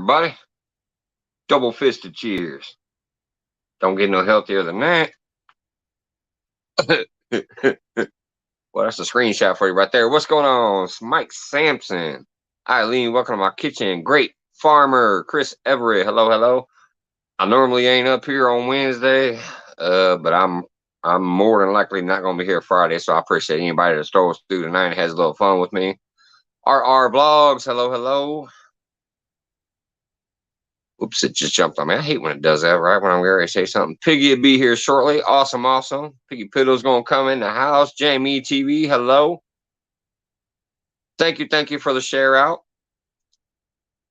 everybody. Double fisted cheers. Don't get no healthier than that. Well, that's a screenshot for you right there. What's going on? It's Mike Sampson. Eileen, welcome to my kitchen. Great farmer. Chris Everett. Hello, hello. I normally ain't up here on Wednesday, but I'm more than likely not going to be here Friday, so I appreciate anybody that strolls through tonight and has a little fun with me. aRaR Vlogs. Hello, hello. Oops, it just jumped on me. I hate when it does that, right? When I'm going to say something. Piggy will be here shortly. Awesome, awesome. Piggy Piddle's going to come in the house. Jamie TV, hello. Thank you for the share out.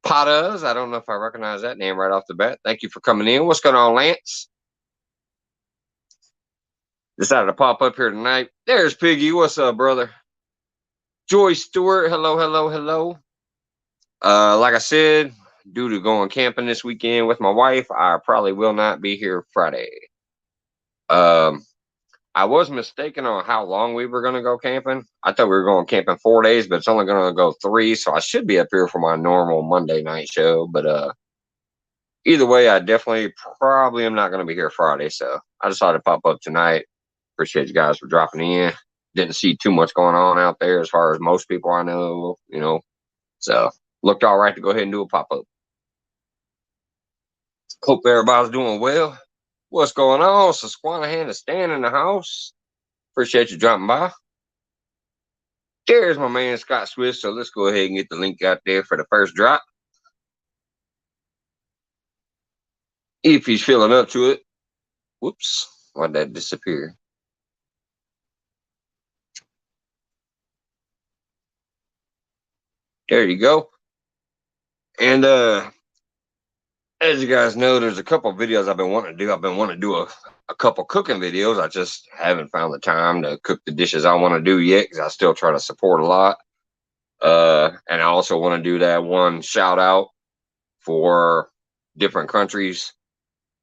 Patas, I don't know if I recognize that name right off the bat. Thank you for coming in. What's going on, Lance? Decided to pop up here tonight. There's Piggy. What's up, brother? Joy Stewart, hello, hello, hello. Like I said, due to going camping this weekend with my wife, I probably will not be here Friday. I was mistaken on how long we were going to go camping. I thought we were going camping 4 days, but it's only going to go 3, so I should be up here for my normal Monday night show. But either way, I definitely probably am not going to be here Friday, so I decided to pop up tonight. Appreciate you guys for dropping in. Didn't see too much going on out there as far as most people I know, you know. So looked all right to go ahead and do a pop-up. Hope everybody's doing well. What's going on? Susquehanna is staying in the house. Appreciate you dropping by. There's my man Scott Swift. So let's go ahead and get the link out there for the first drop. If he's feeling up to it. Whoops. Why'd that disappear? There you go. And as you guys know, there's a couple of videos I've been wanting to do. I've been wanting to do a couple cooking videos. I just haven't found the time to cook the dishes I want to do yet because I still try to support a lot. And I also want to do that one shout out for different countries.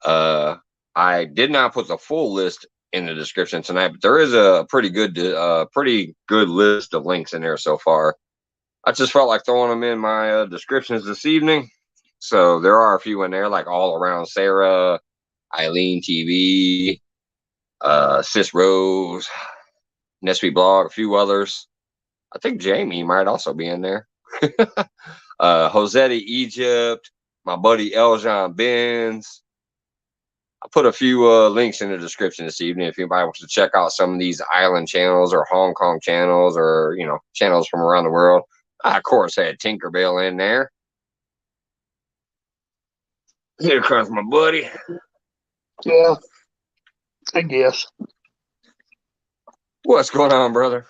I did not put the full list in the description tonight, but there is a pretty good list of links in there so far. I just felt like throwing them in my descriptions this evening. So there are a few in there, like All Around Sarah, Eileen TV, Sis Rose, Nesby Blog, a few others. I think Jamie might also be in there. Josetta Egypt, my buddy Eljhun Benz. I put a few links in the description this evening if anybody wants to check out some of these island channels or Hong Kong channels or, you know, channels from around the world. I, of course, had Tinkerbell in there. Here comes my buddy. Yeah, I guess. What's going on, brother?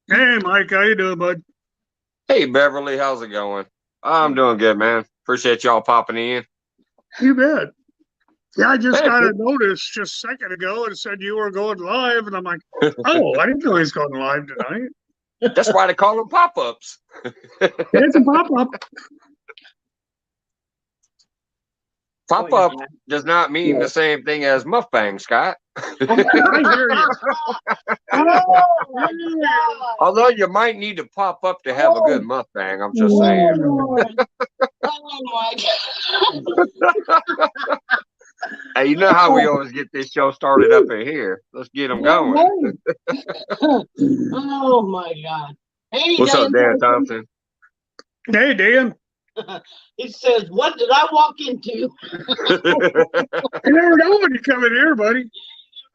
Hey, Mike, how you doing, bud? Hey, Beverly, how's it going? I'm doing good, man. Appreciate y'all popping in. You bet. Yeah, I just got a notice just a second ago and said you were going live, and I'm like, oh, I didn't know he's going live tonight. That's why they call them pop-ups. It's a pop-up. Pop-up does not mean the same thing as mukbang, Scott. I hear you. Although you might need to pop up to have a good mukbang, I'm just saying. Oh my God. Hey, you know how we always get this show started up in here. Let's get them going. Oh my God. Hey, what's up, Dan Thompson? Hey, Dan. He says, what did I walk into? You never know when you come in here, buddy.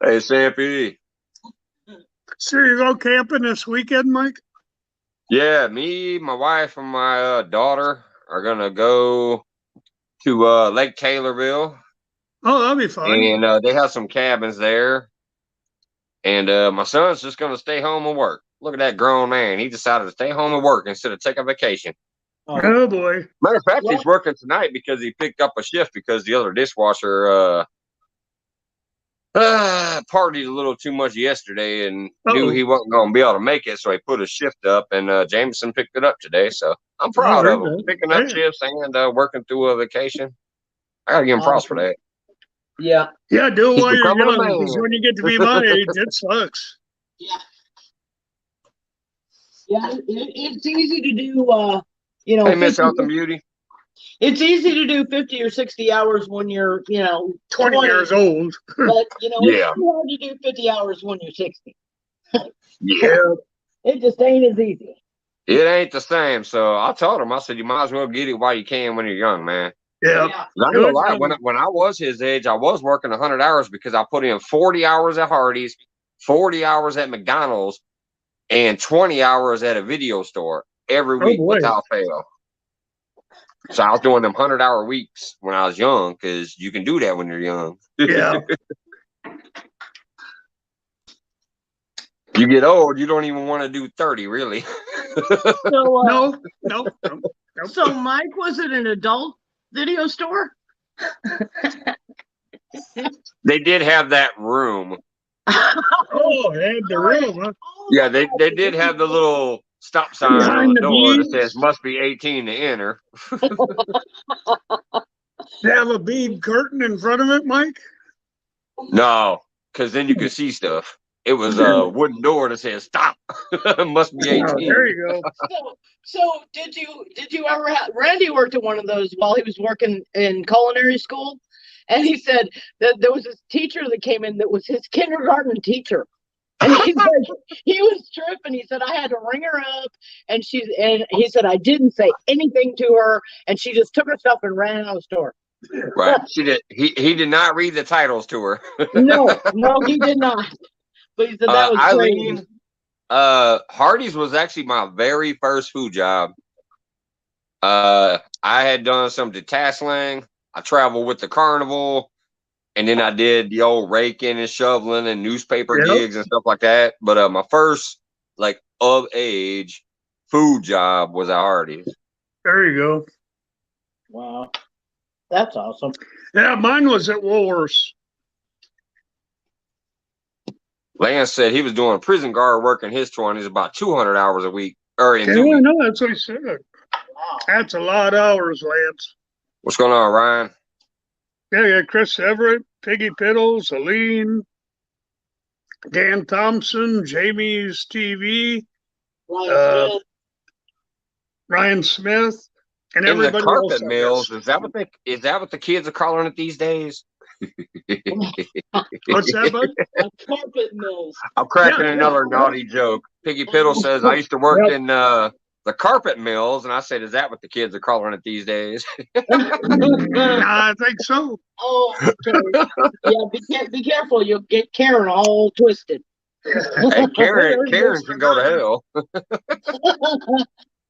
Hey, Sam P. So you go camping this weekend, Mike? Yeah, me, my wife, and my daughter are going to go to Lake Taylorville. Oh, that'll be fun. And they have some cabins there. And my son's just going to stay home and work. Look at that grown man. He decided to stay home and work instead of taking vacation. Oh, boy. Matter of fact, he's working tonight because he picked up a shift because the other dishwasher partied a little too much yesterday and knew he wasn't going to be able to make it. So he put a shift up, and Jameson picked it up today. So I'm proud of him. Picking up shifts and working through a vacation. I got to give him props for that. Yeah. Yeah, do it while you're young, because when you get to be my age, it sucks. Yeah. Yeah, it's easy to do You know, Hey, Miss 50, Health and Beauty. it's easy to do 50 or 60 hours when you're, 20 years old. but it's Yeah. too hard to do 50 hours when you're 60. Yeah. It just ain't as easy. It ain't the same. So I told him, I said, you might as well get it while you can when you're young, man. Yeah. Yeah. I ain't gonna lie, when I was his age, I was working 100 hours because I put in 40 hours at Hardee's, 40 hours at McDonald's, and 20 hours at a video store every week without fail. So I was doing them 100-hour weeks when I was young because you can do that when you're young. Yeah. You get old, you don't even want to do 30, really. So, No. so Mike was at an adult video store? They did have that room. Oh, they had the room, huh? Yeah, they did have the little stop sign on Behind the the door that beads? says must be 18 to enter. They have a bead curtain in front of it, Mike? No, because then you could see stuff. It was a wooden door that says stop. Must be 18. Oh, there you go. So did you ever have Randy worked at one of those while he was working in culinary school? And he said that there was this teacher that came in that was his kindergarten teacher. And he said he was tripping. He said I had to ring her up, and he said I didn't say anything to her, and she just took her stuff and ran out of the store. Right. She did. He did not read the titles to her. No, he did not. But he said that was Eileen, crazy. Hardee's was actually my very first food job. I had done some detasseling. I traveled with the carnival, and then I did the old raking and shoveling and newspaper gigs and stuff like that. But my first of age food job was at Hardee's. There you go. Wow, that's awesome. Yeah, mine was at Woolworths. Lance said he was doing prison guard work in his 20s, about 200 hours a week. Or in 2 weeks. No, that's what he said. Wow. That's a lot of hours, Lance. What's going on, Ryan? Yeah, Chris Everett, Piggy Piddles, Aline, Dan Thompson, Jamie's TV, Ryan Smith, and In the everybody carpet else. mills, is that what the kids are calling it these days? What's that, bud? Carpet mills. I'm cracking another naughty joke. Piggy Piddle says I used to work in the carpet mills, and I said, is that what the kids are calling it these days? I think so. Oh, okay. Yeah, be careful. You'll get Karen all twisted. Hey, Karen can go to hell.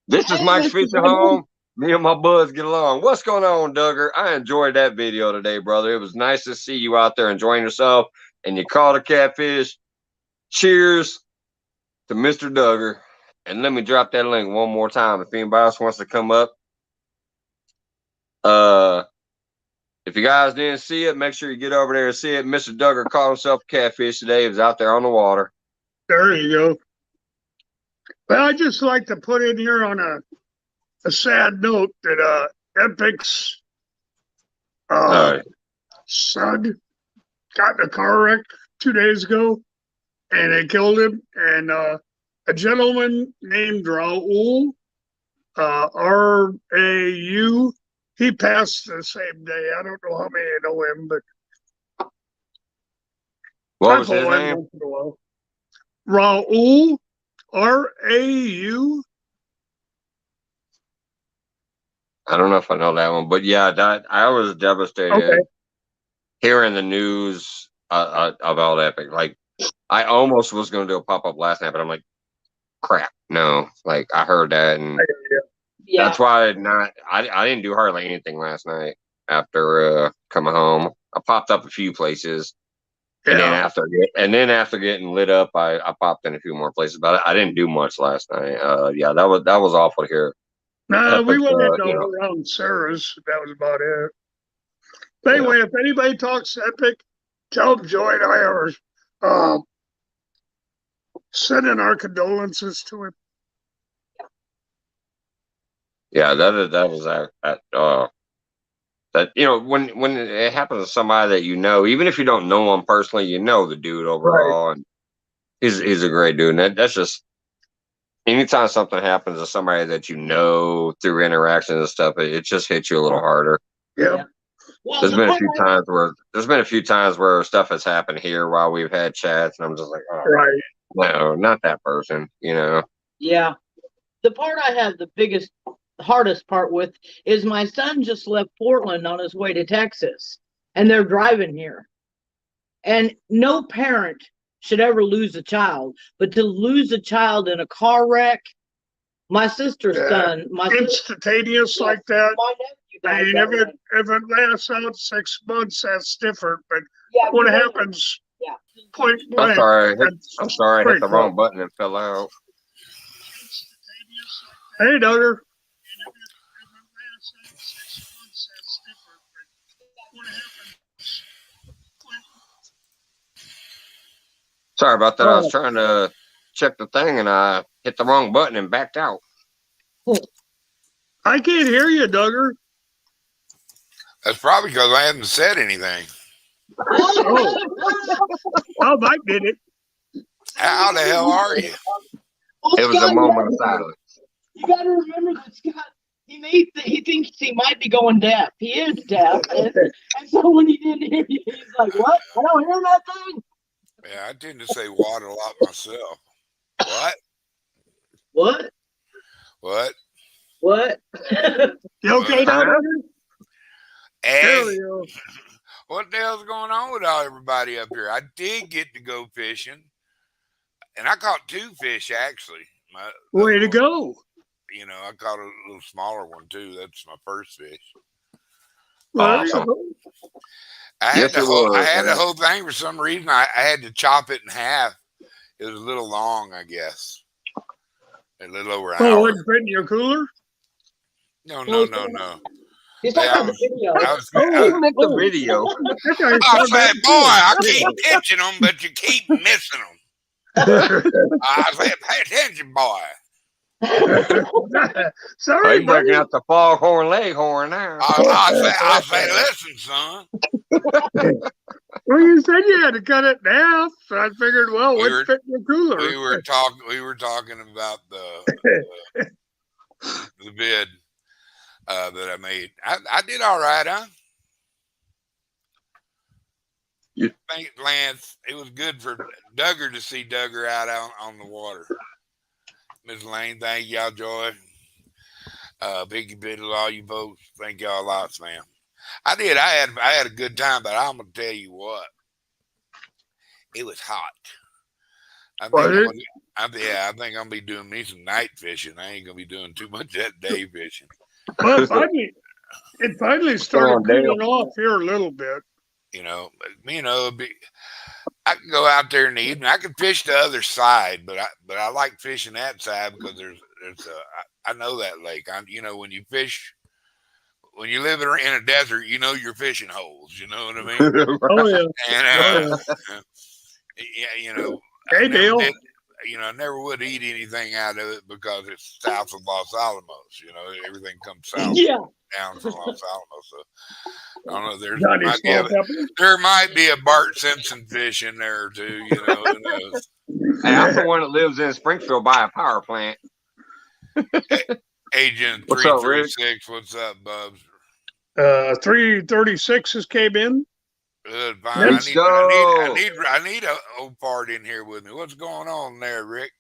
This is Mike's Feature Home. Me and my buds get along. What's going on, Duggar? I enjoyed that video today, brother. It was nice to see you out there enjoying yourself, and you caught a catfish. Cheers to Mr. Duggar. And let me drop that link one more time. If anybody else wants to come up, if you guys didn't see it, make sure you get over there and see it. Mr. Duggar caught himself a catfish today. He was out there on the water. There you go. Well, I just like to put in here on a sad note that Epic's son got in a car wreck 2 days ago, and they killed him. And a gentleman named Raul, R-A-U, he passed the same day. I don't know how many know him, but what was his name? Raul, R-A-U. I don't know if I know that one, but yeah, I was devastated hearing the news about Epic. Like, I almost was going to do a pop-up last night, but I'm like, crap, no. Like, I heard that, and that's why I didn't do hardly anything last night after coming home. I popped up a few places, and then after getting lit up, I popped in a few more places, but I didn't do much last night. That was awful to hear. No, we went around Sarah's. That was about it. But anyway, if anybody talks Epic, tell them Joy and I are sending our condolences to him. Yeah, that was that when it happens to somebody that you know, even if you don't know him personally, you know the dude overall, and he's a great dude. And that's just anytime something happens to somebody that you know through interactions and stuff, it just hits you a little harder. Yeah. Well, There's been a few times where stuff has happened here while we've had chats, and I'm just like, oh, Right. no, not that person, you know. yeah. The part I have the hardest part with is my son just left Portland on his way to Texas, and they're driving here. And no parent should ever lose a child, but to lose a child in a car wreck, my sister's son, instantaneous like that. My nephew I mean, if it lasts out 6 months, that's different. But yeah, what happens? Yeah. Point I'm blank. sorry, I hit the wrong button and fell out. Hey, Duggar. Sorry about that. I was trying to check the thing and I hit the wrong button and backed out. I can't hear you, Duggar. That's probably because I haven't said anything. Well, Mike did it. How the hell are you? It was a moment of silence. You got to remember that Scott, he thinks he might be going deaf. He is deaf. And so when he didn't hear you, he's like, what? I don't hear that thing. Yeah, I tend to say what a lot myself. What? What? What? What? You okay, Duggar? Hey, what the hell's going on with everybody up here? I did get to go fishing, and I caught 2 fish actually. Way to go! You know, I caught a little smaller one too. That's my first fish. Awesome. I had the whole thing for some reason. I had to chop it in half. It was a little long, I guess. A little over an hour. Oh, it wasn't fit in your cooler? No. He's talking about the video. Who make the video? I said, boy, I keep pitching them, but you keep missing them. I said, pay attention, boy. Sorry, you breaking out the foghorn leghorn now. I say, listen, son. Well, you said you had to cut it in half, so I figured, well, what's fit in your cooler? We were talking about the bid that I made. I did all right, huh? You think, Lance, it was good for Duggar to see Duggar out on the water. Miss Lane, thank y'all, Joy. Biggie Biddle, all you folks, thank y'all lots, man. I did. I had a good time, but I'm gonna tell you what. It was hot. I think I'm gonna be doing me some night fishing. I ain't gonna be doing too much that day fishing. Well, it finally started cooling off here a little bit. You know, I can go out there in the evening. I can fish the other side, but I like fishing that side because I know that lake. When you fish, when you live in a desert, you know your fishing holes. You know what I mean? Oh yeah. And Hey, Dale. I never would eat anything out of it because it's south of Los Alamos. Everything comes south down from Los Alamos. So I don't know. There might be a Bart Simpson fish in there too. Who knows? Hey, I'm the one that lives in Springfield by a power plant. Agent 336, what's up, Bubs? 336s came in. Good, fine. I need a old part in here with me. What's going on there, Rick?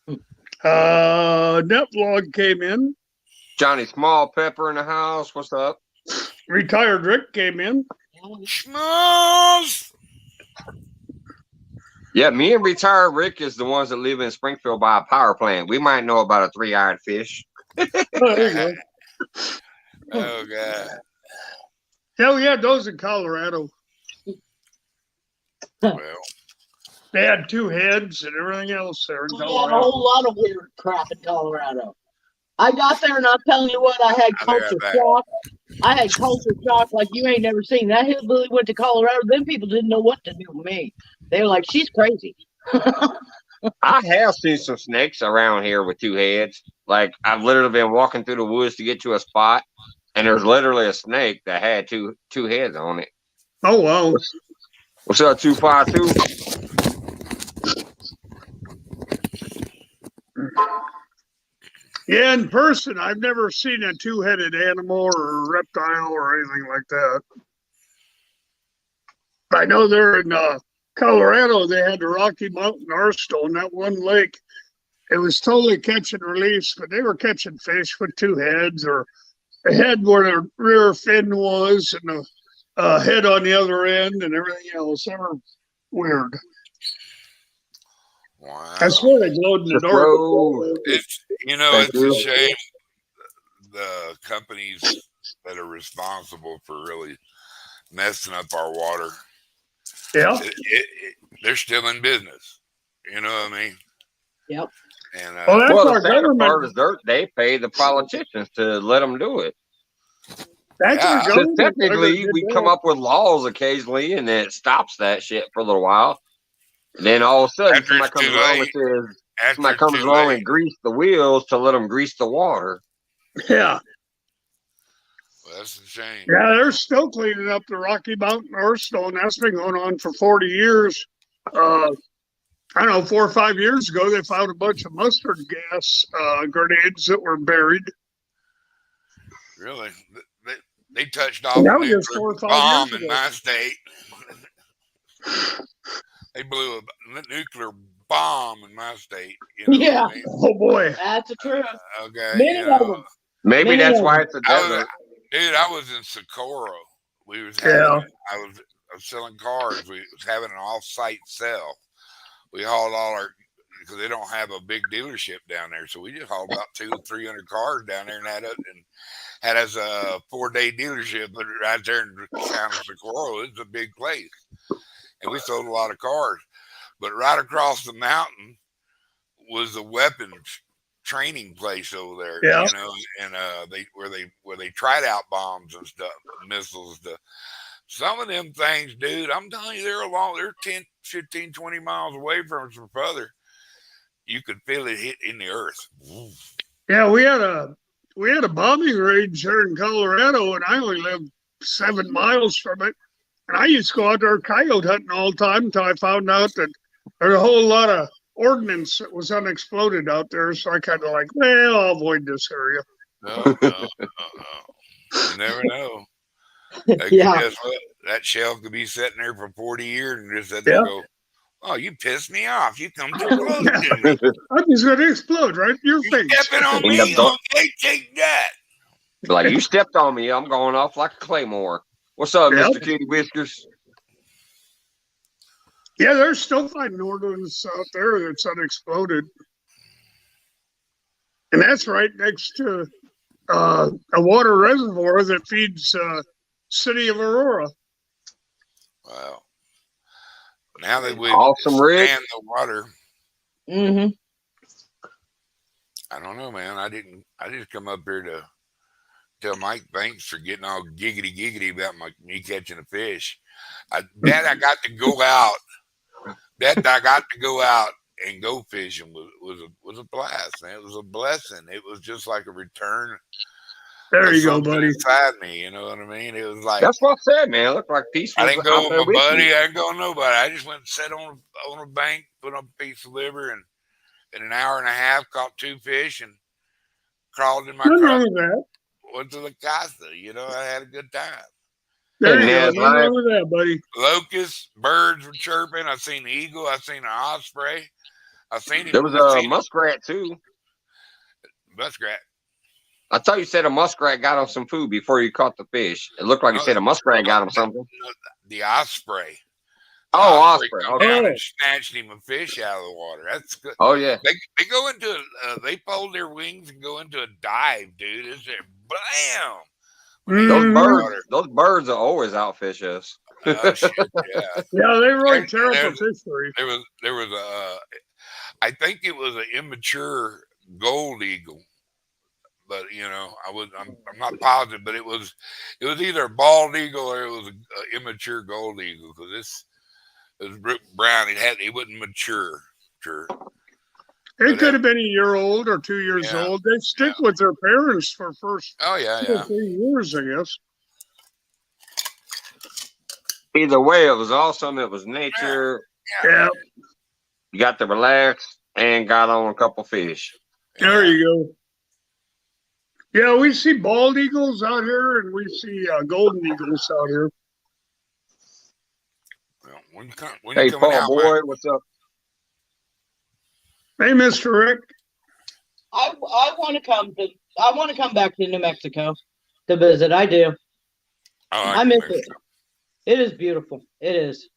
Net vlog came in. Johnny Small Pepper in the house. What's up? Retired Rick came in. Schmoes! Yeah, me and retired Rick is the ones that live in Springfield by a power plant. We might know about a 3-eyed fish. Oh, there you go. Oh, God. Hell yeah, those in Colorado. Well, they had 2 heads and everything else there in Colorado. They had a whole lot of weird crap in Colorado. I got there and I'm telling you what, I had culture shock. I had culture shock like you ain't never seen. That hillbilly went to Colorado. Them people didn't know what to do with me. They were like, she's crazy. I have seen some snakes around here with 2 heads. Like, I've literally been walking through the woods to get to a spot, and there's literally a snake that had two heads on it. Oh, wow. What's up, 252? Yeah, in person, I've never seen a two-headed animal or reptile or anything like that. I know they're in Colorado. They had the Rocky Mountain Arsenal, that one lake. It was totally catch and release, but they were catching fish with two heads, or a head where the rear fin was, and a head on the other end, and everything else. They were weird. Wow. I swear they glowed in the dark. It's it's a shame the companies that are responsible for really messing up our water. Yeah, they're still in business. You know what I mean? Yep. And that's our the government. part is they pay the politicians to let them do it. That's our Because government. technically, we come up with laws occasionally, and then it stops that shit for a little while. And then all of a sudden, After somebody it's comes too along late. and says, after somebody it's comes too along late. and grease the wheels to let them grease the water. Yeah. Well, that's a shame. Yeah, they're still cleaning up the Rocky Mountain Arsenal, and that's been going on for 40 years. I don't know, 4 or 5 years ago, they found a bunch of mustard gas grenades that were buried. Really? They touched off And that a was just 4 or nuclear 5 bomb years in ago. my state. They blew a nuclear bomb in my state. You know Yeah. what I mean? Oh boy. That's the truth. Okay. Many you of know, them. Maybe Many that's of why them. it's a desert. I was in Socorro. We was Yeah. having. I was selling cars. We was having an off-site sale. We hauled all our because they don't have a big dealership down there, so we just hauled about 200 or 300 cars down there and had us a 4-day dealership, but right there in the town of Socorro, it's a big place, and we sold a lot of cars. But right across the mountain was the weapons training place over there, Yeah. you know, and where they tried out bombs and stuff, missiles, stuff. Some of them things, dude, I'm telling you, they're 10, 15, 20 miles away from us or further. You could feel it hit in the earth. Yeah, we had a bombing range here in Colorado, and I only lived 7 miles from it. And I used to go out there coyote hunting all the time until I found out that there's a whole lot of ordnance that was unexploded out there. So I kind of like, well, I'll avoid this area. No. You never know. Yeah. Guess what? That shell could be sitting there for 40 years and just sit there and go, oh, you pissed me off. You come too close to me. I'm just going to explode right in your face. Stepping on me. Okay, take that. Like, you stepped on me. I'm going off like a claymore. What's up, Mr. Kitty Whiskers? Yeah, they're still finding ordnance out there that's unexploded. And that's right next to a water reservoir that feeds city of Aurora. Wow. Now that we've Awesome, Rick. scanned the water, Mm-hmm. I don't know, man. I just come up here to tell Mike thanks for getting all giggity about me catching a fish. I got to go out. I got to go out and go fishing was a blast, man. It was a blessing. It was just like a return. There you go, buddy. Inside me, you know what I mean? It was like that's what I said, man. It looked like peace. I didn't go with my buddy. I didn't go with nobody. I just went and sat on a bank, put up a piece of liver, and in an hour and a half caught 2 fish and crawled in my car. Went to the casa. You know, I had a good time. There you go. Nothing wrong with that, buddy. Locusts, birds were chirping. I seen the eagle. I seen an osprey. I seen him. There was a muskrat too. Muskrat. I thought you said a muskrat got him some food before you caught the fish. It looked like you said a muskrat got him something. The osprey. Oh, osprey. Okay. And snatched him a fish out of the water. That's good. Oh yeah. They go into they fold their wings and go into a dive, dude. It's there, blam. Those birds are always outfish us. Shit, yeah. Yeah, they really terrible fishery. There was I think it was an immature gold eagle, but you know, I'm not positive, but it was either a bald eagle or it was an immature gold eagle because it was brown. It wasn't mature. Sure. It could have been a year old or 2 years old. They stick with their parents for first 2 or 3 years, I guess. Either way, it was awesome. It was nature. Yeah. You got to relax and got on a couple fish. There you go. Yeah, we see bald eagles out here, and we see golden eagles out here. Well, when you Hey, coming Paul out, man? Boyd, what's up? Hey, Mr. Rick. I want to come back to New Mexico to visit. I do. I miss it. It is beautiful. It is.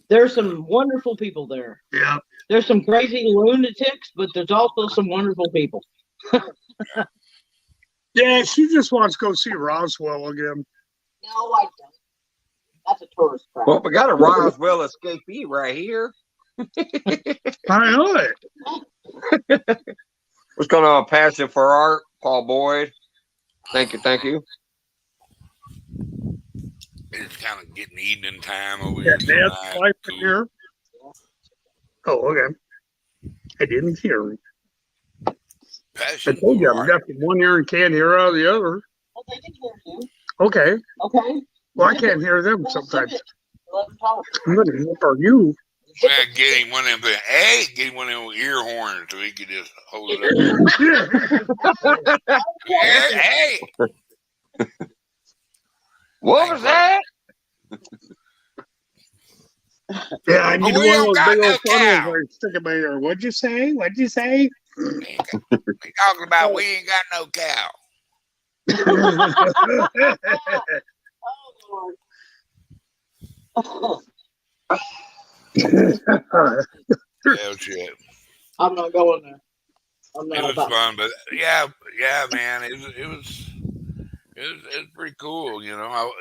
There's some wonderful people there. Yeah. There's some crazy lunatics, but there's also some wonderful people. Yeah, she just wants to go see Roswell again. No, I don't. That's a tourist trap. Well, we got a Roswell escapee right here. I know it. What's going on, Passion for Art, Paul Boyd? Thank you, thank you. It's kind of getting evening time over Yeah, here. Dad's wife in here. Oh, okay. I didn't hear him. I Passion told you for I'm art. deaf in one ear and can't hear out of the other. Oh, they can hear you. Okay. Okay. Well, I can't hear them sometimes. Let them talk. I'm going to help you. Yeah, get him one of them. Hey, get him one of them ear horns so he could just hold it up. Hey. What was that? Yeah, I need we one of don't those got big no old cow. funnels I stick in my ear. What'd you say? What'd you say? We talking about we ain't got no cow. Oh, Lord. Hell shit. I'm not going there. I'm It not was about fun, but yeah, man, it was pretty cool, you know. I'm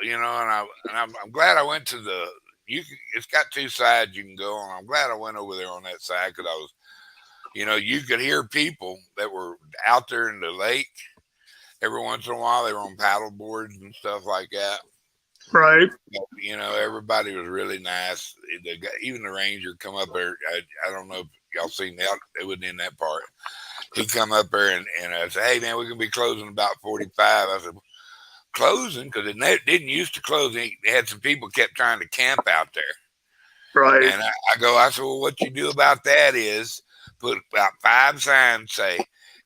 glad I went to the. It's got two sides you can go on. I'm glad I went over there on that side because I was, you could hear people that were out there in the lake. Every once in a while, they were on paddle boards and stuff like that. Right. Everybody was really nice. Even the ranger come up there. I don't know if y'all seen that. It wasn't in that part. He come up there and I said, "Hey man, we're gonna be closing about 45." I said, "Closing?" Because it didn't used to close. They had some people kept trying to camp out there. Right. And I said, "Well, what you do about that is put about 5 signs say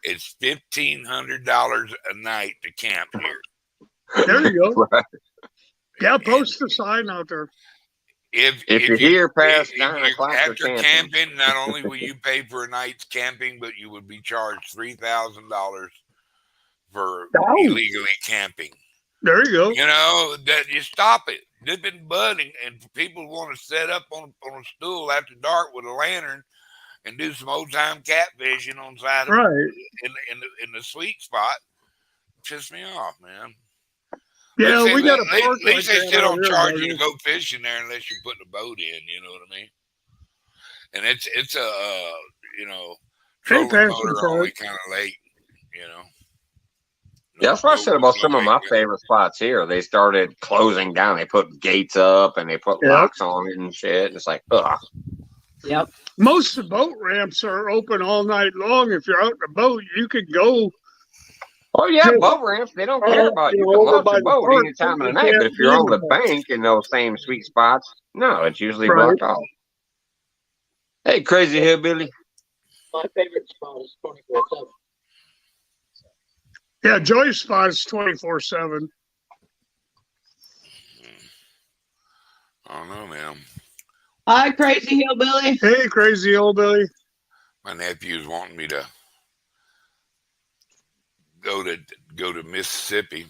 it's $1,500 a night to camp here." There you go. Right. Yeah, post the sign out there. If you're here past if 9 you- o'clock, after you're camping, not only will you pay for a night's camping, but you would be charged $3,000 for illegally camping. There you go. That you stop it. They've been budding, and people want to set up on a stool after dark with a lantern and do some old time catfishing on the side of in the sweet spot. Piss me off, man. Yeah, we got a at park least like they that still out don't here, charge you buddy. to go fishing there unless you're putting a boat in. You know what I mean? And it's a trolling motor only kind of lake. Yeah, that's what I said about some of my favorite spots here. They started closing down. They put gates up and they put locks on it and shit. And it's like, ugh. Yep. Most of the boat ramps are open all night long. If you're out in a boat, you can go. Oh yeah, boat ramps. They don't care about you. You can launch a boat any time of the night. But if you're on the bank in those same sweet spots, no, it's usually blocked off. Hey, crazy hillbilly. My favorite spot is 24/7. Yeah, Joy's spot is 24/7. I don't know, man. Hi, crazy hillbilly. Hey, crazy hillbilly. My nephew's wanting me to go to Mississippi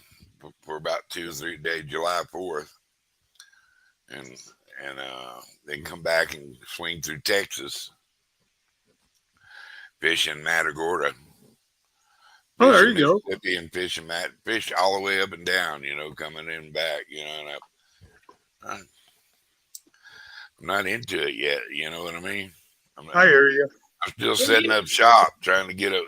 for about 2 or 3 days, July 4th, and then come back and swing through Texas, fish in Matagorda. Oh, there you go. Mississippi and fish all the way up and down, coming in and back, and I'm not into it yet. You know what I mean? I hear you. I'm still setting up shop, trying to get a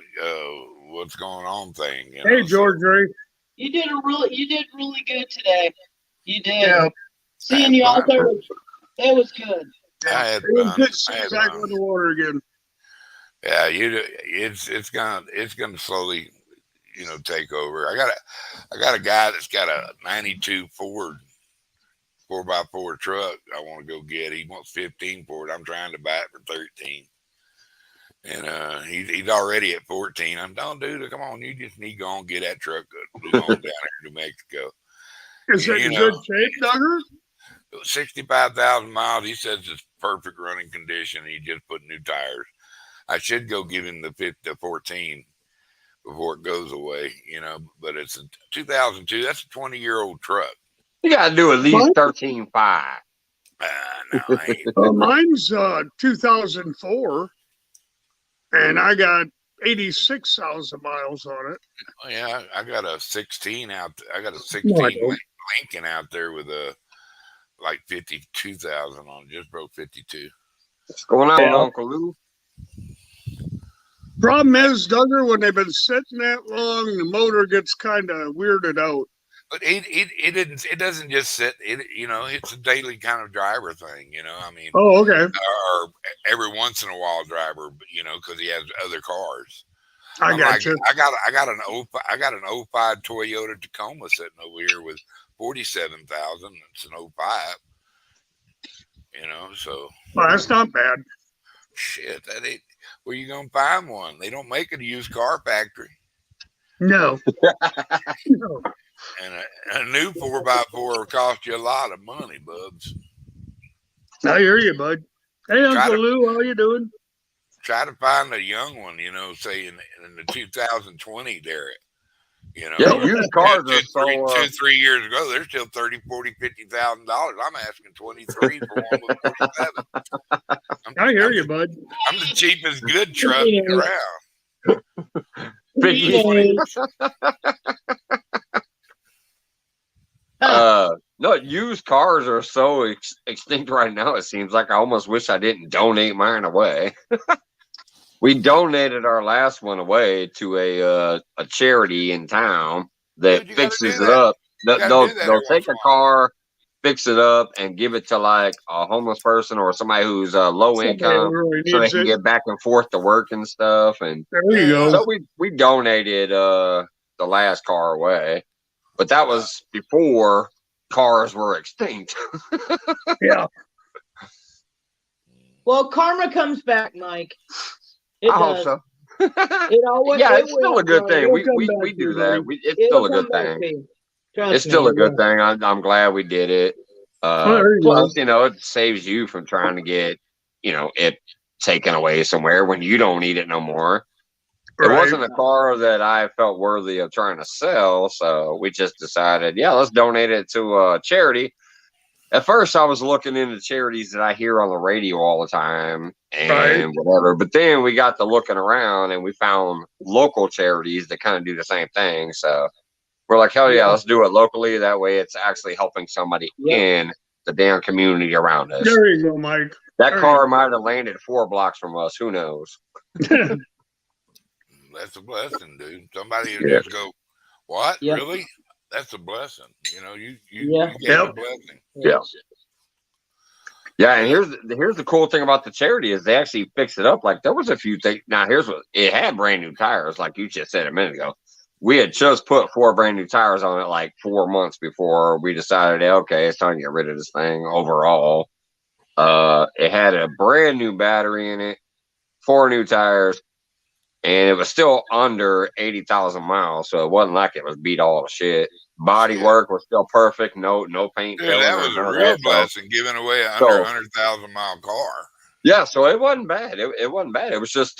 what's going on thing. Hey, George Ray. You did really good today. You did. Yeah. Seeing you out there, it was good. I had It was fun. good seeing back in the water again. Yeah, it's gonna slowly, take over. I got a guy that's got a 92 Ford 4x4 truck I want to go get. He wants 15 for it. I'm trying to buy it for 13. And he's already at 14. I'm telling dude, come on, you just need to go and get that truck on down here to New Mexico. Is it in good shape, Duggar? 65,000 miles. He says it's perfect running condition. He just put new tires. I should go give him the 14 before it goes away, but it's a 2002. That's a 20-year-old truck. You got to do at least 13.5. No, I ain't. Mine's 2004, and I got 86,000 miles on it. Oh, yeah, I got a 16 out. I got a 16 Lincoln out there with a like 52,000 on. Just broke 52. What's going on, Uncle Lou? Problem is, Duggar, when they've been sitting that long, the motor gets kind of weirded out. But it doesn't just sit. It's a daily kind of driver thing. I mean. Oh, okay. Or every once in a while driver, because he has other cars. I got you. I got an 05 Toyota Tacoma sitting over here with 47,000. It's an 05. So. Well, that's not bad. Shit, that ain't. Where you gonna find one? They don't make it a used car factory. No. No. And a new 4x4 will cost you a lot of money, Bubs. I hear you, bud. Hey, Uncle Lou, how you doing? Try to find a young one, say in the 2020 there. Yeah, used cars are so 2-3 years ago, they're still $30,000, $40,000, $50,000. I'm asking 23 for one with 47. I hear you, bud. I'm the cheapest good truck around. No, used cars are so extinct right now. It seems like I almost wish I didn't donate mine away. We donated our last one away to a charity in town that fixes it up. They'll take a car, fix it up, and give it to like a homeless person or somebody who's low income, so they can get back and forth to work and stuff. And there you go. So we donated the last car away, but that was before cars were extinct. Yeah. Well, karma comes back, Mike. I hope so. It's still a good thing. We do that. It's still a good thing. It's still a good thing. I'm glad we did it. Plus, it saves you from trying to get, it taken away somewhere when you don't need it no more. It wasn't a car that I felt worthy of trying to sell, so we just decided, let's donate it to a charity. At first, I was looking into charities that I hear on the radio all the time and whatever. But then we got to looking around and we found local charities that kind of do the same thing. So we're like, hell yeah, let's do it locally. That way it's actually helping somebody in the damn community around us. There you go, Mike. That car might have landed 4 blocks from us. Who knows? That's a blessing, dude. Somebody will just go, what? Yeah. Really? That's a blessing. You get a blessing. Yeah. Yeah, and here's the cool thing about the charity is they actually fixed it up. Like there was a few things. Now here's what it had: brand new tires, like you just said a minute ago. We had just put 4 brand new tires on it like 4 months before we decided, okay, it's time to get rid of this thing overall. It had a brand new battery in it, 4 new tires, and it was still under 80,000 miles, so it wasn't like it was beat all to shit. Body work was still perfect. No paint. Dude, that was a real blessing, giving away under 100,000 mile car. Yeah, so it wasn't bad. It wasn't bad. It was just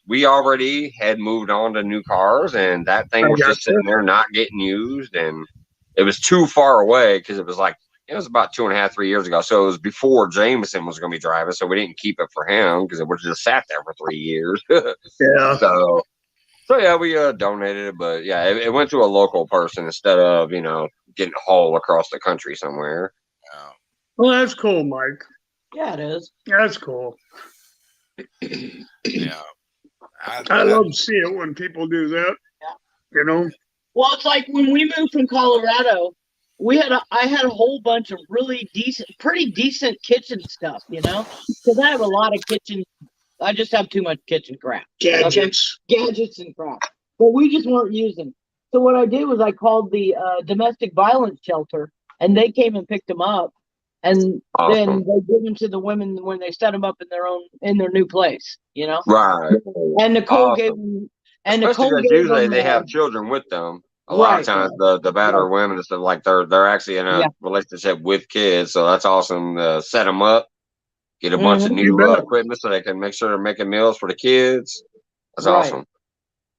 we already had moved on to new cars, and that thing was just sitting there not getting used, and it was too far away because it was about 2.5, 3 years ago. So it was before Jameson was going to be driving, so we didn't keep it for him because it would just sat there for 3 years. Yeah. So yeah, we donated it, but yeah, it went to a local person instead of getting hauled across the country somewhere. Well, that's cool, Mike. Yeah, it is. That's cool. Yeah, I love to see it when people do that. Yeah. Well, it's like when we moved from Colorado, I had a whole bunch of really pretty decent kitchen stuff, because I have a lot of kitchen. I just have too much kitchen crap. Gadgets and crap. But we just weren't using. So what I did was I called the domestic violence shelter, and they came and picked them up. and then Awesome. they give them to the women when they set them up in their new place. Right. And Nicole gave Awesome. them, and Especially Nicole because gave usually them, they have children with them. A lot of right, times the battered women and stuff like they're actually in a yeah, relationship with kids, so that's awesome. To set them up, get a bunch of mhm, You new bet. equipment so they can make sure they're making meals for the kids. That's right. awesome.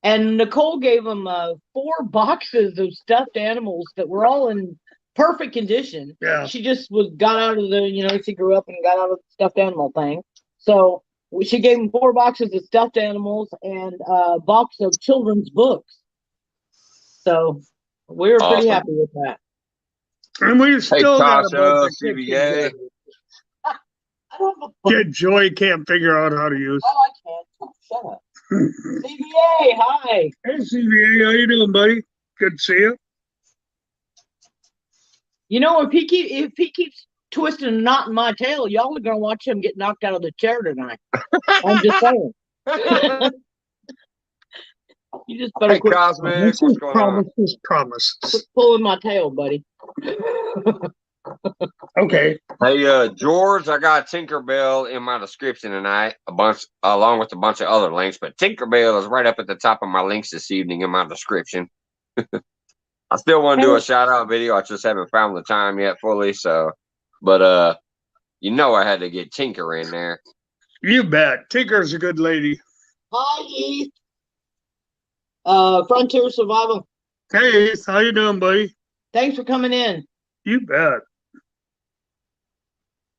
And Nicole gave them 4 boxes of stuffed animals that were all in perfect condition. Yeah. She just got out of the, she grew up and got out of the stuffed animal thing. So she gave them 4 boxes of stuffed animals and a box of children's books. So we were pretty Awesome. happy with that. And we Hey, still got a bunch Tasha, of kitchen CBA. gadgets that Joy can't figure out how to use. Oh, I can't. Shut up. CBA, hi. Hey, CBA, how you doing, buddy? Good to see you. If he keeps twisting a knot in my tail, y'all are gonna watch him get knocked out of the chair tonight. I'm just saying. You just better Hey, quit. Cosmic, This what's is going on? promises. Quit pulling my tail, buddy. Okay. Hey, George, I got Tinkerbell in my description tonight, along with a bunch of other links. But Tinkerbell is right up at the top of my links this evening in my description. I still want to do a shout out video. I just haven't found the time yet fully. But I had to get Tinker in there. You bet. Tinker's a good lady. Hi, Heath. Frontier Survival. Hey, Heath, how you doing, buddy? Thanks for coming in. You bet.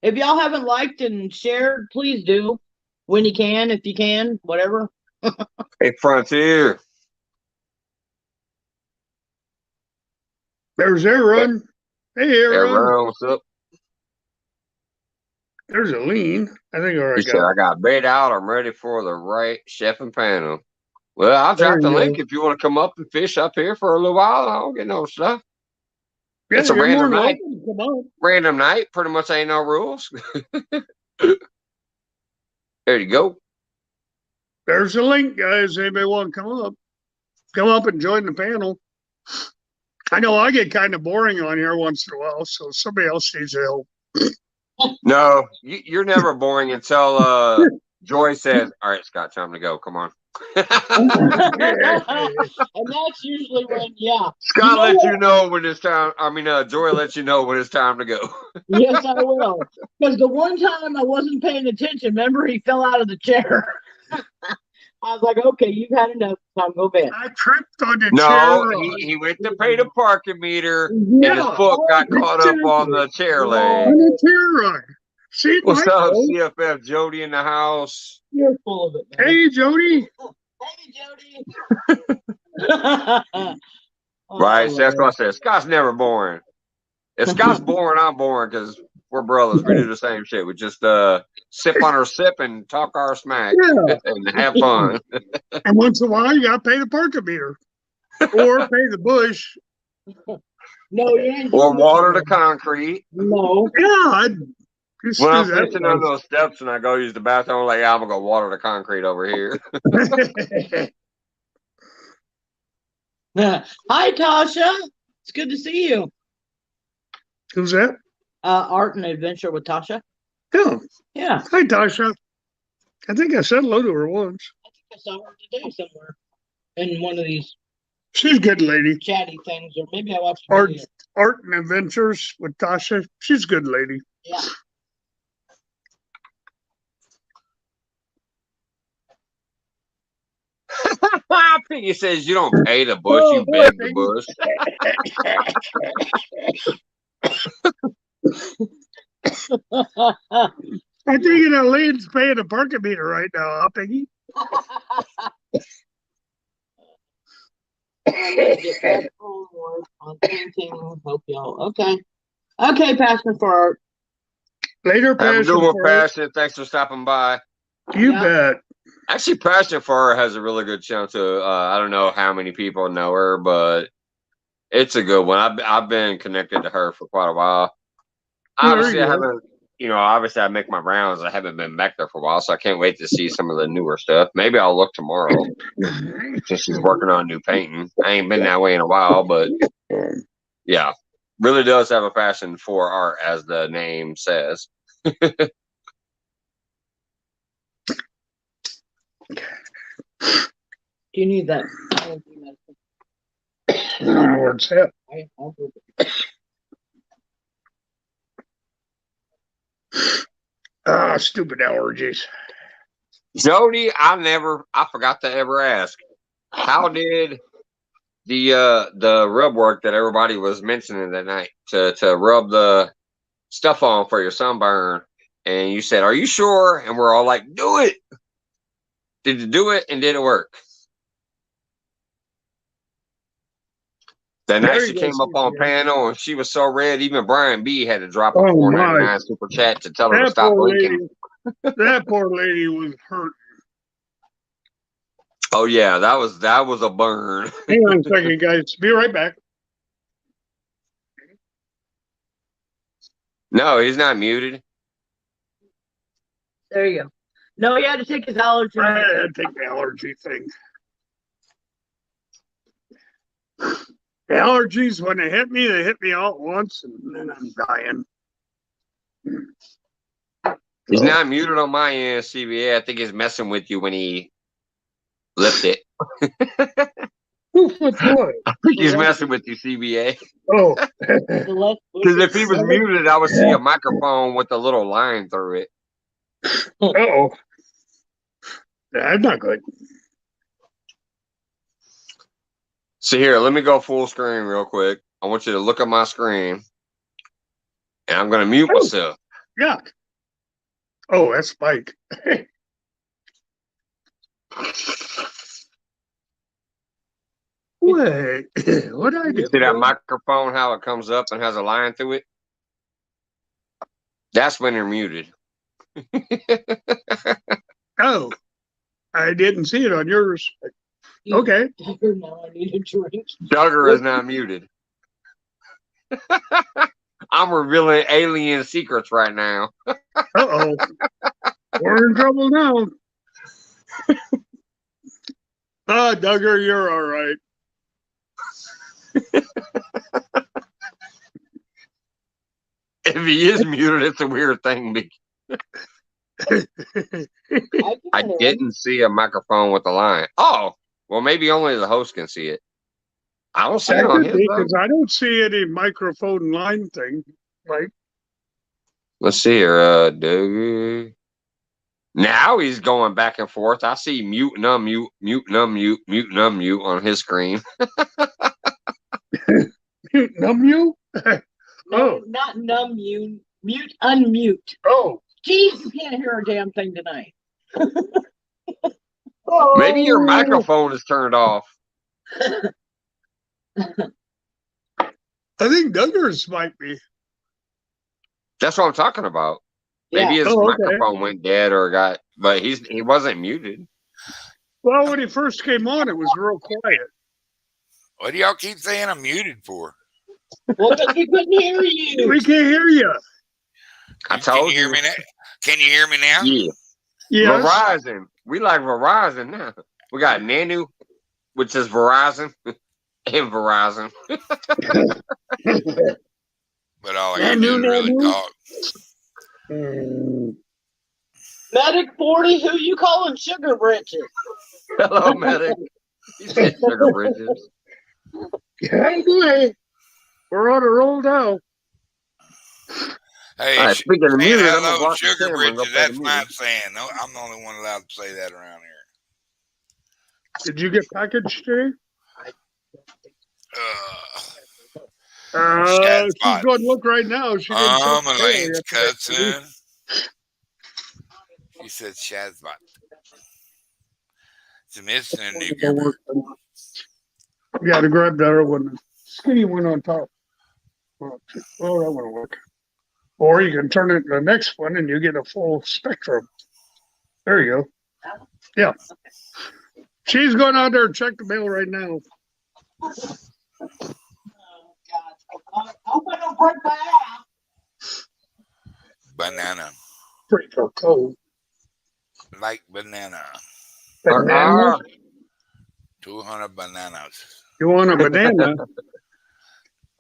If y'all haven't liked and shared, please do when you can, if you can, whatever. Hey, Frontier. There's Aaron. Hey, Aaron. Aaron, what's up? There's a lean. I think I He already said, got I got bait out. I'm ready for the right chef and panel. Well, I'll There drop the you link go. if you want to come up and fish up here for a little while. I don't get no stuff. Yeah, It's a you're more random than night. welcome to come on. Random night. Pretty much ain't no rules. There you go. There's a link, guys. Anybody want to come up and join the panel. I know I get kind of boring on here once in a while, so somebody else needs to help. No, you're never boring until Joy says, all right, Scott, time to go. Come on. And that's usually when, Scott lets you know when it's time. Joy lets you know when it's time to go. Yes, I will. Because the one time I wasn't paying attention, remember he fell out of the chair. I was like, okay, you've had enough. Time to go bed. I tripped on the No, chair. he went to pay the parking meter, and his foot got caught up on the chair leg. On the chair run. See, What's up, Michael? CFF Jody in the house? You're full of it, man. Hey, Jody. Hey, Jody. Right, that's what I said. Scott's never boring. If Scott's boring, I'm boring because we're brothers. We do the same shit. We just sip on our sip and talk our smack and have fun. And once in a while, you got to pay the parking meter or pay the bush. No, you ain't Or doing water that. the concrete. No. Yeah, I'd just When do I'm that fishing on those steps and I go use the bathroom, I'm like, I'm going to go water the concrete over here. Hi, Tasha. It's good to see you. Who's that? Art and Adventure with Tasha. Oh, Yeah. hi, Tasha. I think I said hello to her once. I think I saw her today somewhere in one of these She's a good lady. chatty things, or maybe I watched a Art, video. Art and Adventures with Tasha. She's a good lady. Yeah. Piggy says you don't pay the bush, you beg the bush. I think the lead's paying the parking meter right now, huh, Piggy? Get back on work on painting. Hope y'all okay. Okay, Passion for Art. Later, Have a Passion good one, for Passion. Thanks for stopping by. You Yeah. bet. Actually, Passion for her has a really good channel too. I don't know how many people know her, but it's a good one. I've been connected to her for quite a while. Obviously, I haven't. Obviously, I make my rounds. I haven't been back there for a while, so I can't wait to see some of the newer stuff. Maybe I'll look tomorrow since she's working on new painting. I ain't been that way in a while, but yeah. really does have a passion for art, as the name says. Do you need that? I don't know where it's at. Stupid allergies. Jody, I forgot to ever ask, how did the rub work that everybody was mentioning that night to rub the stuff on for your sunburn? And you said, "Are you sure?" And we're all like, "Do it." Did you do it, and did it work? That night she came up on panel and she was so red, even Brian B had to drop a $4.99 super chat to tell her to stop blinking. That poor lady was hurt. Oh yeah, that was a burn. Hang on a second, guys. Be right back. No, he's not muted. There you go. No, he had to take his allergy. I had to take the allergy thing. The allergies, when they hit me all at once, and then I'm dying. He's not muted on my end, CBA. I think he's messing with you when he lifted it. Who flipped what? I think he's messing with you, CBA. Oh. Because if he was muted, I would see a microphone with a little line through it. Uh-oh. That's not good. So here, let me go full screen real quick. I want you to look at my screen. And I'm going to mute myself. Yuck. Oh, that's Spike. Wait, what did I do? See that microphone, how it comes up and has a line through it? That's when you're muted. Oh, I didn't see it on yours. Okay. Now I need a drink. Duggar is not muted. I'm revealing alien secrets right now. Uh-oh. We're in trouble now. Duggar, you're all right. If he is muted, it's a weird thing. I didn't see a microphone with a line. Oh, well, maybe only the host can see it. I don't see it on his. Because I don't see any microphone line thing. Like, let's see here. Duggar. Now he's going back and forth. I see mute and unmute, mute and unmute, mute and unmute on his screen. mute and unmute? No, not numb you. Mute, unmute. Oh. Geez, you can't hear a damn thing tonight. Maybe your microphone is turned off. I think Duggar's might be. That's what I'm talking about. Maybe his microphone went dead or got, but he wasn't muted. Well, when he first came on, it was real quiet. What do y'all keep saying I'm muted for? Well, because we couldn't hear you. We can't hear you. I told you. Can you hear me now? Can you hear me now? Yeah. Yes. Verizon. We like Verizon now. We got Nanu, which is Verizon, and Verizon. But all I gotta do is really talk. Medic 40, who you calling Sugar Britches? Hello, Medic. He said Sugar Bridges. Anyway, we're on a roll now. Hey, right, speaking of music, I'm gonna hello, watch Sugar Bridges. That's my not saying. No, I'm the only one allowed to say that around here. Did you get packaged today? She's going to look right now. She Elaine's cousin. She said Shazbot. It's missing a new gear. You got to grab the other one. Skinny one on top. Well, that won't work. Or you can turn it to the next one and you get a full spectrum. There you go. Yeah. She's going out there and check the mail right now. Banana. Pretty cold. Like banana. Banana? 200 bananas. You want a banana?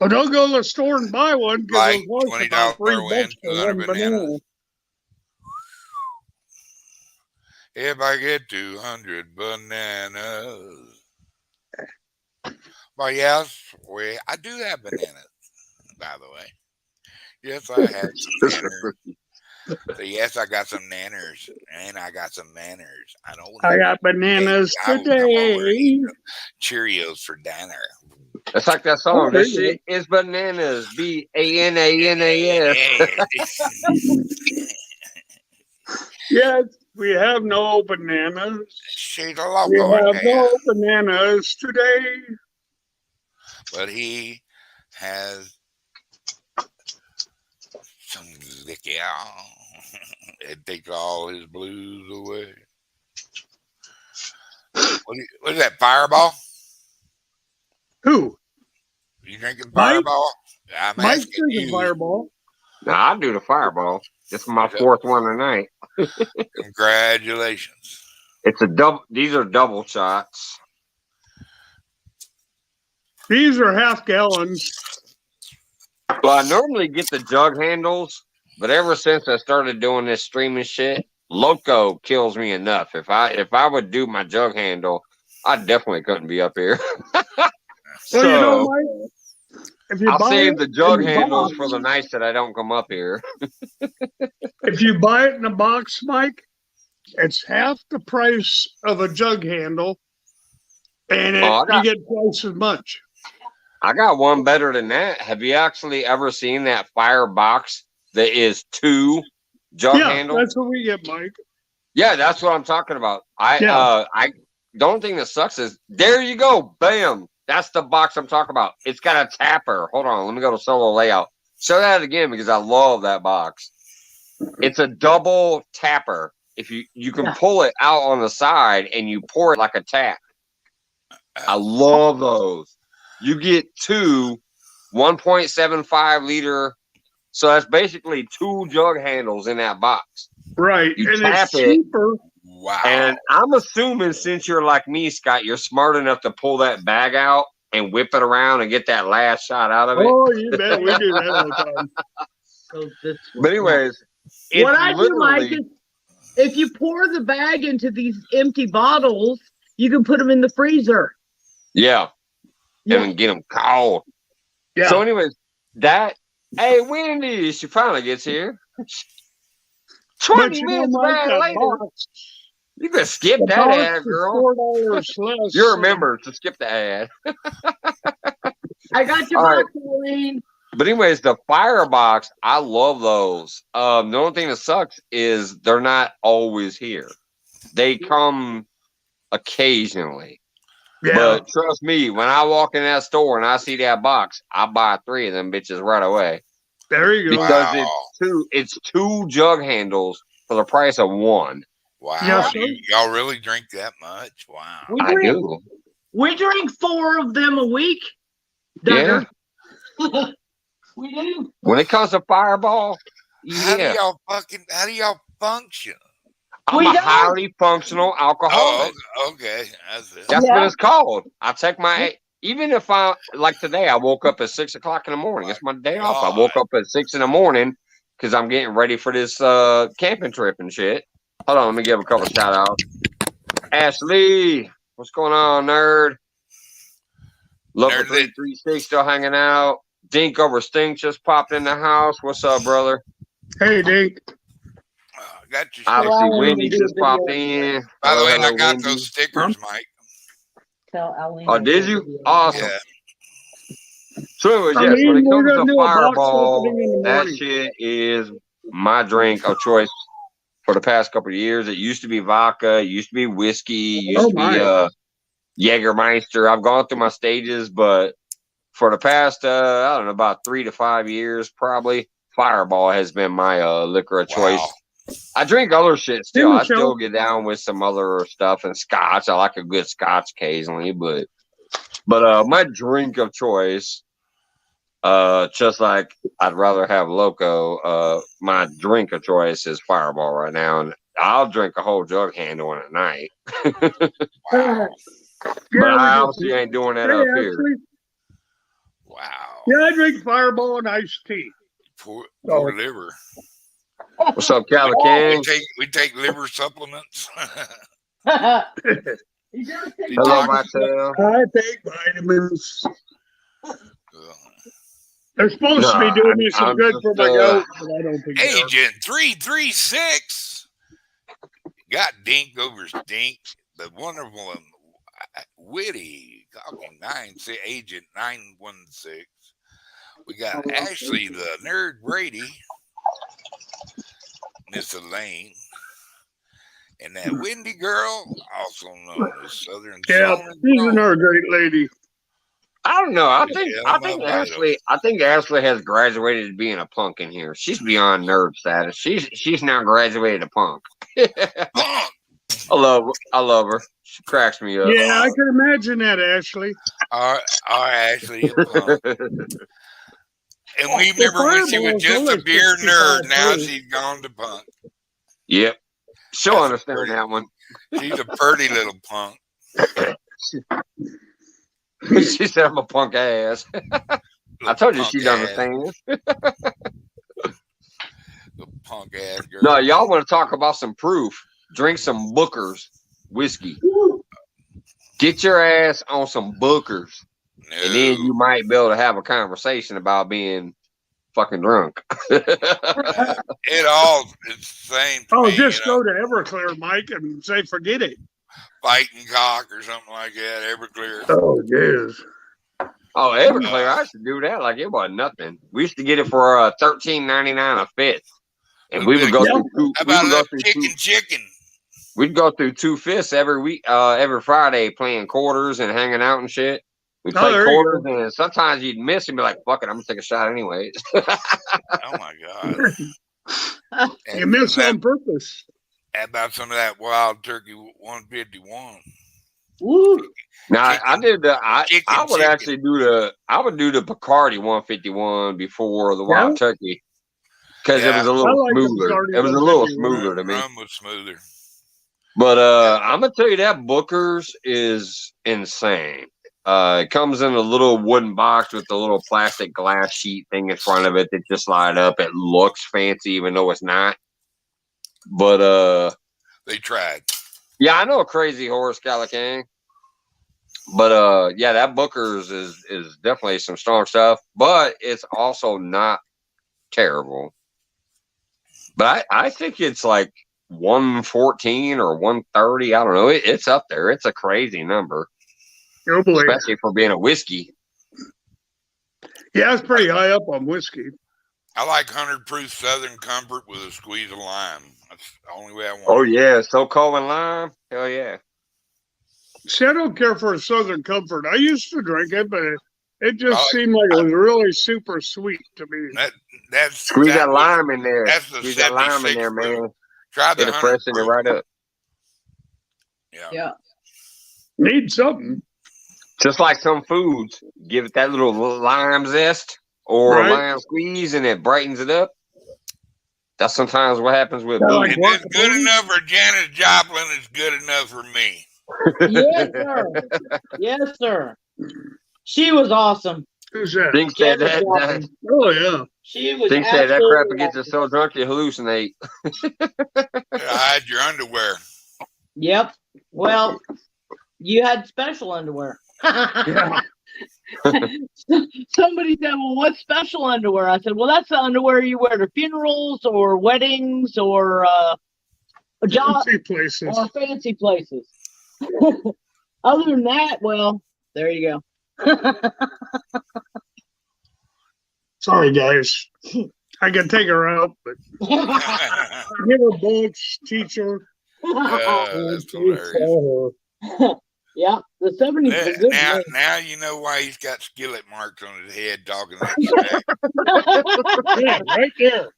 Oh, don't go to the store and buy one because Like it was $20 about $3 win, for 200 one bananas. banana. If I get 200 bananas. But yes, I do have bananas, by the way. Yes, I have some nanners. So yes, I got some nanners, and I got some manners. I don't I know. got bananas I will come over and eat today. Cheerios for dinner. It's like that Oh, song. there This you shit is bananas. BANANAS. Yes, we have no bananas. She's a We local have man, no bananas today. but he has some liquor. It takes all his blues away. What is that, Fireball? Who? You drinking Mike? Fireball? I'm Mike's asking drinking you. Fireball. Nah, I do the Fireball. This is my fourth one tonight. Congratulations. It's a double. These are double shots. These are half gallons. Well, I normally get the jug handles, but ever since I started doing this streaming shit, Loco kills me enough. If I would do my jug handle, I definitely couldn't be up here. Well, you know, Mike, if you I'll buy save it the jug in a handles box, for the nights that I don't come up here. if you buy it in a box, Mike, it's half the price of a jug handle, and you get twice as much. I got one better than that. Have you actually ever seen that fire box that is 2 jug handles? That's what we get, Mike. Yeah, that's what I'm talking about. The only thing that sucks is there you go, bam. That's the box I'm talking about. It's got a tapper. Hold on, let me go to solo layout. Show that again because I love that box. It's a double tapper. If you can pull it out on the side and you pour it like a tap. I love those. You get 2 1.75 liter. So that's basically 2 jug handles in that box. Right. You and tap it's cheaper. Wow. And I'm assuming since you're like me, Scott, you're smart enough to pull that bag out and whip it around and get that last shot out of it. Oh, you bet. We do that all the time. So this But anyways, what I do, Mike, is if you pour the bag into these empty bottles, you can put them in the freezer. Yeah. And get them cold. Yeah. So anyways, hey, Wendy, she finally gets here. 20 minutes back later. Box, you can skip that ad, girl. $4 less. You remember to skip the ad. I got your box, Elaine. But anyways, the firebox, I love those. The only thing that sucks is they're not always here. They come occasionally. Yeah. But trust me, when I walk in that store and I see that box, I buy 3 of them bitches right away. There you go. Because it's 2 jug handles for the price of 1. Wow. Yes, y'all really drink that much? Wow. I do. We drink 4 of them a week. Duggar. Yeah. We do. When it comes to Fireball, how do y'all function? I'm a highly functional alcoholic. Oh, okay. That's what it's called. I take even if like today, I woke up at 6 o'clock in the morning. It's my day off. I woke up at 6 in the morning because I'm getting ready for this camping trip and shit. Hold on, let me give a couple shout outs. Ashley, what's going on, nerd? Love 336 still hanging out. Dink over Stink just popped in the house. What's up, brother? Hey, Dink. Got you. Obviously, Wendy just popped in. By the way, I got those stickers, Mike. Tell Aline. Oh, did you? Awesome. Yeah. So, yes, when it comes to Fireball, that shit is my drink of choice for the past couple of years. It used to be vodka. It used to be whiskey. It used to be Jägermeister. I've gone through my stages, but for the past, I don't know, about 3 to 5 years, probably, Fireball has been my liquor of choice. I drink other shit still. I still get down with some other stuff and scotch. I like a good scotch occasionally, but my drink of choice, just like I'd rather have Loco, my drink of choice is Fireball right now, and I'll drink a whole jug handle in a night. But I obviously ain't doing that up here. Wow. Yeah, I drink Fireball and iced tea. Poor Oh. liver. What's up, Calican? We take liver supplements. Hello, myself. I take vitamins. They're supposed to be doing me some good for my goat, but I don't think they are. Agent 336 got dink over stink. The wonderful and witty talking Agent 916. We got Ashley the Nerd Brady, Miss Elaine, and that Windy girl, also known as Southern Yeah, she's another great lady. I don't know. I think Ashley has graduated to being a punk in here. She's beyond nerd status. She's now graduated to punk. I love her. She cracks me up. Yeah, I can imagine that, Ashley. Our Ashley, a punk. And we remember when she was just a beer nerd. Now she's gone to punk. Yep. She'll understand that one. She's a pretty little punk. She said I'm a punk ass. I told you she'd understand. The punk ass girl. No, y'all want to talk about some proof. Drink some Booker's whiskey. Get your ass on some Booker's. No. And then you might be able to have a conversation about being fucking drunk. It all is the same. Oh, just go to Everclear, Mike, and say forget it. Fighting cock or something like that. Everclear. Oh, yes. Oh, Everclear. I used to do that like it wasn't nothing. We used to get it for $13.99 a fifth, and we would go through two. How about chicken? We'd go through 2 fifths every week, every Friday, playing quarters and hanging out and shit. We play quarters, and sometimes you'd miss and be like, "Fuck it, I'm gonna take a shot anyways." Oh my god! You miss on purpose. How about some of that wild turkey 151? Woo! Now I did the. I would actually do the. I would do the Bacardi 151 before the wild turkey because it was a little smoother. It was a little smoother to me. Rum was smoother. But I'm gonna tell you that Booker's is insane. It comes in a little wooden box with a little plastic glass sheet thing in front of it that just light up. It looks fancy, even though it's not. But they tried. Yeah, I know a Crazy Horse, Calican. But yeah, that Booker's is definitely some strong stuff. But it's also not terrible. But I think it's like 114 or 130. I don't know. It's up there. It's a crazy number. Oh boy. Especially for being a whiskey. Yeah, it's pretty high up on whiskey. I like 100 proof Southern Comfort with a squeeze of lime. That's the only way I want. Oh yeah, SoCo and lime. Hell yeah. See, I don't care for a Southern Comfort. I used to drink it, but it just seemed like it was really super sweet to me. That's squeeze that lime in there. That's the squeeze that lime in there, man. Try the It'll freshen it right up. Yeah. Need something. Just like some foods, give it that little lime zest or lime squeeze, and it brightens it up. That's sometimes what happens with food. If it's good enough for Janis Joplin, it's good enough for me. Yes, sir. Yes, sir. She was awesome. Who's that? Think that oh yeah. She was. Think that crap will get you so drunk you hallucinate. Hide your underwear. Yep. Well, you had special underwear. Yeah. Somebody said, "Well, what's special underwear?" I said, "Well, that's the underwear you wear to funerals or weddings or fancy places." Or fancy places. Other than that, well, there you go. Sorry, guys. I can take her out, but give her books, teach her. That's hilarious. Yeah, the 70s was good. Now you know why he's got skillet marks on his head talking that Yeah, right there.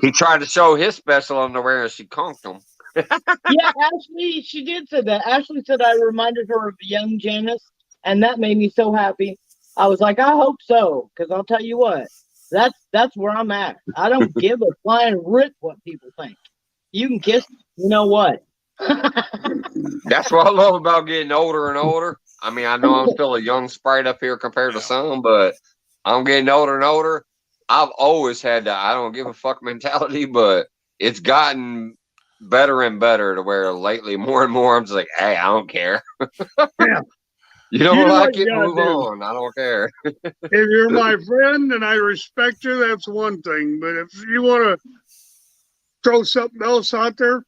He tried to show his special underwear and she conked him. Yeah, Ashley, she did say that. Ashley said I reminded her of young Janis, and that made me so happy. I was like, I hope so, because I'll tell you what, that's where I'm at. I don't give a flying rip what people think. You can kiss, you know what? That's what I love about getting older and older. I mean, I know I'm still a young sprite up here compared to some, but I'm getting older and older. I've always had that I don't give a fuck mentality, but it's gotten better and better to where lately more and more I'm just like, hey, I don't care. Yeah. You don't You know like what you it, gotta move do. on. I don't care. If you're my friend and I respect you, that's one thing. But if you want to throw something else out there,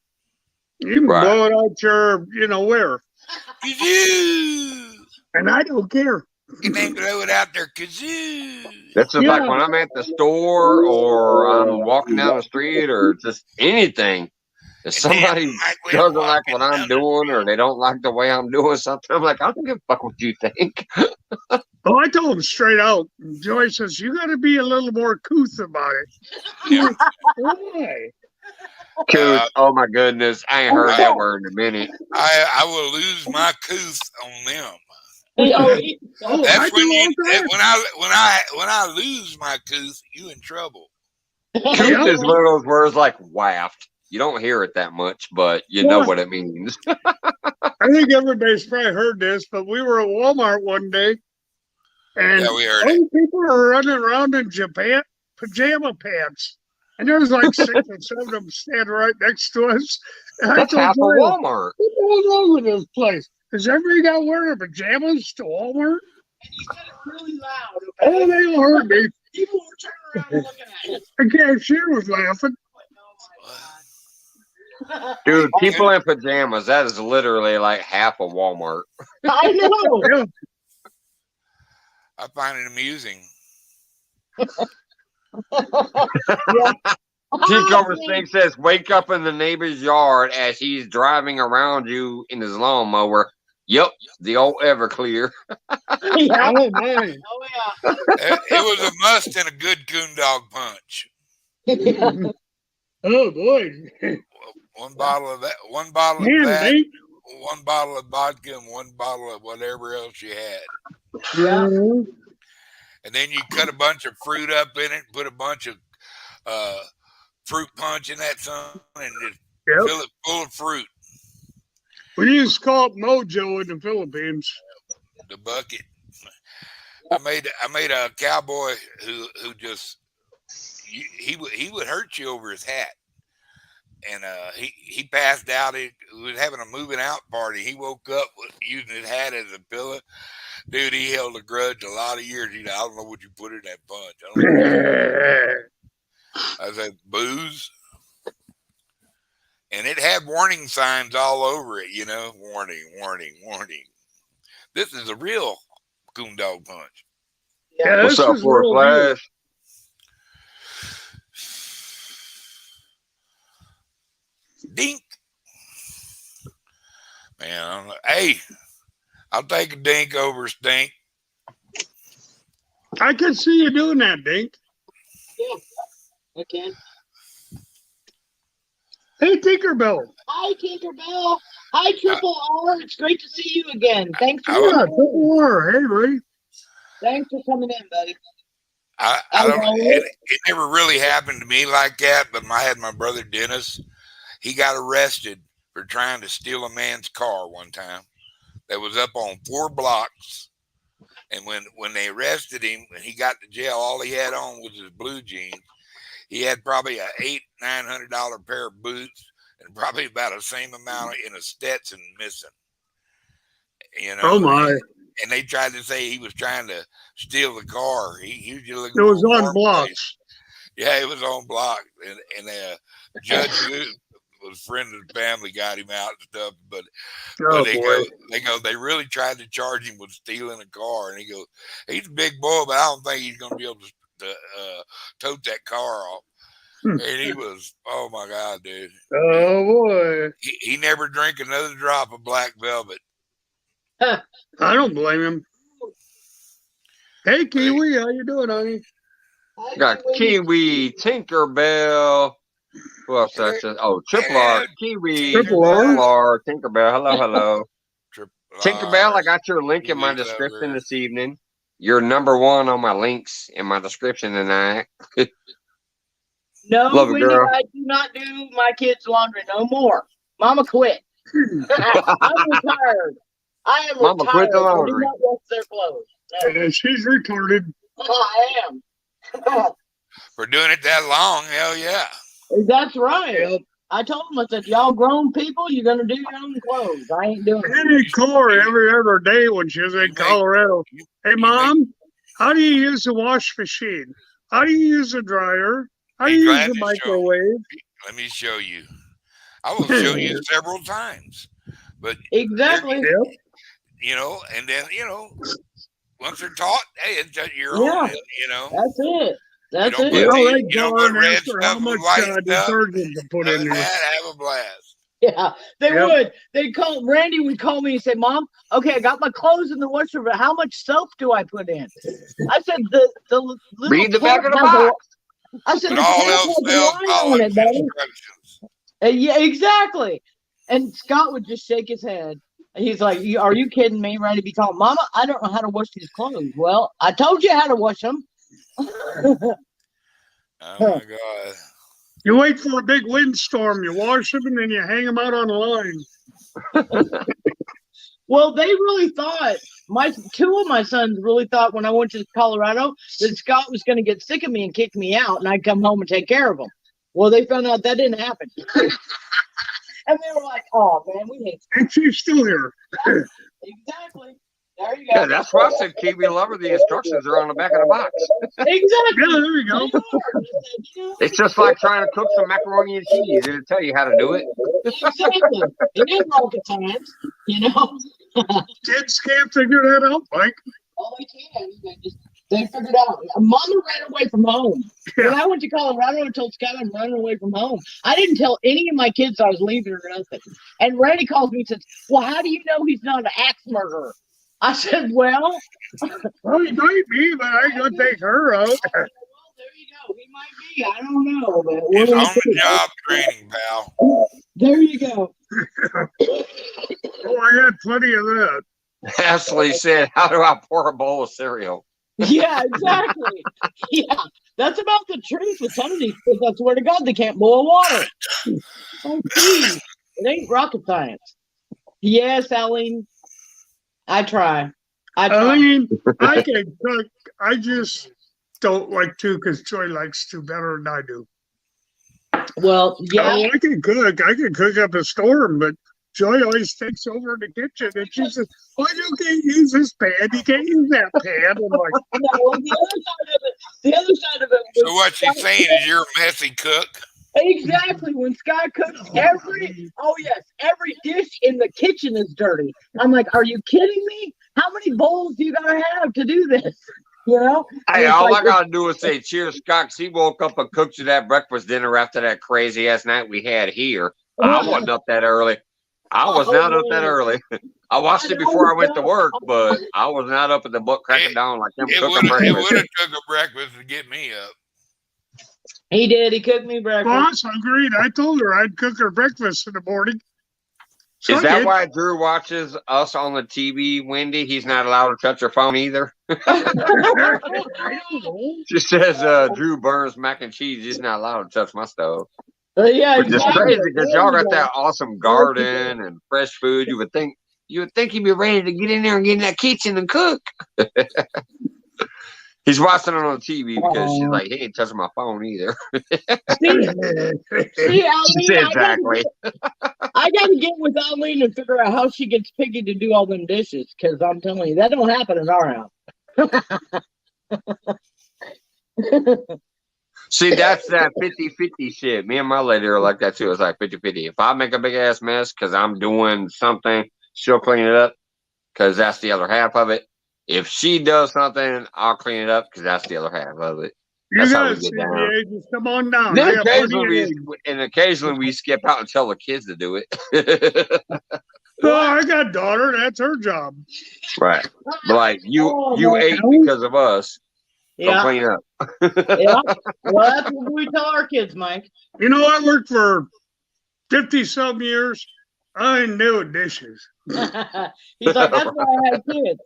you can Right. blow it out your, where. Kazoo! And I don't care. And then blow it out there, kazoo! That's just like Yeah. when I'm at the store or I'm walking down the street or just anything. If somebody doesn't like what I'm doing or they don't like the way I'm doing something, I'm like, I don't give a fuck what you think. Oh, I told him straight out. Joy says, you got to be a little more couth about it. Yeah. Why? Couth, oh my goodness. I ain't heard that word in a minute. I will lose my couth on them. Oh, That's when do all that. when I lose my couth, you in trouble. Couth is one of those words like waft. You don't hear it that much, but you know what it means. I think everybody's probably heard this, but we were at Walmart one day, and Yeah, we heard it. people are running around in pajama pants, and there was like 6 or 7 of them standing right next to us. And That's half of Walmart. What's wrong with this place? Does everybody got to wear their pajamas to Walmart? And you said it really loud. Oh, they all heard me. People were turning around looking at it. The cashier was laughing. Dude, people in pajamas, that is literally like half of Walmart. I know. Yeah. I find it amusing. King Cobra Snake says, wake up in the neighbor's yard as he's driving around you in his lawnmower. Yep, the old Everclear. Yeah. Oh, man. Oh, yeah. It was a must and a good coon dog punch. Oh, boy. One bottle of that, one bottle of Man, that, mate. one bottle of vodka, and one bottle of whatever else you had. Yeah. And then you cut a bunch of fruit up in it, put a bunch of fruit punch in that son, and just fill it full of fruit. We used to call it mojo in the Philippines. The bucket. I made a cowboy who just he would hurt you over his hat, and he passed out. He was having a moving out party. He woke up using his hat as a pillow. Dude, he held a grudge a lot of years. I don't know what you put in that punch. I said booze, and it had warning signs all over it. Warning, warning, warning. This is a real coon dog punch. Yeah, What's up, for a Flash? Dink. Man, hey, I'll take a dink over a stink. I can see you doing that, Dink. Yeah. Okay. Hey, Tinkerbell. Hi, Tinkerbell. Hi, Triple R. It's great to see you again. Thanks for Yeah, Triple R. Hey, buddy. Thanks for coming in, buddy. I don't. It never really happened to me like that, but I had my brother Dennis. He got arrested for trying to steal a man's car one time. That was up on 4 blocks. And when they arrested him, when he got to jail, all he had on was his blue jeans. He had probably $800-900 pair of boots and probably about the same amount in a Stetson missing. Oh, my. And they tried to say he was trying to steal the car. He was just It was on blocks. Yeah, it was on block. And Judge was a friend of the family, got him out and stuff. But they really tried to charge him with stealing a car. And he goes, he's a big boy, but I don't think he's going to be able to tote that car off. And he was, oh my God, dude. Oh, boy. He never drank another drop of Black Velvet. I don't blame him. Hey, Kiwi, how you doing, honey? Got Kiwi, Tinkerbell. Who else? Triple R, Kiwi, Triple R. Tinkerbell. Hello. Tinkerbell, I got your link in my description this evening. You're number 1 on my links in my description tonight. No, Love it, girl. I do not do my kids' laundry no more. Mama quit. I'm retired. I am Mama, quit retired. the I do laundry. not wash their clothes. No. And she's retarded. I am. For doing it that long, hell yeah. That's right. Yep. I told him, I said, y'all grown people, you're going to do your own clothes. I ain't doing it. And he'd call her every other day when she was in Colorado. Hey, Mom, how do you use the wash machine? How do you use the dryer? How do you use the microwave? Let me show you. I will show you several times. But Exactly. Yep. you know, and then, you know, once they're taught, hey, it's your Yeah. own, you know. That's it. That's You it. don't put, Well, the, they you don't go put on red after stuff how much with white stuff. detergent to put Other in than there. that, have a blast. Yeah, they Yep. would. They'd call Randy would call me and say, "Mom, okay, I got my clothes in the washer, but how much soap do I put in?" I said, "The little Read the back cap of the has a-" box. I said, But "The all cap else has a fails, line follow on it, buddy." instructions. Yeah, exactly. And Scott would just shake his head. And he's like, "Are you kidding me?" Randy be calling, "Mama, I don't know how to wash these clothes." Well, I told you how to wash them. Oh my God. You wait for a big windstorm, you wash them, and then you hang them out on the line. Well, they really thought two of my sons really thought when I went to Colorado that Scott was going to get sick of me and kick me out, and I'd come home and take care of them. Well, they found out that didn't happen, and they were like, "Oh man, we hate." And she's still here. Exactly. There you go. Yeah, that's why I said Kiwi Lover. The instructions are on the back of the box. Exactly. Yeah, there you go. It's just like trying to cook some macaroni and cheese. It'll tell you how to do it. Exactly. It ain't rocket science, you know. Kids can't figure that out, Mike. All they can, they figured out. Mama ran away from home. When I went to Colorado, I told Scott I'm running away from home. I didn't tell any of my kids I was leaving or nothing. And Randy calls me and says, "Well, how do you know he's not an axe murderer?" I said, "Well, Well, he might be, but I ain't gonna take her out. well, there you go. He might be. I don't know. But It's on the job training, pal. there you go." Oh, I had plenty of that. Ashley said, "How do I pour a bowl of cereal?" Yeah, exactly. Yeah, that's about the truth with some of these kids. I swear to God, they can't boil water. Oh, geez. It ain't rocket science. Yes, Aline. I try. I mean, I can cook. I just don't like to because Joy likes to better than I do. Well, yeah. Oh, I can cook. I can cook up a storm, but Joy always takes over in the kitchen and she says, "Why you can't use this pan? You can't use that pan." I'm like, No, the other side of it. So what she's saying is you're a messy cook. Exactly. When Scott cooks, every dish in the kitchen is dirty. I'm like, are you kidding me? How many bowls do you gotta have to do this? You know? Hey, all I gotta do is say cheers, Scott. 'Cause he woke up and cooked you that breakfast dinner after that crazy ass night we had here. I wasn't up that early. I was not up that early. I watched it before I went to work, but I was not up at the butt crack of dawn like them It cooking would breakfast. have took a breakfast to get me up. He did. He cooked me breakfast. "Boss, agreed. I told her I'd cook her breakfast in the morning." So Is I that did. why Drew watches us on the TV, Wendy? He's not allowed to touch her phone either. She says Drew burns mac and cheese. He's not allowed to touch my stove. Yeah, Which is exactly. crazy because y'all got that awesome garden and fresh food. You would think he'd be ready to get in there and get in that kitchen and cook. He's watching it on TV because she's like, he ain't touching my phone either. See, She said exactly. I got to get with Eileen and figure out how she gets Piggy to do all them dishes, because I'm telling you, that don't happen in our house. See, that's that 50-50 shit. Me and my lady are like that too. It's like 50-50. If I make a big ass mess because I'm doing something, she'll clean it up because that's the other half of it. If she does something, I'll clean it up because that's the other half of it. That's how we get down. CPA, just come on down. Then I got occasionally we skip out and tell the kids to do it. Oh, I got daughter. That's her job. Right. But like you ate because of us. So clean up. Yeah. Well, that's what we tell our kids, Mike. You know, I worked for 50-some years. I ain't doing dishes. He's like, that's why I had kids.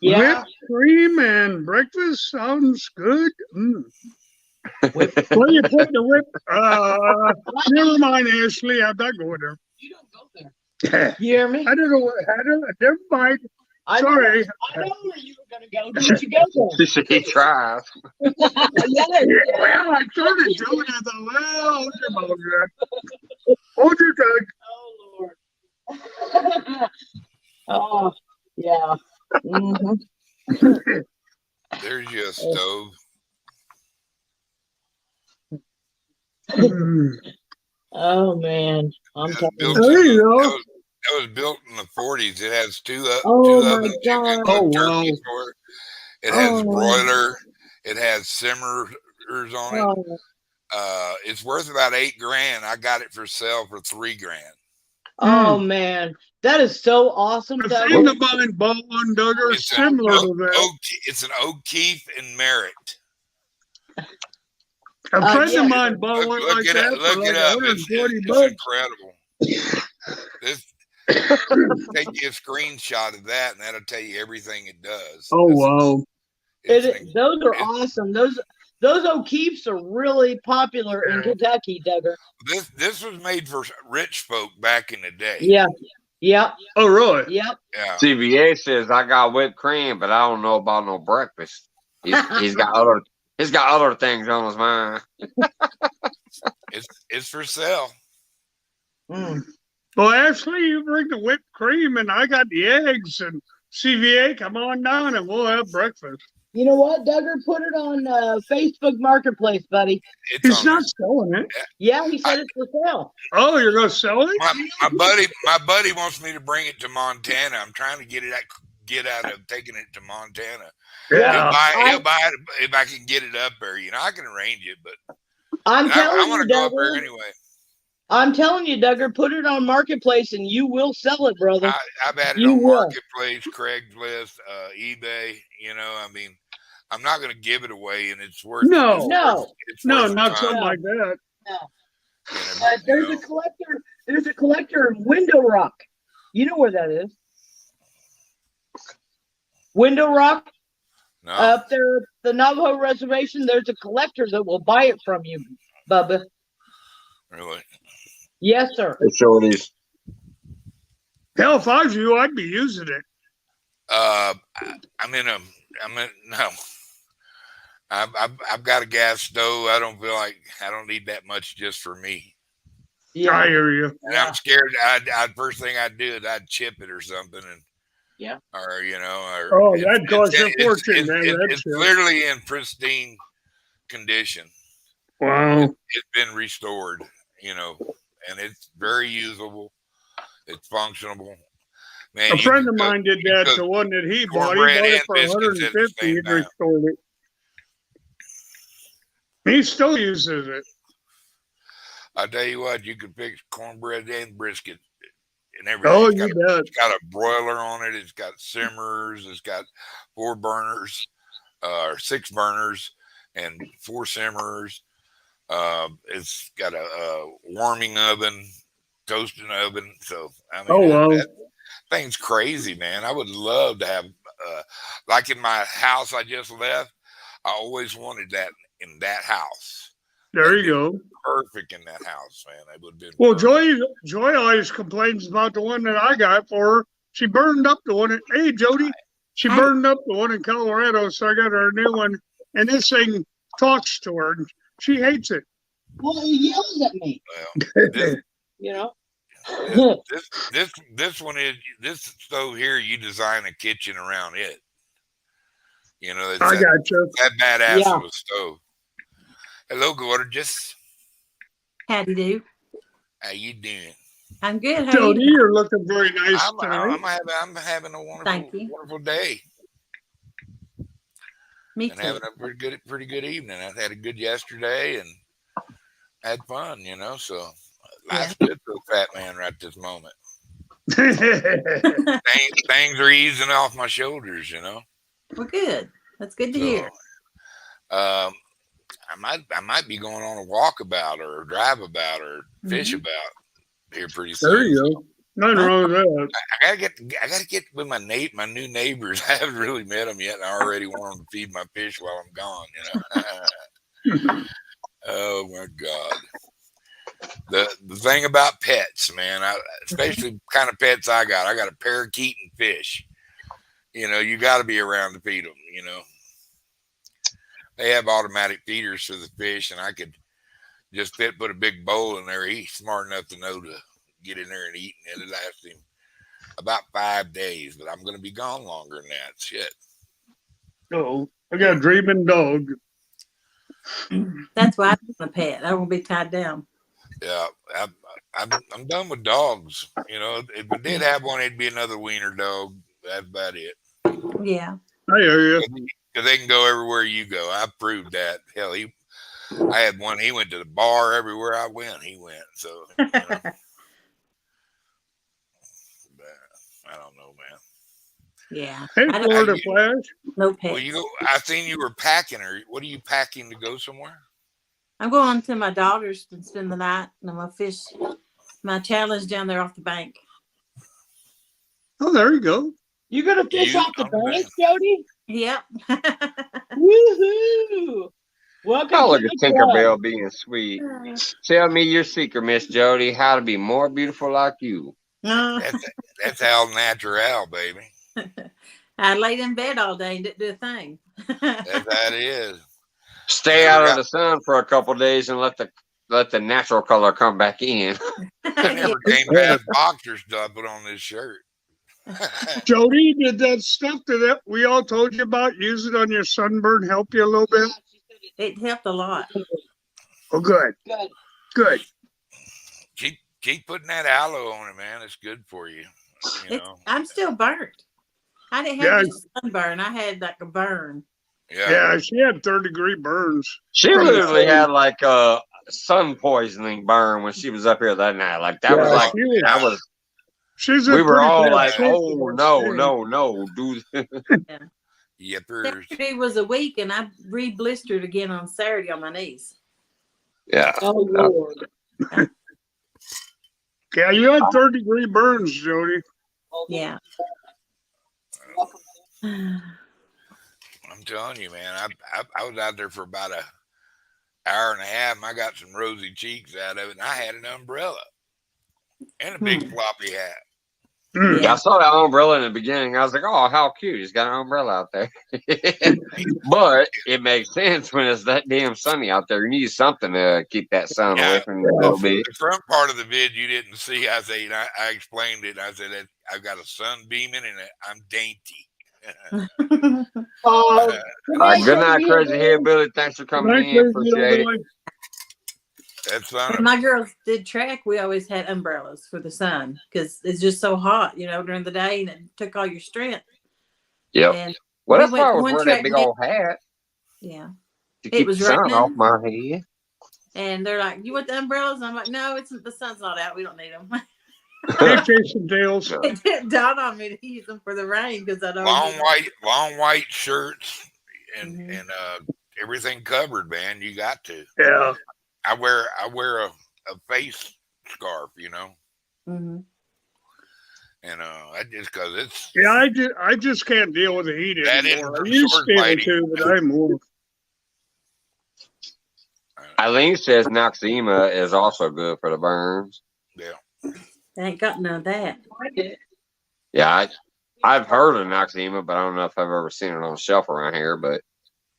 Yeah. Whipped cream and breakfast sounds good. Whip. Where you put the whip? Never mind, Ashley. I'm not going there. You don't go there. You hear me? I don't know. Never mind. I Sorry. I know where you were going to go. Don't you go there? He tries. Yeah. Well, I started doing it. I thought, well, hold your mouth, man. Hold your tongue. Oh, Lord. Oh, yeah. Mm-hmm. There's your stove. Oh, man. I'm That talking. was, There you go. that was built in the 40s. It has two Oh, my ovens you can God. cook turkey wow. for. It has Oh. broiler. It has simmers on it. Oh, It's worth about $8,000. I got it for sale for $3,000. oh man. That is so awesome, A Doug. friend of mine bought one, Duggar, It's similar to that. It's an O'Keefe and Merritt. A friend yeah. of mine bought one like that for Look like it up. 120 It's bucks. incredible. Take you a screenshot of that, and that'll tell you everything it does. Oh, wow. Those are awesome. Those O'Keefes are really popular in Kentucky, Duggar. This was made for rich folk back in the day. Yeah. Yep. Oh, really? Yep. Yeah. CVA says I got whipped cream, but I don't know about no breakfast. He's got other things on his mind. It's for sale. Mm. Well, Ashley, you bring the whipped cream, and I got the eggs, and CVA, come on down, and we'll have breakfast. You know what, Duggar? Put it on Facebook Marketplace, buddy. He's not selling it. Yeah, he said it's for sale. Oh, you're going to sell it? My buddy wants me to bring it to Montana. I'm trying to get out of taking it to Montana. Yeah. He'll buy it if I can get it up there. You know, I can arrange it, but I want to go up there anyway. I'm telling you, Duggar, put it on Marketplace and you will sell it, brother. I've had it on Marketplace, Craigslist, eBay. You know, I mean, I'm not going to give it away, and it's worth. No, not something like that. No. There's a collector. There's a collector in Window Rock. You know where that is? Window Rock. No. Up there, at the Navajo Reservation. There's a collector that will buy it from you, Bubba. Really? Yes, sir. Show these. Hell, if I was you, I'd be using it. No. I've got a gas stove. I don't feel like I don't need that much just for me. Yeah. I hear you. And I'm scared. First thing I'd do is I'd chip it or something, and or that'd cost you a fortune, man. It's literally in pristine condition. Wow. It's been restored, and it's very usable. It's functional. Man, a friend of mine did that. The one that he bought it for 150. He restored it. He still uses it. I tell you what, you could fix cornbread and brisket and everything. Oh, you bet. It's got a broiler on it. It's got simmers. It's got 4 burners, or 6 burners, and 4 simmers. It's got a warming oven, toasting oven. So I mean, that thing's crazy, man. I would love to have, like in my house I just left. I always wanted that in that house. There you go. Perfect in that house, man. It would have been. Well, Joy always complains about the one that I got for her. She burned up the one. Hey, Jody, she burned up the one in Colorado, so I got her a new one. And this thing talks to her, and she hates it. Well, he yells at me. Well, this one is this stove here. You design a kitchen around it. I got you. That badass of a stove. Hello, gorgeous. Howdy do. How you doing? I'm good. How Jody, you're looking very nice tonight. I'm having a wonderful day. Me and too. Having a pretty good evening. I had a good yesterday and had fun. So life's good for a fat man right this moment. things are easing off my shoulders. Well, good. That's good to hear. I might be going on a walkabout or a drive about or fish about here pretty soon. There you go. Nothing wrong with that. I gotta get with my new neighbors. I haven't really met them yet, and I already want them to feed my fish while I'm gone. the thing about pets, man, especially kind of pets I got a parakeet and fish. You know, you got to be around to feed them. You know, they have automatic feeders for the fish, and I could just put a big bowl in there. He's smart enough to know to get in there and eat, and it lasts him about 5 days. But I'm going to be gone longer than that. Shit. Oh, I got a dreaming dog. That's why I want a pet. I won't be tied down. Yeah, I'm done with dogs. You know, if I did have one, it'd be another wiener dog. That's about it. Yeah. I hear you. Because they can go everywhere you go. I proved that. Hell, I had one. He went to the bar everywhere I went. He went. So, you know, I don't know, man. Yeah. Hey, I don't- Florida Flash. No pets. Well, I seen you were packing, or what are you packing to go somewhere? I'm going to my daughter's to spend the night, and I'm gonna fish my challenge down there off the bank. Oh, there you go. You gonna fish You off the understand. bank, Jody? Yep. Woohoo! Welcome Oh, look to at the club. Tinkerbell being sweet. Tell me your secret, Miss Jody, how to be more beautiful like you. That's Al Natural, baby. I laid in bed all day and didn't do a thing. That's how it is. Stay out of the sun for a couple days and let the natural color come back in. I never came past boxers till I put on this shirt. Jody, did that stuff that we all told you about, use it on your sunburn, help you a little bit? It helped a lot. Oh, good. Good. Good. Keep putting that aloe on it, man. It's good for you. You know. I'm still burnt. I didn't have just sunburn. I had like a burn. Yeah, she had 3rd-degree burns. She literally had like a sun poisoning burn when she was up here that night. Like that was like that was. She's We in were pretty all bad like, shape "Oh with no, dude." Yippers. Saturday was a week, and I re-blistered again on Saturday on my knees. Yeah. Oh Lord. Yeah, you had 3rd-degree burns, Jody. Yeah. I'm telling you, man. I was out there for about an hour and a half, and I got some rosy cheeks out of it, and I had an umbrella and a big floppy hat. Yeah, I saw that umbrella in the beginning. I was like, "Oh, how cute! He's got an umbrella out there." But it makes sense when it's that damn sunny out there. You need something to keep that sun away from you a little bit. The front part of the vid you didn't see. I explained it. I said that I've got a sun beaming and I'm dainty. All right, good night, Crazy Hillbilly. Thanks for coming in. Appreciate it. That's When my girls did track, we always had umbrellas for the sun because it's just so hot, during the day, and it took all your strength. Yep. And Well, that's we why I went was one wearing that track big meet- old hat Yeah. to It keep the was sun raining. off my head. And they're like, "You want the umbrellas?" I'm like, "No, the sun's not out. We don't need them." Hey, Jason Dales. It didn't dawn on me to use them for the rain because I don't. long white shirts and everything covered, man. You got to. Yeah. I wear a face scarf, Mm-hmm. and I just because it's I just can't deal with the heat That anymore. I isn't used sword to be able fighting. to, but I'm more. Eileen says Noxema is also good for the burns. yeah. I ain't got none of that. Yeah, I've heard of Noxema, but I don't know if I've ever seen it on the shelf around here. But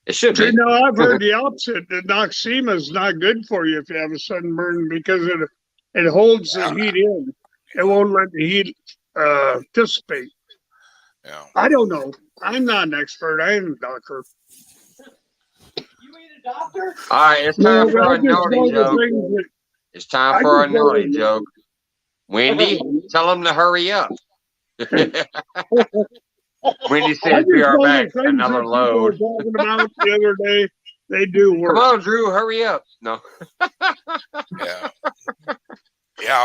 it should be. I've heard the opposite. The Noxema is not good for you if you have a sunburn because it holds the heat in. It won't let the heat dissipate. Yeah. I don't know. I'm not an expert. I am a doctor. You ain't a doctor? All right, it's time for I a just know naughty the joke. things that It's time I for a just know naughty that- joke. Wendy, tell them to hurry up. Wendy I says, just "Be our know the back. things that Another people were load." talking about the other day. They do work. Come on, Drew, hurry up. No. Yeah. Yeah,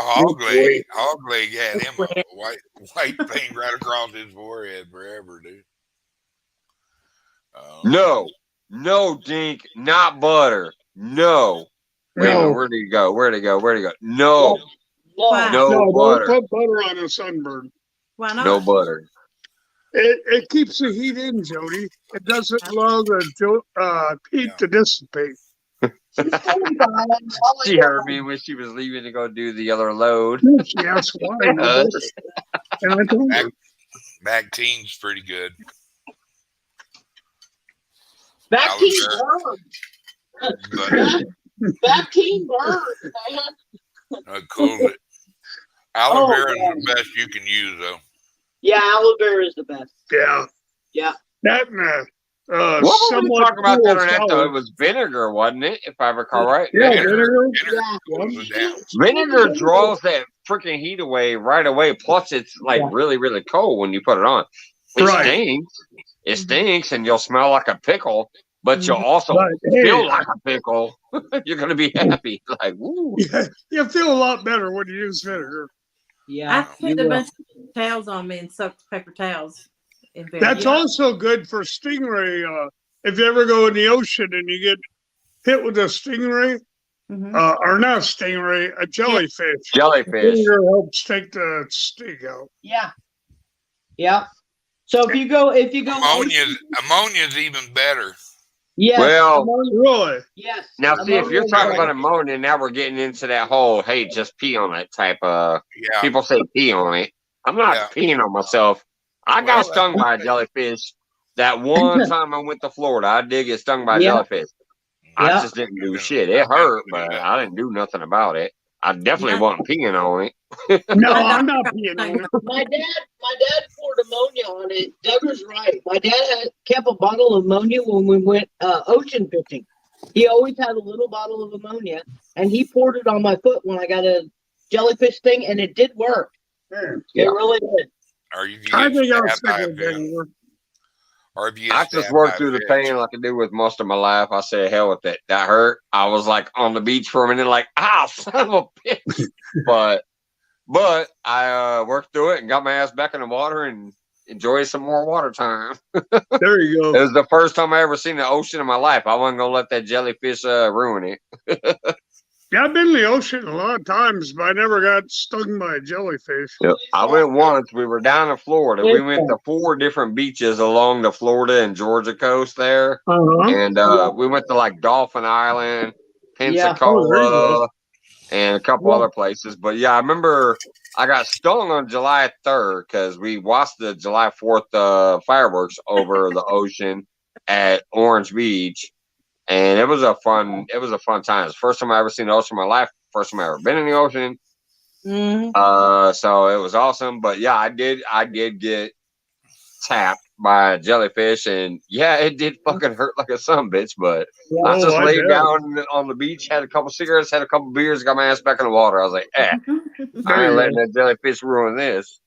Hogleg had him a white thing right across his forehead forever, dude. No, Dink, not butter. No. Wait a minute, where'd he go? No, Why? no don't butter. put butter on a sunburn. Why not? No butter. It keeps the heat in, Jody. It doesn't allow the heat to dissipate. She heard me when she was leaving to go do the other load. She asked why. And I told her. Back team's pretty good. Back team burns. Back team burns, man. Cool it. Aloe vera is the best you can use, though. Yeah, aloe vera is the best. Yeah. Yeah. That and what were we talking about the other night, though? It was vinegar, wasn't it? If I recall right. Yeah, vinegar. vinegar. Vinegar draws that freaking heat away right away. Plus, it's like really, really cold when you put it on. It stinks. It stinks, and you'll smell like a pickle. But you'll also feel like a pickle. You're gonna be happy, like woo. Yeah, you feel a lot better when you use vinegar. Yeah, I put a bunch of towels on me and soaked paper towels. That's also good for stingray. If you ever go in the ocean and you get hit with a stingray, or not a stingray, a jellyfish. Jellyfish. Vinegar helps take the sting out. Yeah. Yeah. So if you go, ammonia's even better. Yeah. Well, really? Yes. Now, see, if you're talking about ammonia, now we're getting into that whole, hey, just pee on it type of. Yeah. People say pee on it. I'm not peeing on myself. I got stung by a jellyfish. That one time I went to Florida, I did get stung by a jellyfish. I just didn't do shit. It hurt, but I didn't do nothing about it. I definitely wasn't peeing on it. No, I'm not peeing on it. My dad poured ammonia on it. Doug's right. My dad kept a bottle of ammonia when we went ocean fishing. He always had a little bottle of ammonia, and he poured it on my foot when I got a jellyfish sting, and it did work. It really did. I think I was thinking vinegar. I just worked through the pain like I do with most of my life. I said, hell with it. That hurt. I was like on the beach for a minute, like, son of a bitch. but I worked through it and got my ass back in the water and enjoyed some more water time. There you go. It was the first time I ever seen the ocean in my life. I wasn't gonna let that jellyfish ruin it. Yeah, I've been in the ocean a lot of times, but I never got stung by a jellyfish. Yep. I went once. We were down in Florida. We went to 4 different beaches along the Florida and Georgia coast there. And we went to like Dolphin Island, Pensacola, and a couple other places. But yeah, I remember I got stung on July 3rd because we watched the July 4th fireworks over the ocean at Orange Beach. And it was a fun time. It's the first time I ever seen the ocean in my life. First time I ever been in the ocean. So it was awesome. But yeah, I did get tapped by a jellyfish, and yeah, it did fucking hurt like a son-bitch. But I just laid down on the beach, had a couple cigarettes, had a couple beers, got my ass back in the water. I was like, I ain't letting that jellyfish ruin this.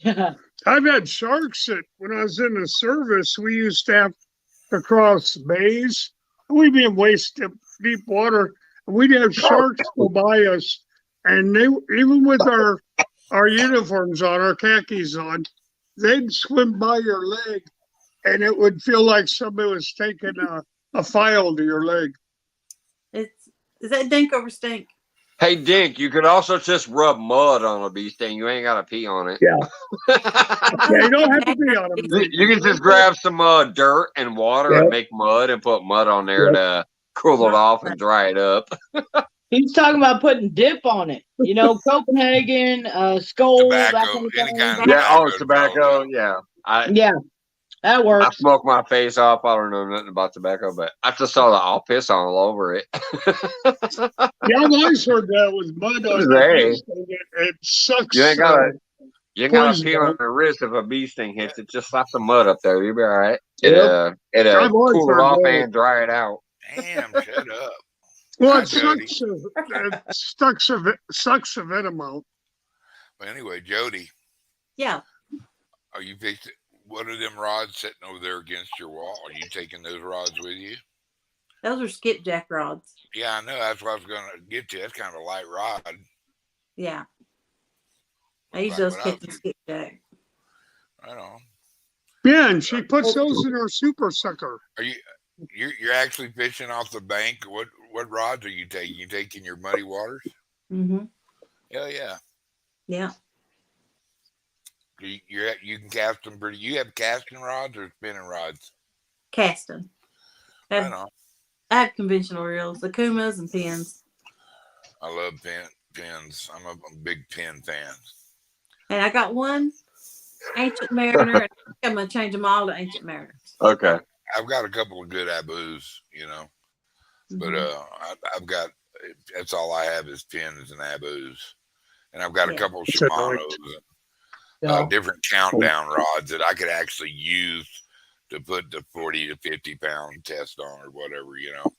I've had sharks that when I was in the service, we used to have across bays. We'd be in waist deep water, and we'd have sharks go by us, and they, even with our uniforms on, our khakis on, they'd swim by your leg, and it would feel like somebody was taking a file to your leg. Is that dink over stink? Hey, Dink, you could also just rub mud on a bee sting. You ain't got to pee on it. Yeah. You don't have to pee on them. You can just grab some dirt and water and make mud and put mud on there to cool it off and dry it up. He's talking about putting dip on it. You know, Copenhagen, Skull, tobacco, that kind of any thing. kind of tobacco. Yeah. That works. I smoke my face off. I don't know nothing about tobacco, but I just saw that I'll piss all over it. Yeah, I've always heard that with mud on the it sucks. You ain't gotta pee on the wrist if a bee sting hits it. Just slap some mud up there. You'll be all right. It'll cool it off and dry it out. Damn, shut up. Well, it sucks a venom out. Well, anyway, Jody. Yeah. Are you fixing? What are them rods sitting over there against your wall? Are you taking those rods with you? Those are skipjack rods. Yeah, I know. That's what I was going to get to. That's kind of a light rod. Yeah. I use those catching skipjack. Right on. Yeah, and she puts those in her super sucker. Are you're actually fishing off the bank? What rods are you taking? You taking your muddy waters? Mm-hmm. Hell yeah. Yeah. You can cast them pretty. You have casting rods or spinning rods? Casting. Right on. I have conventional reels, the Kumas and pins. I love pins. I'm a big pin fan. And I got one Ancient Mariner. And I'm going to change them all to Ancient Mariners. Okay. I've got a couple of good Abus, you know, but I've got, that's all I have is pins and Abus, and I've got a couple of Shimano's, different countdown rods that I could actually use to put the 40 to 50 pound test on or whatever, you know.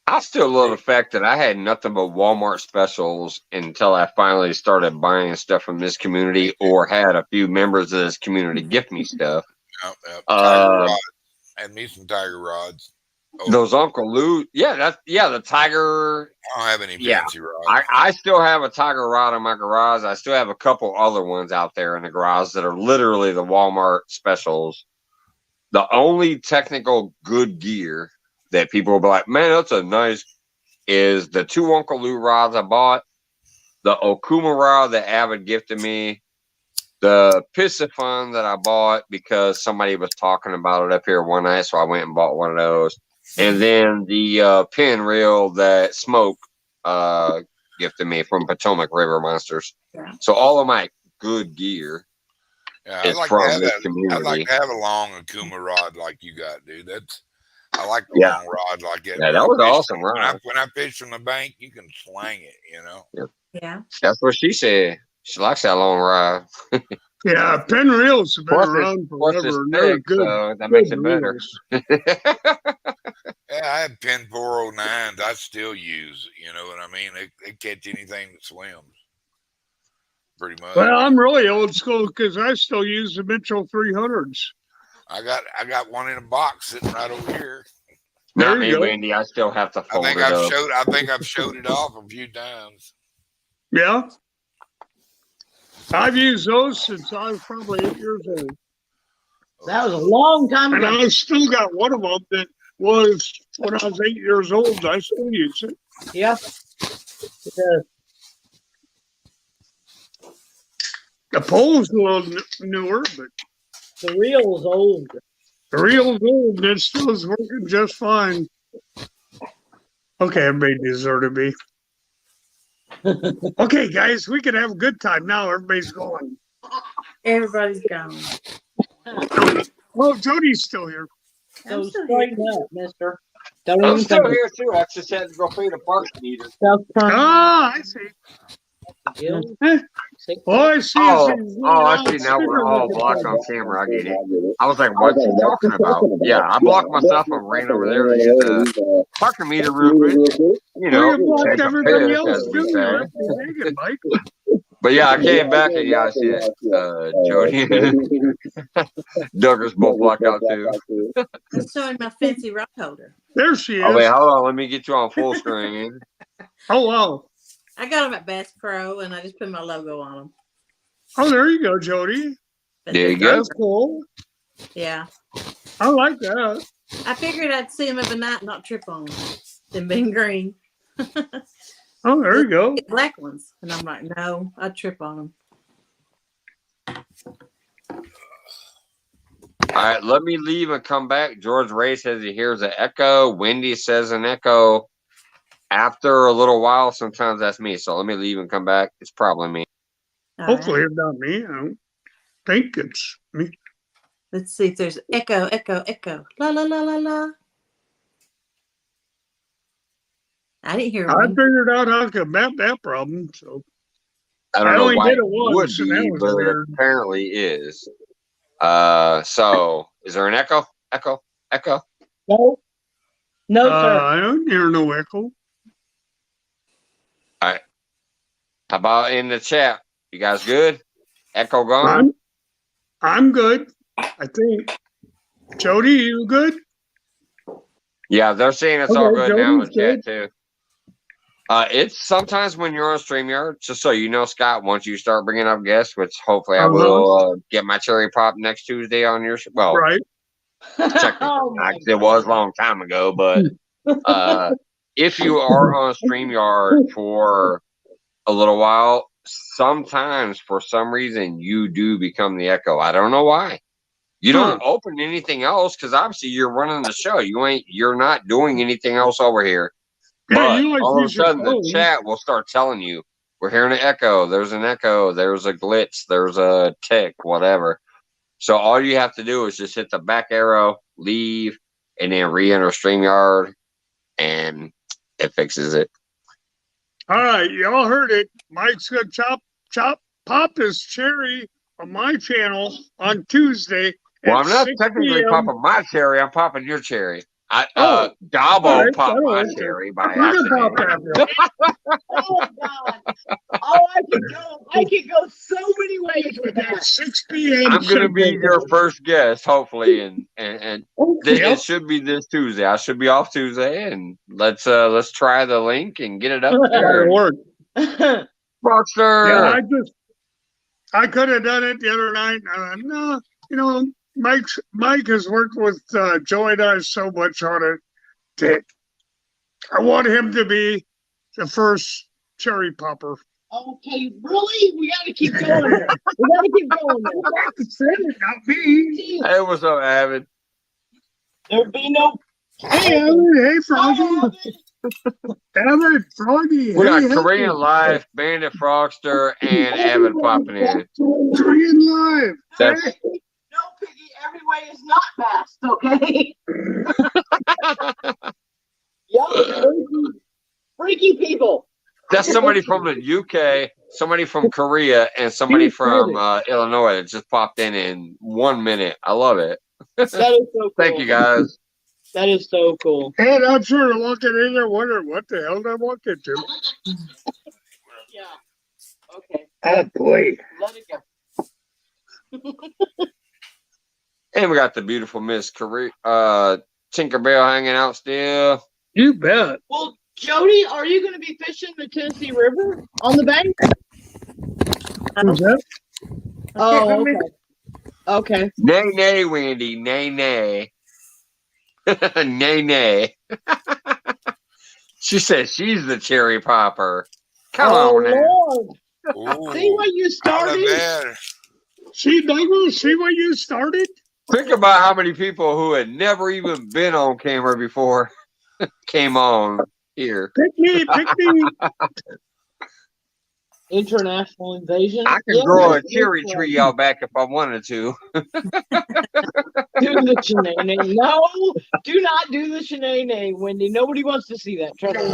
I still love the fact that I had nothing but Walmart specials until I finally started buying stuff from this community or had a few members of this community gift me stuff. Tiger rods. And me some Tiger rods. Oh. Those Uncle Lou, the Tiger. I don't have any fancy rods. I still have a Tiger rod in my garage. I still have a couple other ones out there in the garage that are literally the Walmart specials. The only technical good gear that people will be like, man, that's a nice, is the 2 Uncle Lou rods I bought, the Okuma rod that Avid gifted me, the Piscifun that I bought because somebody was talking about it up here one night, so I went and bought one of those. And then the pin reel that Smoke gifted me from Potomac River Monsters. Yeah. So all of my good gear is from this community. I'd like to have a long Okuma rod like you got, dude. I like the long rod like that. Yeah, that was awesome rod. When I fish from the bank, you can slang it, you know. Yeah. That's what she said. She likes that long rod. Yeah, pin reels have been around forever. They're good. So that makes it better. Yeah, I have pin 409s. I still use, you know what I mean? They catch anything that swims. Pretty much. Well, I'm really old school because I still use the Mitchell 300s. I got one in a box sitting right over here. Not me, Wendy. I still have to fold it up. I think I've showed it off a few times. Yeah. I've used those since I was probably 8 years old. That was a long time ago. And I've still got one of them that was when I was 8 years old. I still use it. Yeah. The pole's a little newer, but the reel is old. The reel's old and it still is working just fine. Okay, everybody deserted me. Okay, guys, we can have a good time now. Everybody's going. Everybody's gone. Oh, Jody's still here. So straighten up, mister. I'm still here, too. I just had to go feed a park meter. Ah, I see. Yeah. Oh, I see. I see. Now we're all blocked on camera. I get it. I was like, what's he talking about? Yeah, I blocked myself and ran over there to get the parking meter real quick. You know, blocked everybody else too. But yeah, I came back and I see Jody and Douglas both blocked out too. I'm showing my fancy rock holder. There she is. Oh, wait, hold on. Let me get you on full screen. Oh, wow. I got them at Bass Pro, and I just put my logo on them. Oh, there you go, Jody. There you go. That's cool. Yeah. I like that. I figured I'd see them every night and not trip on them. Them being green. Oh, there you go. Black ones. And I'm like, no, I'd trip on them. All right, let me leave and come back. George Ray says he hears an echo. Wendy says an echo. After a little while, sometimes that's me. So let me leave and come back. It's probably me. Hopefully it's not me. I don't think it's me. Let's see if there's echo, echo, echo. La, la, la, la, la. I didn't hear I figured out how to map that problem. So I don't know why it would be, but it apparently is. So is there an echo? Echo? Echo? No. No, sir. I don't hear no echo. All right. How about in the chat? You guys good? Echo gone? I'm good. I think. Jody, you good? Yeah, they're saying it's all good now in the chat too. It's sometimes when you're on StreamYard, just so you know, Scott, once you start bringing up guests, which hopefully I will get my cherry pop next Tuesday on your well, right. Check it was a long time ago, but if you are on StreamYard for a little while, sometimes for some reason you do become the echo. I don't know why. You don't open anything else because obviously you're running the show. You're not doing anything else over here. Yeah, But you like all of a use your sudden the phone. chat will start telling you, we're hearing an echo, there's an echo, there's a glitch, there's a tick, whatever. So all you have to do is just hit the back arrow, leave, and then re-enter StreamYard, and it fixes it. All right, y'all heard it. Mike's gonna pop his cherry on my channel on Tuesday. Well, at I'm not 6 technically p.m. popping my cherry, I'm popping your cherry. Oh, Gabo all right, popped my okay. cherry by You can pop accident. that. Oh God! Oh, I could go so many ways with At that. 6 p.m. I'm gonna be your first guest, hopefully, and Yep. it should be this Tuesday. I should be off Tuesday, and let's try the link and get it up there. That'll work. Rockstar. Yeah, I could have done it the other night. No, Mike has worked with Joey and I so much on it that I want him to be the first cherry popper. Okay, really? We got to keep going. There. We got to keep going. There. Not me. Hey, what's up, Avid? There'd be no. Hey, Alan. Hey, Froggy. Avid, Froggy. We got hey, Korean Live, Bandit Frogster, and Avid popping in. Korean Live. That's No, Piggy, every way is not fast, okay? Yup, freaky people. somebody from the UK, somebody from Korea, and somebody from Illinois that just popped in 1 minute. I love it. That is so cool. Thank you, guys. That is so cool. And I'm sure they're walking in there wondering what the hell did I walk into. Yeah. Okay. Oh, boy. Let it go. And we got the beautiful Miss Tinkerbell hanging out still. You bet. Well, Jody, are you going to be fishing the Tennessee River on the bank? Who's that? Oh, okay. Okay. Nay, nay, Wendy. Nay, nay. Nay, nay. She says she's the cherry popper. Come on now. Lord. Ooh, See what you out of started? there. See, Douglas, see what you started? Think about how many people who had never even been on camera before came on here. Pick me. International invasion. I could grow a cherry tree out back if I wanted to. Do the shenanigans. No, do not do the shenanigans, Wendy. Nobody wants to see that. Trust me.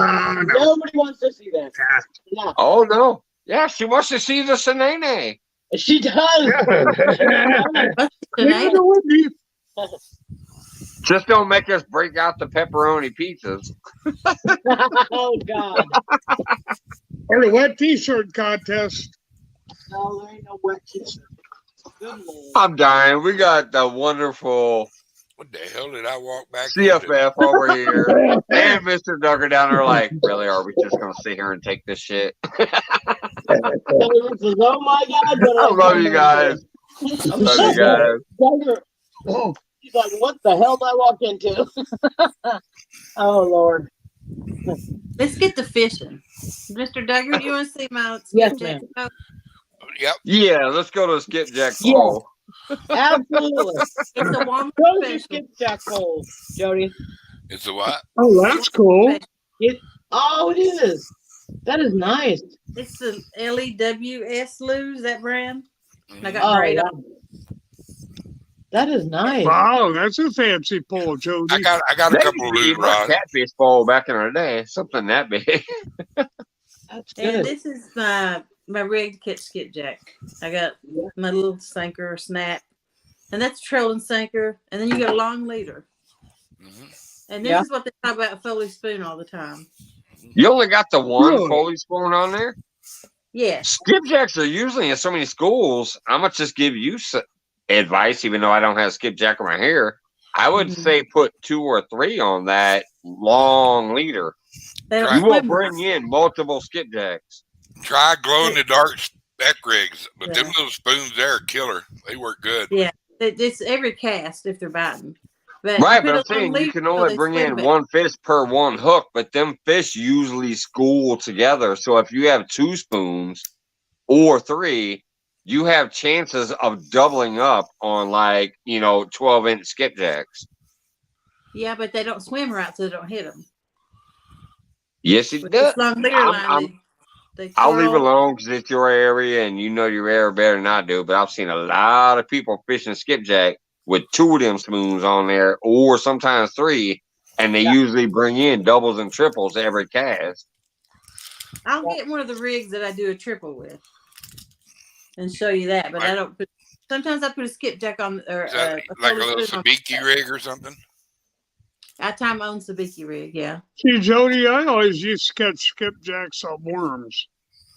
Nobody wants to see that. Yeah, Oh, no. Yeah, she wants to see the Sanene. she does. Just don't make us break out the pepperoni pizzas. Oh God. Or the wet t-shirt contest. No, there ain't no wet t-shirt. Good Lord. I'm dying. We got the wonderful What the hell did I walk back into? CFF over here and Mr. Duggar down there like, really, are we just going to sit here and take this shit? Oh my God. I love you guys. I love you guys. Oh, He's like, what the hell did I walk into? Oh Lord. Let's get to fishing. Mr. Duggar, do you want to see my Yes, skipjack ma'am. boat? Yep. Yeah, let's go to Skipjack Yeah. Bowl. Absolutely. It's a Walmart Go to special. skipjack hole, Jody. It's a what? oh, that's cool. Oh, it is. That is nice. It's the LEWS Lose, that brand. And I got Oh, great yeah. on. That is nice. Wow, that's a fancy pole, Jody. I got a That couple of used to be loot my rods. catfish bowl back in the day. Something that big. That's And good. this is my rig to catch skipjack. I got my little sinker snap. And that's a trolling sinker. And then you got a long leader. Mhm. And this Yeah. is what they talk about a Foley spoon all the time. You only got the one Really? Foley spoon on there? Yeah. Skipjacks are usually in so many schools. I'm going to just give you advice, even though I don't have skipjack in my hair. I would Mhm. say put 2 or 3 on that long leader. They don't You will swim bring in multiple skipjacks. Try glow in the dark spec rigs, but them Yeah. little spoons there are killer. They work good. It's every cast if they're biting. But Right, you but I'm put a long saying you leader can so only they bring swim in better. one fish per one hook, but them fish usually school together. So if you have 2 spoons or 3, you have chances of doubling up on like 12-inch skipjacks. Yeah, but they don't swim right, so they don't hit them. Yes, it With does. this long bigger line, they I'll leave it twirl. alone because it's your area and you know your area better than I do. But I've seen a lot of people fishing skipjack with 2 of them spoons on there, or sometimes 3, and they usually bring in doubles and triples every cast. I'll get one of the rigs that I do a triple with and show you that. But I don't put. Sometimes I put a skipjack on, or like a little sabiki rig or something. I tie my own sabiki rig. Yeah. See, Jody, I always used to catch skipjacks on worms.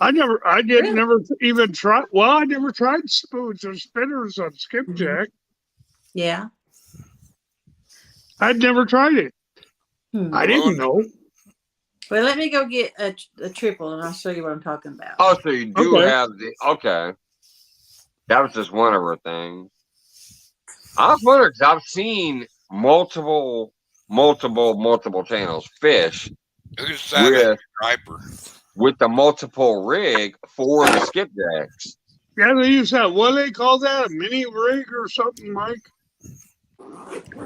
I never even try. Well, I never tried spoons or spinners on skipjack. Yeah. I'd never tried it. I didn't know. Well, let me go get a triple, and I'll show you what I'm talking about. Oh, so you do have the okay. That was just one of her things. I was wondering because I've seen multiple channels fish with the multiple rig for the skipjacks. Yeah, they use that. What do they call that? A mini rig or something, Mike?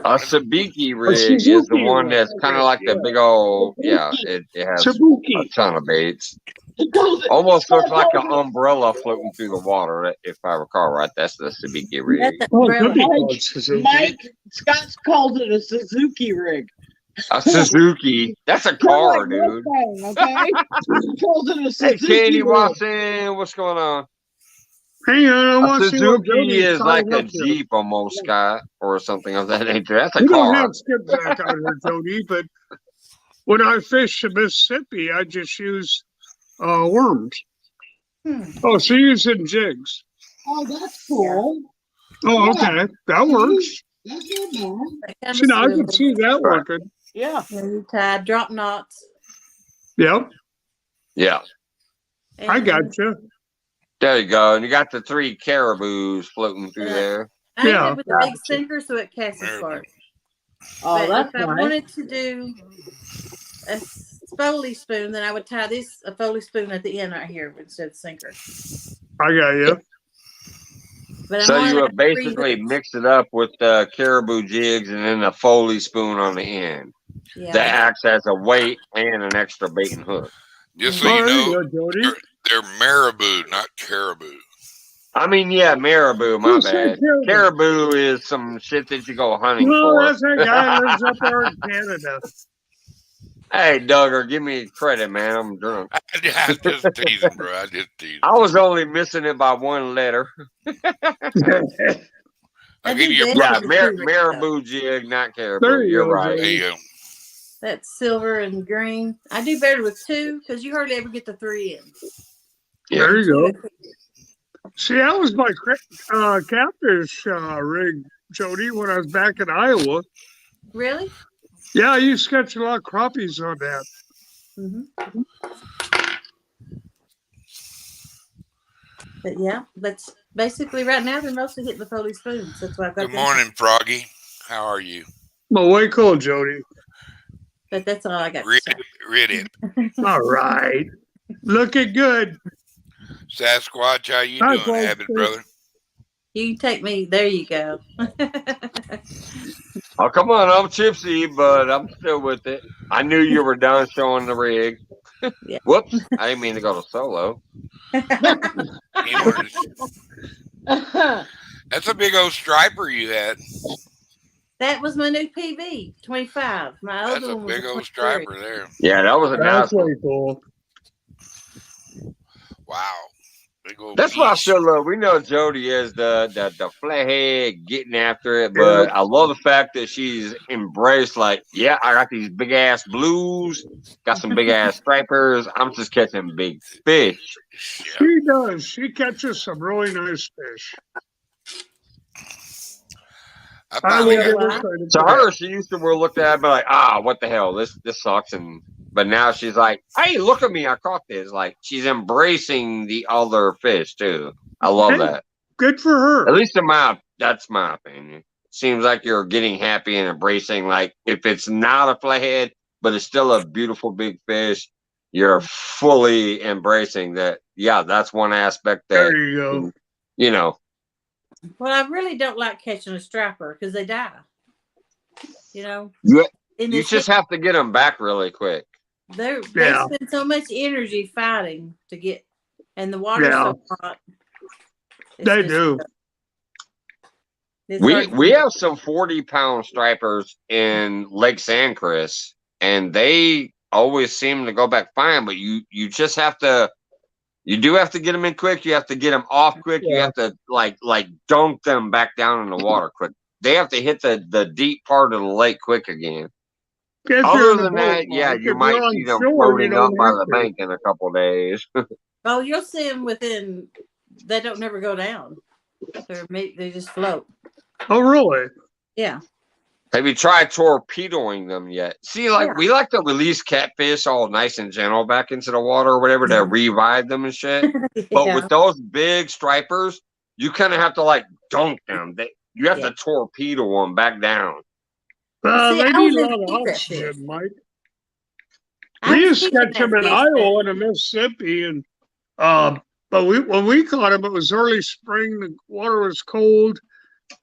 A sabiki rig is the one that's kind of like the big old, it has a ton of baits. Almost looks like an umbrella floating through the water, if I recall right. That's the sabiki rig. Mike Scott's called it a Suzuki rig. A Suzuki. That's a car, dude. Okay? He called it a Suzuki. Hey, Candy Watson, what's going on? Hang on, a Suzuki is like a Jeep almost, Scott, or something of that nature. That's a car. We don't have skipjack out here, Jody, but when I fish in Mississippi, I just use worms. Oh, so you're using jigs. Oh, that's cool. Oh, okay. That works. See, now I can see that working. Yeah. You tie drop knots. Yep. Yeah. I got you. There you go. And you got the 3 caribous floating through there. I did it with a big sinker so it casts as far. Oh, but if I wanted to do a Foley spoon, then I would tie a Foley spoon at the end right here instead of sinker. I got you. But so you would basically mix it up with the caribou jigs and then a Foley spoon on the end. Yeah. That acts as a weight and an extra bait and hook. Just so you know, they're marabou, not caribou. I mean, yeah, marabou, my bad. Caribou is some shit that you go hunting for. That's that guy who lives up there in Canada. Hey, Duggar, give me credit, man. I'm drunk. I just teasing, bro. I just teasing. I was only missing it by 1 letter. I give you marabou jig, not caribou. You're right. There you go. That's silver and green. I do better with 2 because you hardly ever get the 3 in. Yeah. There you go. See, that was my catfish rig, Jody, when I was back in Iowa. Really? Yeah, I used to catch a lot of crappies on that. Mm-hmm. But yeah, that's basically right now they're mostly hitting the Foley spoons. That's why I've got. Good morning, Froggy. How are you? Well, way cool, Jody. But that's all I got. Read it. All right. Looking good. Sasquatch, how you doing, Abbott brother? You can take me. There you go. Oh, come on. I'm tipsy, but I'm still with it. I knew you were done showing the rig. Yeah. Whoops. I didn't mean to go to solo. That's a big old striper you had. That was my new PV, 25. My That's other a one big was old striper there. Yeah, that was a nice one. Really cool. Wow. Big old That's what I still love. We know Jody is the flathead getting after it, but I love the fact that she's embraced, like, yeah, I got these big ass blues, got some big ass stripers. I'm just catching big fish. She does. She catches some really nice fish. To her, she used to look at it and be like, what the hell? This sucks. But now she's like, hey, look at me. I caught this. Like, she's embracing the other fish, too. I love that. Good for her. At least that's my opinion. Seems like you're getting happy and embracing. Like, if it's not a flathead, but it's still a beautiful big fish, you're fully embracing that. Yeah, that's one aspect that there you go. you know. Well, I really don't like catching a striper because they die. You know, You, in you this just have to get them back really quick. they Yeah. spend so much energy fighting to get, and the water's Yeah. so hot. They do. It's hard to We keep. have some 40-pound stripers in Lake San Chris, and they always seem to go back fine. But you just have to. You do have to get them in quick. You have to get them off quick. You Yeah. have to like dunk them back down in the water quick. They have to hit the deep part of the lake quick again. If you're Other in a than boat, that, yeah, Mike, you if you're might on see them shore, you floating up don't by have the to. bank in a couple of days. Oh, you'll see them within. They don't never go down. They just float. Oh, really? Yeah. Have you tried torpedoing them yet? See, like we like to release catfish all nice and gentle back into the water or whatever to revive them and shit. But with those big stripers, you kind of have to like dunk them. You have to torpedo them back down. See, They I need was a able lot to of keep that fish. oxygen, Mike. I We was used to keeping catch that them in fish, Iowa and the Mississippi, and but when we caught them, it was early spring. The water was cold,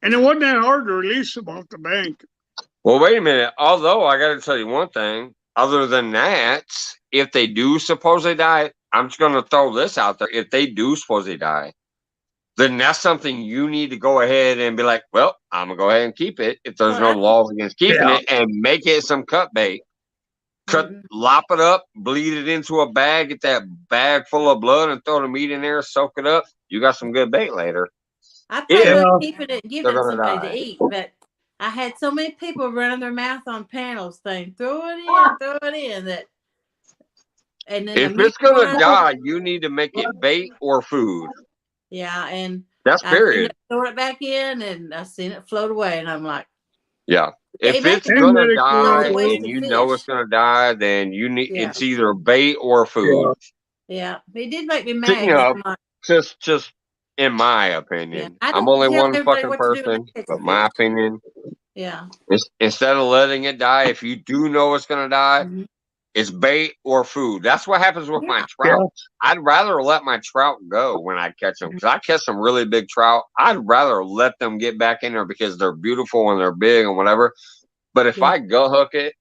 and it wasn't that hard to release them off the bank. Well, wait a minute. Although I got to tell you one thing. Other than that, if they do supposedly die, I'm just going to throw this out there. If they do supposedly die, then that's something you need to go ahead and be like, well, I'm going to go ahead and keep it if there's no laws against keeping it, and make it some cut bait. Lop it up, bleed it into a bag, get that bag full of blood and throw the meat in there, soak it up. You got some good bait later. I plan on keeping it and giving it somebody to eat, but I had so many people running their mouth on panels saying, throw it in, that. And then if it's going to die, you need to make it bait or food. Yeah, and that's period. Throw it back in, and I seen it float away, and I'm like, yeah. If it's going to die and you know it's going to die, then you need it's either bait or food. Yeah, it did make me mad. Just in my opinion, I'm only one fucking person, but my opinion. Yeah. Instead of letting it die, if you do know it's going to die, it's bait or food. That's what happens with my trout. I'd rather let my trout go when I catch them, because I catch some really big trout. I'd rather let them get back in there because they're beautiful and they're big and whatever. But if I go hook it,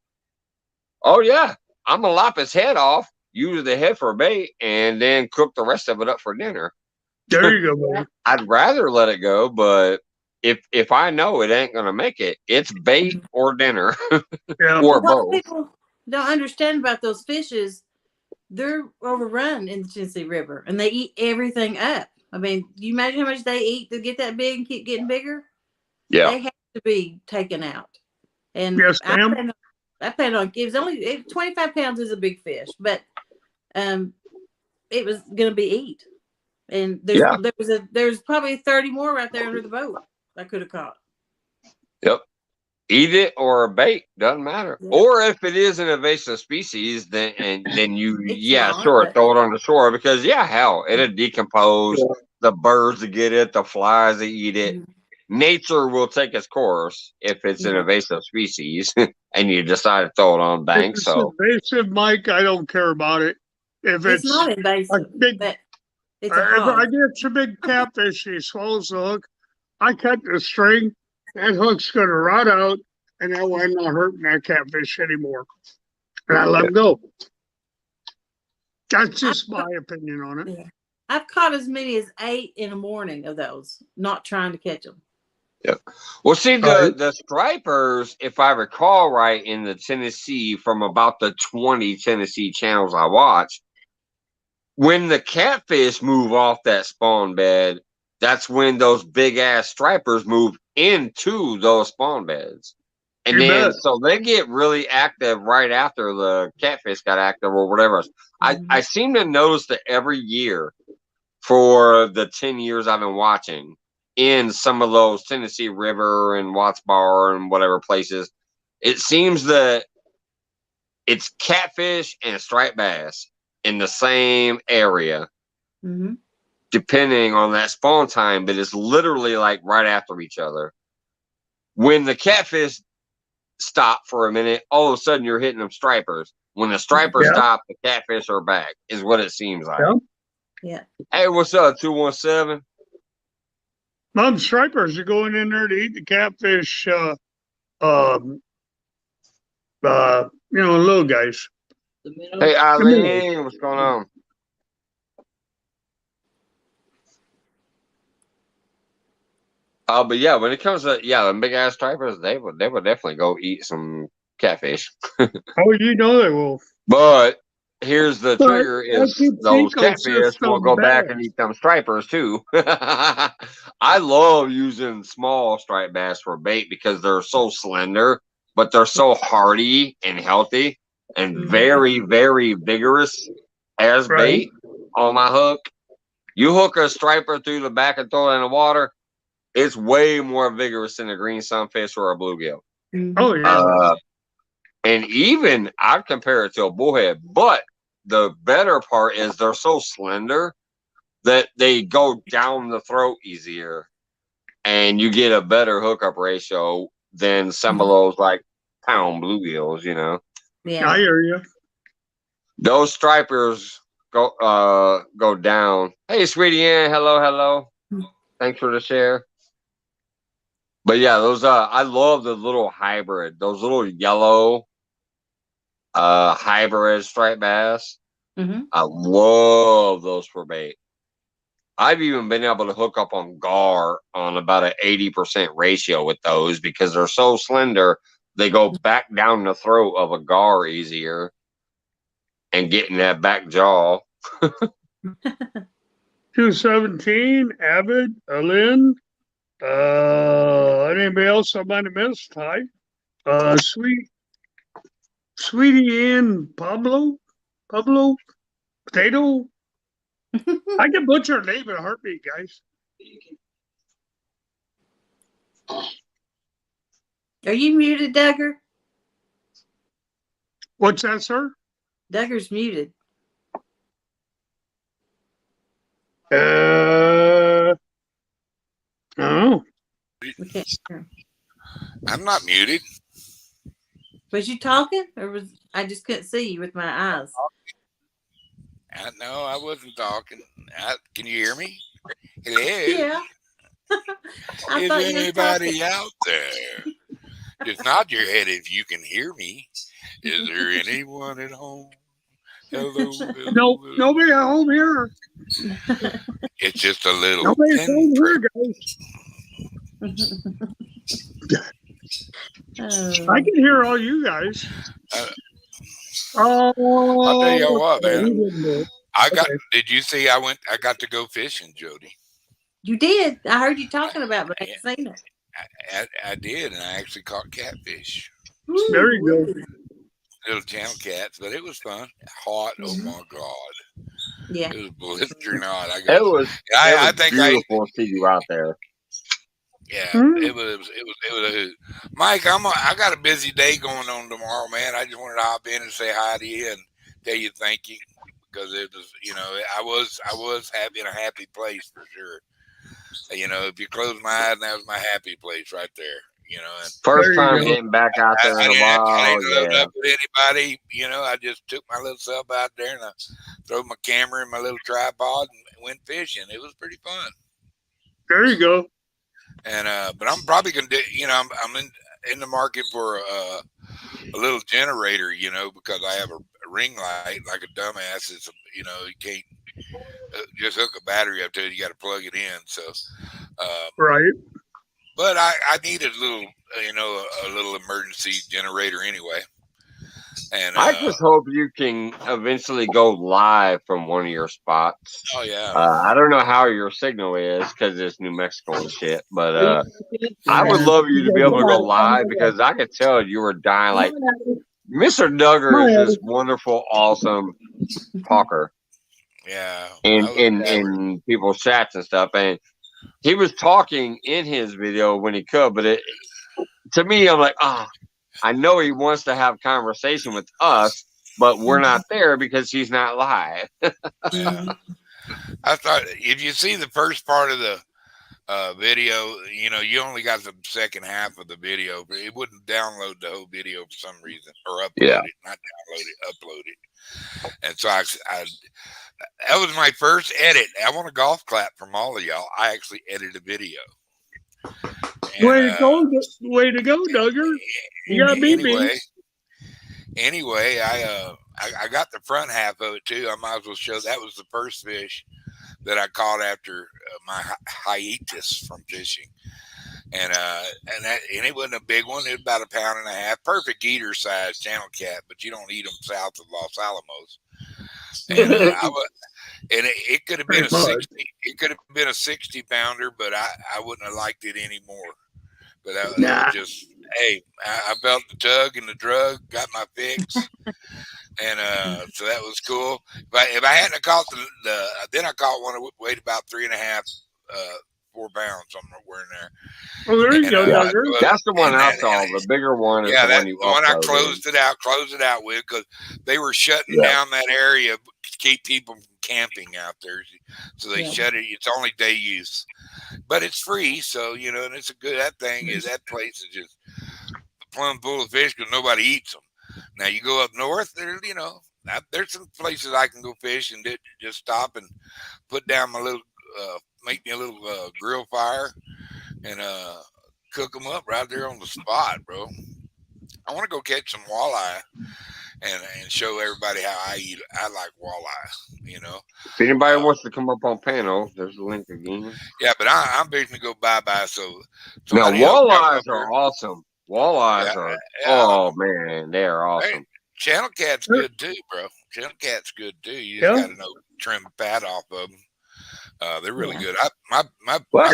oh yeah, I'm gonna lop his head off, use the head for bait, and then cook the rest of it up for dinner. There you go, man. I'd rather let it go, but if I know it ain't gonna make it, it's bait or dinner. Or both. People don't understand about those fishes. They're overrun in the Tennessee River, and they eat everything up. I mean, you imagine how much they eat to get that big and keep getting bigger? Yeah. They have to be taken out. And I plan on it was only 25 pounds is a big fish, but it was gonna be eat. And there's probably 30 more right there under the boat I could have caught. Yep. Eat it or bait, doesn't matter. Yeah. Or if it is an invasive species, then you throw it on the shore, because hell, it'll decompose. Yeah. The birds will get it, the flies will eat it. Mm-hmm. Nature will take its course if it's an invasive species, and you decide to throw it on bank. If it's invasive, Mike, I don't care about it. If it's not invasive, if I get a big catfish, he swallows the hook, I cut the string, that hook's going to rot out, and that way I'm not hurting that catfish anymore. And I let him go. That's just my opinion on it. Yeah. I've caught as many as 8 in a morning of those, not trying to catch them. Yeah. Well, see, the stripers, if I recall right, in the Tennessee, from about the 20 Tennessee channels I watch, when the catfish move off that spawn bed, that's when those big ass stripers move into those spawn beds. And so they get really active right after the catfish got active or whatever. I seem to notice that every year for the 10 years I've been watching, in some of those Tennessee River and Watts Bar and whatever places, it seems that it's catfish and striped bass in the same area, depending on that spawn time, but it's literally like right after each other. When the catfish stop for a minute, all of a sudden you're hitting them stripers. When the stripers stop, the catfish are back, is what it seems like. Yeah. Hey, what's up, 217? Mountain stripers are going in there to eat the catfish. You know, little guys. Hey, Eileen, what's going on? But yeah, when it comes to the big ass stripers, they would definitely go eat some catfish. Oh, you know they will. But here's the But trigger: is those catfish will go back and eat them stripers too. I love using small striped bass for bait because they're so slender, but they're so hardy and healthy and very, very vigorous as bait on my hook. You hook a striper through the back and throw it in the water, it's way more vigorous than a green sunfish or a bluegill. Oh yeah. And even I'd compare it to a bullhead, but the better part is they're so slender that they go down the throat easier, and you get a better hookup ratio than some of those like pound bluegills. You know. Yeah, I hear you. Those stripers go down. Hey, sweetie Ann, hello. Thanks for the share. But yeah, those I love the little hybrid, those little yellow hybrid striped bass. I love those for bait. I've even been able to hook up on gar on about an 80% ratio with those because they're so slender, they go back down the throat of a gar easier and getting that back jaw. 217, Avid, Alin. Anybody else I might have missed? Hi. Sweetie Ann, Pablo, Potato. I can butcher a name in a heartbeat, guys. Are you muted, Duggar? What's that, sir? Duggar's muted. Oh. Okay. I'm not muted. Was you talking, or was I just couldn't see you with my eyes? No, I wasn't talking. Can you hear me? Hello. Yeah. Is anybody out there? Just nod your head if you can hear me. Is there anyone at home? Hello. No, nobody at home here. It's just a little. Nobody's home here, guys. I can hear all you guys. I'll tell you what, man. Did you see? I got to go fishing, Jody. You did. I heard you talking about, but I ain't seen it. I did, and I actually caught catfish. There you go. Little channel cats, but it was fun. Hot, oh my god! Yeah, it was blistering hot. I think beautiful to see you out there. Yeah, it was a hoot. Mike, I got a busy day going on tomorrow, man. I just wanted to hop in and say hi to you and tell you thank you because it was, I was in a happy place for sure. If you close my eyes, that was my happy place right there. And first time getting back out there in a while. I didn't load up with anybody. I just took my little self out there and I threw my camera in my little tripod and went fishing. It was pretty fun. There you go. And but I'm probably gonna do. I'm in the market for a little generator. Because I have a ring light like a dumbass. It's you can't just hook a battery up to it. You got to plug it in. So right. But I needed a little, a little emergency generator anyway. And I just hope you can eventually go live from one of your spots. Oh yeah. I don't know how your signal is because it's New Mexico and shit, but I would love you to be able to go live because I could tell you were dying. Like Mr. Duggar is this wonderful, awesome talker. Yeah. In people's chats and stuff, and he was talking in his video when he could, but to me, I'm like, I know he wants to have conversation with us, but we're not there because he's not live. Yeah. I thought if you see the first part of the video, you only got the second half of the video, but it wouldn't download the whole video for some reason, or upload it, not download it, upload it. And so I that was my first edit. I want a golf clap from all of y'all. I actually edited a video. And, way to go, Duggar. You got anyway, I got the front half of it too. I might as well show that was the first fish that I caught after my hiatus from fishing. And it wasn't a big one. It was about 1.5 pounds. Perfect eater size channel cat, but you don't eat them south of Los Alamos. And it could have been a 60. It could have been a 60 pounder, but I wouldn't have liked it anymore. But that was just, hey, I felt the tug and the drug, got my fix, and so that was cool. But if I hadn't caught then I caught one that weighed about 3.5, 4 pounds somewhere in there. Oh, there you go. That's the one I saw. The bigger one is the one I closed it out with, because they were shutting down that area to keep people from camping out there. So they shut it. It's only day use, but it's free. So, and it's that place is just plumb full of fish because nobody eats them. Now you go up north there, there's some places I can go fish and just stop and put down my little, make me a little grill fire and cook them up right there on the spot, bro. I want to go catch some walleye and show everybody how I like walleye, If anybody wants to come up on panel, there's a link again. Yeah, but I'm basically going to go bye-bye. So now walleyes are awesome. Walleyes are, oh man, they're awesome. Hey, channel cat's good too, bro. Channel cat's good too. You just got to know trim the fat off of them. They're really good. That's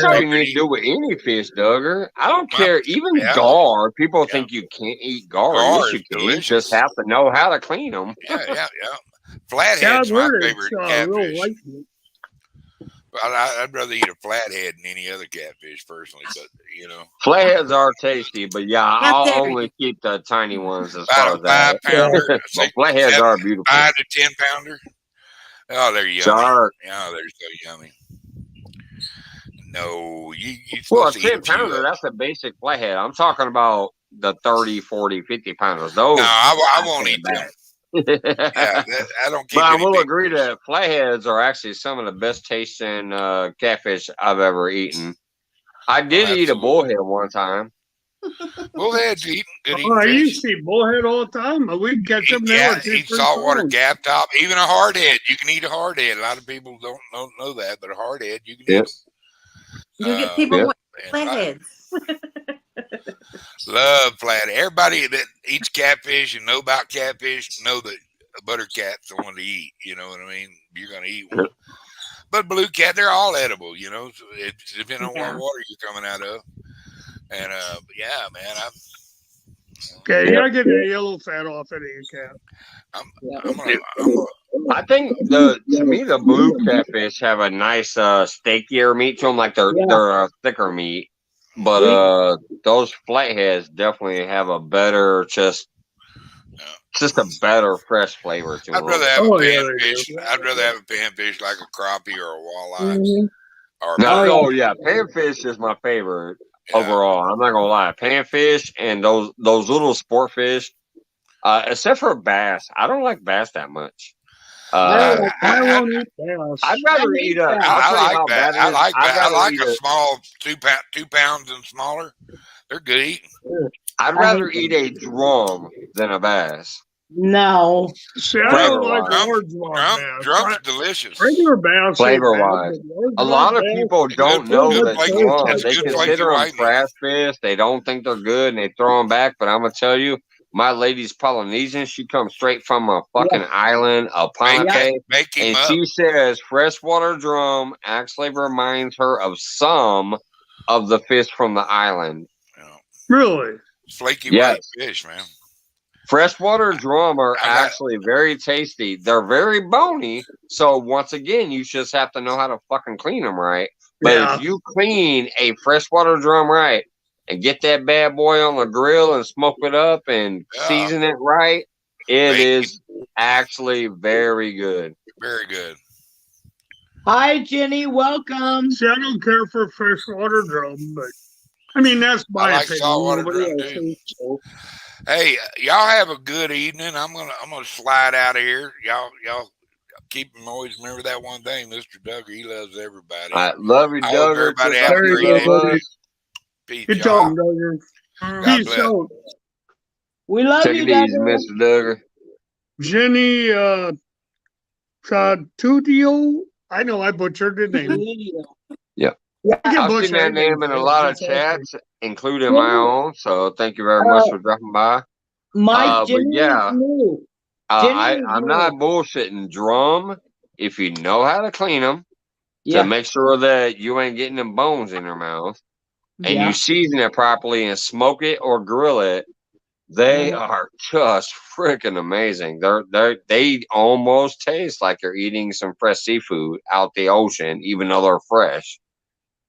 all you need to do with any fish, Duggar. I don't care. Even gar. People think you can't eat gar. Yes, you can. You just have to know how to clean them. Yeah. Flathead's my favorite catfish. I'd rather eat a flathead than any other catfish personally, but flatheads are tasty. But I'll only keep the tiny ones as far as that. 5 pounder. But flatheads are beautiful. 5 to 10 pounder. Oh, they're yummy. Shark. Oh, they're so yummy. No, you well, a 10 pounder, that's a basic flathead. I'm talking about the 30, 40, 50 pounders. Those. No, I won't eat them. I don't keep. But I will agree that flatheads are actually some of the best tasting catfish I've ever eaten. I did eat a bullhead one time. Bullhead's eating good. I used to eat bullhead all the time. We can catch them now. Eat saltwater gap top, even a hardhead. You can eat a hardhead. A lot of people don't know that, but a hardhead you can eat. You get people with flatheads. Love flathead. Everybody that eats catfish and know about catfish know that a butter cat's the one to eat. You know what I mean? You're gonna eat one. But blue cat, they're all edible. So it depends on what water you're coming out of. And man, you gotta get the yellow fat off of the cat. I think to me the blue catfish have a nice steakier meat to them, like they're a thicker meat. But those flatheads definitely have a better just a better fresh flavor to them. I'd rather have a panfish. I'd rather have a panfish like a crappie or a walleye. Panfish is my favorite. Overall, I'm not gonna lie, panfish and those little sport fish, except for bass, I don't like bass that much. I won't eat bass. I'd rather eat a. I like bass. I like a small 2 pounds and smaller. They're good eating. I'd rather eat a drum than a bass. No. See, I don't like large bass. Drum's delicious. Regular bass. Flavor-wise. A lot of people don't know that drums. They consider them trash fish. They don't think they're good, and they throw them back. But I'm going to tell you, my lady's Polynesian. She comes straight from a fucking island, a Ponte. And she says freshwater drum actually reminds her of some of the fish from the island. Really? Flaky white fish, man. Freshwater drum are actually very tasty. They're very bony. So once again, you just have to know how to fucking clean them right. But if you clean a freshwater drum right and get that bad boy on the grill and smoke it up and season it right, it is actually very good. Very good. Hi, Jenny. Welcome. See, I don't care for freshwater drum, but I mean, that's my opinion. Saltwater drum too. Hey, y'all have a good evening. I'm gonna slide out of here. Y'all keep them always remember that one thing, Mr. Duggar. He loves everybody. I love you, Duggar. Everybody have a great day. Peace, Good y'all. talking, Duggar. God Peace bless. out. We love Take you, it easy, Duggar. Mr. Duggar. Jenny Tudio. I know I butchered the name. Yeah. I can I've seen butcher that name in a lot of anything. chats, including my own. So thank you very much for dropping by. Mike, But Jenny yeah, is new. Jenny is I'm new. not bullshitting. Drum, if you know how to clean them, Yeah. to make sure that you ain't getting them bones in your mouth, and Yeah. you season it properly and smoke it or grill it, they are just freaking amazing. They almost taste like you're eating some fresh seafood out the ocean, even though they're fresh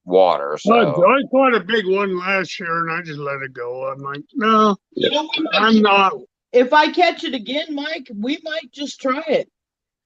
water. So I caught a big one last year and I just let it go. I'm like, no, I'm not. If I catch it again, Mike, we might just try it.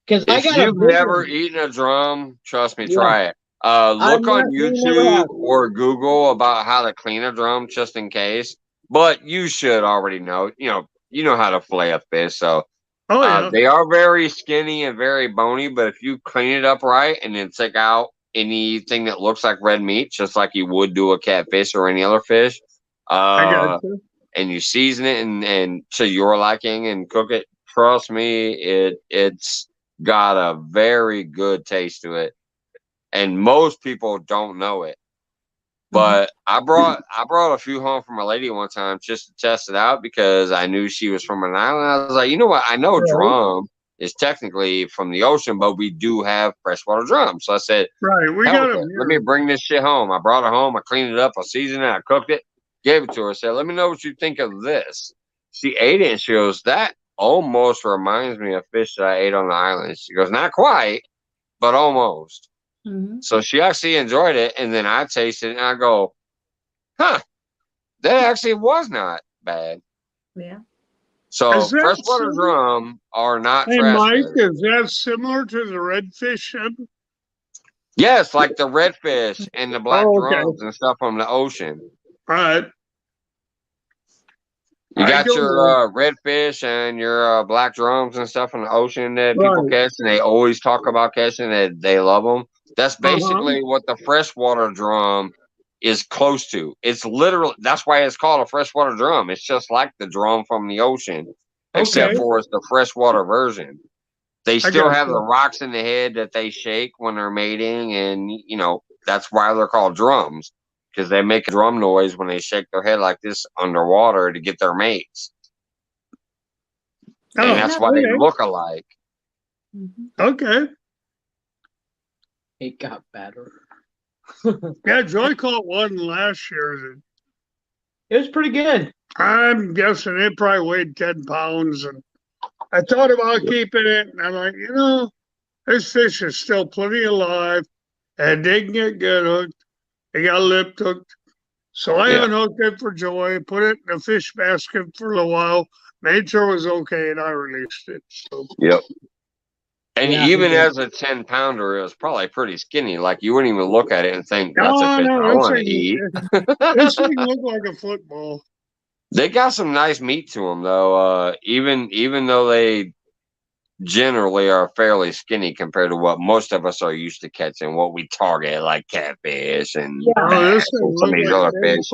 Because I if got you've a big never one. eaten a drum, trust me, Yeah. try it. Look on we never YouTube have. or Google about how to clean a drum, just in case. But you should already know. You know how to fillet a fish. So they are very skinny and very bony. But if you clean it up right and then take out anything that looks like red meat, just like you would do a catfish or any other fish, I got you. and you season it and to your liking and cook it, trust me, it's got a very good taste to it. And most people don't know it. But I brought a few home from a lady one time just to test it out because I knew she was from an island. I was like, you know what? I know drum is technically from the ocean, but we do have freshwater drums. So I said, we got them. Let me bring this shit home. I brought it home. I cleaned it up. I seasoned it. I cooked it. Gave it to her. I said, let me know what you think of this. She ate it and she goes, that almost reminds me of fish that I ate on the island. She goes, not quite, but almost. So she actually enjoyed it. And then I tasted it and I go, huh, that actually was not bad. Yeah. So freshwater drum are not trash. Mike, is that similar to the redfish ship? Yes, like the redfish and the black drums and stuff from the ocean. All right. You got your redfish and your black drums and stuff in the ocean that people catch, and they always talk about catching. They love them. That's basically what the freshwater drum is close to. It's literally, that's why it's called a freshwater drum. It's just like the drum from the ocean, except for it's the freshwater version. They still have the rocks in the head that they shake when they're mating, and that's why they're called drums, because they make a drum noise when they shake their head like this underwater to get their mates. And that's why they look alike. Okay. It got better. Yeah, Joy caught one last year. It was pretty good. I'm guessing it probably weighed 10 pounds. And I thought about keeping it. And I'm like, this fish is still plenty alive. And they can get good hooked. They got lip hooked. So I unhooked it for Joy, put it in a fish basket for a little while, made sure it was okay, and I released it. So. Yep. And even as a 10-pounder, it was probably pretty skinny. Like, you wouldn't even look at it and think, that's a fish I want to eat. This thing looked like a football. They got some nice meat to them, though. Even though they generally are fairly skinny compared to what most of us are used to catching, what we target, like catfish and bass and some of these other fish.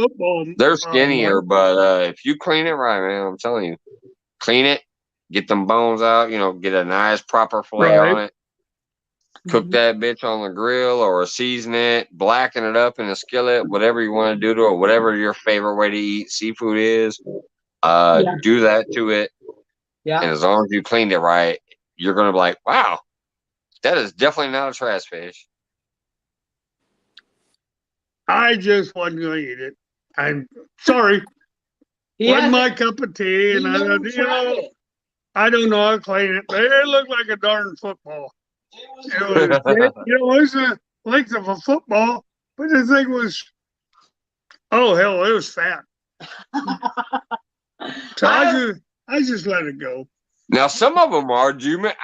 They're skinnier, but if you clean it right, man, I'm telling you, clean it. Get them bones out, get a nice proper fillet on it. Cook that bitch on the grill or season it, blacken it up in a skillet, whatever you want to do to it, whatever your favorite way to eat seafood is. Do that to it. Yeah. And as long as you cleaned it right, you're going to be like, wow, that is definitely not a trash fish. I just wasn't going to eat it. I'm sorry. Wasn't my cup of tea. And I don't know how to clean it, but it looked like a darn football. It was the length of a football, but the thing was, it was fat. So I just let it go. Now, some of them are.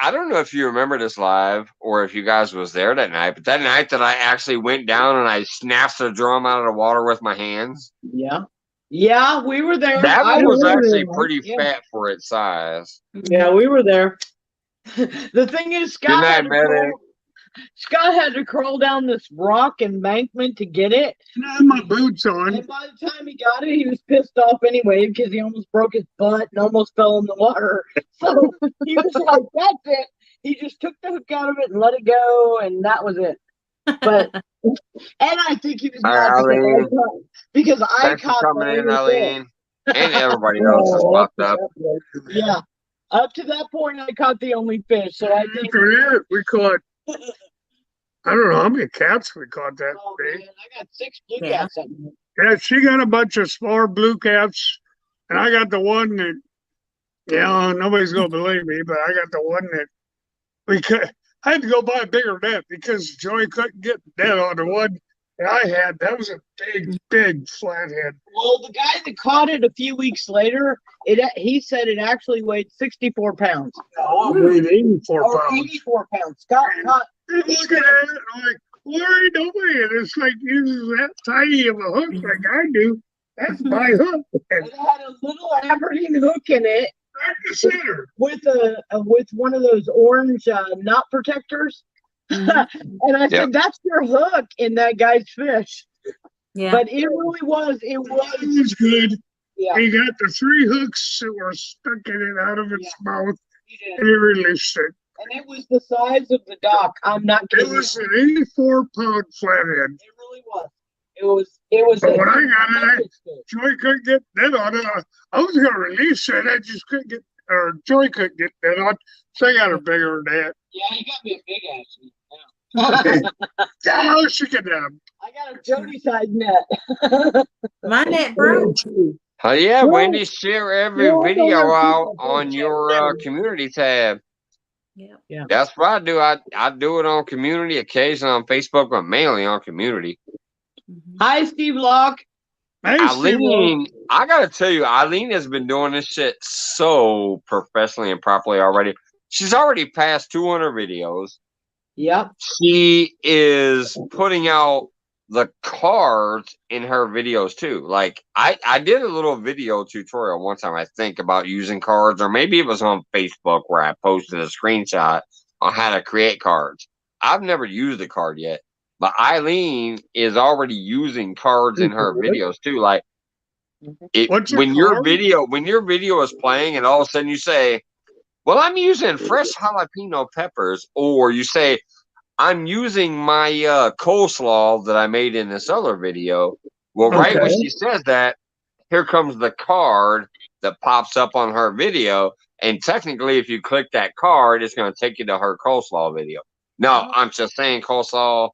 I don't know if you remember this live or if you guys was there that night, but that night that I actually went down and I snatched the drum out of the water with my hands. Yeah. Yeah, we were there. That one was actually pretty fat for its size. Yeah, we were there. The thing is, Scott Scott had to crawl down this rock embankment to get it. And I had my boots on. And by the time he got it, he was pissed off anyway because he almost broke his butt and almost fell in the water. So he was like, that's it. He just took the hook out of it and let it go, and that was it. But and I think he was mad because I caught coming in, Eileen, and everybody else is popped up. Yeah, up to that point, I caught the only fish. So I think we caught. I don't know how many cats we caught that day. Man, I got 6 blue cats. Yeah, she got a bunch of smaller blue cats, and I got the one that. Yeah, nobody's gonna believe me, but I got the one that I had to go buy a bigger net because Joey couldn't get the net on the one that I had. That was a big flathead. Well, the guy that caught it a few weeks later, he said it actually weighed 64 pounds. No, it weighed 84 pounds. 84 pounds. Scott caught. Look at it, and I'm like, where ain't no way? And it's like uses that tiny of a hook like I do. That's my hook. And it had a little Aberdeen hook in it. Right in the center. With one of those orange knot protectors. And I said, that's your hook in that guy's fish. Yeah. But it really was. It was good. Yeah. He got the 3 hooks that were stuck in it out of its mouth. And he released it. And it was the size of the dock. I'm not kidding. It was an 84-pound flathead. It really was. It was. But when I got it, Joey couldn't get that on it. I was going to release it. I just couldn't get, or Joey couldn't get that on. So I got her bigger than that. Yeah, he got me a big ass. Yeah, she could have. I got a Jody size net. My net broke. Oh yeah, Wendy, share every video out on your community tab. Yeah. That's what I do. I do it on community, occasionally on Facebook, but mainly on community. Hi, Steve Locke. Hey, Eileen, I gotta tell you, Eileen has been doing this shit so professionally and properly already. She's already passed 200 videos. Yep. She is putting out the cards in her videos too. Like I did a little video tutorial one time, I think, about using cards, or maybe it was on Facebook where I posted a screenshot on how to create cards. I've never used a card yet, but Eileen is already using cards in her videos too. Like when your video is playing and all of a sudden you say, well, I'm using fresh jalapeno peppers, or you say, I'm using my coleslaw that I made in this other video. Well, right when she says that, here comes the card that pops up on her video. And technically, if you click that card, it's going to take you to her coleslaw video. No, I'm just saying coleslaw.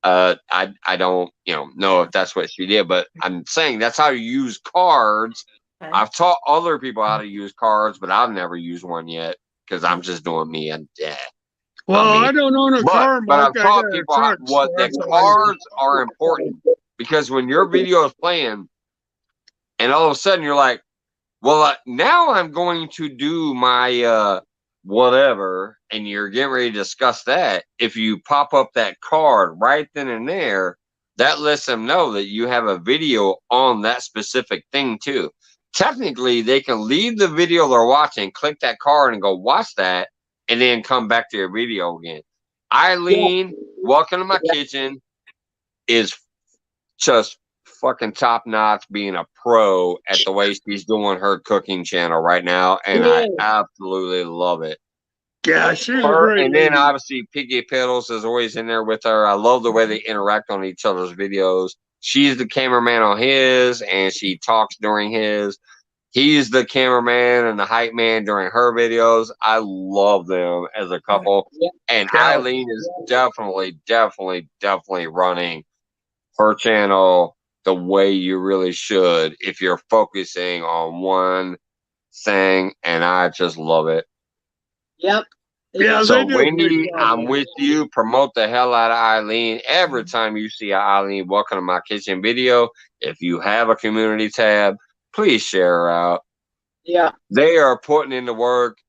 I don't know if that's what she did, but I'm saying that's how you use cards. Okay. I've taught other people how to use cards, but I've never used one yet because I'm just doing me. And well, I don't own a car, but I've taught people what the cards are important, because when your video is playing and all of a sudden you're like, well, now I'm going to do my whatever, and you're getting ready to discuss that. If you pop up that card right then and there, that lets them know that you have a video on that specific thing too. Technically, they can leave the video they're watching, click that card and go watch that, and then come back to your video again. Eileen, welcome to my kitchen, is just fucking top notch, being a pro at the way she's doing her cooking channel right now, and I absolutely love it. Yeah, she's great. And then obviously Piggy Pedals is always in there with her. I love the way they interact on each other's videos. She's the cameraman on his, and she talks during his. He's the cameraman and the hype man during her videos. I love them as a couple. And Eileen is definitely running her channel the way you really should if you're focusing on one thing, and I just love it. Yep. Yeah, so Wendy, I'm with you. Promote the hell out of Eileen. Every time you see Eileen welcome to my kitchen video, if you have a community tab, please share her out. Yeah. They are putting in the work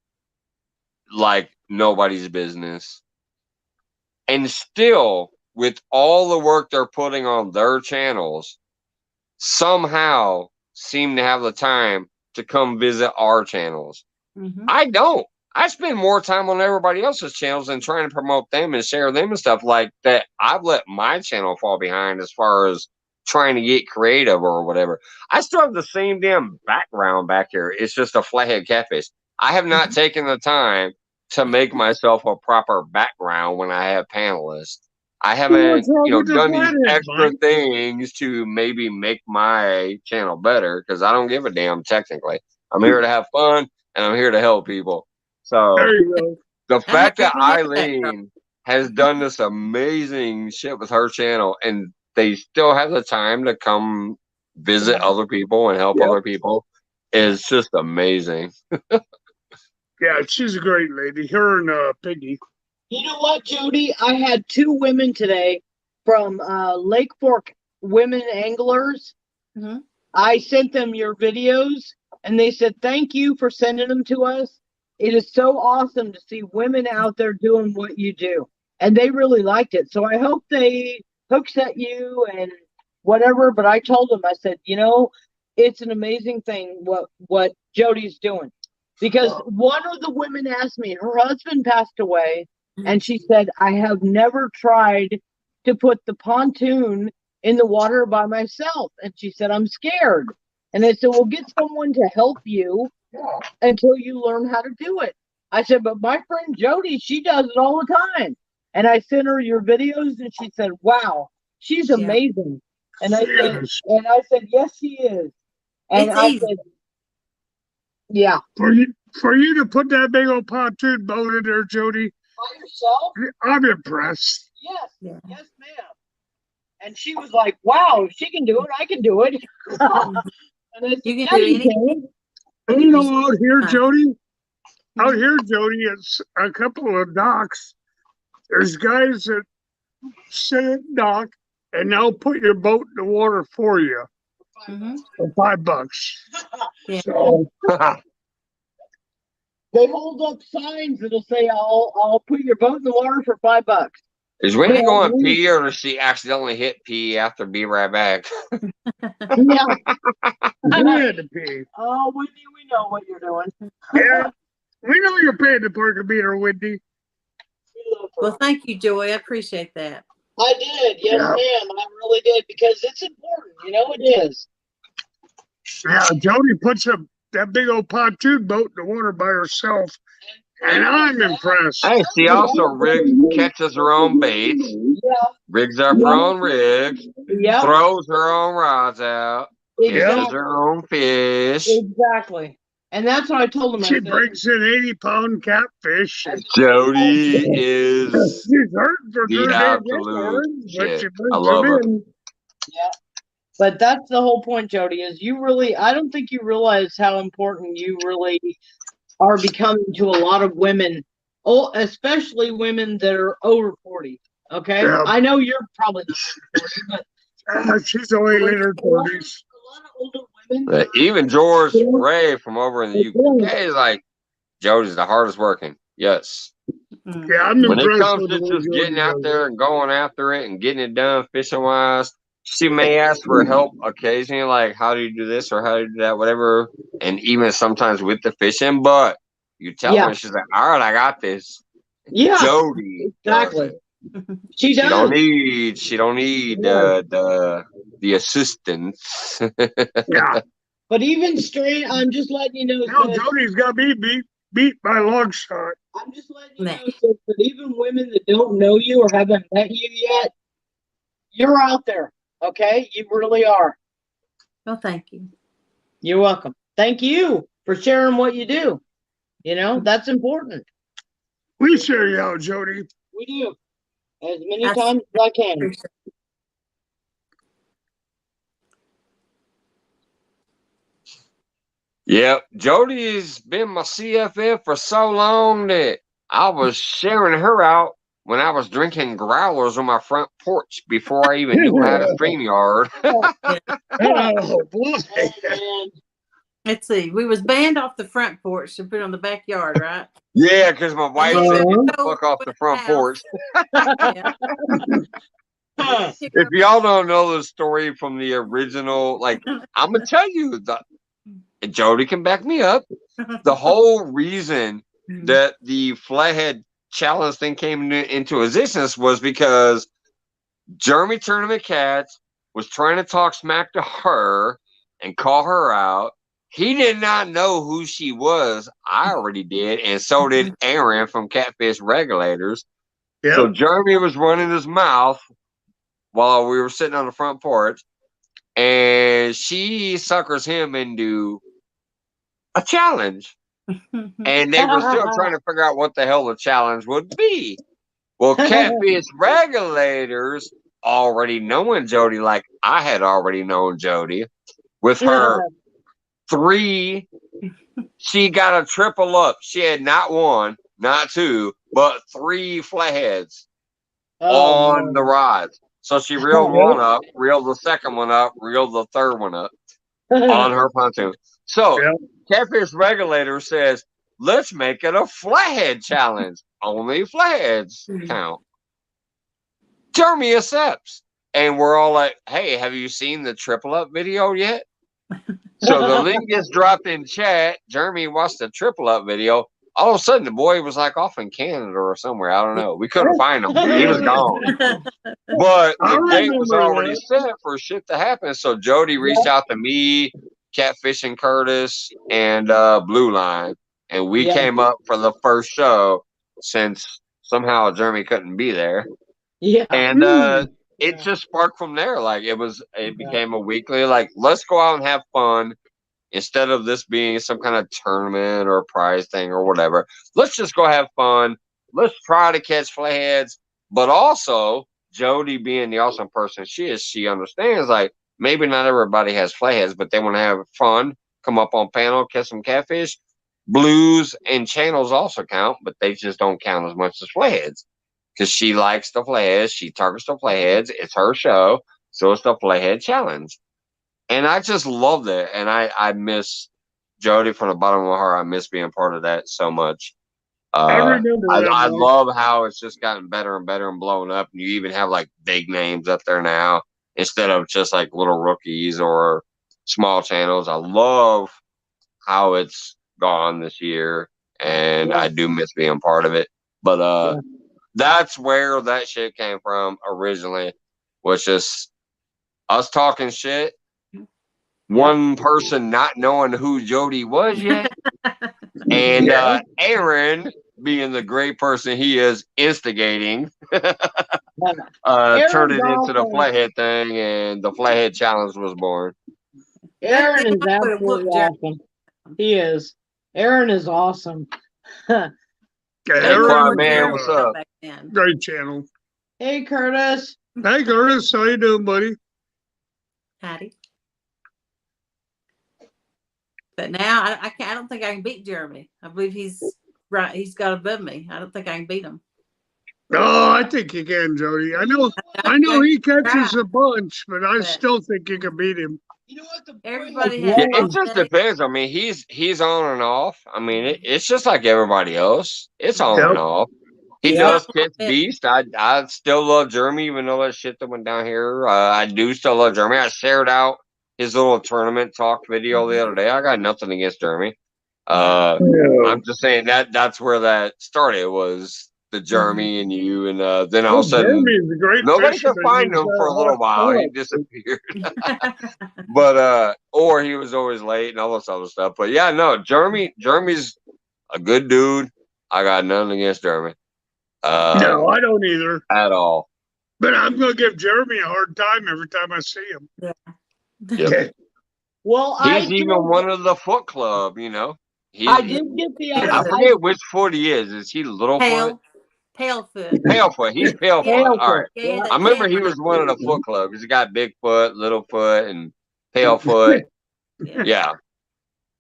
like nobody's business. And still, with all the work they're putting on their channels, somehow seem to have the time to come visit our channels. I don't. I spend more time on everybody else's channels and trying to promote them and share them and stuff like that. I've let my channel fall behind as far as trying to get creative or whatever. I still have the same damn background back here. It's just a flathead catfish. I have not taken the time to make myself a proper background when I have panelists. I haven't, done these extra things to maybe make my channel better because I don't give a damn technically. I'm here to have fun and I'm here to help people. So the fact that Eileen has done this amazing shit with her channel and they still have the time to come visit other people and help other people is just amazing. Yeah, she's a great lady. Her and Piggy. You know what, Jody? I had 2 women today from Lake Fork Women Anglers. Mm-hmm. I sent them your videos, and they said, thank you for sending them to us. It is so awesome to see women out there doing what you do. And they really liked it. So I hope they hookset you and whatever. But I told them, I said, it's an amazing thing what Jody's doing. Because one of the women asked me, her husband passed away. And she said, I have never tried to put the pontoon in the water by myself. And she said, I'm scared. And I said, well, get someone to help you until you learn how to do it. I said, but my friend Jody, she does it all the time. And I sent her your videos and she said, wow, she's amazing. And I said, yes, she is. And I said, yeah. For you to put that big old pontoon boat in there, Jody, by yourself? I'm impressed. Yes, yes, ma'am. And she was like, wow, if she can do it, I can do it. And I said, you can do anything. And out here, Jody, it's a couple of docks. There's guys that sit at the dock and they'll put your boat in the water for you for $5. Yeah. So, they hold up signs that'll say, I'll put your boat in the water for $5. Is Wendy going pee or does she accidentally hit pee after be right back? Yeah. You had to pee. Oh, Wendy, we know what you're doing. Yeah. We know you're paying the parking meter, Wendy. Well, thank you, Joy. I appreciate that. I did. Yes, ma'am. I really did because it's important. It is. Yeah, Jody puts that big old pontoon boat in the water by herself, and I'm impressed. Hey, she also catches her own baits, rigs up her own rigs, throws her own rods out, catches her own fish. Exactly. And that's what I told him. She brings in 80-pound catfish. Jody is she's hurting for the absolute shit. I love her. Yeah. But that's the whole point, Jody, is I don't think you realize how important you really are becoming to a lot of women, especially women that are over 40. Okay? Yeah. I know you're probably not 40, but she's only in her 40s. A lot of older women. Even George Ray from over in the UK is like, Jody's the hardest working. Yes. Yeah, I'm when it comes to just getting out there and going after it and getting it done fishing wise, she may ask for help occasionally, like, how do you do this or how do you do that, whatever. And even sometimes with the fishing, but you tell her, she's like, all right, I got this. Yeah. Jody. Exactly. She don't need the assistance. Yeah. But even straight, I'm just letting you know. No, Jody's got me beat by a long shot. I'm just letting you know that even women that don't know you or haven't met you yet, you're out there. Okay? You really are. Well, thank you. You're welcome. Thank you for sharing what you do. That's important. We share you out, Jody. We do. As many times as I can. Yep. Jody's been my CFF for so long that I was sharing her out when I was drinking growlers on my front porch before I even knew how to StreamYard. Oh, boy. Let's see. We was banned off the front porch and put on the backyard, right? Yeah, because my wife said, "Get the fuck off the front porch." If y'all don't know the story from the original, like, I'm gonna tell you, and Jody can back me up. The whole reason that the flathead challenge thing came into existence was because Jeremy Tournament Cats was trying to talk smack to her and call her out. He did not know who she was. I already did, and so did Aaron from Catfish Regulators. Yep. So Jeremy was running his mouth while we were sitting on the front porch, and she suckers him into a challenge. And they were still trying to figure out what the hell the challenge would be. Well, Catfish Regulators, already knowing Jody like I had already known Jody, with her 3, she got a triple up. She had not 1, not 2, but 3 flatheads on the rods. So she reeled 1 up, reeled the second one up, reeled the third one up on her pontoon. So Catfish Regulator says, let's make it a flathead challenge. Only flatheads count. Jeremy accepts. And we're all like, hey, have you seen the triple up video yet? So the link gets dropped in chat. Jeremy watched the triple up video. All of a sudden, the boy was like off in Canada or somewhere. I don't know. We couldn't find him. He was gone. But the date was already set for shit to happen. So Jody reached out to me, Catfish and Curtis, and Blue Line. And we came up for the first show since somehow Jeremy couldn't be there. Yeah. And it just sparked from there. Like it became a weekly, like, let's go out and have fun. Instead of this being some kind of tournament or prize thing or whatever, let's just go have fun. Let's try to catch flatheads. But also, Jody being the awesome person she is, she understands, like, maybe not everybody has flatheads, but they want to have fun, come up on panel, catch some catfish. Blues and channels also count, but they just don't count as much as flatheads. Because she likes the flatheads. She targets the flatheads. It's her show. So it's the Flathead Challenge. And I just love that. And I miss Jody from the bottom of my heart. I miss being part of that so much. I love how it's just gotten better and better and blowing up. And you even have like big names up there now instead of just like little rookies or small channels. I love how it's gone this year. And I do miss being part of it. But that's where that shit came from originally, was just us talking shit. One person not knowing who Jody was yet, and Aaron, being the great person he is, instigating, turned it into the flathead thing, and the Flathead Challenge was born. Aaron is absolutely awesome. He is. Aaron is awesome. Aaron, man, what's up? Great channel. Hey, Curtis. Hey, Curtis. How you doing, buddy? Howdy. But now I don't think I can beat Jeremy. I believe he's right. He's got above me. I don't think I can beat him. Oh, I think you can, Jody. I know he catches a bunch, but I still think you can beat him. You know what? Everybody it just depends. I mean, he's on and off. I mean, it's just like everybody else. It's on and off. He does catch beast. I still love Jeremy, even though that shit that went down here. I do still love Jeremy. I shared out his little tournament talk video the other day. I got nothing against Jeremy. I'm just saying that's where that started, was the Jeremy and you, and then all of a sudden nobody could find him for a little while. He disappeared. But or he was always late and all this other stuff. But yeah, no, Jeremy's a good dude. I got nothing against Jeremy. No, I don't either. At all. But I'm gonna give Jeremy a hard time every time I see him. Yeah. Yep. Well, he's even one of the Foot Club, you know. I did get the. I forget which foot he is. Is he Littlefoot? Palefoot. Palefoot. He's Palefoot. All right. Yeah, I remember he was one of the Foot Club because he got Bigfoot, Littlefoot, and Palefoot. Yeah.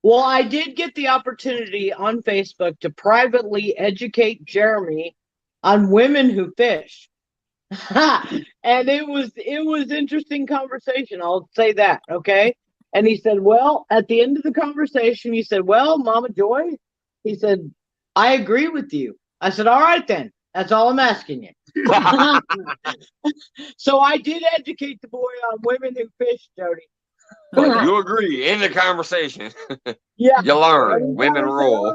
Well, I did get the opportunity on Facebook to privately educate Jeremy on women who fish. And it was interesting conversation. I'll say that. Okay. And he said, well, at the end of the conversation, he said, well, Mama Joy, he said, I agree with you. I said, all right, then. That's all I'm asking you. So I did educate the boy on women who fish, Jody. But you agree in the conversation. Yeah. You learn. Women rule.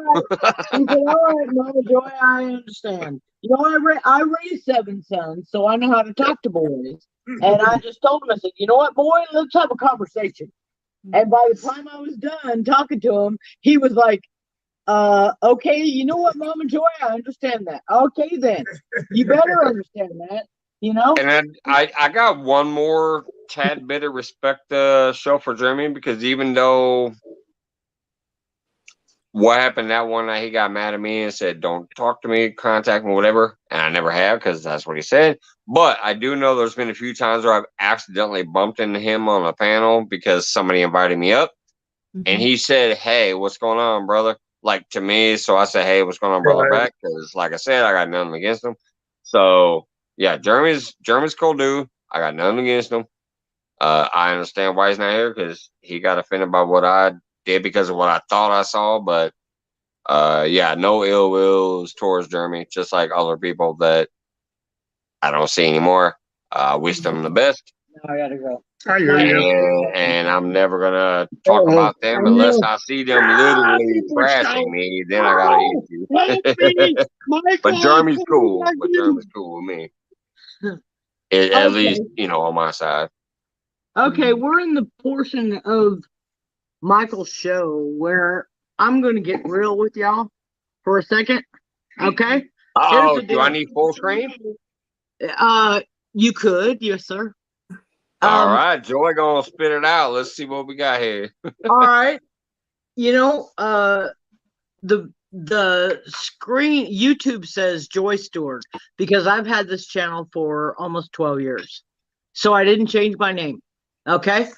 He said, all right, Mama Joy, I understand. You know, I raised 7 sons, so I know how to talk to boys. And I just told him, I said, you know what, boy, let's have a conversation. And by the time I was done talking to him, he was like, okay, you know what, Mama Joy, I understand that. Okay, then. You better understand that, you know? And then I got one more tad bit of respect to show for Jeremy, because even though what happened that one night, he got mad at me and said, don't talk to me, contact me, whatever. And I never have, because that's what he said. But I do know there's been a few times where I've accidentally bumped into him on a panel because somebody invited me up. And he said, hey, what's going on, brother? Like, to me. So I said, hey, what's going on, brother, back? Because like I said, I got nothing against him. So yeah, Jeremy's cool dude. I got nothing against him. I understand why he's not here, because he got offended by what I did because of what I thought I saw. But yeah, no ill wills towards Jeremy, just like other people that I don't see anymore. Wish them the best. No, I gotta go. I hear you. And I'm never gonna talk about them unless I see them literally trashing me. Then I gotta eat you. But Jeremy's cool. But Jeremy's cool with me. At least, you know, on my side. Okay, we're in the portion of Michael's show where I'm going to get real with y'all for a second. Okay? Oh, do I need full screen? You could, yes, sir. All right, Joy gonna spit it out. Let's see what we got here. All right. You know, the screen, YouTube says Joy Stewart, because I've had this channel for almost 12 years. So I didn't change my name. Okay.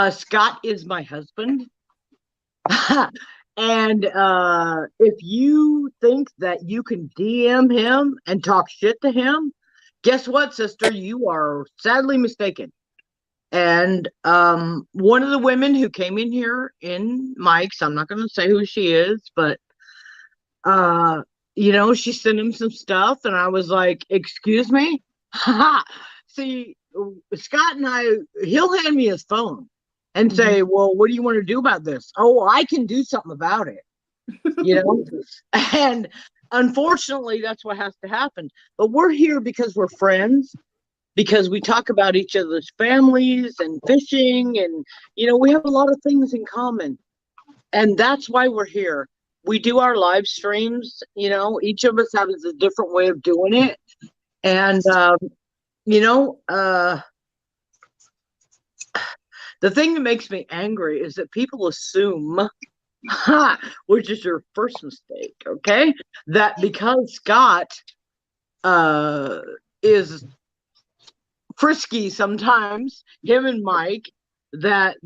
Scott is my husband. And if you think that you can DM him and talk shit to him, guess what, sister? You are sadly mistaken. And one of the women who came in here in Mike's, I'm not going to say who she is, but you know, she sent him some stuff, and I was like, excuse me? See, Scott and he'll hand me his phone and say, well, what do you want to do about this? Oh, I can do something about it, you know? And unfortunately, that's what has to happen. But we're here because we're friends, because we talk about each other's families and fishing, and, you know, we have a lot of things in common. And that's why we're here. We do our live streams, you know, each of us has a different way of doing it. And, you know, the thing that makes me angry is that people assume, which is your first mistake, okay, that because Scott is frisky sometimes, him and Mike, that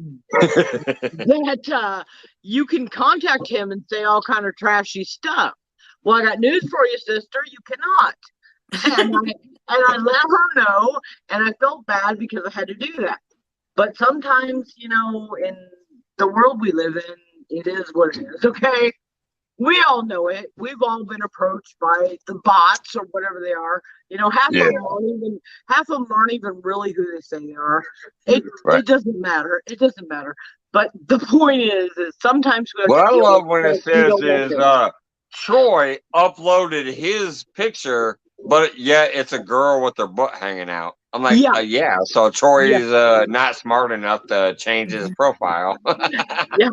you can contact him and say all kind of trashy stuff. Well, I got news for you, sister. You cannot. And I let her know, and I felt bad because I had to do that. But sometimes, you know, in the world we live in, it is what it is, okay? We all know it. We've all been approached by the bots or whatever they are. You know, half of them aren't even really who they say they are. It doesn't matter. It doesn't matter. But the point is sometimes what I love when it says is Troy uploaded his picture, but yet it's a girl with her butt hanging out. I'm like, yeah. So Troy's not smart enough to change his profile. Yeah,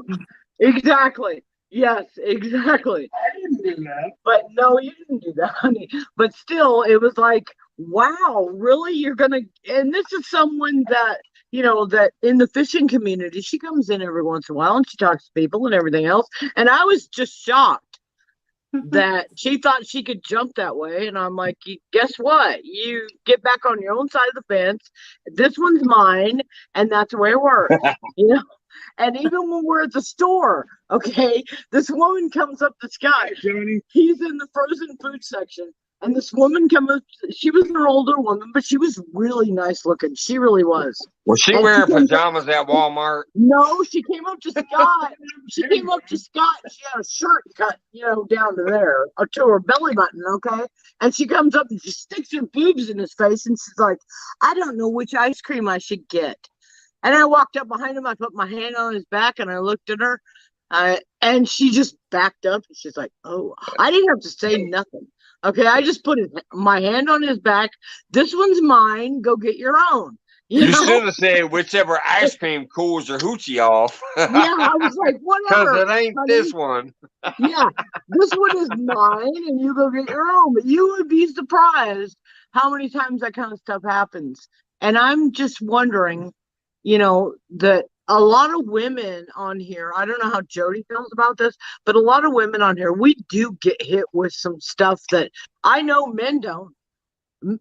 exactly. Yes, exactly. I didn't do that. But no, you didn't do that, honey. But still, it was like, wow, really? You're going to, and this is someone that, you know, that in the fishing community, she comes in every once in a while and she talks to people and everything else. And I was just shocked that she thought she could jump that way. And I'm like, guess what? You get back on your own side of the fence. This one's mine. And that's the way it works, you know? And even when we're at the store, okay, this woman comes up to Scott. He's in the frozen food section. And this woman comes up, she was an older woman, but she was really nice looking. She really was. Was she wearing pajamas at Walmart? No, she came up to Scott. She came up to Scott and she had a shirt cut, you know, down to there, or to her belly button, okay? And she comes up and she sticks her boobs in his face and she's like, I don't know which ice cream I should get. And I walked up behind him. I put my hand on his back and I looked at her. And she just backed up. She's like, oh, I didn't have to say nothing. Okay, I just put my hand on his back. This one's mine. Go get your own. You should have said whichever ice cream cools your hoochie off. Yeah, I was like, whatever. Because it ain't honey. this one. Yeah, this one is mine, and you go get your own. But you would be surprised how many times that kind of stuff happens. And I'm just wondering, that a lot of women on here, I don't know how Jody feels about this, but a lot of women on here, we do get hit with some stuff that I know men don't.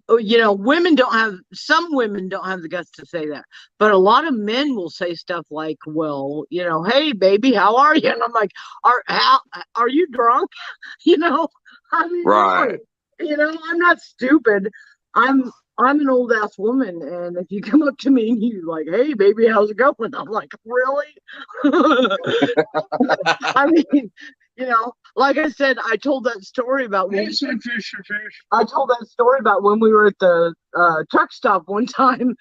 Women don't have, some women don't have the guts to say that, but a lot of men will say stuff like, well, hey baby, how are you? And I'm like, are you drunk? I mean, right. I'm not stupid. I'm an old ass woman, and if you come up to me and you're like, hey baby, how's it going? I'm like, really? I mean, like I said, I told that story about when I told that story about when we were at the truck stop one time.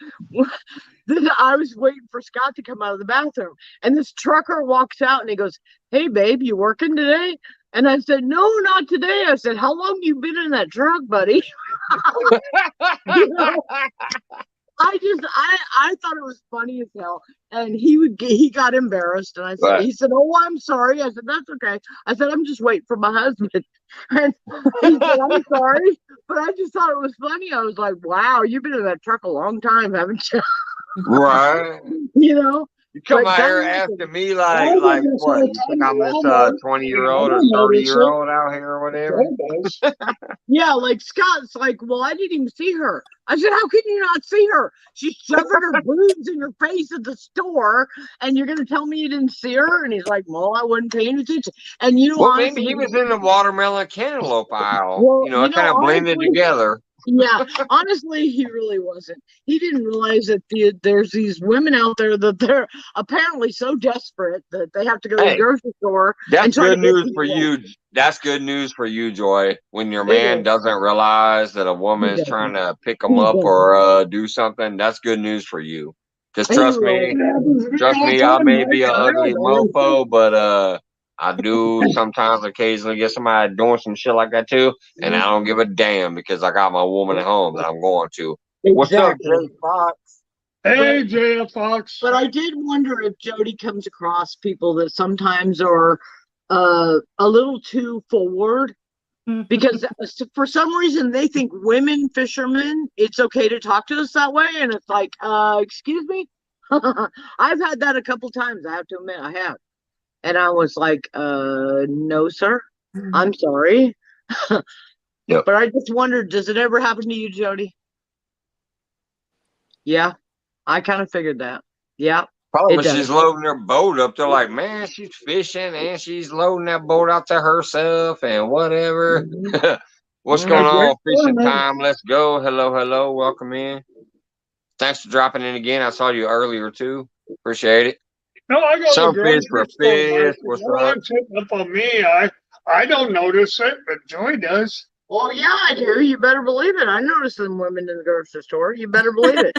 I was waiting for Scott to come out of the bathroom, and this trucker walks out and he goes, hey babe, you working today? And I said, no, not today. I said, how long you been in that truck, buddy? I thought it was funny as hell, and he got embarrassed, and I said, right. He said, oh, I'm sorry. I said, that's okay. I said, I'm just waiting for my husband, and he said, I'm sorry, but I just thought it was funny. I was like, wow, you've been in that truck a long time, haven't you? Right. You come out here asking me like what? You think I'm this 20-year-old or 30-year-old out here or whatever? Yeah, like Scott's like, well, I didn't even see her. I said, how can you not see her? She's shoving her boobs in your face at the store, and you're gonna tell me you didn't see her? And he's like, well, I wasn't paying attention. And maybe he was in the watermelon cantaloupe aisle. Well, it kind of blended together. Yeah, honestly, he really wasn't. He didn't realize that there's these women out there that they're apparently so desperate that they have to go to the grocery store. That's good news for you. That's good news for you, Joy. When your man doesn't realize that a woman is trying to pick him up or do something, that's good news for you. Because trust me, I may be an ugly mofo, but I do sometimes occasionally get somebody doing some shit like that too, and I don't give a damn because I got my woman at home that I'm going to. Exactly. What's up, Jay Fox? Hey, Jay Fox. But I did wonder if Jody comes across people that sometimes are a little too forward, because for some reason they think women fishermen, it's okay to talk to us that way, and it's like, excuse me? I've had that a couple times, I have to admit, I have. And I was like, no, sir. I'm sorry. Yep. But I just wondered, does it ever happen to you, Jody? Yeah. I kind of figured that. Yeah. Probably when she's loading her boat up, they're like, man, she's fishing and she's loading that boat out to herself and whatever. What's going on? Fishing time. Let's go. Hello. Welcome in. Thanks for dropping in again. I saw you earlier too. Appreciate it. No, I got some fish for fish. What's up? Up on me. I don't notice it, but Joy does. Well, yeah, I do. You better believe it. I notice them women in the grocery store. You better believe it.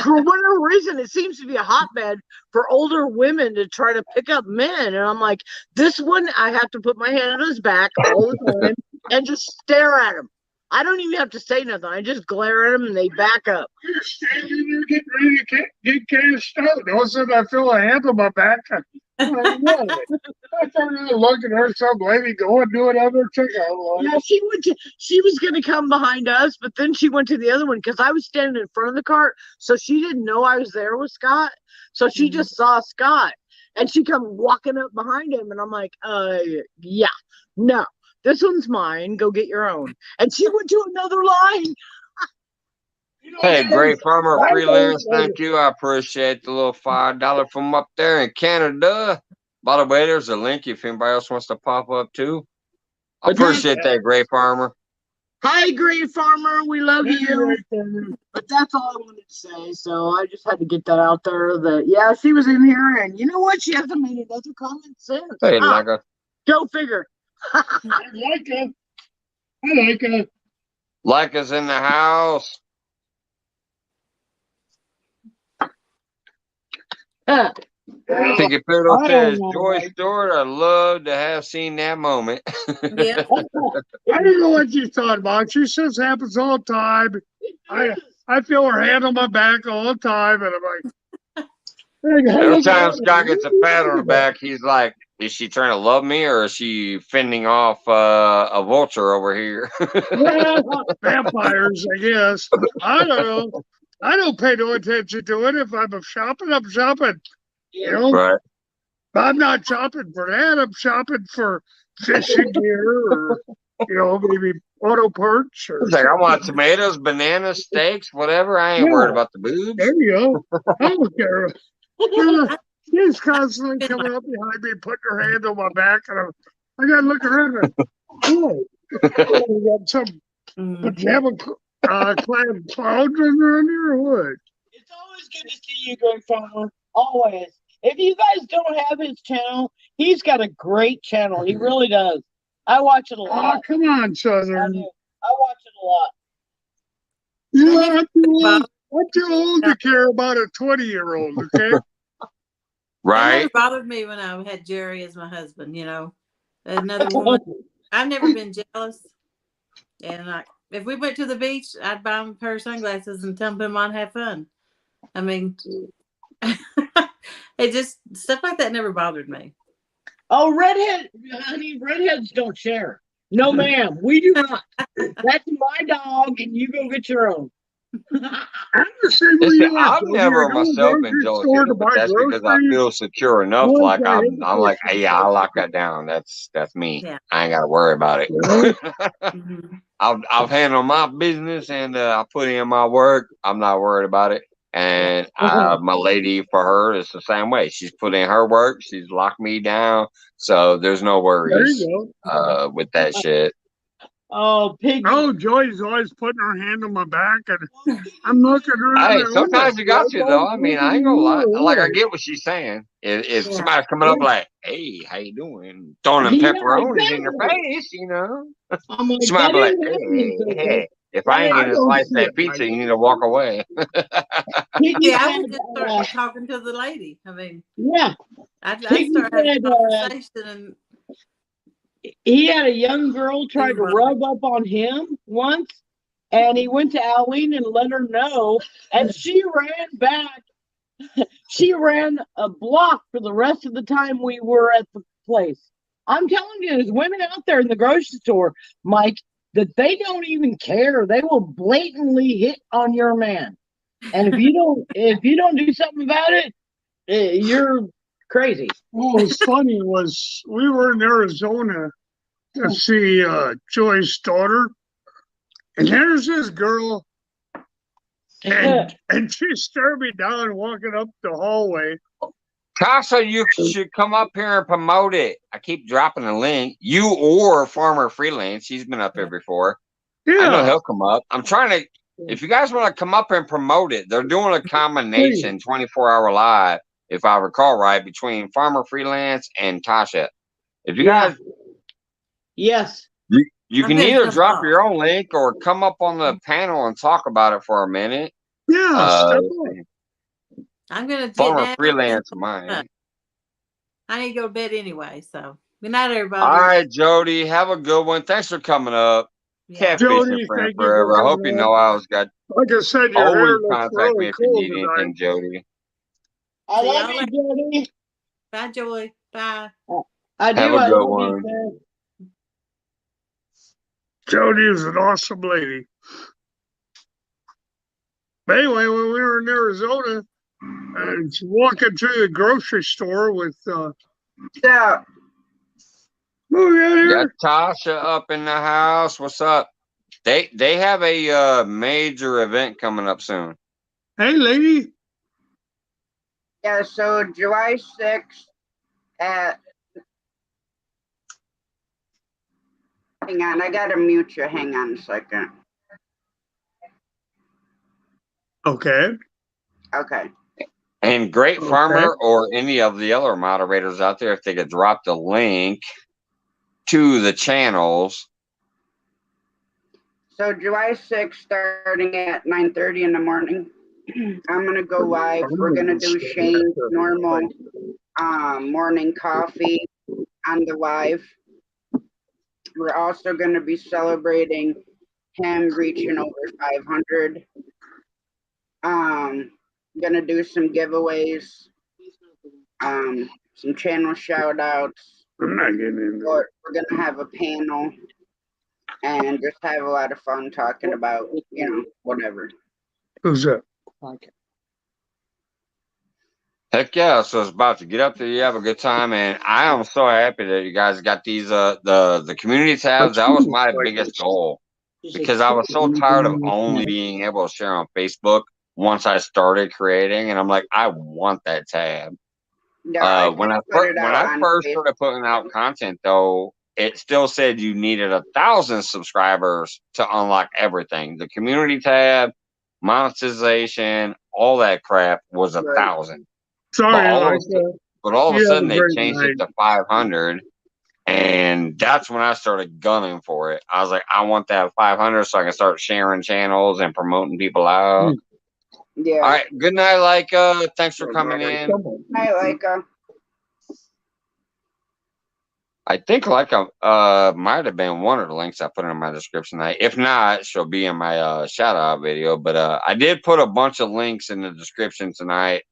For whatever reason, it seems to be a hotbed for older women to try to pick up men. And I'm like, this one, I have to put my hand on his back all the time and just stare at him. I don't even have to say nothing. I just glare at them and they back up. You're standing there getting ready to get cashed out. All of a sudden, I feel a hand on my back. I thought you were looking at some lady going doing other checkout. Yeah, she was going to come behind us, but then she went to the other one because I was standing in front of the cart. So she didn't know I was there with Scott. So she just saw Scott and she come walking up behind him. And I'm like, yeah, no. This one's mine. Go get your own. And she went to another line. Hey, Great Farmer Freelance, thank you. I appreciate the little $5 from up there in Canada. By the way, there's a link if anybody else wants to pop up too. I appreciate that, Great Farmer. Hi, Great Farmer. We love you. But that's all I wanted to say. So I just had to get that out there. That yeah, she was in here, and you know what? She hasn't made another comment since. Hey, Leica. Go figure. I like it. Leica's in the house. Thinking Pedro says, Joy Stewart, I'd love to have seen that moment. Yeah. I don't know what you thought about. She says happens all the time. I feel her hand on my back all the time, and I'm like, every time Scott gets a pat on the back, he's like, is she trying to love me, or is she fending off a vulture over here? well, vampires, I guess. I don't know. I don't pay no attention to it. If I'm shopping, I'm shopping. You know, right. I'm not shopping for that. I'm shopping for fishing gear, or maybe auto parts. Or it's like, I want tomatoes, bananas, steaks, whatever. I ain't worried about the boobs. There you go. I don't care. She's constantly coming up behind me, putting her hand on my back, and I got to look around. Oh, we got some pajama clad clouds around here, or what? It's always good to see you, Greg Farmer. Always. If you guys don't have his channel, he's got a great channel. He really does. I watch it a lot. Oh, come on, Southern. I watch it a lot. Yeah, I'm too old to care about a 20-year-old, okay? Right. It never bothered me when I had Jerry as my husband, Another woman. I've never been jealous. And if we went to the beach, I'd buy him a pair of sunglasses and tell him on and have fun. I mean, it just, stuff like that never bothered me. Oh, honey, redheads don't share. No, ma'am, we do not. That's my dog, and you go get your own. I've never myself been jealous, but that's because I feel secure enough. Like I'm like, hey, yeah, I lock that down. That's me. Yeah. I ain't got to worry about it. I've handled my business, and I put in my work. I'm not worried about it. And my lady, for her, it's the same way. She's put in her work. She's locked me down. So there's no worries with that shit. Oh, pig. Oh, Joy's always putting her hand on my back, and I'm looking around. Hey, sometimes you got to, though. I mean, I ain't gonna lie. Like, I get what she's saying. If somebody's coming up like, hey, how you doing? Throwing them pepperonis in your face, somebody be like, hey, if I ain't getting a slice of that pizza, you need to walk away. Yeah, I would just start talking to the lady. I mean, I'd start having a conversation and he had a young girl try to rub up on him once, and he went to Aline and let her know, and she ran back. She ran a block for the rest of the time we were at the place. I'm telling you, there's women out there in the grocery store, Mike, that they don't even care. They will blatantly hit on your man, and if you don't do something about it, you're crazy. What was funny was we were in Arizona to see Joy's daughter, and there's this girl, and she stared me down walking up the hallway. Tasha, you should come up here and promote it. I keep dropping the link. You or Farmer Freelance, he's been up here before. Yeah, I know he'll come up. I'm trying to. If you guys want to come up and promote it, they're doing a combination 24-hour live, if I recall right, between Farmer Freelance and Tasha. If you guys, yes, you can either drop your own link or come up on the panel and talk about it for a minute. Yeah, I'm gonna Farmer Freelance mine. I need to go to bed anyway, so good night, everybody. All right, Jody, have a good one. Thanks for coming up. Catfishing friend forever. I hope you know I always got. Like I said, always contact me if you need anything, Jody. I love you, Jody. Bye, Joy. Bye. I do. Have a good one. Jody is an awesome lady. But anyway, when we were in Arizona, and walking through the grocery store with got Tasha up in the house. What's up? They have a major event coming up soon. Hey, lady. Yeah, so July 6th at. Hang on, I gotta mute you. Hang on a second. Okay. Okay. And Great Farmer or any of the other moderators out there, if they could drop the link to the channels. So July 6th, starting at 9:30 in the morning. I'm gonna go live. We're gonna do Shane's normal morning coffee on the live. We're also gonna be celebrating him reaching over 500. Gonna do some giveaways, some channel shout outs. I'm not getting into it. We're gonna have a panel and just have a lot of fun talking about, whatever. Who's that? Heck yeah. So it's about to get up there. You have a good time. And I am so happy that you guys got these, the community tabs. That was my biggest goal because I was so tired of only being able to share on Facebook once I started creating. And I'm like, I want that tab. Yeah, when I first started putting out content, though, it still said you needed 1,000 subscribers to unlock everything. The community tab, monetization, all that crap was 1,000. Sorry, but all of a sudden they changed it to 500, and that's when I started gunning for it. I was like, I want that 500 so I can start sharing channels and promoting people out. Yeah. All right. Good night, Leica. Thanks for coming in. Good night, Leica. I think Leica might have been one of the links I put in my description tonight. If not, she'll be in my shout out video. But I did put a bunch of links in the description tonight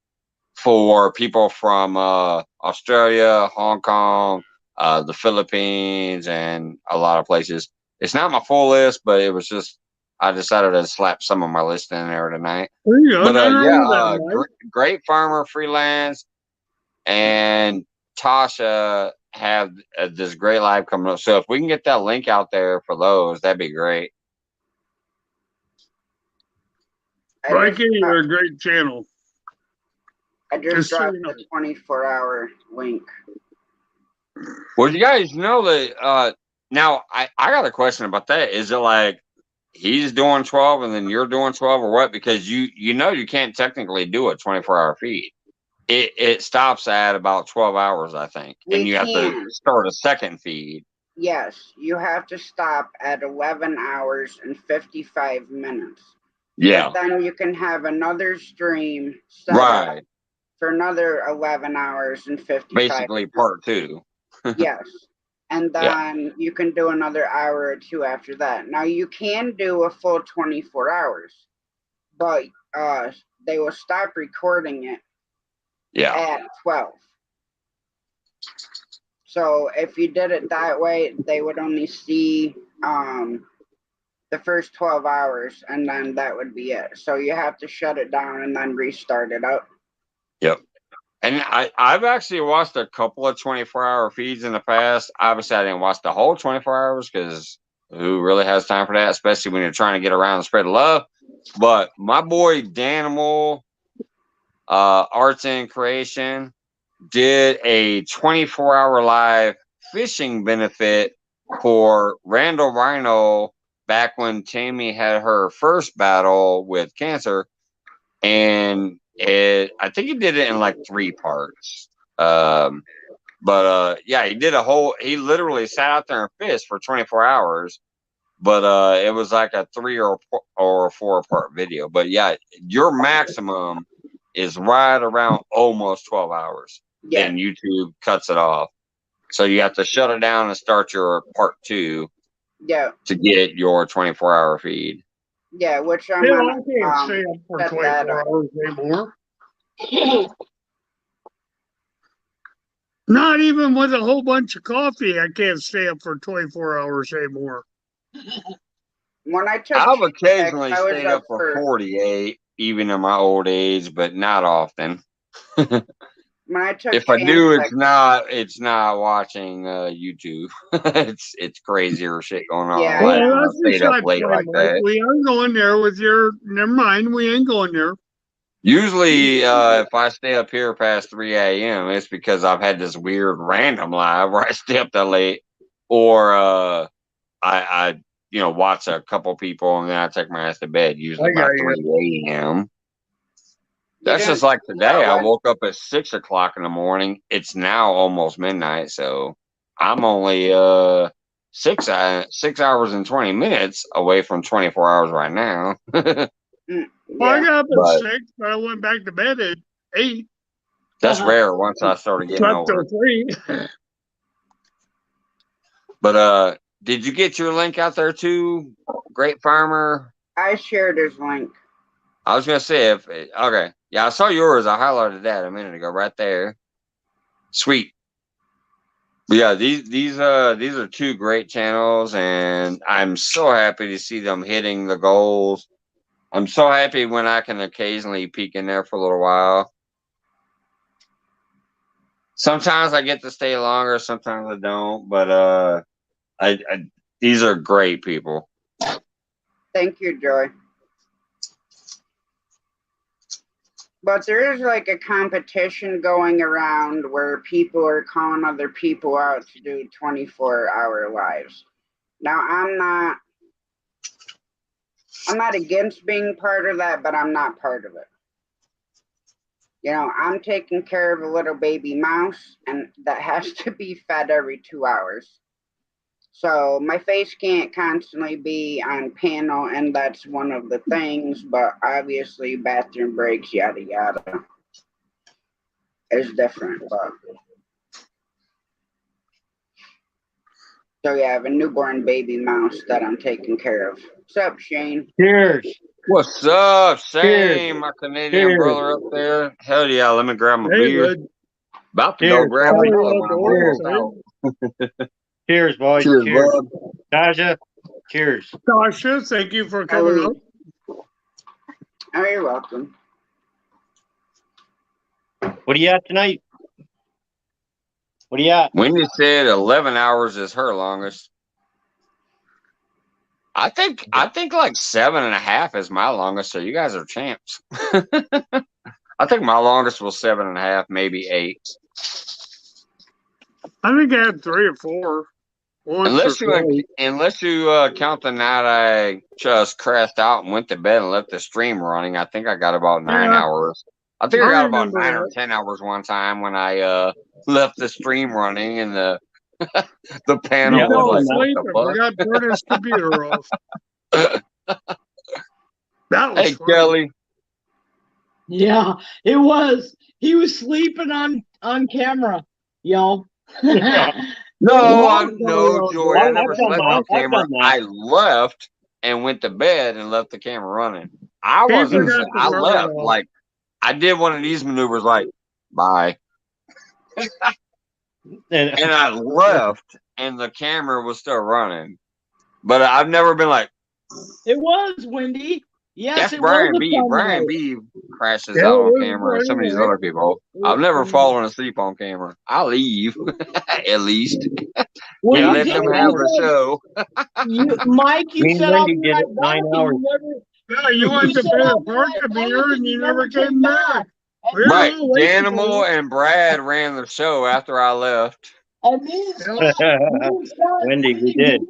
for people from Australia, Hong Kong, the Philippines, and a lot of places. It's not my full list, but it was just I decided to slap some of my list in there tonight. But Great Farmer Freelance and Tasha have this great live coming up. So if we can get that link out there for those, that'd be great. Mikey, you're a great channel. I just dropped the 24-hour link. Well, you guys know that now I got a question about that. Is it like he's doing 12 and then you're doing 12 or what? Because you can't technically do a 24-hour feed. It stops at about 12 hours, I think. And you have to start a second feed. Yes, you have to stop at 11 hours and 55 minutes. Yeah. But then you can have another stream right for another 11 hours and 55 basically minutes. Part 2. Yes. And then you can do another hour or two after that. Now, you can do a full 24 hours, but they will stop recording it at 12. So if you did it that way, they would only see the first 12 hours, and then that would be it. So you have to shut it down and then restart it up. Yep. And I've actually watched a couple of 24-hour feeds in the past. Obviously, I didn't watch the whole 24 hours because who really has time for that, especially when you're trying to get around and spread love. But my boy Danimal Arts and Creation did a 24-hour live fishing benefit for Randall Rhino back when Tammy had her first battle with cancer. And I think he did it in like 3 parts. Yeah, he did he literally sat out there and fished for 24 hours. But it was like a 3 or 4 part video. But yeah, your maximum is right around almost 12 hours. Yeah. Then YouTube cuts it off. So you have to shut it down and start your part 2 to get your 24-hour feed. Yeah, which I'm I can't stay up for 24 hours anymore. Not even with a whole bunch of coffee, I can't stay up for 24 hours anymore. When I took I've occasionally stayed up for 48, even in my old age, but not often. When I took if I do, it's not watching YouTube. it's crazier shit going on. Yeah, well, that's stayed up late like that. We aren't going there with your. Never mind, we ain't going there. Usually, if I stay up here past 3 a.m., it's because I've had this weird random live where I stay up that late, or I watch a couple people and then I take my ass to bed. Usually about 3 a.m. That's just like today. I woke up at 6 o'clock in the morning. It's now almost midnight, so I'm only 6 hours and 20 minutes away from 24 hours right now. Well, I got up at 6, but I went back to bed at 8. That's rare once I started getting Slept older. till 3. But did you get your link out there too, Great Farmer? I shared his link. I was gonna say okay. Yeah, I saw yours. I highlighted that a minute ago, right there. Sweet. But yeah, these are 2 great channels, and I'm so happy to see them hitting the goals. I'm so happy when I can occasionally peek in there for a little while. Sometimes I get to stay longer, sometimes I don't, but these are great people. Thank you, Joy. But there is like a competition going around where people are calling other people out to do 24-hour lives. Now, I'm not against being part of that, but I'm not part of it. You know, I'm taking care of a little baby mouse, and that has to be fed every 2 hours. So my face can't constantly be on panel, and that's one of the things, but obviously bathroom breaks, yada, yada, is different. But so yeah, I have a newborn baby mouse that I'm taking care of. What's up, Shane? Cheers. What's up, Shane? Cheers. My Canadian Cheers. brother up there. Hell yeah, let me grab my beer. Bud. About to Cheers. go grab another one. I'm almost out. Cheers, boys. Cheers, Cheers. bud. Tasha, cheers. Tasha, thank you for coming up. Oh, you're welcome. What are you at tonight? What are you at? Wendy said 11 hours is her longest. I think like 7.5 is my longest, so you guys are champs. I think my longest was 7.5, maybe 8. I think I had 3 or 4. Unless you count the night I just crashed out and went to bed and left the stream running, I think I got about 9 hours. I think I got about 9 or 10 hours one time when I left the stream running and the the panel You was fell like, asleep what the and forgot to turn his computer off. That was Hey, funny. Kelly. Yeah, it was. He was sleeping on camera, y'all. No, Joy. I never I've done slept that. on camera. I've done that. I left and went to bed and left the camera running. I He wasn't. forgot to I turn it left off. like I did one of these maneuvers, like bye, and I left, and the camera was still running. But I've never been like. It was Wendy. Yes, That's it Brian was. B. Brian B. crashes Yeah, out it on was camera. And some of these Brian. other people. I've never fallen asleep on camera. I leave at least. Well, And you let did. them have the show. Mike, you Me and said I'll Wendy be did right it back, 9 and hours. you never. Yeah, you went to said bed I'll at be Park right of back, Beer and you never came back. We were Right. all waiting for Danimal you. and Brad ran the show after I left. And me and Scott, Wendy, we did.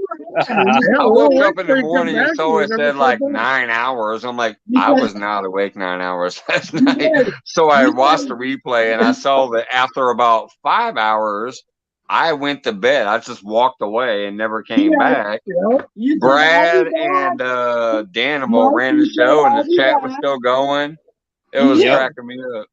I Yeah, woke well, up in the we come morning and back saw and it we said never like come back. 9 hours. I'm like, I was not awake 9 hours last night. did. So I You watched did. the replay and I saw that after about 5 hours, I went to bed. I just walked away and never came back. Yeah. You said, Brad I'll be back. and Danimal Mike, ran the you said, show and I'll the be chat was back. still going. It was Yeah. cracking me up.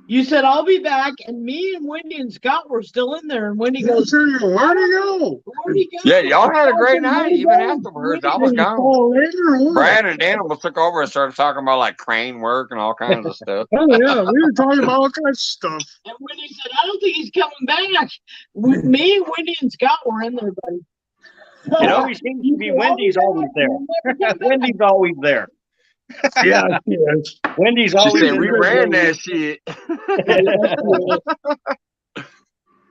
You said I'll be back, and me and Wendy and Scott were still in there. And Wendy goes, Where'd he go? "Where'd he go?" Yeah, y'all had a great I said, night. "Where'd he Even go?" afterwards, I Wendy was Did he gone. fall in or what? Brad and Danimal took over and started talking about like crane work and all kinds of stuff. Oh, yeah, we were talking about all kinds of stuff. And Wendy said, "I don't think he's coming back." Me, Wendy, and Scott were in there, buddy. It always seems to be Wendy's always there. Wendy's always there. Yeah, yes. Wendy's She always said, in we there. ran that shit.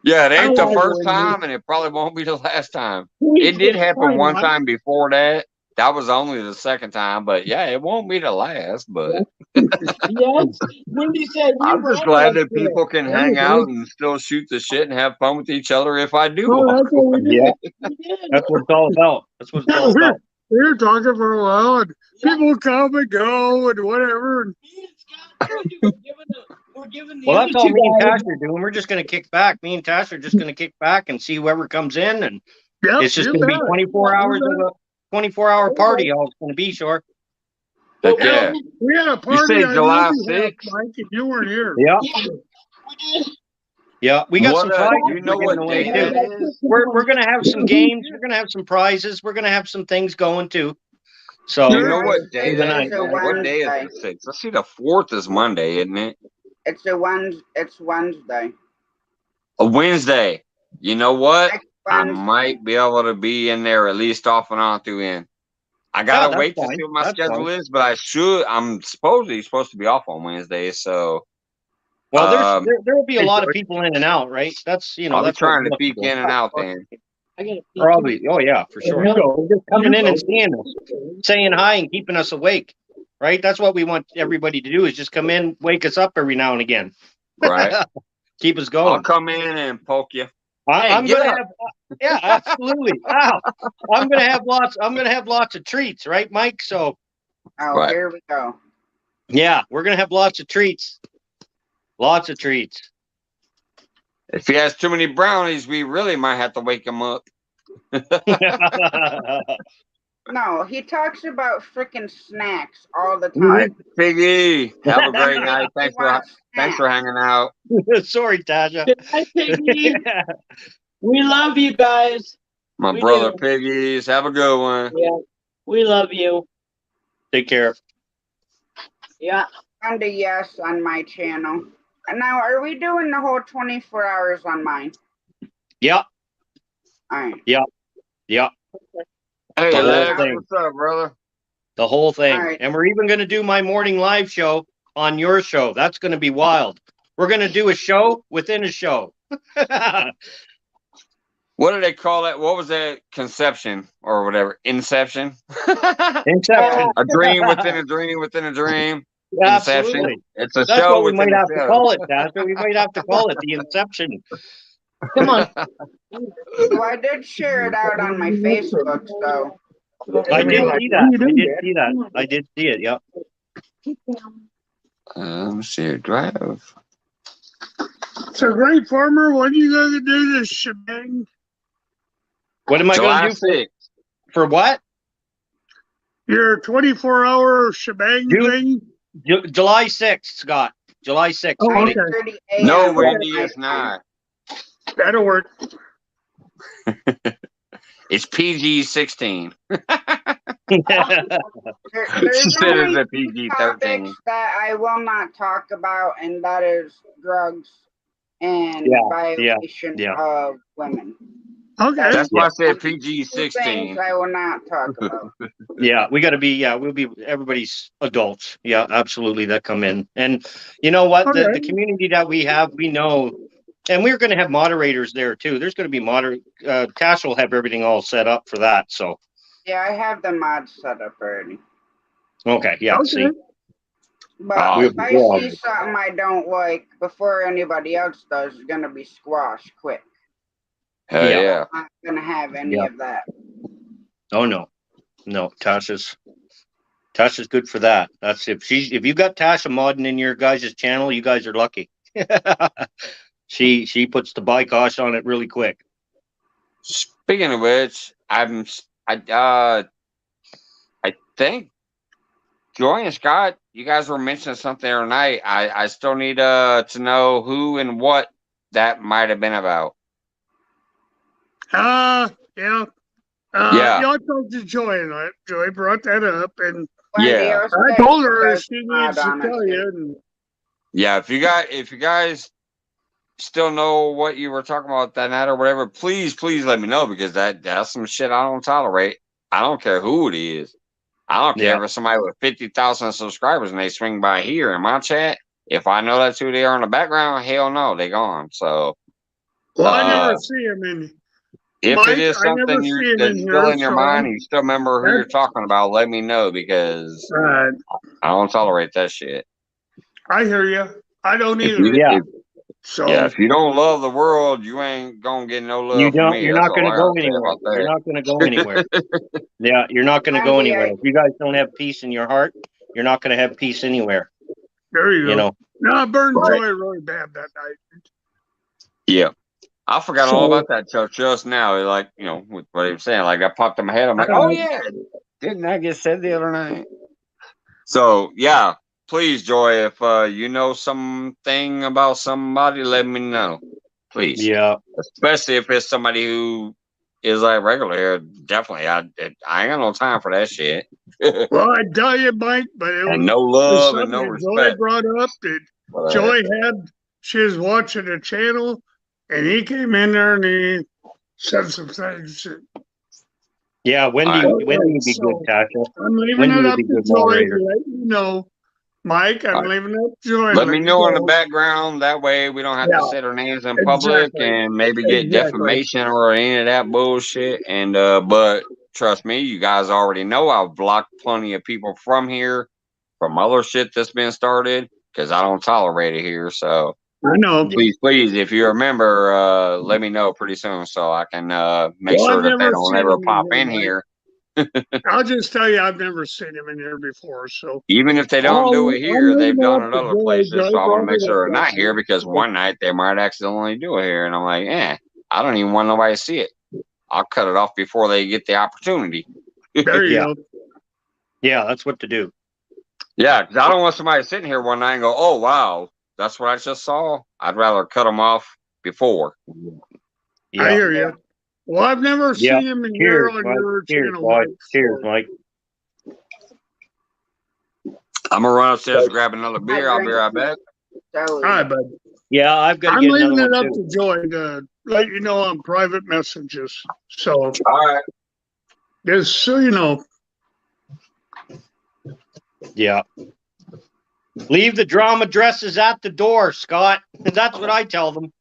Yeah, it ain't I the like first Wendy. time, and it probably won't be the last time. It did happen one time before that. That was only the second time, but yeah, it won't be the last. But Yes, Wendy said, I'm just glad that people can hang out and still shoot the shit and have fun with each other if I do Oh, walk that's what we did. Yeah, that's what it's all about. That's what it's all about. We were talking for a while, and people come and go and whatever. And Me and Scott, we're giving the Well, that's other all two me and guys. Tash are doing. We're just going to kick back. Me and Tash are just going to kick back and see whoever comes in, and yep, it's just you going to be bet. 24 hours of a 24-hour party. All it's going to be, short. Heck yeah. We had a party say on July your behalf, 6th? Mike, and you weren't here. Yeah. Yeah, we did. Yeah, we got some prizes Do you know we're giving what away day too. that is? We're gonna have some games. We're gonna have some prizes. We're gonna have some things going too. So Do you know what day Thursday that is is? a What day is Wednesday. the 6th? Let's see, the 4th is Monday, isn't it? It's Wednesday. A Wednesday. You know what? Next I Wednesday. might be able to be in there at least off and on through in. I gotta that's wait to fine. see what my That's schedule fine. is, but I'm supposedly supposed to be off on Wednesdays, so Well, there will be a lot of people in and out, right? That's I'll be that's what trying we to look peek for. in and out then. I got Probably. Oh yeah, for sure. Just coming in and seeing us, saying hi, and keeping us awake. Right. That's what we want everybody to do is just come in, wake us up every now and again. Right. Keep us I'll going. come in and poke you. I'm get gonna up. have, yeah, absolutely. Wow. I'm gonna have lots of treats, right, Mike? So Oh, Right. here we go. yeah, we're gonna have lots of treats. Lots of treats. If he has too many brownies, we really might have to wake him up. No, he talks about freaking snacks all the All time. right, Piggy. Have a great He night. Thanks wants for hanging out. Sorry, Tasha. Good night, Piggy. We love you guys. My We brother do. Piggies. Have a good one. Yeah, we love you. Take care. Yeah. And a yes on my channel. And now, are we doing the whole 24 hours on mine? Yep. All right. Yep. Hey, The whole Lex, thing. what's up, brother? The whole thing. All right. And we're even going to do my morning live show on your show. That's going to be wild. We're going to do a show within a show. What do they call that? What was that? Conception or whatever? Inception? Inception. A dream within a dream within a dream. Absolutely. Inception. It's a That's show what we within might a have to show. call it, Tasha. We might have to call it the Inception. Come on. Well, I did share it out on my Facebook, so. I did see that. I did see it. Yep. Let me see. Drive. So, Great Farmer, when are you going to do this shebang? What am I going to do July 6th. for what? Your 24-hour shebang thing? July 6th, Scott. July 6th. Oh, buddy. okay. 9:30 a.m. No, Wendy, it's not. That'll work. It's PG-16. There's She said only it's a two PG-13. topics that I will not talk about, and that is drugs and violation of women. Okay. That's why I said Two PG-16. things I will not talk about. Yeah, we got to be. Yeah, we'll be. Everybody's adults. Yeah, absolutely. That come in, and you know what? Okay. The community that we have, we know, and we're going to have moderators there too. There's going to be Tash will have everything all set up for that. So. Yeah, I have the mods set up already. Okay. Yeah. Okay. See. But if I see something I don't like before anybody else does, it's gonna be squashed quick. Hell yeah. I'm not gonna have any of that. Oh no, Tasha's good for that. That's if you got Tasha modding in your guys' channel, you guys are lucky. she puts the kibosh on it really quick. Speaking of which, I think Joy and Scott, you guys were mentioning something the other night. I still need to know who and what that might have been about. Yeah. Yeah. Y'all talked to Joy and that. Joy brought that up, and Yeah. I told her she needs to tell you. And Yeah, if you guys still know what you were talking about that night or whatever, please let me know, because that's some shit I don't tolerate. I don't care who it is. I don't care if it's somebody with 50,000 subscribers and they swing by here in my chat. If I know that's who they are in the background, hell no, they gone. So, well, I never see him in. if Mike, it is something that's still in your mind and you still remember who you're talking about, let me know, because I don't tolerate that shit. I hear you. I don't either. If you don't love the world, you ain't gonna get no love from me. You're not going to go anywhere. You're not going to go anywhere. Yeah, you're not going to go anywhere. If you guys don't have peace in your heart, you're not going to have peace anywhere. There you go. You know. No, I burned Joy really bad that night. Yeah. I forgot all about that show just now. Like, with what he was saying, like that popped in my head. I'm like, oh yeah, didn't that get said the other night? So yeah, please, Joy, if you know something about somebody, let me know. Please. Yeah. Especially if it's somebody who is like regular here. Definitely. I ain't got no time for that shit. Well, I tell you, Mike, but it And was, no love and no something that Joy respect. brought up that Joy she was watching a channel and he came in there and he said some things. Yeah, Wendy would be good, Tasha. I'm leaving Wendy it would up be to good Joy moderator. to let you know. Mike, I'm leaving it up to Joy. Let me know in the background. That way we don't have to say their names in public and maybe get defamation or any of that bullshit. And but trust me, you guys already know I've blocked plenty of people from here, from other shit that's been started, because I don't tolerate it here. So I know. Please, if you remember, let me know pretty soon so I can make sure that they don't ever pop in here. I'll just tell you, I've never seen him in here before. So even if they don't do it here, they've done it other places. So I want to make sure they're not here, because one night they might accidentally do it here, and I'm like, I don't even want nobody to see it. I'll cut it off before they get the opportunity. There you go. Yeah, that's what to do. Yeah, because I don't want somebody sitting here one night and go, "Oh wow, that's what I just saw." I'd rather cut them off before. Yeah. I hear you. Well, I've never seen him in here on your channel, Mike. Cheers, Mike. I'm gonna run upstairs and grab another beer. I'll be right back. All right, bud. Yeah, I've got to I'm get leaving another it one up too. to Joy to let you know on private messages. So, all right. Just so you know. Yeah. Leave the drama dresses at the door, Scott. That's what I tell them.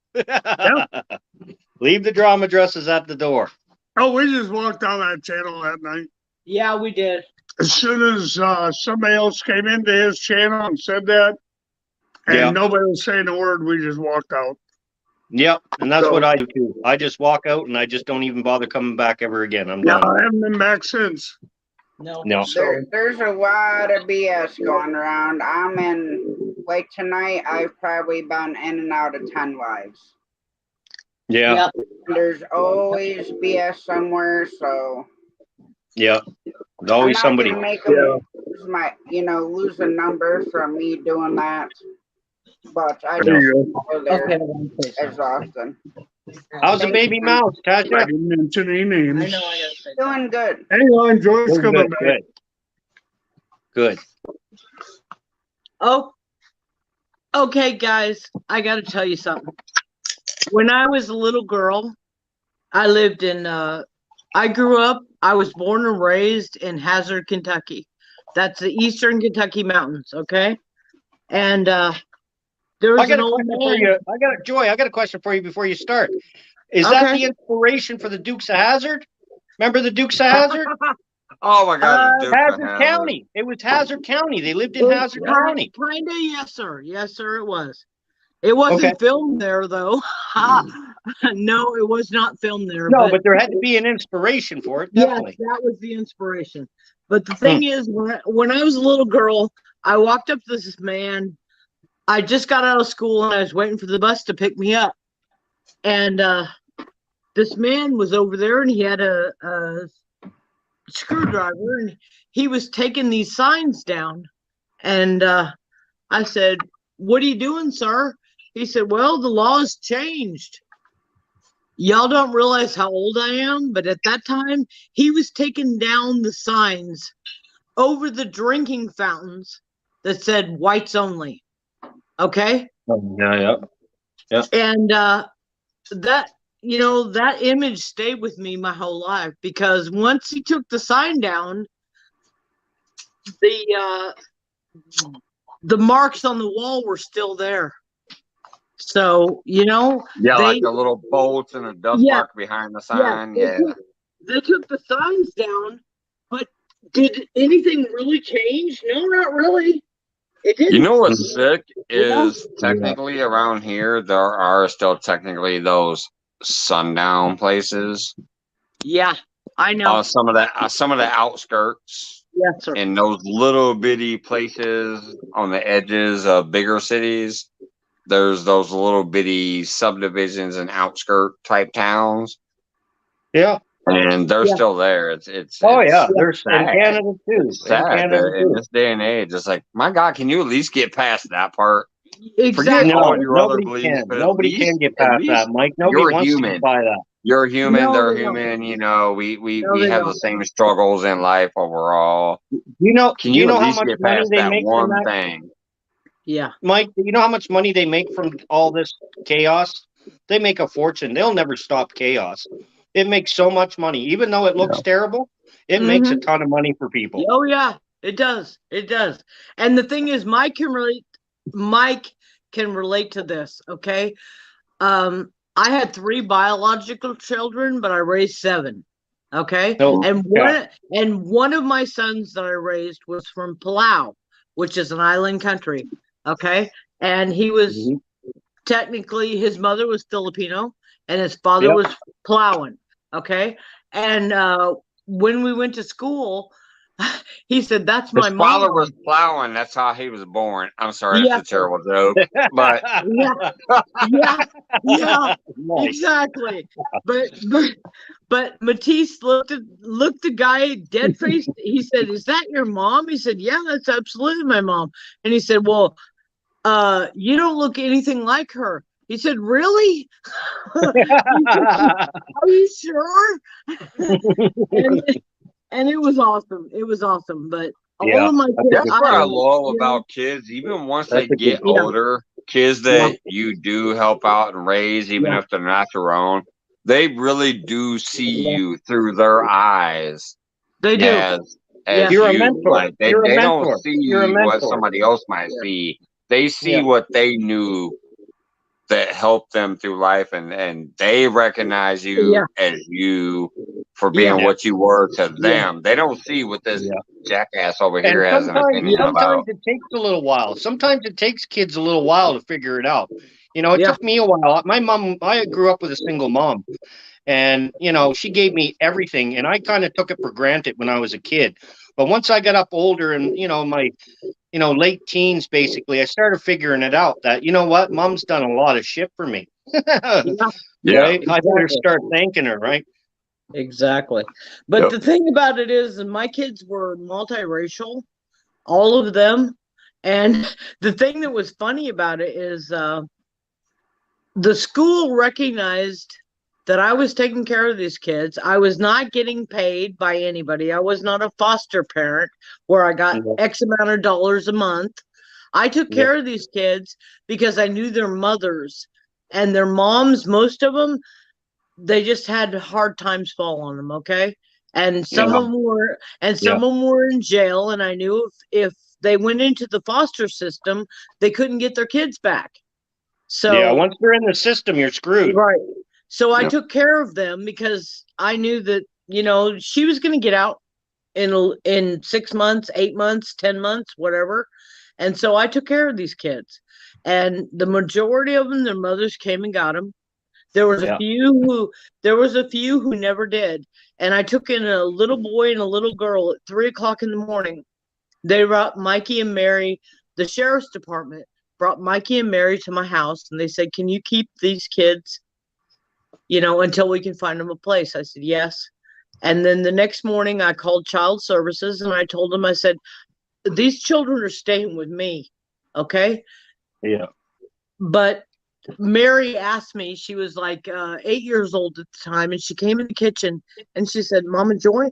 Leave the drama dresses at the door. Oh, we just walked on that channel that night. Yeah, we did. As soon as somebody else came into his channel and said that, and nobody was saying a word, we just walked out. Yep, and that's what I do too. I just walk out and I just don't even bother coming back ever again. I'm done. I haven't been back since. No. There's a lot of BS going around. Like tonight, I've probably been in and out of 10 lives. Yeah. There's always BS somewhere, so. Yeah. There's always somebody. Make them lose a number from me doing that. But I don't go there as often. How's the baby mouse, Tasha? I didn't mention any names. I know, I gotta say. Doing good. Hey, Joy's coming back. Good. Oh, okay, guys. I got to tell you something. When I was a little girl, I lived in. I grew up. I was born and raised in Hazard, Kentucky. That's the eastern Kentucky mountains. Okay, and there was an old man. Joy, I got a question for you before you start. Is that the inspiration for the Dukes of Hazzard? Remember the Dukes of Hazzard? Oh my God, Hazard County. It was Hazard County. They lived in Hazard County. Kinda, yes, sir. Yes, sir. It was. It wasn't filmed there, though. No, it was not filmed there. No, but there had to be an inspiration for it. Definitely. Yes, that was the inspiration. But the thing is, when I was a little girl, I walked up to this man. I just got out of school and I was waiting for the bus to pick me up. And this man was over there and he had a screwdriver and he was taking these signs down. And I said, "What are you doing, sir?" He said, "Well, the law has changed. Y'all don't realize how old I am, but at that time, he was taking down the signs over the drinking fountains that said whites only." Okay. Yeah. And that image stayed with me my whole life, because once he took the sign down, the marks on the wall were still there. So like the little bolts and a dust mark behind the sign. They took the signs down, but did anything really change? No, not really. It didn't. You know what's sick is technically around here there are still technically those sundown places. Yeah, I know. Some of the outskirts. Yes, sir. In those little bitty places on the edges of bigger cities, there's those little bitty subdivisions and outskirt type towns. Yeah. and they're still there. Oh it's yeah, they're in sad. Canada too. It's sad in this day and age. It's like, my God, can you at least get past that part? Forget Exactly. all No, your other nobody beliefs, can. but Nobody can get past that, Mike. Nobody you're wants to human. get by that. You're human. No, They're they don't. human. You know, we No, they have the don't. same struggles in life overall. You know, Can do you you know at how least much get money past they that make from one that? thing? Yeah. Mike, do you know how much money they make from all this chaos? They make a fortune. They'll never stop chaos. It makes so much money. Even though it looks terrible, it makes a ton of money for people. Oh yeah, it does. It does. And the thing is, Mike can relate to this, okay? I had 3 biological children, but I raised 7. Okay. Oh, and one of my sons that I raised was from Palau, which is an island country. Okay. And he was technically, his mother was Filipino and his father was Palauan. Okay. And when we went to school, he said, "That's my mom." His father was plowing. That's how he was born. I'm sorry, that's a terrible joke, but yeah, exactly. But Matisse looked the guy dead faced. He said, "Is that your mom?" He said, "Yeah, that's absolutely my mom." And he said, "Well, you don't look anything like her." He said, "Really?" Are you sure? And it was awesome. It was awesome. But all of my kids, that's what I love about kids. Even once they get older, kids that you do help out and raise, even if they're not your own, they really do see you through their eyes. They do. As you're you. A mentor. Like they don't see what mentor. somebody else might see. They see what they knew that helped them through life, and they recognize you as you for being what you were to them. They don't see what this jackass over here has an opinion about. Sometimes it takes a little while. Sometimes it takes kids a little while to figure it out. You know, it took me a while. My mom, I grew up with a single mom, and you know, she gave me everything, and I kind of took it for granted when I was a kid. But once I got up older and, you know, my late teens, basically, I started figuring it out that, you know what, mom's done a lot of shit for me. Right? I better start thanking her, right? Exactly. But the thing about it is, my kids were multiracial, all of them. And the thing that was funny about it is the school recognized that I was taking care of these kids. I was not getting paid by anybody. I was not a foster parent where I got X amount of dollars a month. I took care of these kids because I knew their mothers and their moms, most of them, they just had hard times fall on them. Okay. And some of them were, some of them were in jail. And I knew if they went into the foster system, they couldn't get their kids back. So once they're in the system, you're screwed. Right. So I took care of them because I knew that, you know, she was going to get out in 6 months, 8 months, 10 months, whatever. And so I took care of these kids, and the majority of them, their mothers came and got them. There was a few who never did. And I took in a little boy and a little girl at 3 o'clock in the morning. They brought Mikey and Mary, the sheriff's department brought Mikey and Mary to my house, and they said, "Can you keep these kids, you know, until we can find them a place?" I said, "Yes." And then the next morning I called child services and I told them, I said, "These children are staying with me." Okay. Yeah. But Mary asked me, she was like 8 years old at the time, and she came in the kitchen and she said, "Mama Joy,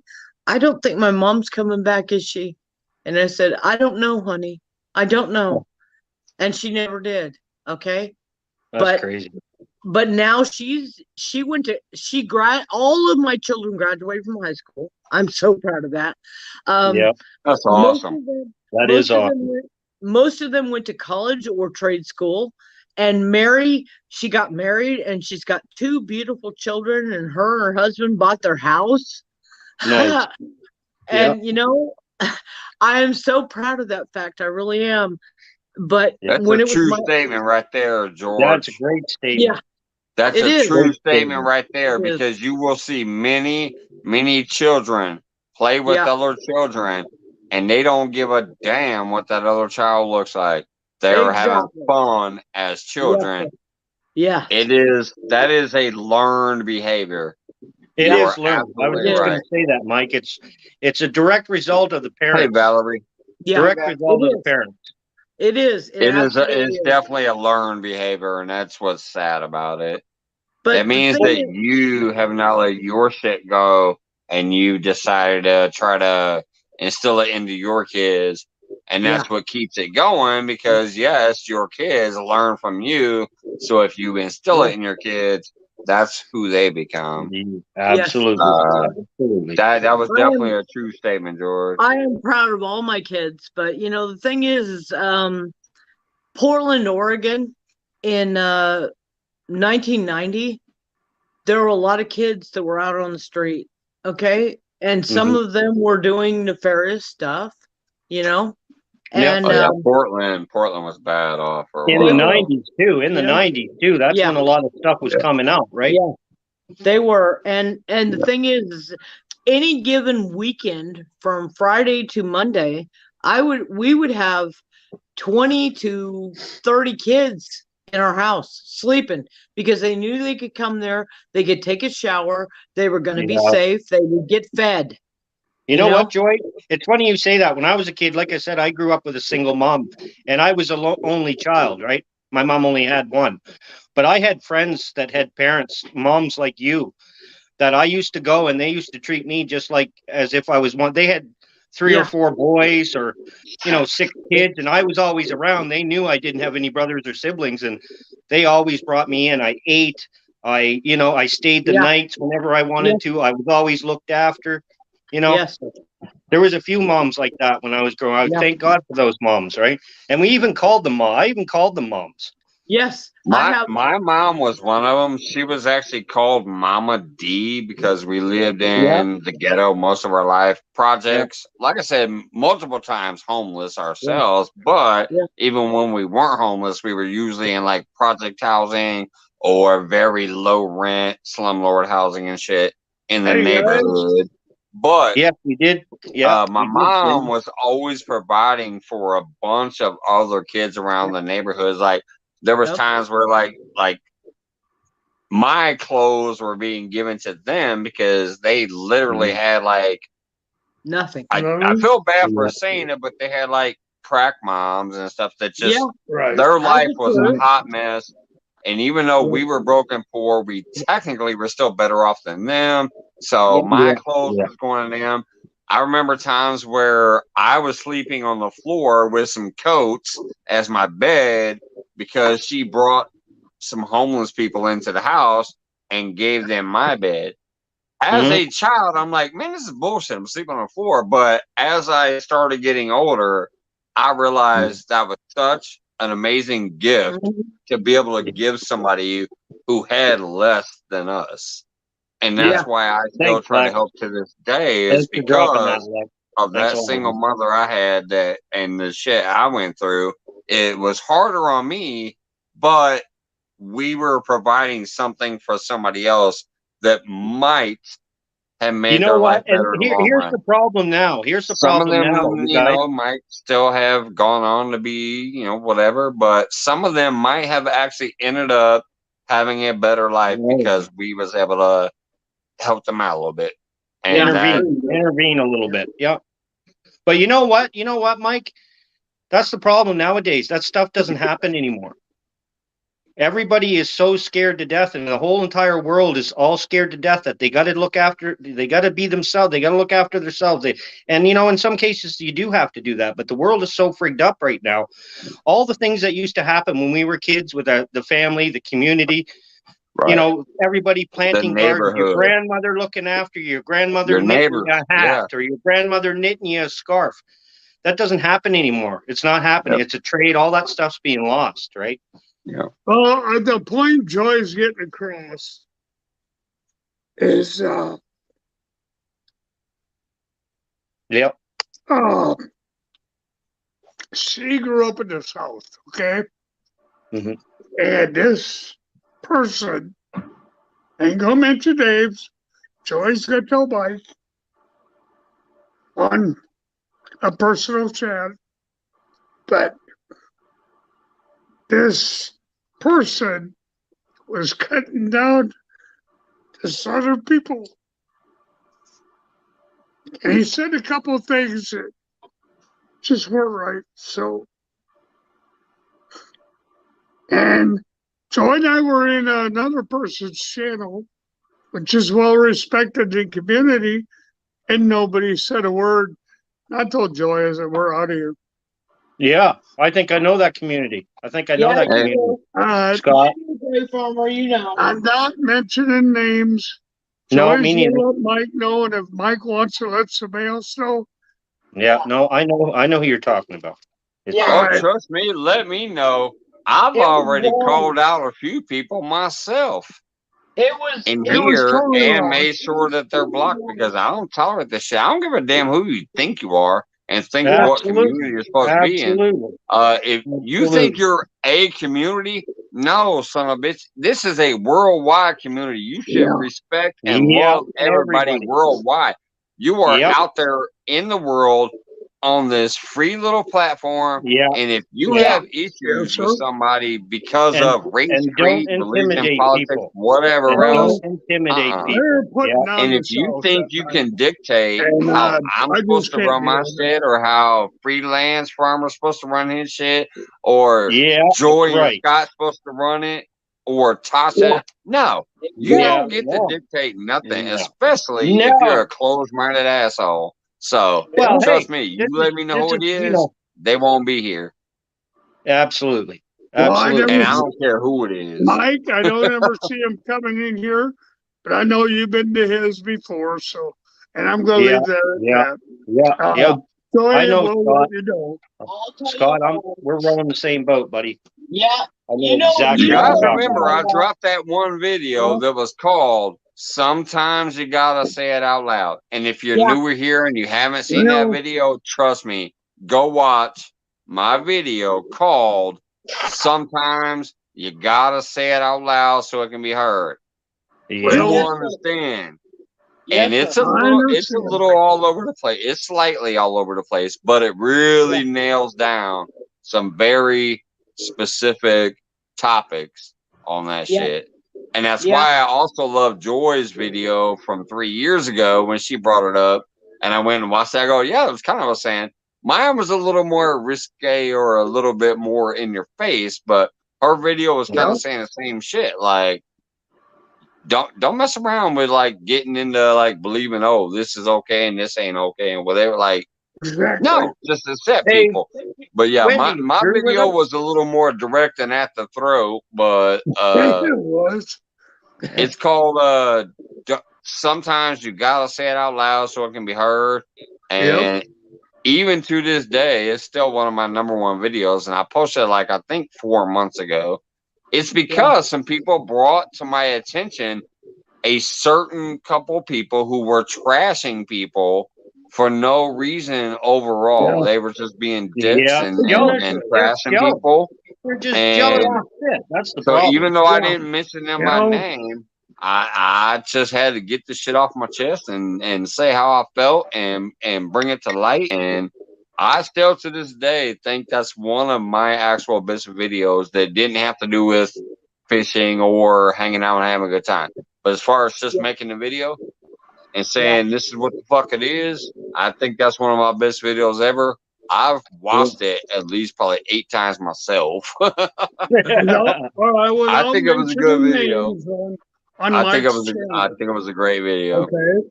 I don't think my mom's coming back, is she?" And I said, "I don't know, honey. I don't know." And she never did. Okay. That's crazy. But now all of my children graduated from high school. I'm so proud of that. That's awesome. That is awesome. Most of them went to college or trade school. And Mary, she got married and she's got 2 beautiful children, and her and her husband bought their house. Nice. And you know, I am so proud of that fact. I really am. But that's when a it true was statement right there, George. That's a great statement. Yeah. That's a true statement right there, because you will see many, many children play with other children, and they don't give a damn what that other child looks like. They're having fun as children. Yeah. That is a learned behavior. It is learned. I was just going to say that, Mike. It's a direct result of the parents. Hey, Valerie. Direct result of the parents. It is. It's definitely a learned behavior, and that's what's sad about it. But it means that you have not let your shit go, and you decided to try to instill it into your kids, and that's what keeps it going. Because yes, your kids learn from you. So if you instill it in your kids, that's who they become. Absolutely. That was definitely a true statement, George. I am proud of all my kids, but you know the thing is Portland, Oregon, in 1990, there were a lot of kids that were out on the street. Okay, and some of them were doing nefarious stuff, you know. And Portland was bad off for in the 90s too. In the 90s too. That's when a lot of stuff was coming out, right? Yeah, they were. And the thing is, any given weekend from Friday to Monday, we would have 20 to 30 kids in our house sleeping because they knew they could come there, they could take a shower, they were going to be safe, they would get fed. You know what, Joy? It's funny you say that. When I was a kid, like I said, I grew up with a single mom, and I was an only child, right? My mom only had one. But I had friends that had parents, moms like you, that I used to go, and they used to treat me just like as if I was one. They had 3 or 4 boys or, 6 kids, and I was always around. They knew I didn't have any brothers or siblings, and they always brought me in. I ate. I stayed the nights whenever I wanted to. I was always looked after. There was a few moms like that when I was growing up. Thank God for those moms, right? And we even called them I even called them moms. Yes. My mom was one of them. She was actually called Mama D because we lived in the ghetto most of our life. Projects, like I said, multiple times homeless ourselves. But even when we weren't homeless, we were usually in like project housing or very low rent slumlord housing and shit in the neighborhood. But yes, we did. Yeah, my mom was always providing for a bunch of other kids around the neighborhoods. Like there was times where like my clothes were being given to them because they literally had like nothing. I feel bad for saying it, but they had like crack moms and stuff that just their life was a hot mess. And even though we were broken poor, we technically were still better off than them. So my clothes was going to them. I remember times where I was sleeping on the floor with some coats as my bed because she brought some homeless people into the house and gave them my bed. As a child, I'm like, man, this is bullshit. I'm sleeping on the floor. But as I started getting older, I realized that was such an amazing gift to be able to give somebody who had less than us. And that's why I still try to help to this day is because of that single mother I had that and the shit I went through. It was harder on me, but we were providing something for somebody else that might have made their life better. And here's the problem now. Here's the problem now. You know, might still have gone on to be, whatever, but some of them might have actually ended up having a better life because we was able to help them out a little bit. And intervene a little bit. Yep. But you know what? You know what, Mike? That's the problem nowadays. That stuff doesn't happen anymore. Everybody is so scared to death, and the whole entire world is all scared to death that they got to look after, they got to be themselves, they got to look after themselves. And in some cases you do have to do that, but the world is so freaked up right now. All the things that used to happen when we were kids with the family, the community, everybody planting gardens, your grandmother looking after you, your grandmother knitting you a hat, or your grandmother knitting you a scarf. That doesn't happen anymore. It's not happening. It's a trade. All that stuff's being lost, right? Yeah. Well, the point Joy's getting across is she grew up in the South, okay? And this person, ain't gonna mention names, Joy's gonna tell Mike on a personal chat, but this person was cutting down this other people And he said a couple of things that just weren't right. So, and Joy and I were in another person's channel, which is well respected in community, and nobody said a word. I told Joy, I said, we're out of here. Yeah, I think I know that community. I think I know that community. Scott, farmer, you know. I'm not mentioning names. No, Joy's me neither. let Mike know, and if Mike wants to let somebody else know. Yeah, no, I know who you're talking about. Oh, trust me, let me know. I've already called out a few people myself. It was totally and wrong. made sure that they're blocked because I don't tolerate this shit. I don't give a damn who you think you are and think what community you're supposed to be in. If you think you're a community, no, son of a bitch. This is a worldwide community. You should respect and love everybody worldwide. You are out there in the world on this free little platform. And if you have issues with somebody because of race, creed, religion, politics, whatever else, don't intimidate people. And if you think you can dictate how I'm supposed to run my shit or how freelance farmer's supposed to run his shit or Joy or Scott's supposed to run it or Tasha, no, you don't get to dictate nothing, especially if you're a closed-minded asshole. So, trust me, you let me know who it is, they won't be here. Absolutely. Absolutely. And I don't care who it is. Mike, I don't ever see him coming in here, but I know you've been to his before, so, and I'm going to leave that at that. So I know, Scott. You know. Scott, we're rowing the same boat, buddy. Yeah. I know exactly. You guys remember, I dropped that one video that was called Sometimes You Gotta Say It Out Loud. And if you're newer here and you haven't seen that video, trust me, go watch my video called Sometimes You Gotta Say It Out Loud so it can be heard. You will understand. And it's a little all over the place. It's slightly all over the place, but it really nails down some very specific topics on that shit. And that's why I also love Joy's video from 3 years ago when she brought it up. And I went and watched that. I go, yeah, it was kind of a saying. Mine was a little more risque or a little bit more in your face, but her video was kind of saying the same shit. Like, don't mess around with like getting into like believing, oh, this is okay and this ain't okay and whatever. Like, no, just accept people. But yeah, Wendy, my video was a little more direct and at the throat, but it was. It's called Sometimes You Gotta Say It Out Loud so it can be heard. And even to this day, it's still one of my #1 videos. And I posted it like I think 4 months ago. It's because some people brought to my attention a certain couple people who were trashing people for no reason overall. They were just being dicks and trashing people. They're just jealous of shit. That's the problem. So even though I didn't mention them by name, I just had to get this shit off my chest and say how I felt and bring it to light. And I still to this day think that's one of my actual best videos that didn't have to do with fishing or hanging out and having a good time. But as far as just making the video and saying this is what the fuck it is, I think that's one of my best videos ever. I've watched it at least probably 8 times myself. I think it was a good video. I think it was a great video. Okay.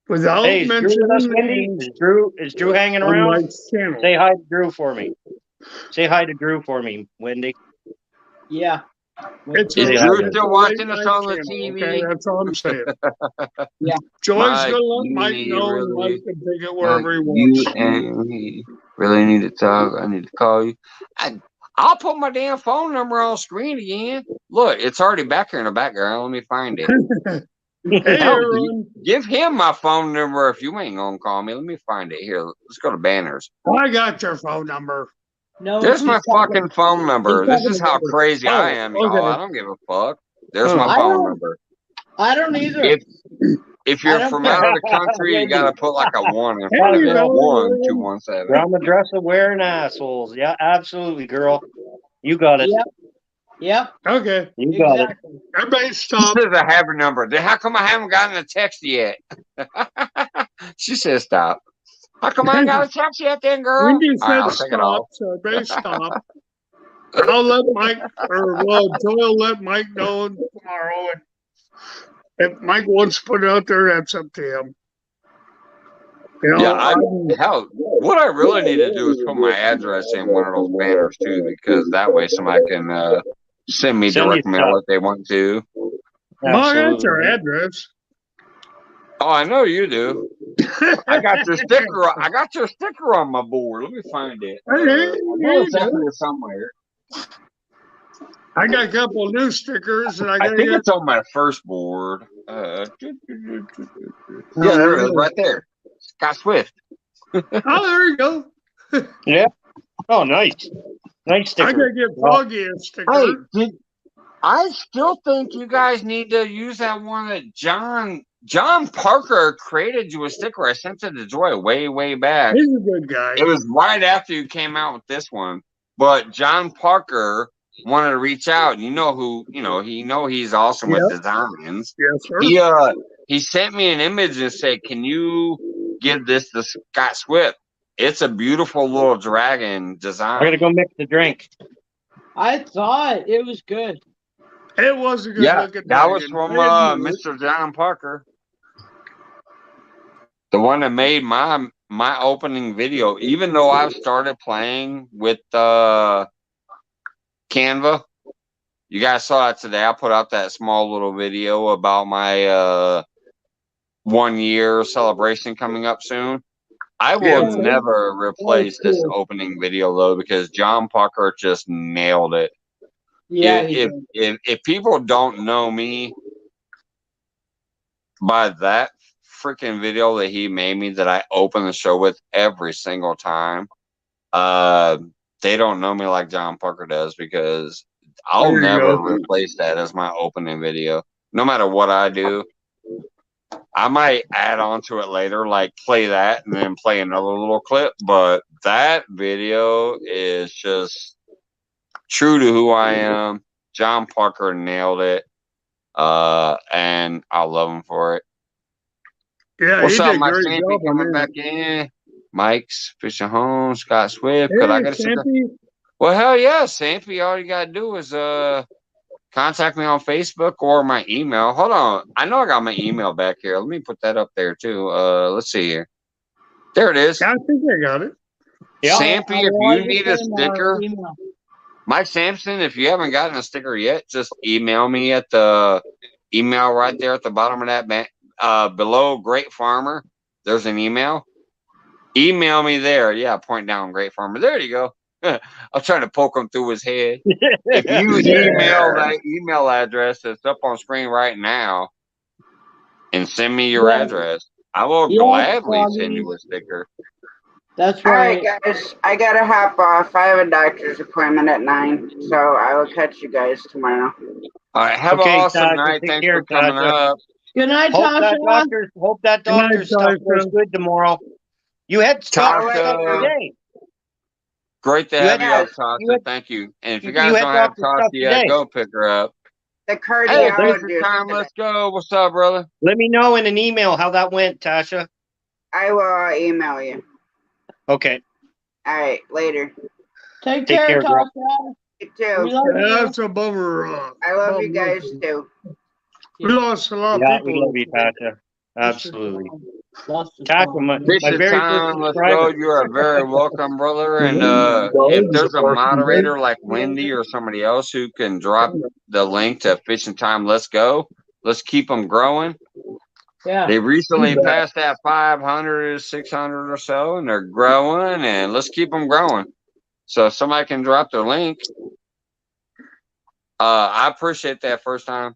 Without mentioning is Drew hanging around? Say hi to Drew for me. Say hi to Drew for me, Wendy. Yeah. Is Drew still watching us on the TV? Okay, that's all I'm saying. Joy's gonna let Mike know and Mike can take it wherever he wants. You and me really need to talk. I need to call you. I'll put my damn phone number on screen again. Look, it's already back here in the background. Let me find it. Give him my phone number if you ain't gonna call me. Let me find it here. Let's go to banners. I got your phone number. No, there's my fucking phone number. This is how crazy I am, y'all. I don't give a fuck. There's my phone number. I don't either. If you're from out of the country, you gotta put like a 1 in front of it. 1217. I'm a dress of wearing assholes. Yeah, absolutely, girl. You got it. Yep. Okay. You got it. Everybody stop. This is a habit number. How come I haven't gotten a text yet? She said stop. How come I ain't got a check yet then, girl? Wendy said I'll take it stop, off. so they stop. I'll let Mike, Joel let Mike know tomorrow. And if Mike wants to put it out there, that's up to him. You know, yeah, what I really need to do is put my address in one of those banners too, because that way somebody can send me direct mail if they want to. Well, that's our address. Oh, I know you do. I got your sticker. I got your sticker on my board. Let me find it. I know it's out here somewhere. I got a couple of new stickers, and I think it's on my first board. Yeah, there it is, right there. Scott Swift. Oh, there you go. Yeah. Oh, nice. Nice sticker. I gotta get Froggy a sticker. Hey, I still think you guys need to use that one that John Parker created you a sticker. I sent it to Joy way back. He's a good guy. It was right after you came out with this one. But John Parker wanted to reach out. And he's awesome with designs. Yes, sir. He sent me an image and said, "Can you give this to Scott Swift? It's a beautiful little dragon design." I gotta go mix the drink. I saw it. It was good. It was a good looking. That was from Mr. John Parker, the one that made my opening video. Even though I've started playing with Canva, you guys saw it today. I put out that small little video about my 1 year celebration coming up soon. I will never replace this opening video though, because John Parker just nailed it. Yeah. If people don't know me by that freaking video that he made me, that I open the show with every single time, they don't know me like John Parker does, because I'll never replace that as my opening video. No matter what I do, I might add on to it later, like play that and then play another little clip. But that video is just true to who I am. John Parker nailed it. And I love him for it. Yeah, what's up, Mike Sampy coming back in? Mike's Fishing Home, Scott Swift. Hey, I got well, hell yeah, Sampy. All you gotta do is contact me on Facebook or my email. Hold on. I know I got my email back here. Let me put that up there too. Let's see here. There it is. I think I got it. Sampy, if you need a sticker, Mike Sampson, if you haven't gotten a sticker yet, just email me at the email right there at the bottom of that below Great Farmer. There's an email. Email me there. Yeah, point down Great Farmer. There you go. I'm trying to poke him through his head. If you email that email address that's up on screen right now and send me your address, I will gladly send you a sticker. That's right. All right, guys. I gotta hop off. I have a doctor's appointment at 9, so I will catch you guys tomorrow. All right. Have an awesome night. Thanks for coming up. Good night, Tasha. Hope that doctor's stuff goes good tomorrow. You had stuff today. Great to have you up, Tasha. Thank you. And if you guys don't have Tasha yet, go pick her up. The cardiologist. Time. Let's go. What's up, brother? Let me know in an email how that went, Tasha. I will email you. Okay. All right. Later. Take care, Tasha. You too. That's a bummer. I love you guys too. We lost a lot of people. We love you, Tasha. Absolutely. Tasha, my very time, let's go. You are very welcome, brother. And if there's a moderator like Wendy or somebody else who can drop the link to Fishing Time, let's go. Let's keep them growing. Yeah. They recently passed that 500, 600 or so, and they're growing, and let's keep them growing. So if somebody can drop their link, I appreciate that first time.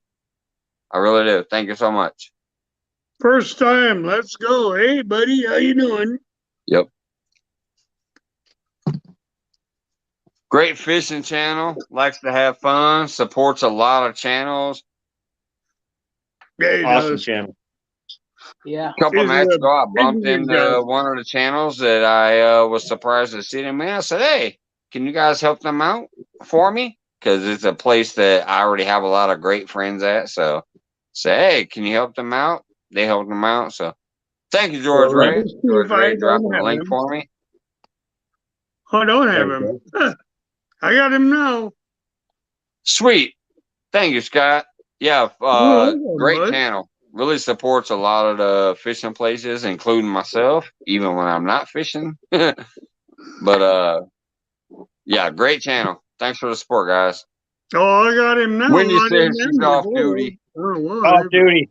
I really do. Thank you so much. First time. Let's go. Hey, buddy. How you doing? Yep. Great fishing channel. Likes to have fun. Supports a lot of channels. Yeah, awesome channel. Yeah. A couple nights ago, I bumped into one of the channels that I was surprised to see them in. I said, hey, can you guys help them out for me? Because it's a place that I already have a lot of great friends at. So say, hey, can you help them out? They helped them out. So Thank you, George Ray. George Ray dropping the link him. for me. I don't have him. I got him now. Sweet. Thank you, Scott. Yeah, great channel. Really supports a lot of the fishing places, including myself, even when I'm not fishing. But yeah, great channel. Thanks for the support, guys. Oh, I got him now. Wendy says she's off duty. Off duty.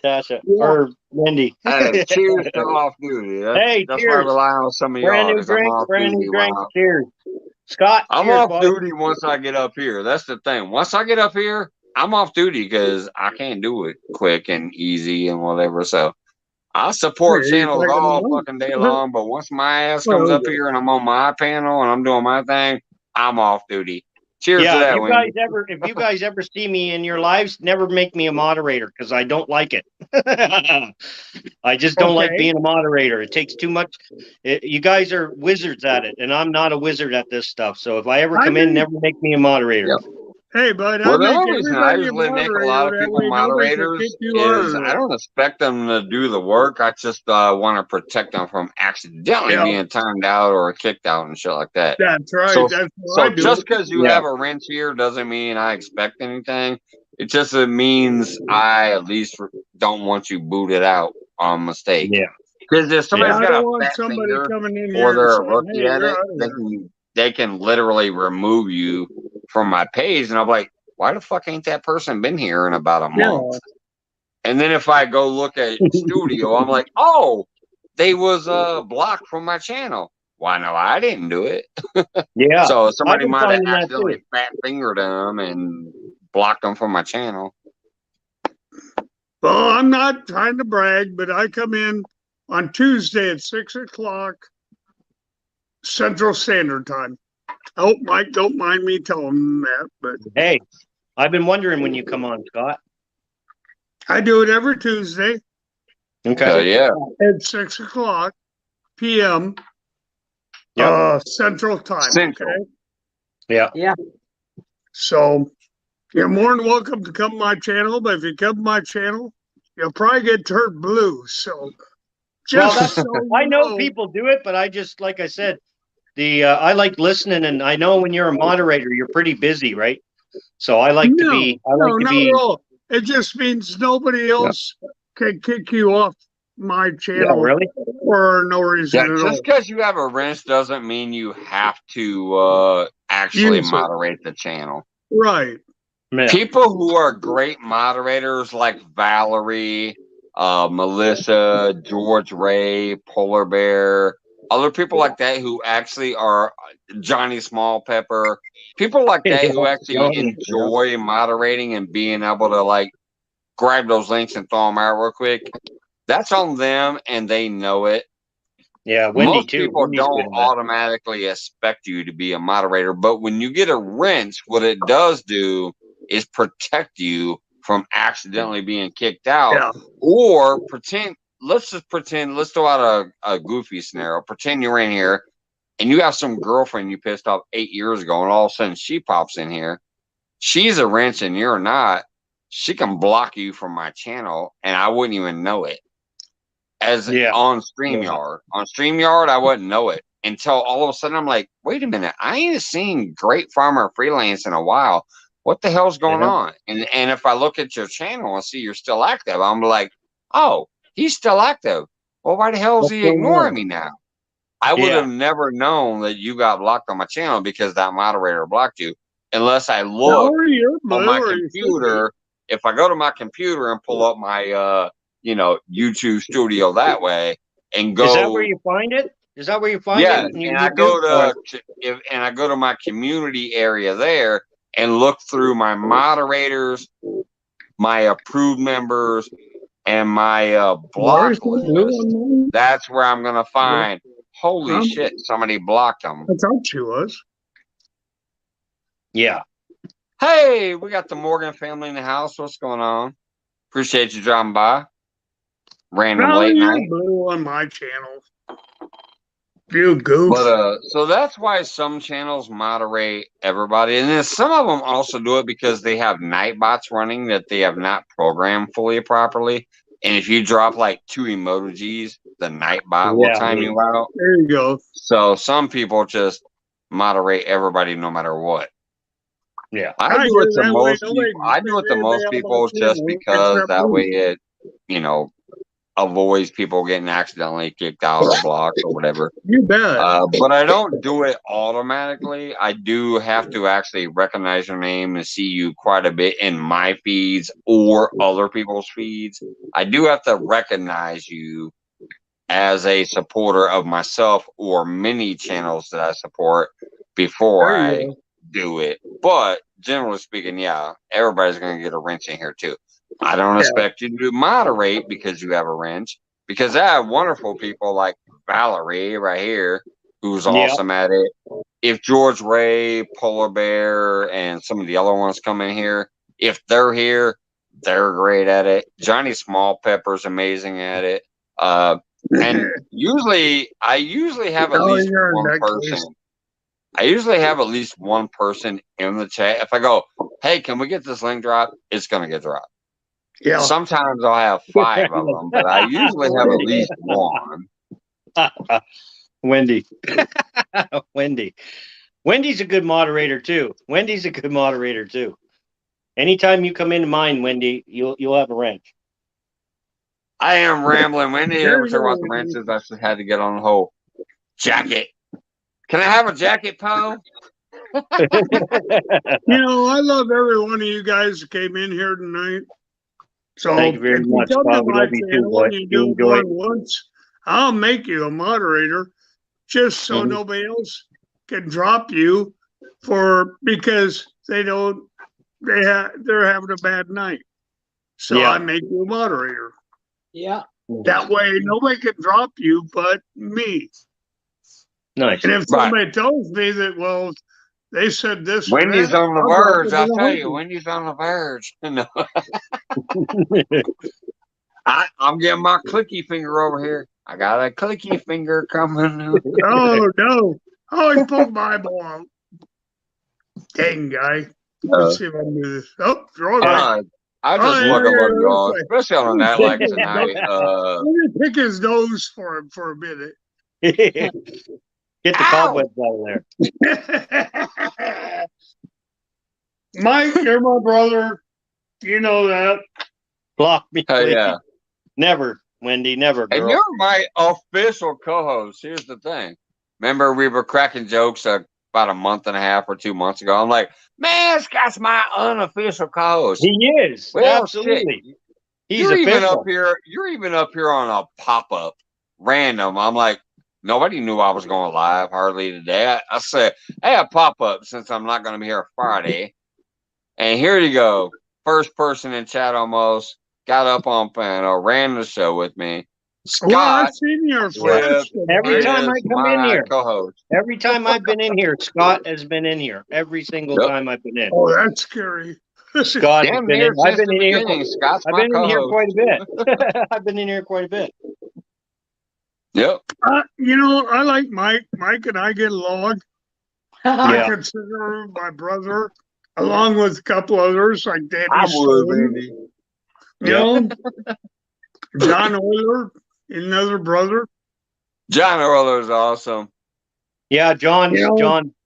Tasha or Wendy. Hey, cheers to off duty. That's cheers. why I rely on some of y'all. Brand new drink. Cheers. Scott, I'm cheers, off duty once I get up here. That's the thing. Once I get up here, I'm off duty because I can't do it quick and easy and whatever. So I support channels all fucking day long, but once my ass comes up here and I'm on my panel and I'm doing my thing, I'm off duty. Cheers to that, Wendy. If you guys ever see me in your lives, never make me a moderator because I don't like it. I just don't like being a moderator. It takes too much. You guys are wizards at it, and I'm not a wizard at this stuff. So if I ever come in, never make me a moderator. Yep. Hey, bud. Well, the only reason I usually make a lot of people moderators is I don't expect them to do the work. I just want to protect them from accidentally being timed out or kicked out and shit like that. That's right. So, That's what I do. Just because you have a wrench here doesn't mean I expect anything. It just means I at least don't want you booted out on mistake. Yeah. Because if somebody's got a fat somebody finger coming in or here they're a saying, rookie at it, they can literally remove you from my page. And I'm like, why the fuck ain't that person been here in about a month? And then if I go look at studio, I'm like, oh, they was blocked from my channel. Why no, I didn't do it. Yeah. So somebody might have accidentally fat fingered them and blocked them from my channel. Well, I'm not trying to brag, but I come in on Tuesday at 6 o'clock Central Standard Time. I hope Mike don't mind me telling him that, but hey, I've been wondering when you come on, Scott. I do it every Tuesday. Okay. Yeah. At 6 o'clock p.m. Central Time. Central. Okay? Yeah. Yeah. So you're more than welcome to come to my channel, but if you come to my channel, you'll probably get turned blue. So just I know people do it, but I just, like I said, I like listening, and I know when you're a moderator, you're pretty busy, right? So I like to be. Not at all. It just means nobody else can kick you off my channel. Really? For no reason at all. Just because you have a wrench doesn't mean you have to actually moderate the channel. Right. Yeah. People who are great moderators like Valerie, Melissa, George Ray, Polar Bear, other people like that who actually are Johnny Small Pepper, people like that who actually enjoy moderating and being able to like grab those links and throw them out real quick. That's on them and they know it. Yeah, Wendy most people don't automatically expect you to be a moderator, but when you get a wrench, what it does do is protect you from accidentally being kicked out or pretend. Let's throw out a goofy scenario. Pretend you're in here and you have some girlfriend you pissed off 8 years ago, and all of a sudden she pops in here. She's a wrench and you're not. She can block you from my channel and I wouldn't even know it. On StreamYard. On StreamYard, I wouldn't know it until all of a sudden I'm like, wait a minute, I ain't seen Great Farmer Freelance in a while. What the hell's going on? And if I look at your channel and see you're still active, I'm like, oh, he's still active. Well, why the hell is he ignoring me now? I would have never known that you got blocked on my channel because that moderator blocked you, unless I look on my computer. If I go to my computer and pull up my YouTube Studio that way and go. Is that where you find it? Is that where you find it? Yeah, and I go to my community area there and look through my moderators, my approved members, and my block list. That's where I'm gonna find. Holy shit! Somebody blocked them. I thought she was. Yeah. Hey, we got the Morgan family in the house. What's going on? Appreciate you dropping by. Random late night. Blue on my channel. You goof. But so that's why some channels moderate everybody, and then some of them also do it because they have night bots running that they have not programmed fully properly. And if you drop like 2 emojis, the night bot will time you out. There you go. So some people just moderate everybody no matter what. Yeah. I do it to most people. I do it to most people just because that way it, you know, avoids people getting accidentally kicked out or blocked or whatever. You bet. But I don't do it automatically. I do have to actually recognize your name and see you quite a bit in my feeds or other people's feeds. I do have to recognize you as a supporter of myself or many channels that I support before I do it. But generally speaking, yeah, everybody's going to get a wrench in here too. I don't expect you to moderate because you have a wrench, because I have wonderful people like Valerie right here, who's awesome at it. If George Ray, Polar Bear, and some of the other ones come in here, if they're here, they're great at it. Johnny Small Pepper's amazing at it. And I usually have at least one person. I usually have at least one person in the chat. If I go, hey, can we get this link dropped? It's going to get dropped. Yeah. Sometimes I'll have 5 of them, but I usually have at least one. Wendy. Wendy's a good moderator too. Anytime you come into mine, Wendy, you'll have a wrench. I am rambling. Wendy, ever sure about the wrenches? I just had to get on the whole jacket. Can I have a jacket, Poe? I love every one of you guys that came in here tonight. So thank you very much, Bob. We love you too, boy. You enjoy it once, I'll make you a moderator, just so nobody else can drop you because they're having a bad night. So I make you a moderator. Yeah. That way nobody can drop you but me. Nice. And if somebody tells me that, well, they said this. Wendy's on the verge. I'll tell you, Wendy's on the verge. No. I'm getting my clicky finger over here. I got a clicky finger coming. Oh, no. Oh, he pulled my eyeball out. Dang, guy. Let's see if I can do this. Oh, throw it out. I just love you all, especially on a night like tonight. Let me pick his nose for him for a minute. Get the cobwebs out of there. Mike, you're my brother. You know that. Block me. Oh, yeah. Never, Wendy, never. Girl. And you're my official co-host. Here's the thing. Remember, we were cracking jokes about a month and a half or 2 months ago. I'm like, man, this guy's my unofficial co-host. He is. Well, absolutely. Shit. He's you're official. even up here. You're even up here on a pop-up, random. I'm like, nobody knew I was going live hardly today. I said, hey, a pop-up since I'm not going to be here Friday. And here you go. First person in chat almost got up on panel, ran the show with me. Scott, well, I've seen your flash. Every time I come in here, co-host. Every time I've been in here, Scott has been in here. Every single time I've been in. Oh, that's scary. Scott has been in. I've been in here. I've been in here quite a bit. I've been in here quite a bit. Yep. I like Mike. Mike and I get along. I consider him my brother, along with a couple others like Danny. I would, baby. John Euler, another brother. John Euler's awesome. Yeah, John's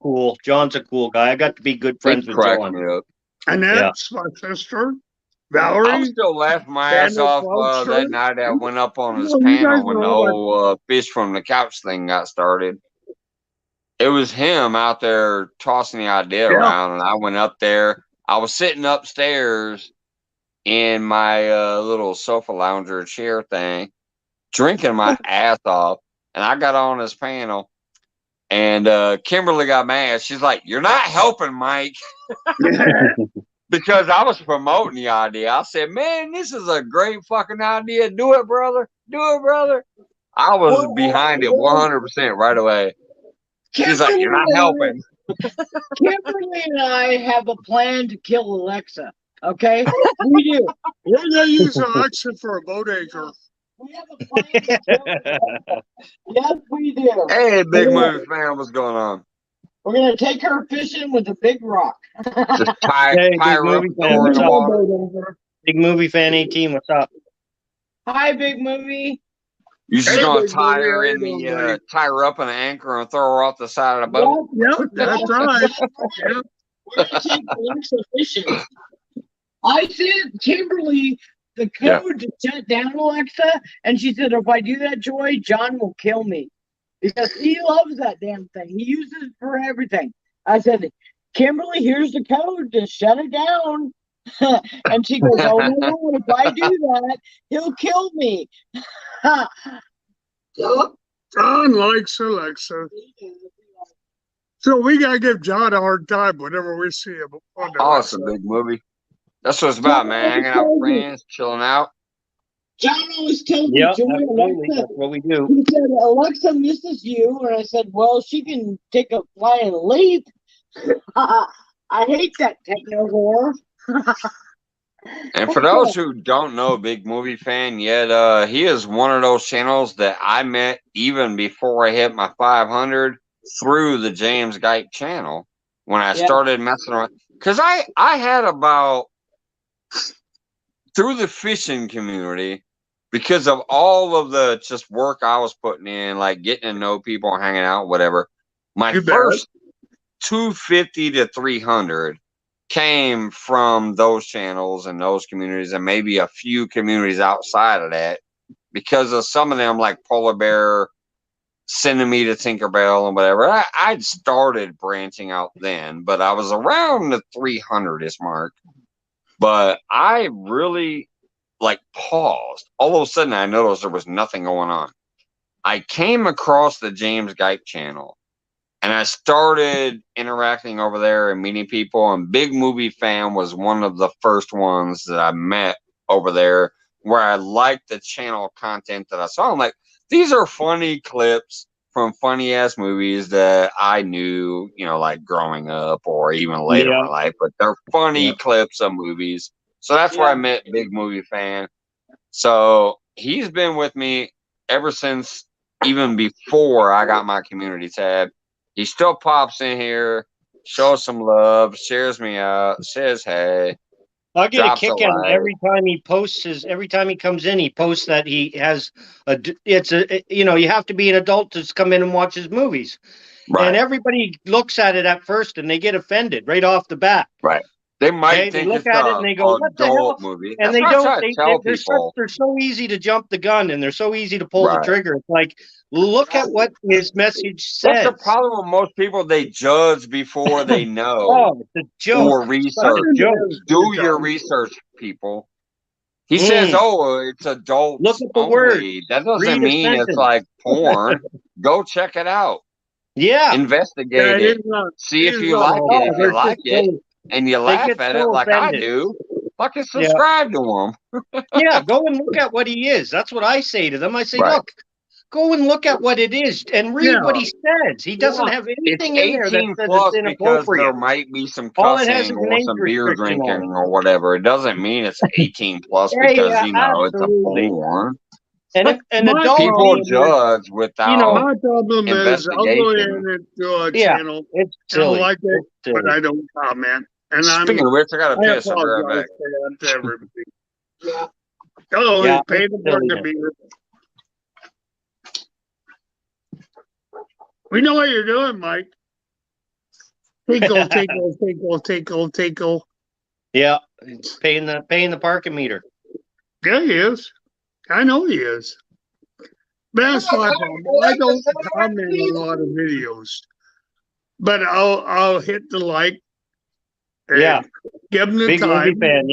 cool. John's a cool guy. I got to be good friends with John. Annette's my sister. Valerie. I'm still laughing my ass off that night I went up on his panel when the whole fish from the couch thing got started. It was him out there tossing the idea around, and I went up there. I was sitting upstairs in my little sofa lounger chair thing, drinking my ass off, and I got on his panel, and Kimberly got mad. She's like, "You're not helping, Mike." Because I was promoting the idea. I said, man, this is a great fucking idea. Do it, brother. Do it, brother. I was behind it 100% right away. She's like, you're not helping. Kimberly and I have a plan to kill Alexa. Okay? We do. We're going to use Alexa for a boat anchor. We have a plan to kill Alexa. Yes, we do. Hey, Big Movie fan, what's going on? We're going to take her fishing with a big rock. Just tie her up in the water. Big Movie Fan 18, what's up? Hi, Big Movie. You just gonna tie her in the tie her up in an anchor and throw her off the side of the boat? Yep, that's right. Yep. We're gonna take Alexa fishing. I sent Kimberly the code to shut down Alexa, and she said, if I do that, Joy, John will kill me. Because he loves that damn thing. He uses it for everything. I said, Kimberly, here's the code to shut it down. And she goes, oh, no, if I do that, he'll kill me. John likes Alexa. So we got to give John a hard time whenever we see him. Awesome, Big Movie. That's what it's about, man. Hanging out with friends, chilling out. John always tells me, Yeah, Joy, absolutely. Alexa, That's what we do. he said, Alexa misses you. And I said, well, she can take a flying leap. I hate that techno whore. And for those who don't know Big Movie Fan yet, he is one of those channels that I met even before I hit my 500 through the James Guype channel when I started messing around. Because I had about, through the fishing community, because of all of the just work I was putting in, like getting to know people, hanging out, whatever, my first 250 to 300 came from those channels and those communities, and maybe a few communities outside of that, because of some of them, like Polar Bear sending me to Tinkerbell and whatever. I'd started branching out then, but I was around the 300-ish mark. But I really like paused. All of a sudden, I noticed there was nothing going on. I came across the James Guype channel, and I started interacting over there and meeting people. And Big Movie Fan was one of the first ones that I met over there, where I liked the channel content that I saw. I'm like, these are funny clips from funny ass movies that I knew, you know, like growing up or even later in life, but they're funny clips of movies. So that's where I met Big Movie Fan. So he's been with me ever since, even before I got my community tab. He still pops in here, shows some love, shares me out, says hey. I get a kick out every time he posts every time he comes in, he posts that he has you have to be an adult to come in and watch his movies. Right. And everybody looks at it at first and they get offended right off the bat. Right. They might think they look at it and they go, what the hell? Movie. And they don't, they're so easy to jump the gun and they're so easy to pull the trigger. It's like, look at what his message says. That's the problem with most people. They judge before they know. It's a joke. Or research. Do your research, people. He says, it's adult look at the only. word. That doesn't mean it's like porn. Go check it out. Yeah. Investigate it. See if you like it. If you like it. And you laugh at it like I do, fucking subscribe to him. Yeah, go and look at what he is. That's what I say to them. I say, look, go and look at what it is and read what he says. He doesn't have anything in there that says it's inappropriate. Because there might be some cussing or some beer drinking or whatever. It doesn't mean it's 18 plus because, it's a porn. And people judge without my problem is I'll go in and do a channel. It's silly. I like it, but I don't comment. And speaking of which, I got to piss. I'll be right back. Pay the burger beer. We know what you're doing, Mike. Tinkle. Yeah, it's paying the parking meter. Yeah, he is. I know he is. That's my problem. I don't comment on a lot of videos, but I'll hit the like. Give them the Big time. Movie Fan,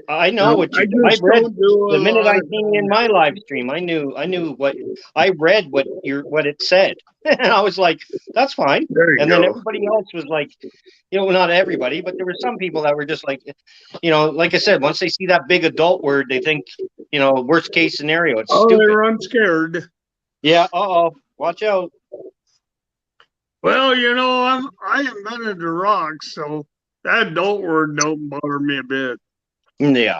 I know what you do. I read the minute I seen in my live stream. I knew what I read what it said, and I was like, "That's fine." And then everybody else was like, not everybody, but there were some people that were just like, like I said, once they see that big adult word, they think, worst case scenario. It's stupid. They run scared. Yeah. Watch out. Well, I invented the rock, so that adult word don't bother me a bit. Yeah.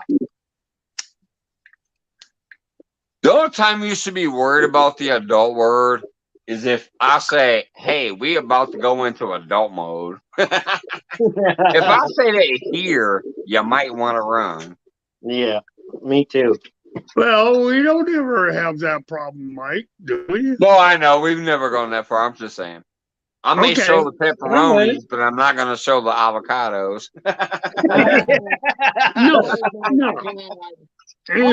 The only time you should be worried about the adult word is if I say, hey, we about to go into adult mode. If I say that here, you might want to run. Yeah, me too. Well, we don't ever have that problem, Mike, do we? No, I know. We've never gone that far. I'm just saying. I may show the pepperonis, but I'm not going to show the avocados. No. Hey,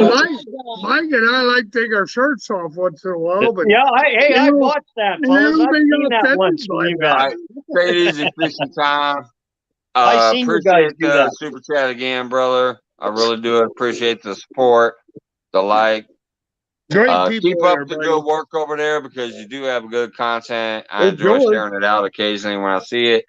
Mike and I like to take our shirts off once in a while, but yeah, I watched that, fellas. I've seen that once from you guys. Take it easy, fishing time. I seen you guys do that. Super chat again, brother. I really do appreciate the support, the like. Keep up the good work over there because you do have good content. I enjoy sharing it out occasionally when I see it.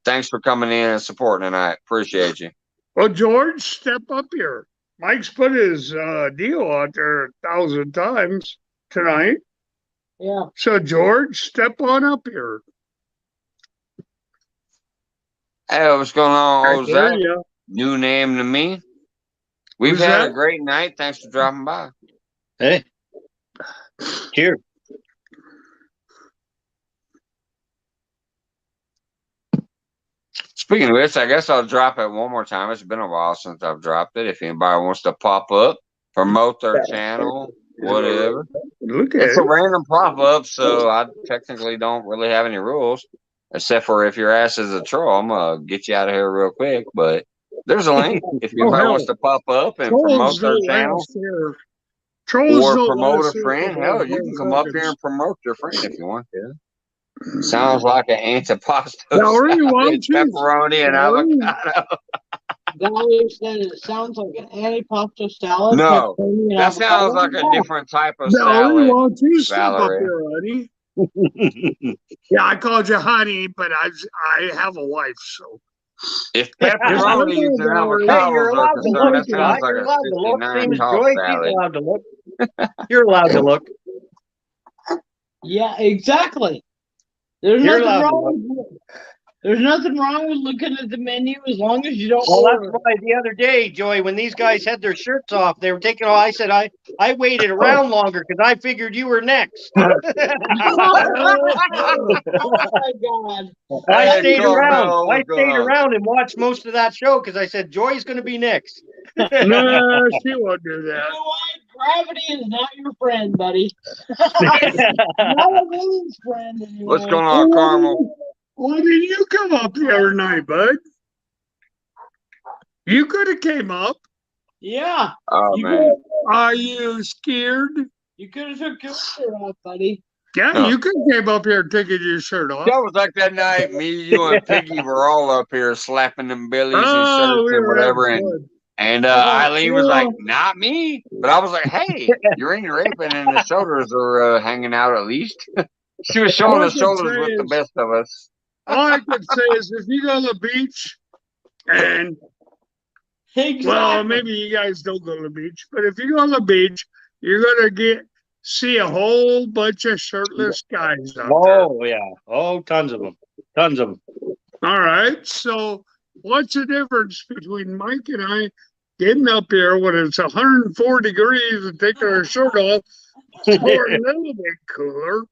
Thanks for coming in and supporting tonight. Appreciate you. Well, George, step up here. Mike's put his deal out there 1,000 times tonight. Yeah. So, George, step on up here. Hey, what's going on, Zach? New name to me. We've had a great night. Thanks for dropping by. Hey. Cheers. Speaking of which, I guess I'll drop it one more time. It's been a while since I've dropped it. If anybody wants to pop up, promote their channel, whatever. It's a random pop-up, so I technically don't really have any rules, except for if your ass is a troll, I'm going to get you out of here real quick. But there's a link if anybody wants to pop up and promote their channel. Or promote a friend. Hell, you can come up here and promote your friend if you want to. Sounds like an antipasto pepperoni and avocado. Valerie said it sounds like an antipasto salad. No, that sounds like a different type of salad. Valerie. Yeah, I called you honey, but I have a wife, so. If pepperonis and avocados are concerned, that sounds like a 69 toss salad. You're allowed to look. Yeah, exactly. There's nothing wrong with looking at the menu as long as you don't. Well, that's why the other day, Joey, when these guys had their shirts off, they were taking off. I said I waited around longer because I figured you were next. Oh my God! I stayed around. I stayed around and watched most of that show because I said Joey's going to be next. No, she won't do that. You know what? Gravity is not your friend, buddy. Not Will's friend anyway. What's going on, Carmel? Why didn't you come up the other night, bud? You could have came up. Yeah. Oh, man. Are you scared? You could have took your shirt off, buddy. Yeah, you could have came up here taking your shirt off. That was like that night. Me, you, and Piggy were all up here slapping them bellies and shirts and whatever. And Eileen was like, not me. But I was like, hey, you're in your apron and the shoulders are hanging out at least. She was showing the shoulders with the best of us. All I can say is if you go to the beach and, well, maybe you guys don't go to the beach, but if you go to the beach, you're going to see a whole bunch of shirtless guys out there. Oh, yeah. Oh, tons of them. Tons of them. All right. So what's the difference between Mike and I getting up here when it's 104 degrees and taking our shirt off or a little bit cooler?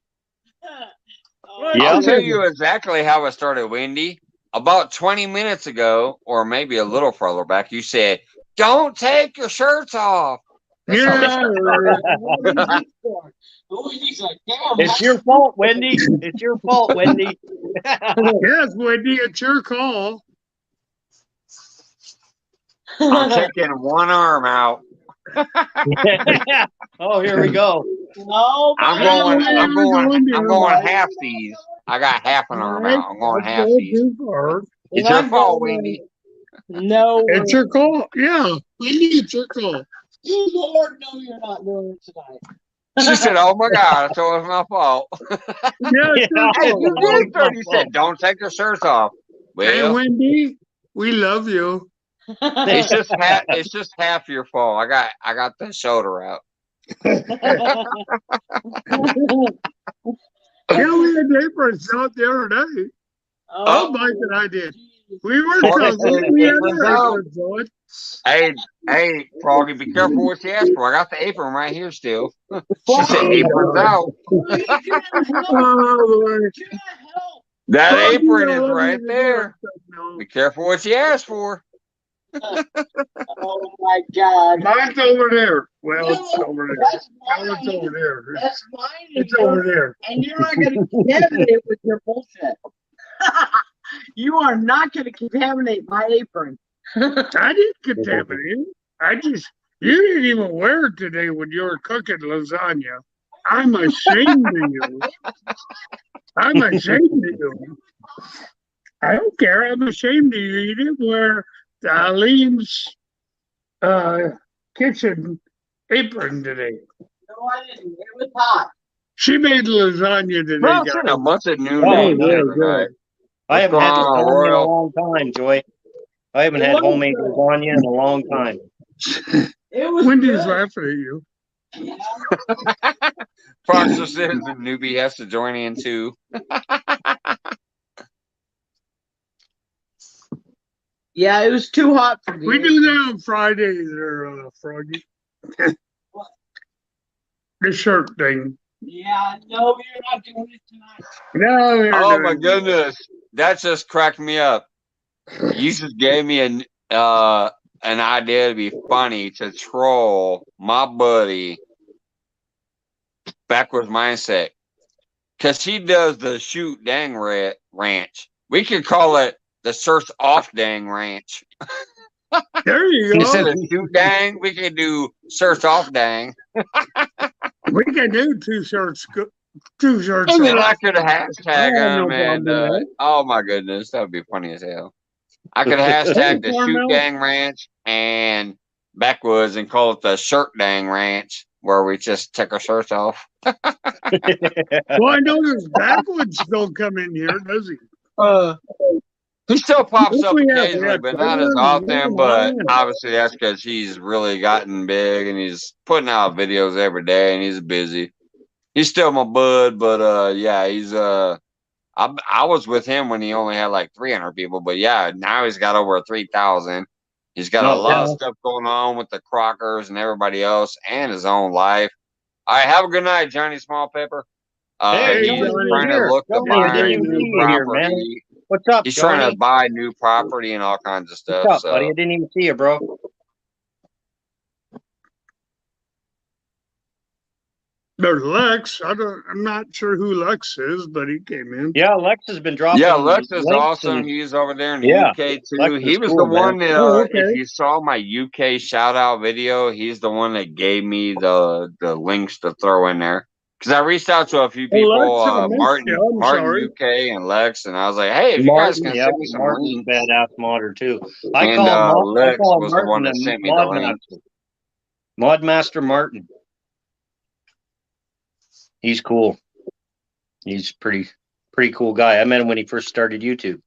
I'll tell you exactly how it started, Wendy. About 20 minutes ago, or maybe a little further back, you said, don't take your shirts off. Yeah. It's your fault, Wendy. It's your fault, Wendy. Yes, Wendy, it's your call. I'm taking one arm out. Oh, here we go. No, I'm going half these. I got half an arm out. I'm going half these. It's your fault, Wendy. No, it's your call. Yeah, Wendy, it's your call. You Lord, no, you're not doing it tonight. She said, "Oh my God!" So it's my fault. Yeah, hey, you did. You said, "Don't take your shirts off." Well, hey, Wendy, we love you. It's just half your fault. I got the shoulder out. Yeah, we had neighbors out the other day. Oh, Mike and I did. We were talking. We had aprons on. Hey, Froggy, be careful what you ask for. I got the apron right here still. She said apron's out. That apron is right there. Be careful what you ask for. Oh my God. Mine's over there. Well, No, it's over there. that's Well, it's mine. over there. That's mine. It's over there. And you're not going to contaminate it with your bullshit. You are not going to contaminate my apron. I didn't contaminate it. You didn't even wear it today when you were cooking lasagna. I'm ashamed of you. I'm ashamed of you. I don't care. I'm ashamed of you. You didn't wear Eileen's kitchen apron today. No, I didn't. It was hot. She made lasagna today. Bro, I'm seeing a bunch of new names here tonight. I haven't had going on, lasagna in a Royal? long time, Joy. I haven't had homemade lasagna in a long time. It was Wendy's good. laughing at you. Proctor says the newbie has to join in too. Yeah, it was too hot for me. We do that on Fridays, there, Froggy. The shirt thing. Yeah, no, you're not doing it tonight. No. Oh my goodness, that just cracked me up. You just gave me an idea to be funny to troll my buddy Backwards Mindset, because he does the shoot dang ranch. We could call it the search off dang ranch. There you go. Instead of shoot dang, we could do search off dang. We can do two shirts. And then I could hashtag no them, and oh my goodness, that would be funny as hell. I could hashtag the shoot dang ranch and Backwoods and call it the shirt dang ranch, where we just take our shirts off. Well, I noticed Backwoods don't come in here, does he? He still pops up We have occasionally, but not as often. But obviously, that's because he's really gotten big and he's putting out videos every day, and he's busy. He's still my bud, but yeah, he's I was with him when he only had like 300 people, but yeah, now he's got over 3,000. He's got a lot of stuff going on with the Crockers and everybody else, and his own life. All right, have a good night, Johnny Small Pepper. Hey, he's trying to look to buy new property. Here, what's up, He's Johnny? trying to buy new property and all kinds of stuff. What's up, so. buddy? I didn't even see you, bro. There's Lex. I'm not sure who Lex is, but he came in. Yeah, Lex has been dropping. Yeah, Lex is awesome. He's over there in the UK too. Lex He was cool, the one that, okay. if you saw my UK shout out video, he's the one that gave me the links to throw in there. Because I reached out to a few people, Martin UK and Lex, and I was like, hey, if you guys can send me some links. Badass modder too. Lex was the one that sent me the links. Modmaster Martin. He's cool. He's pretty cool guy. I met him when he first started YouTube.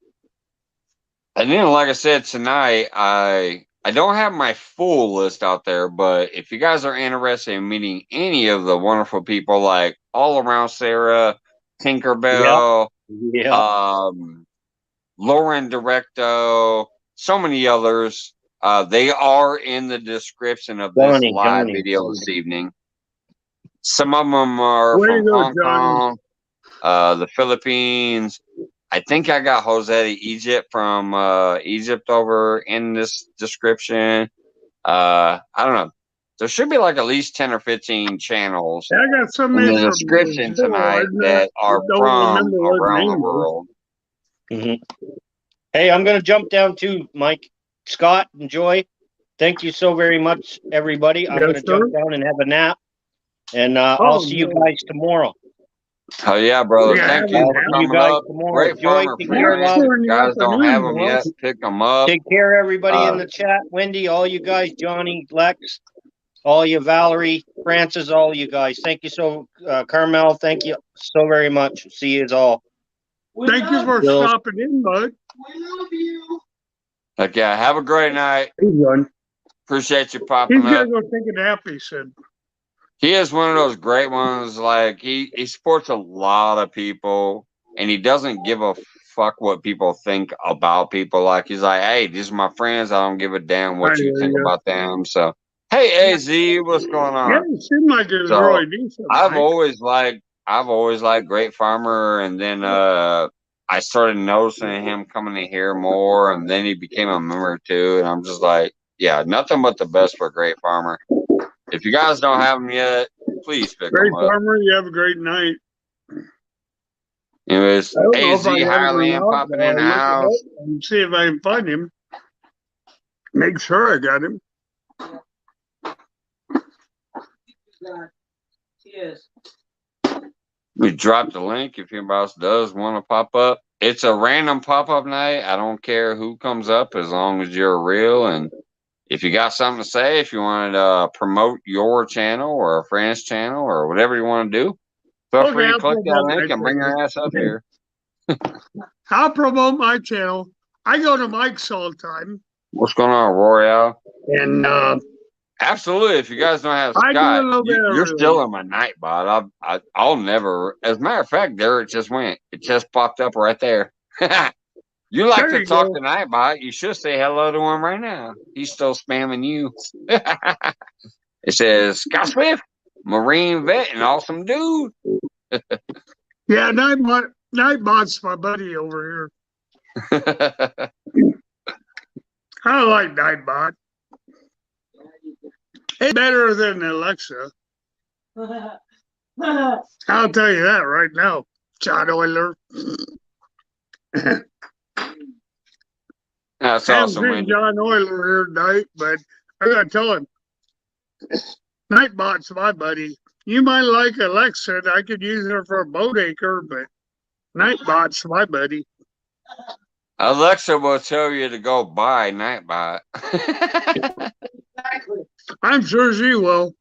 And then, like I said, tonight, I don't have my full list out there, but if you guys are interested in meeting any of the wonderful people like All Around Sarah, Tinkerbell, Lauren Directo, so many others, they are in the description of this live video this evening. Some of them are from Hong Kong, the Philippines. I think I got Jose Egypt from Egypt over in this description. I don't know. There should be like at least 10 or 15 channels I got some in the description tonight that are from around the world. Mm-hmm. Hey, I'm going to jump down too, Mike. Scott and Joy, thank you so very much, everybody. I'm going to jump down and have a nap. And I'll see you guys tomorrow. Oh yeah, brother! Thank you for coming up. Great farmer friends. You guys don't have them yet. Pick them up. Take care, everybody in the chat. Wendy, all you guys, Johnny, Lex, all you, Valerie, Francis, all you guys. Thank you so, Carmel. Thank you so very much. See you all. Thank you for stopping in, bud. We love you. Heck yeah! Have a great night. Appreciate you popping up. He's gonna go take a nap. He said. He is one of those great ones. Like he supports a lot of people, and he doesn't give a fuck what people think about people. Like he's like, hey, these are my friends. I don't give a damn what you think about them. So, hey, AZ, what's going on? Yeah, it seemed like it was really decent. I've always liked Great Farmer, and then I I started noticing him coming in here more, and then he became a member too. And I'm just like, yeah, nothing but the best for Great Farmer. If you guys don't have them yet, please pick Great them up. Farmer, you have a great night. It was AZ Highland popping in the house. And see if I can find him. Make sure I got him. Yes. We dropped the link if anybody else does want to pop up. It's a random pop-up night. I don't care who comes up as long as you're real. And if you got something to say, if you want to promote your channel or a friend's channel or whatever you want to do, feel free to click that link and bring your ass up here. I'll promote my channel. I go to Mike's all the time. What's going on, Royale? And absolutely, if you guys don't have Scott, you're still in my Nightbot. I'll never. As a matter of fact, there it just went. It just popped up right there. You like to talk to Nightbot? You should say hello to him right now. He's still spamming you. It says Scott Swift, Marine vet, and awesome dude. Yeah, Nightbot's my buddy over here. I like Nightbot. It's better than Alexa. I'll tell you that right now, John Oiler. That's awesome. I haven't seen John Oiler here tonight, but I gotta tell him, Nightbot's my buddy. You might like Alexa, and I could use her for a boat anchor, but Nightbot's my buddy. Alexa will tell you to go buy Nightbot. Exactly. I'm sure she will.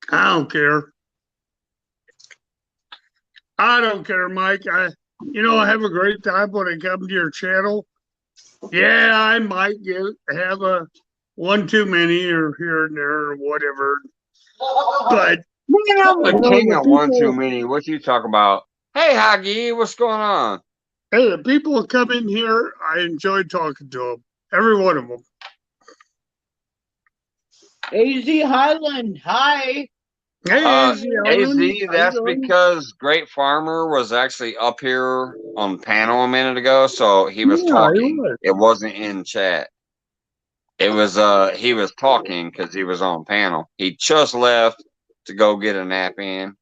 I don't care. I don't care, Mike. I have a great time when I come to your channel. Yeah, I might have a one too many or here and there or whatever. But the king of one too many. What you talking about? Hey, Haggy, what's going on? Hey, the people who come in here, I enjoy talking to them. Every one of them. AZ Highland, hi. Hey, AZ, that's because Great Farmer was actually up here on panel a minute ago, so he was talking. It wasn't in chat. It was he was talking because he was on panel. He just left to go get a nap in.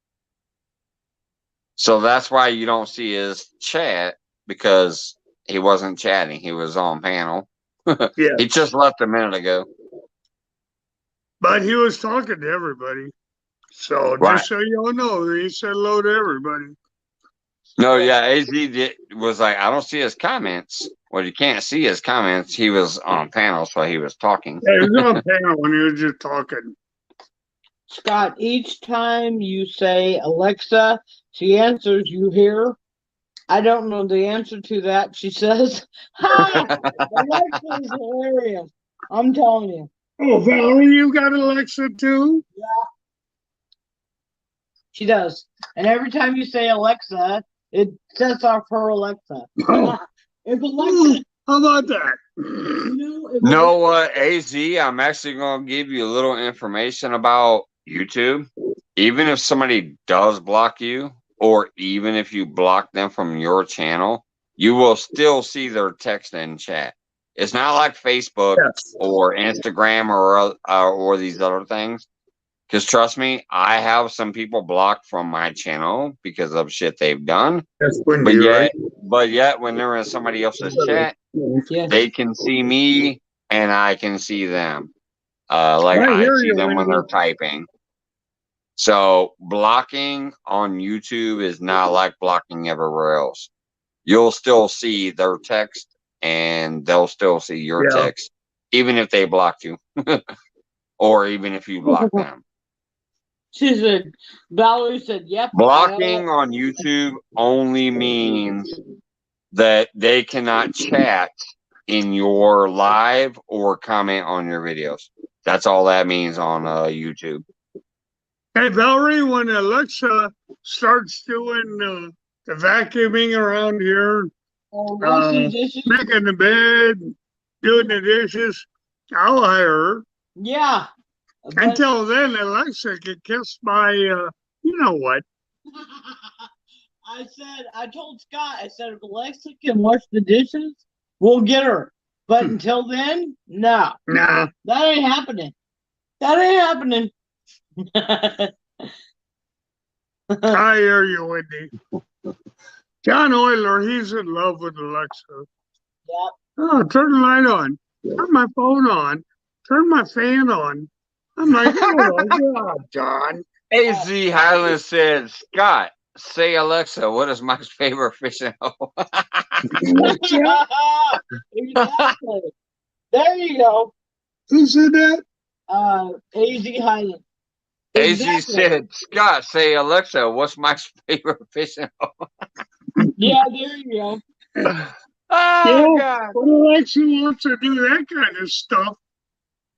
So that's why you don't see his chat, because he wasn't chatting. He was on panel. Yeah. He just left a minute ago. But he was talking to everybody. So just so you all know, he said hello to everybody. No, yeah, AZ was like, I don't see his comments. Well, you can't see his comments. He was on panel, so he was talking. Yeah, he was on panel when he was just talking. Scott, each time you say Alexa, she answers, you hear. I don't know the answer to that. She says, hi, Alexa is hilarious. I'm telling you. Oh, Valerie, you got Alexa too? Yeah. She does. And every time you say Alexa, it sets off her Alexa. If Alexa, how about that? No, what, AZ, I'm actually going to give you a little information about YouTube. Even if somebody does block you, or even if you block them from your channel, you will still see their text and chat. It's not like Facebook or Instagram or these other things. Because trust me, I have some people blocked from my channel because of shit they've done. But yet, when they're in somebody else's chat, they can see me and I can see them. I see them when they're typing. So blocking on YouTube is not like blocking everywhere else. You'll still see their text and they'll still see your text, even if they blocked you, or even if you block them. She said, Valerie said, yep. Blocking on YouTube only means that they cannot chat in your live or comment on your videos. That's all that means on YouTube. Hey, Valerie, when Alexa starts doing the vacuuming around here, making the bed, doing the dishes, I'll hire her. Yeah. Until then, Alexa can kiss my, you know what. I told Scott, I said, if Alexa can wash the dishes, we'll get her. But until then, no. Nah. That ain't happening. That ain't happening. I hear you, Wendy. John Euler, he's in love with Alexa. Yep. Oh, turn the light on. Turn my phone on. Turn my fan on. I'm like, oh my God, John. AZ Highland said, Scott, say Alexa, what is my favorite fishing hole? Exactly. There you go. Who said that? AZ Highland. AZ said, Scott, say Alexa, what's my favorite fishing hole? Yeah, there you go. Oh, God. When Alexa wants to do that kind of stuff,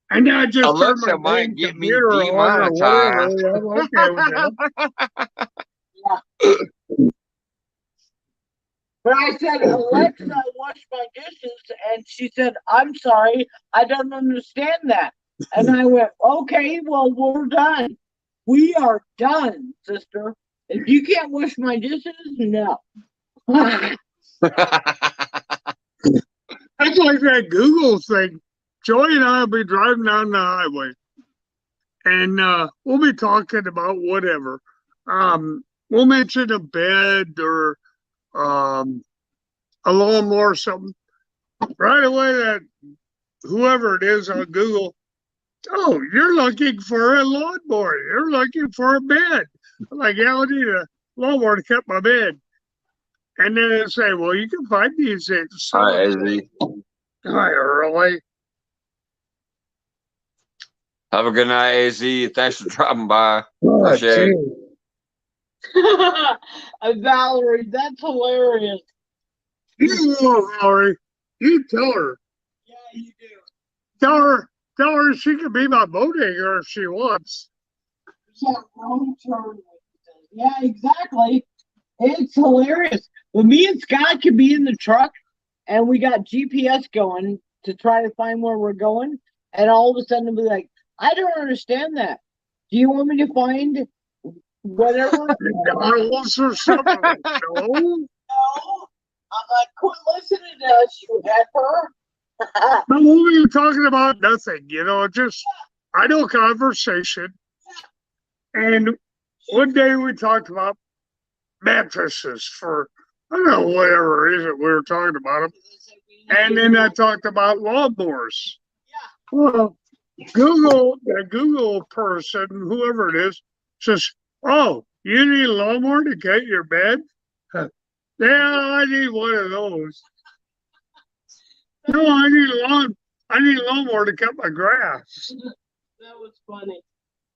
and I just Alexa might get me demonetized. I'm okay with that. Yeah. But I said, Alexa, wash my dishes. And she said, I'm sorry, I don't understand that. And I went, okay, well, we're done. We are done, sister. If you can't wash my dishes, no. That's like that Google thing. Joy and I will be driving down the highway, and we'll be talking about whatever. We'll mention a bed or a lawnmower or something. Right away, that whoever it is on Google, oh, you're looking for a lawnmower. You're looking for a bed. I'm like, yeah, I need a lawnmower to cut my bed. And then they say, well, you can find these things. Hi, AZ. Hi, Early. Have a good night, AZ. Thanks for dropping by. Oh, Valerie, that's hilarious. You know, Valerie. You tell her. Yeah, you do. Tell her she can be my bodega if she wants. Yeah, exactly. It's hilarious. But me and Scott could be in the truck, and we got GPS going to try to find where we're going, and all of a sudden it'll be like, I don't understand that. Do you want me to find whatever? McDonald's or something? No. No. I'm like, quit listening to us, you heifer. But we were talking about nothing, just idle conversation. And one day we talked about mattresses for, I don't know, whatever it is that we were talking about them. And then I talked about lawnmowers. Yeah. Well, the Google person, whoever it is, says, oh, you need a lawnmower to cut your bed? Yeah, I need one of those. No, I need a lawnmower to cut my grass. That was funny.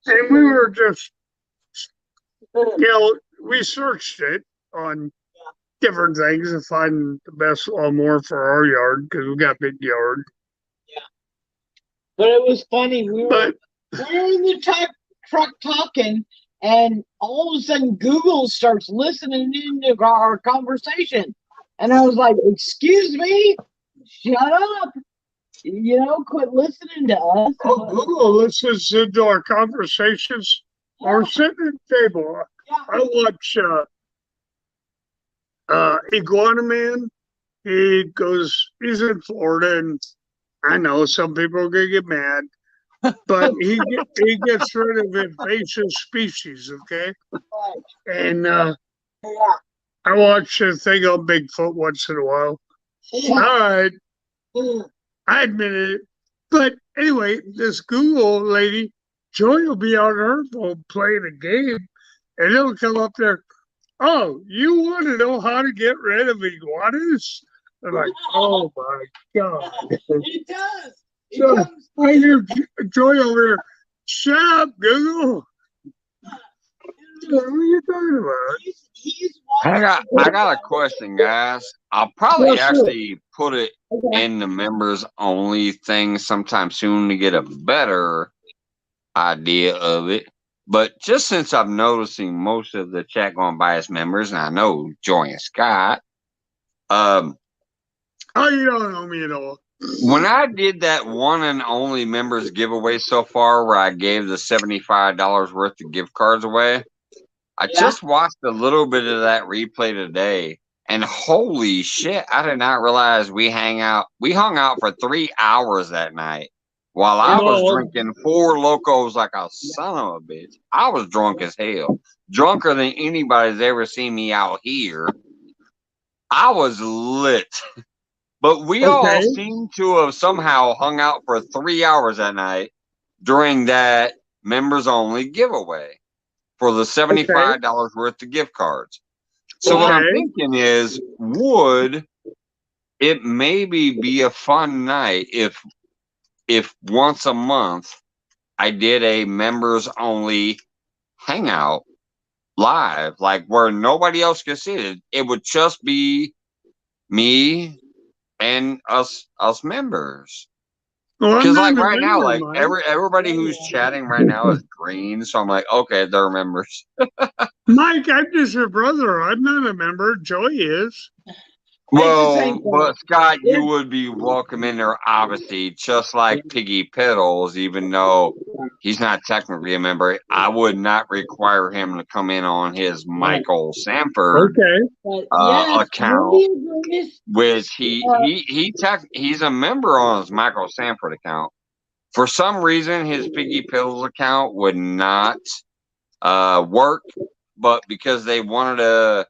And we were just, we searched it on different things to find the best lawnmower for our yard because we got a big yard. Yeah. But it was funny. We were in the truck talking, and all of a sudden Google starts listening into our conversation. And I was like, excuse me? Shut up. Quit listening to us. Oh, Google listens into our conversations. Yeah. Our sitting at the table. Yeah. I watch Iguana Man. He's in Florida, and I know some people are going to get mad, but he gets rid of invasive species, okay? Right. And I watch a thing on Bigfoot once in a while. Yeah. All right. I admit it. But anyway, this Google lady, Joy will be on her phone playing a game, and it'll come up there. Oh, you want to know how to get rid of iguanas? I'm like, oh my God. It does. So I hear Joy over here. Shut up, Google. What are you talking about? I got a question, guys. I'll probably actually put it in the members only thing sometime soon to get a better idea of it. But just since I'm noticing most of the chat going by as members, and I know Joy and Scott, oh, you don't know me at all. When I did that one and only members giveaway so far, where I gave the $75 worth of gift cards away, I just watched a little bit of that replay today, and holy shit, I did not realize we hung out for 3 hours that night while I was drinking 4 locos like a son of a bitch. I was drunk as hell, drunker than anybody's ever seen me out here. I was lit, but we all seem to have somehow hung out for 3 hours that night during that members only giveaway for the $75 worth of gift cards. So what I'm thinking is, would it maybe be a fun night if once a month I did a members only hangout live, like where nobody else could see it? It would just be me and us members. Because like right now, like everybody who's chatting right now is green, so I'm like, okay, they're members. Mike, I'm just your brother. I'm not a member. Joey is. Well, but Scott, you would be welcome in there, obviously, just like Piggy Piddles, even though he's not technically a member. I would not require him to come in on his Michael Sanford account, which he's a member on his Michael Sanford account. For some reason, his Piggy Piddles account would not work, but because they wanted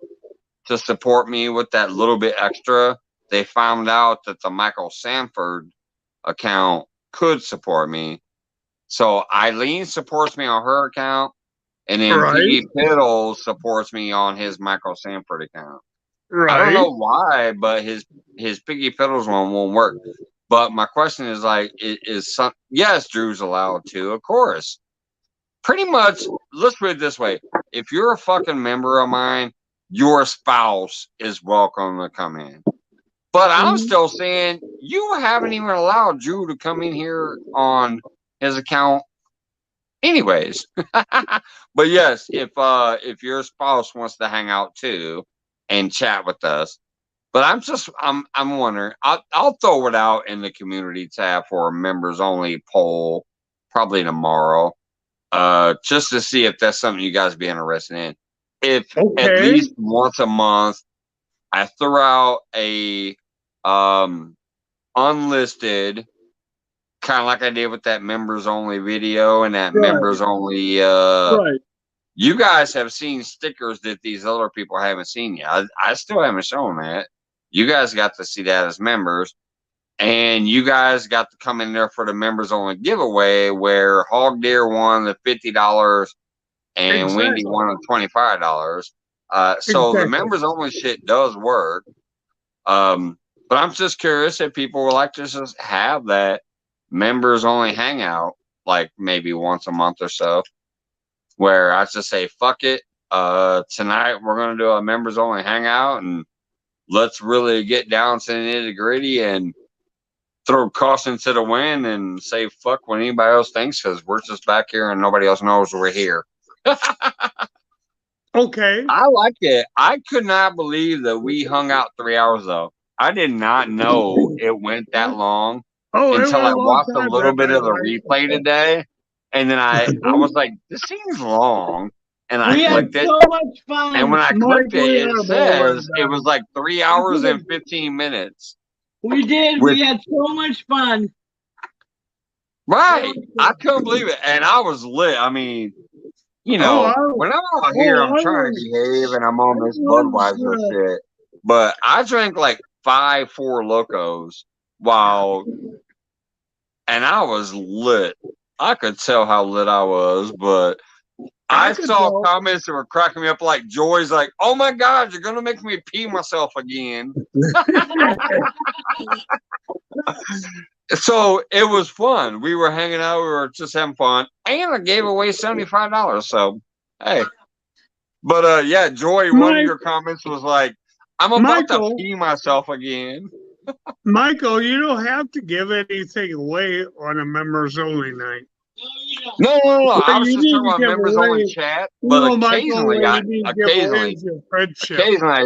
to support me with that little bit extra, they found out that the Michael Sanford account could support me. So Eileen supports me on her account, and then Piggy Piddles supports me on his Michael Sanford account. I don't know why, but his Piggy Piddles one won't work. But my question is like, yes, Drew's allowed to, of course. Pretty much, let's put it this way. If you're a fucking member of mine, your spouse is welcome to come in. But I'm still saying you haven't even allowed Drew to come in here on his account anyways. But yes, if your spouse wants to hang out too and chat with us. But I'm wondering, I'll throw it out in the community tab for a members only poll probably tomorrow. Just to see if that's something you guys be interested in. If at least once a month I throw out a unlisted, kind of like I did with that members only video and that members only you guys have seen stickers that these other people haven't seen yet. I still haven't shown that. You guys got to see that as members, and you guys got to come in there for the members only giveaway where Hog Deer won the $50 and Wendy won the $25. So the members only shit does work. But I'm just curious if people would like to just have that members only hangout, like maybe once a month or so, where I just say, fuck it. Tonight we're going to do a members only hangout and let's really get down to the nitty gritty and throw caution to the wind and say fuck what anybody else thinks, because we're just back here and nobody else knows we're here. I like it. I could not believe that we hung out 3 hours though. I did not know it went that long until I watched a little bit of the replay today, and then I was like, this seems long, and I clicked it. So much fun. And when I clicked it, it says it was like 3 hours and 15 minutes. We did. We had so much fun. Right. I couldn't believe it, and I was lit. I mean, you know, when I'm out here, I'm trying to behave, and I'm on this Budweiser shit. But I drank like 5 4 Locos and I was lit. I could tell how lit I was, but I saw comments that were cracking me up, like Joy's like, oh my God, you're going to make me pee myself again. So it was fun. We were hanging out. We were just having fun. And I gave away $75. So, hey. But, yeah, Joy, one of your comments was like, I'm about to pee myself again. Michael, you don't have to give anything away on a members only night. No. I was just talking about members only chat, but occasionally I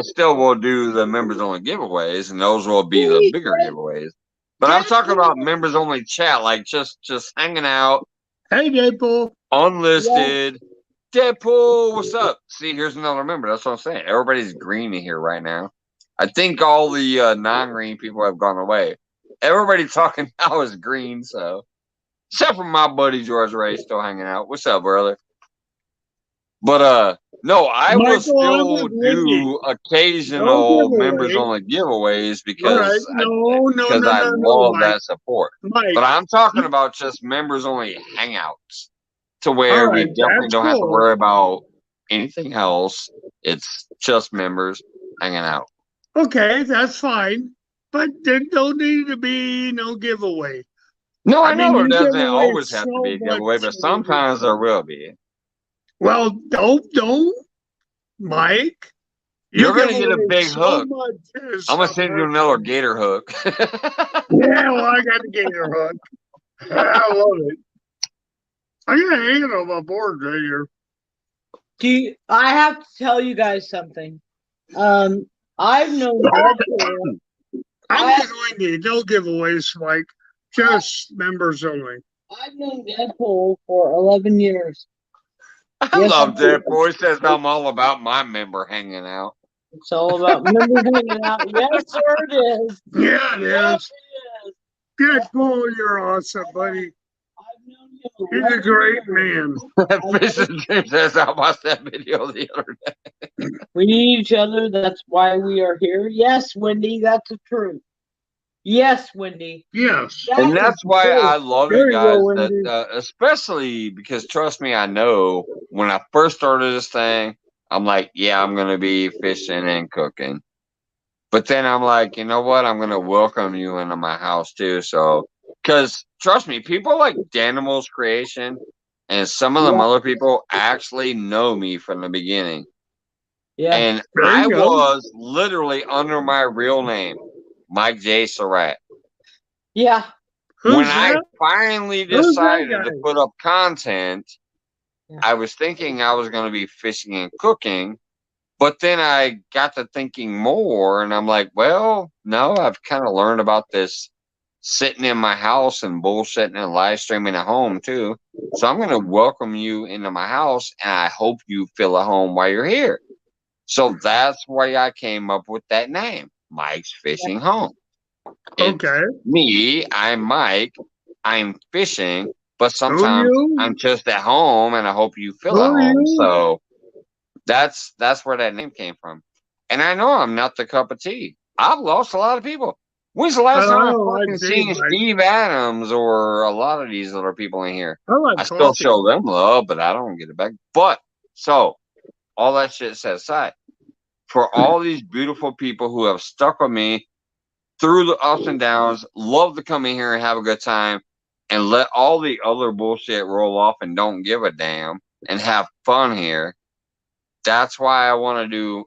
still will do the members only giveaways, and those will be the bigger giveaways. But I'm talking about members only chat, like just hanging out. Hey, Maple. Unlisted. Deadpool, what's up? See, here's another member. That's what I'm saying. Everybody's green in here right now. I think all the non-green people have gone away. Everybody talking now is green, so except for my buddy George Ray still hanging out. What's up, brother? But no, I will still do occasional members only giveaways because I love that support. Mike, but I'm talking about just members only hangouts to where we definitely don't have to worry about anything else. It's just members hanging out. Okay, that's fine. But there don't need to be no giveaway. No, I know there doesn't always have to be a giveaway, but sometimes there will be. Well, don't, Mike. You're going to get a big hook. I'm going to send you another gator hook. Yeah, well, I got the gator hook. I love it. I got a hand on my board right here. I have to tell you guys something. I've known Deadpool. I'm going to no giveaways, Mike. Just members only. I've known Deadpool for 11 years. I love Deadpool. He says I'm all about my member hanging out. It's all about members hanging out. Yes, sir, it is. Yeah, it is. Yes, it is. Deadpool, you're awesome, buddy. He's a great man. Fish and Dream says I watched that video the other day. We need each other. That's why we are here. Yes, Wendy, that's the truth. Yes, Wendy. Yes. And that's why I love you guys, especially because, trust me, I know when I first started this thing, I'm like, yeah, I'm going to be fishing and cooking. But then I'm like, you know what? I'm going to welcome you into my house too. So, because trust me, people like Danimals Creation and some of them other people actually know me from the beginning. Yeah. And I was literally under my real name, Mike J. Surratt. Yeah. When I finally decided to put up content, I was thinking I was going to be fishing and cooking. But then I got to thinking more, and I'm like, well, no, I've kind of learned about this sitting in my house and bullshitting and live streaming at home, too. So I'm going to welcome you into my house, and I hope you feel at home while you're here. So that's why I came up with that name, Mike's Fishing Home. It's me, I'm Mike, I'm fishing, but sometimes I'm just at home, and I hope you feel at home. So that's where that name came from. And I know I'm not the cup of tea. I've lost a lot of people. When's the last time I've seen Steve Adams or a lot of these other people in here? I still show them love, but I don't get it back. But, so, all that shit set aside, for all these beautiful people who have stuck with me through the ups and downs, love to come in here and have a good time, and let all the other bullshit roll off and don't give a damn, and have fun here. That's why I want to do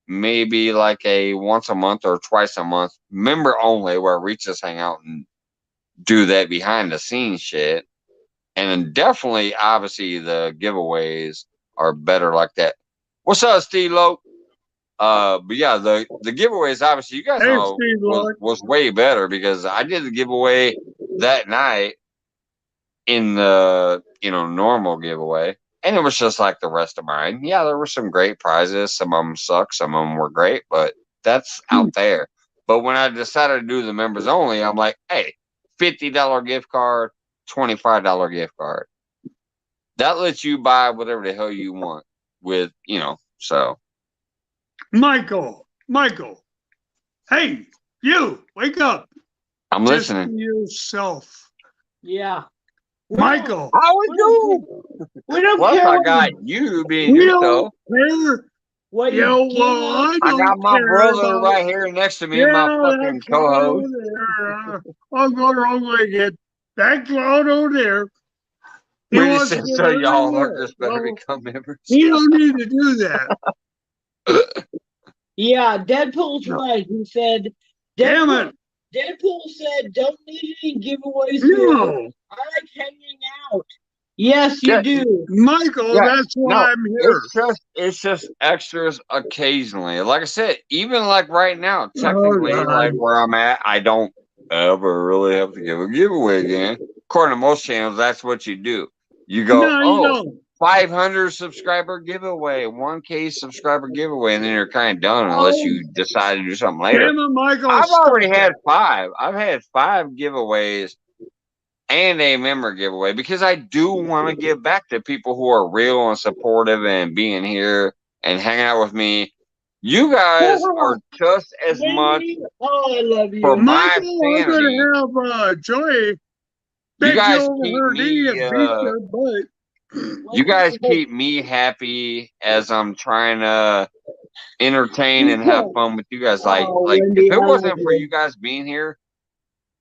maybe like a once a month or twice a month member only where we just hang out and do that behind the scenes shit. And then definitely, obviously, the giveaways are better like that. What's up, Steve Lowe? But yeah, the giveaways, obviously, you guys know was way better because I did the giveaway that night in the normal giveaway. And it was just like the rest of mine. Yeah, there were some great prizes. Some of them sucked. Some of them were great. But that's out there. But when I decided to do the members only, I'm like, hey, $50 gift card, $25 gift card. That lets you buy whatever the hell you want with, so. Michael. Hey, you, wake up. I'm listening. Just be yourself. Yeah. Michael. How we do? We don't Plus, care. I got you being yourself. What I got my brother right here next to me, my fucking co-host. I'm going the wrong way again. That clown over there. We just said so y'all are just better become members. You don't need to do that. Yeah, Deadpool's right. He said, damn it. Deadpool said, don't need any giveaways. No. I like hanging out. Yes, you do. Michael, that's why I'm here. It's just extras occasionally. Like I said, even like right now, technically, like where I'm at, I don't ever really have to give a giveaway again. According to most channels, that's what you do. You go, 500 subscriber giveaway, 1K subscriber giveaway, and then you're kind of done unless you decide to do something later. Damn it, Michael, I've already had it. 5. I've had 5 giveaways and a member giveaway because I do want to give back to people who are real and supportive and being here and hanging out with me. You guys are just as much I love you. for my Michael, sanity. I'm gonna have Joy. You guys keep me. You guys keep me happy as I'm trying to entertain and have fun with you guys. Like Wendy, if it wasn't for you guys being here,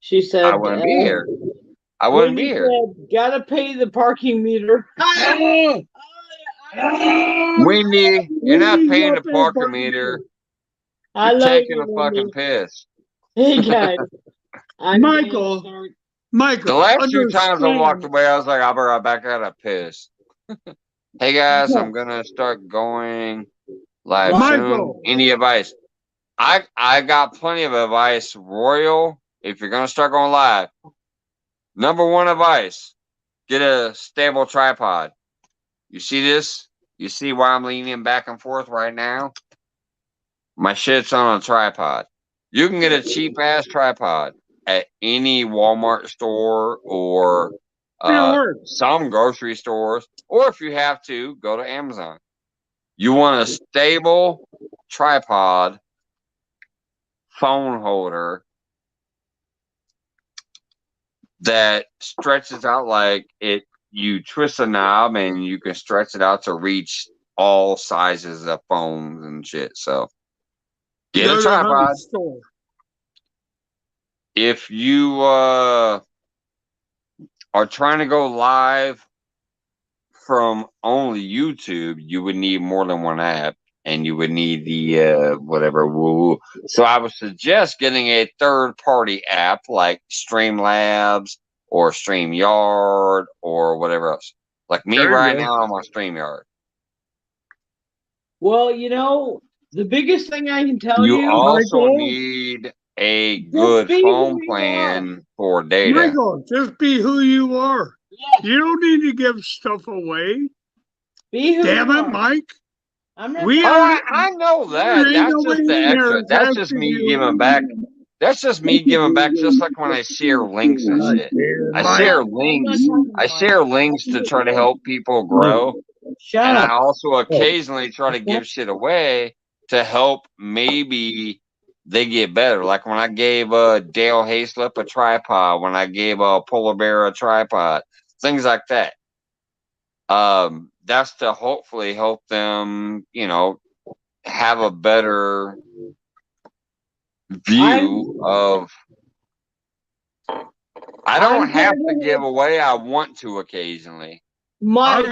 she said, I wouldn't be here. I wouldn't be here. Said, gotta pay the parking meter. Wendy, you're not paying the parking meter. You're taking a fucking piss. Hey guys, Michael. The last 2 times I walked away, I was like, I'll be right back. I got piss. Hey guys, I'm gonna start going live soon. Any advice? I got plenty of advice. Royal, if you're gonna start going live, number 1 advice: get a stable tripod. You see this? You see why I'm leaning back and forth right now? My shit's on a tripod. You can get a cheap ass tripod at any Walmart store or some grocery stores, or if you have to, go to Amazon. You want a stable tripod phone holder that stretches out like it. You twist a knob and you can stretch it out to reach all sizes of phones and shit. So get a tripod. If you are trying to go live from only YouTube, you would need more than 1 app, and you would need the whatever woo. So I would suggest getting a third-party app like Streamlabs or StreamYard or whatever else. Like me right now, I'm on StreamYard. Well, you know, the biggest thing I can tell you, you also need a good phone plan for data. Michael, just be who you are. Yes. You don't need to give stuff away. Be who Damn you it, are. Mike. I'm not I know that. That's just the extra. That's just me giving back. That's just me giving back, just like when I share links and shit. I share links. I share links to try to help people grow. And I also occasionally try to give shit away to help maybe they get better. Like when I gave Dale Hayslip a tripod, when I gave Polar Bear a tripod, things like that. That's to hopefully help them, you know, have a better view of. I don't have to give away. I want to occasionally. Mike,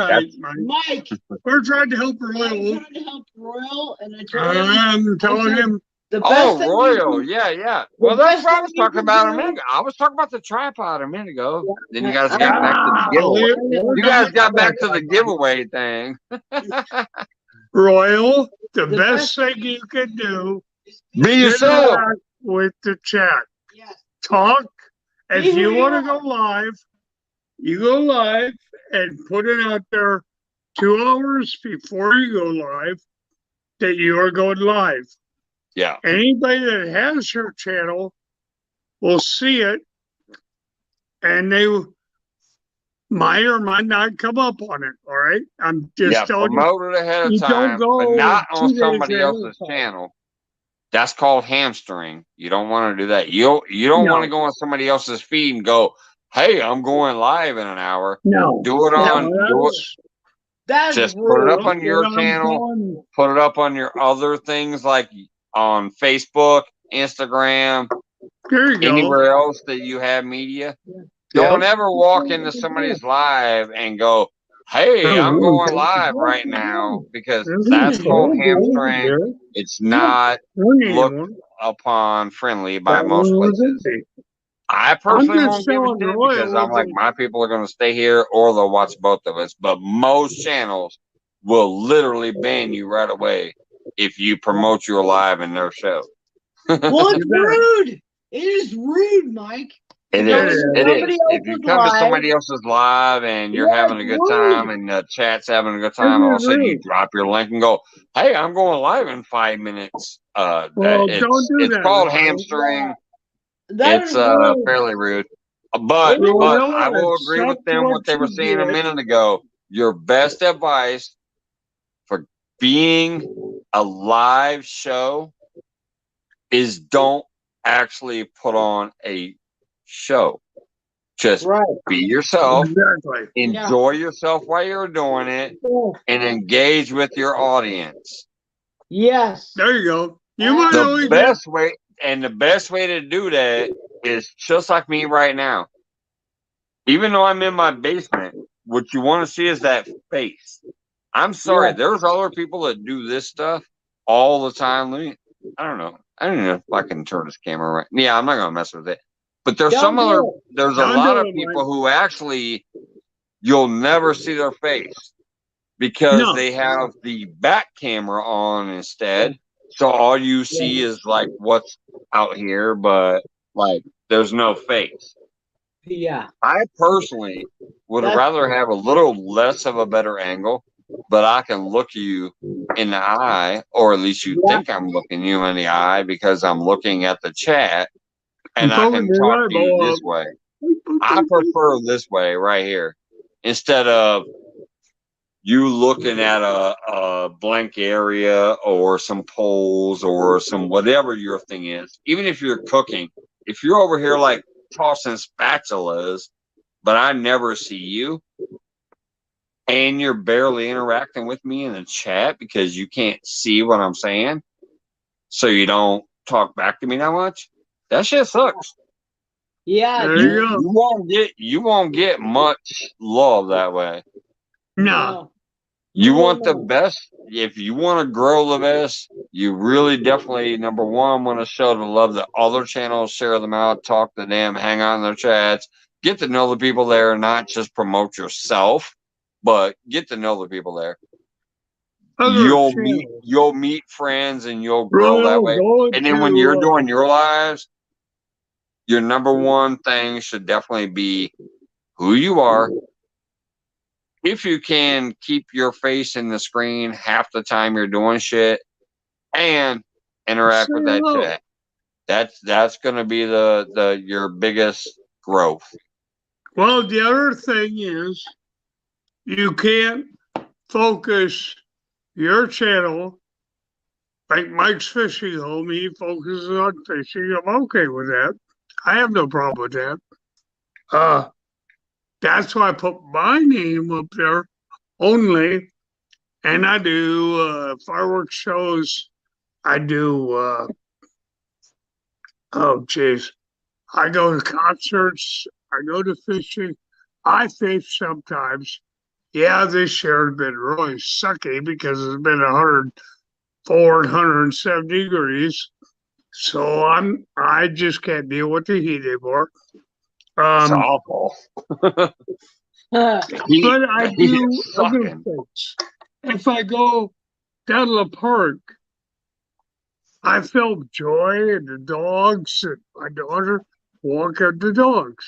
we're trying to help Royal. I'm trying to help Royal, and I'm telling him. Royal, yeah. Well, that's what I was talking about a minute ago. I was talking about the tripod a minute ago. Then you guys got back to the giveaway. You guys got back to the giveaway thing. Royal, the best thing you can do, be yourself with the chat. Talk. If you want to go live, you go live and put it out there 2 hours before you go live that you are going live. Yeah. Anybody that has your channel will see it, and they might or might not come up on it. All right, I'm just telling you. Promote it ahead of time, but not on somebody else's channel. That's called hamstring. You don't want to do that. You don't want to go on somebody else's feed and go, "Hey, I'm going live in an hour." No, do it on. Just put it up on your channel. Put it up on your other things like on Facebook, Instagram, anywhere else that you have media. Don't ever walk into somebody's live and go, "Hey, I'm going live right now," because that's called hamstring. It's not looked upon friendly by most places. I personally won't give a shit because I'm like, my people are going to stay here or they'll watch both of us. But most channels will literally ban you right away if you promote your live in their show. Well, it's rude. It is rude, Mike. It Going is. to It somebody is. If you else's come to live. somebody else's live and you're Yes, having a good time and the chat's having a good time, all of a sudden you drop your link and go, "Hey, I'm going live in 5 minutes." Well, don't do it's that. called hamstering. That It's is really, fairly rude. But I will agree with them what they were saying a minute ago. Your best advice for being a live show is don't actually put on a show. Just be yourself, enjoy yourself while you're doing it, and engage with your audience. Yes. There you go. You might the best way, and the best way to do that is just like me right now. Even though I'm in my basement, what you want to see is that face. I'm sorry, there's other people that do this stuff all the time. I don't know if I can turn this camera right. Yeah, I'm not gonna mess with it. But there's there's a lot of people who actually you'll never see their face because they have the back camera on instead. So all you see is like what's out here, but like there's no face. Yeah. I personally would rather have a little less of a better angle, but I can look you in the eye, or at least you think I'm looking you in the eye because I'm looking at the chat and I can talk to you this way. I prefer this way right here instead of you looking at a blank area or some poles or some whatever your thing is. Even if you're cooking, if you're over here like tossing spatulas, but I never see you, and you're barely interacting with me in the chat because you can't see what I'm saying, so you don't talk back to me that much, that shit sucks. Yeah, you won't get much love that way. No. You want the best. If you want to grow the best, you really definitely, number one, want to show the love to other channels, share them out, talk to them, hang out in their chats, get to know the people there, not just promote yourself, but get to know the people there. You'll meet friends and you'll grow that way. And then when you're doing your lives, your number one thing should definitely be who you are. If you can keep your face in the screen half the time you're doing shit and interact with that chat, that's going to be your biggest growth. Well, the other thing is you can't focus your channel like Mike's Fishing Home. He focuses on fishing. I'm okay with that. I have no problem with that. That's why I put my name up there only. And I do fireworks shows. I do, I go to concerts. I go to fishing. I fish sometimes. Yeah, this year has been really sucky because it's been 104 and 107 degrees. So I just can't deal with the heat anymore. It's awful. But I do other things. If I go down to the park, I feel joy in the dogs and my daughter walking the dogs.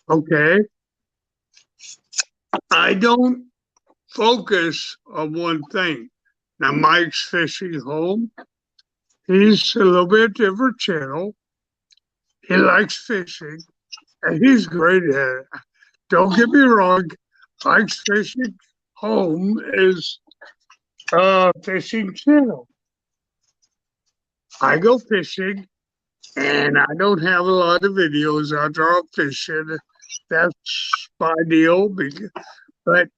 Okay. I don't focus on one thing. Now, Mike's Fishing Home, he's a little bit different channel. He likes fishing, and he's great at it. Don't get me wrong, Mike's Fishing Home is a fishing channel. I go fishing, and I don't have a lot of videos after I'm fishing. That's my deal. But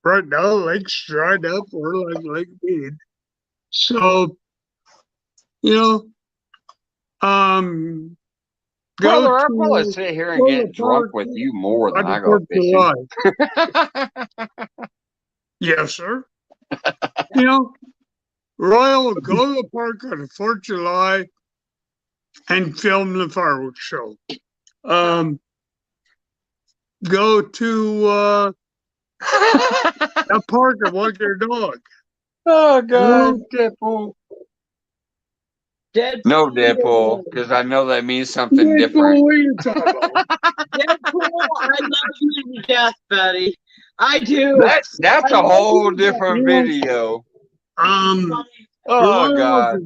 right now, lake's dried up. We're like Lake Mead. So, Brother, I'll probably sit here and get drunk with you more than I go fishing. Yes, sir. Royal will go to the park on the 4th of July and film the fireworks show. Go to a park and walk your dog. Oh, God. Deadpool. No Deadpool, because I know that means something different. What are you talking about? Deadpool, I love you to death, buddy. I do. That's a whole different video. Oh God,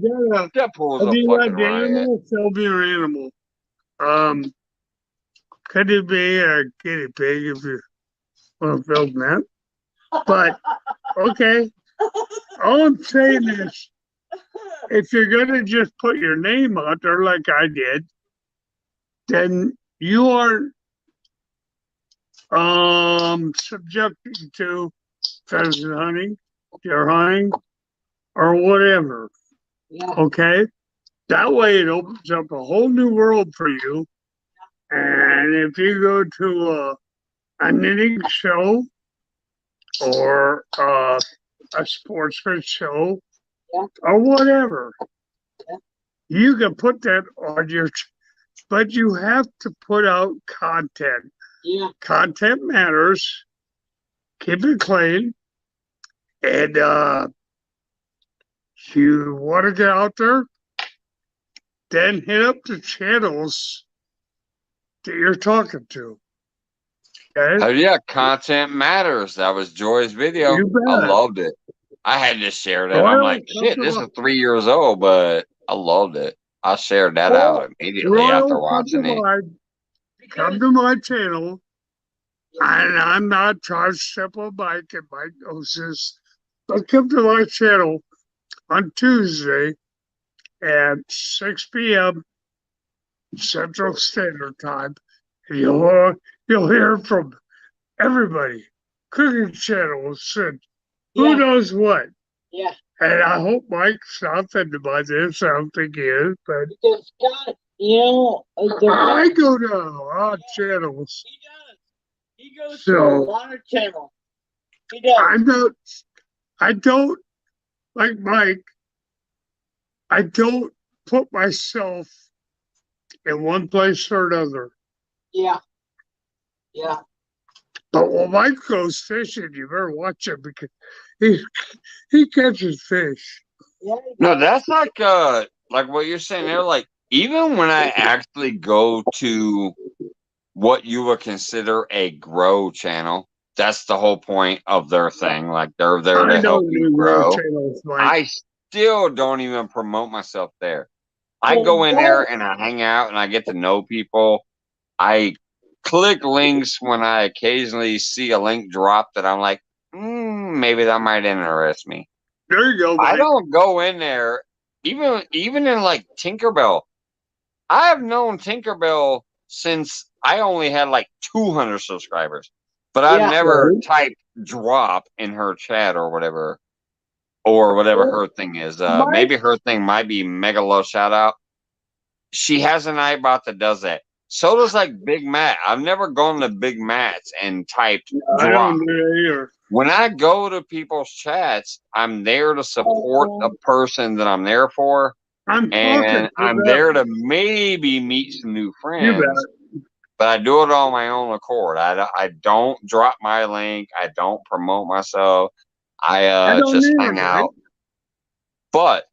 Deadpool's a fucking riot. Still be an animal. Could it be a guinea pig if you want to film that? But okay, all I'm saying is, if you're gonna just put your name out there like I did, then you aren't subjected to pheasant hunting, deer hunting, or whatever. Yeah. Okay? That way it opens up a whole new world for you. And if you go to a knitting show or a sportsman show, yeah, or whatever, yeah, you can put that on your, but you have to put out content. Yeah. Content matters. Keep it clean. And you want to get out there, then hit up the channels that you're talking to. Okay? Oh yeah, content matters. That was Joy's video. I loved it. I had to share that. I'm like, shit, this is 3 years old, but I loved it. I shared that out immediately after watching it. Come to my channel, and I'm not trying to step on Mike, and Mike knows this, but come to my channel on Tuesday at 6 p.m. Central Standard Time. And you'll hear from everybody, cooking channels, and who knows what. Yeah. And I hope Mike's not offended by this. I don't think he is, but because God, you know, I go to a lot of channels. He does. He goes to a lot of channels. He does. I don't, like Mike, I don't put myself in one place or another. Yeah. Yeah. But when Mike goes fishing, you better watch him because he catches fish. Yeah, no, that's like what you're saying there. Like, even when I actually go to what you would consider a grow channel, that's the whole point of their thing. Like, they're there to help you grow. I still don't even promote myself there. I go in there and I hang out and I get to know people. I click links when I occasionally see a link drop that I'm like, maybe that might interest me. There you go. I don't go in there, even in like Tinkerbell. I have known Tinkerbell since I only had like 200 subscribers, but I've never typed drop in her chat or whatever her thing is. Maybe her thing might be Mega Love Shout Out. She has an iBot that does that. So does like Big Matt. I've never gone to Big Matt's and typed drop. I don't do that either. When I go to people's chats, I'm there to support the person that I'm there for. I'm there to maybe meet some new friends. But I do it on my own accord. I don't drop my link. I don't promote myself. I just hang out. But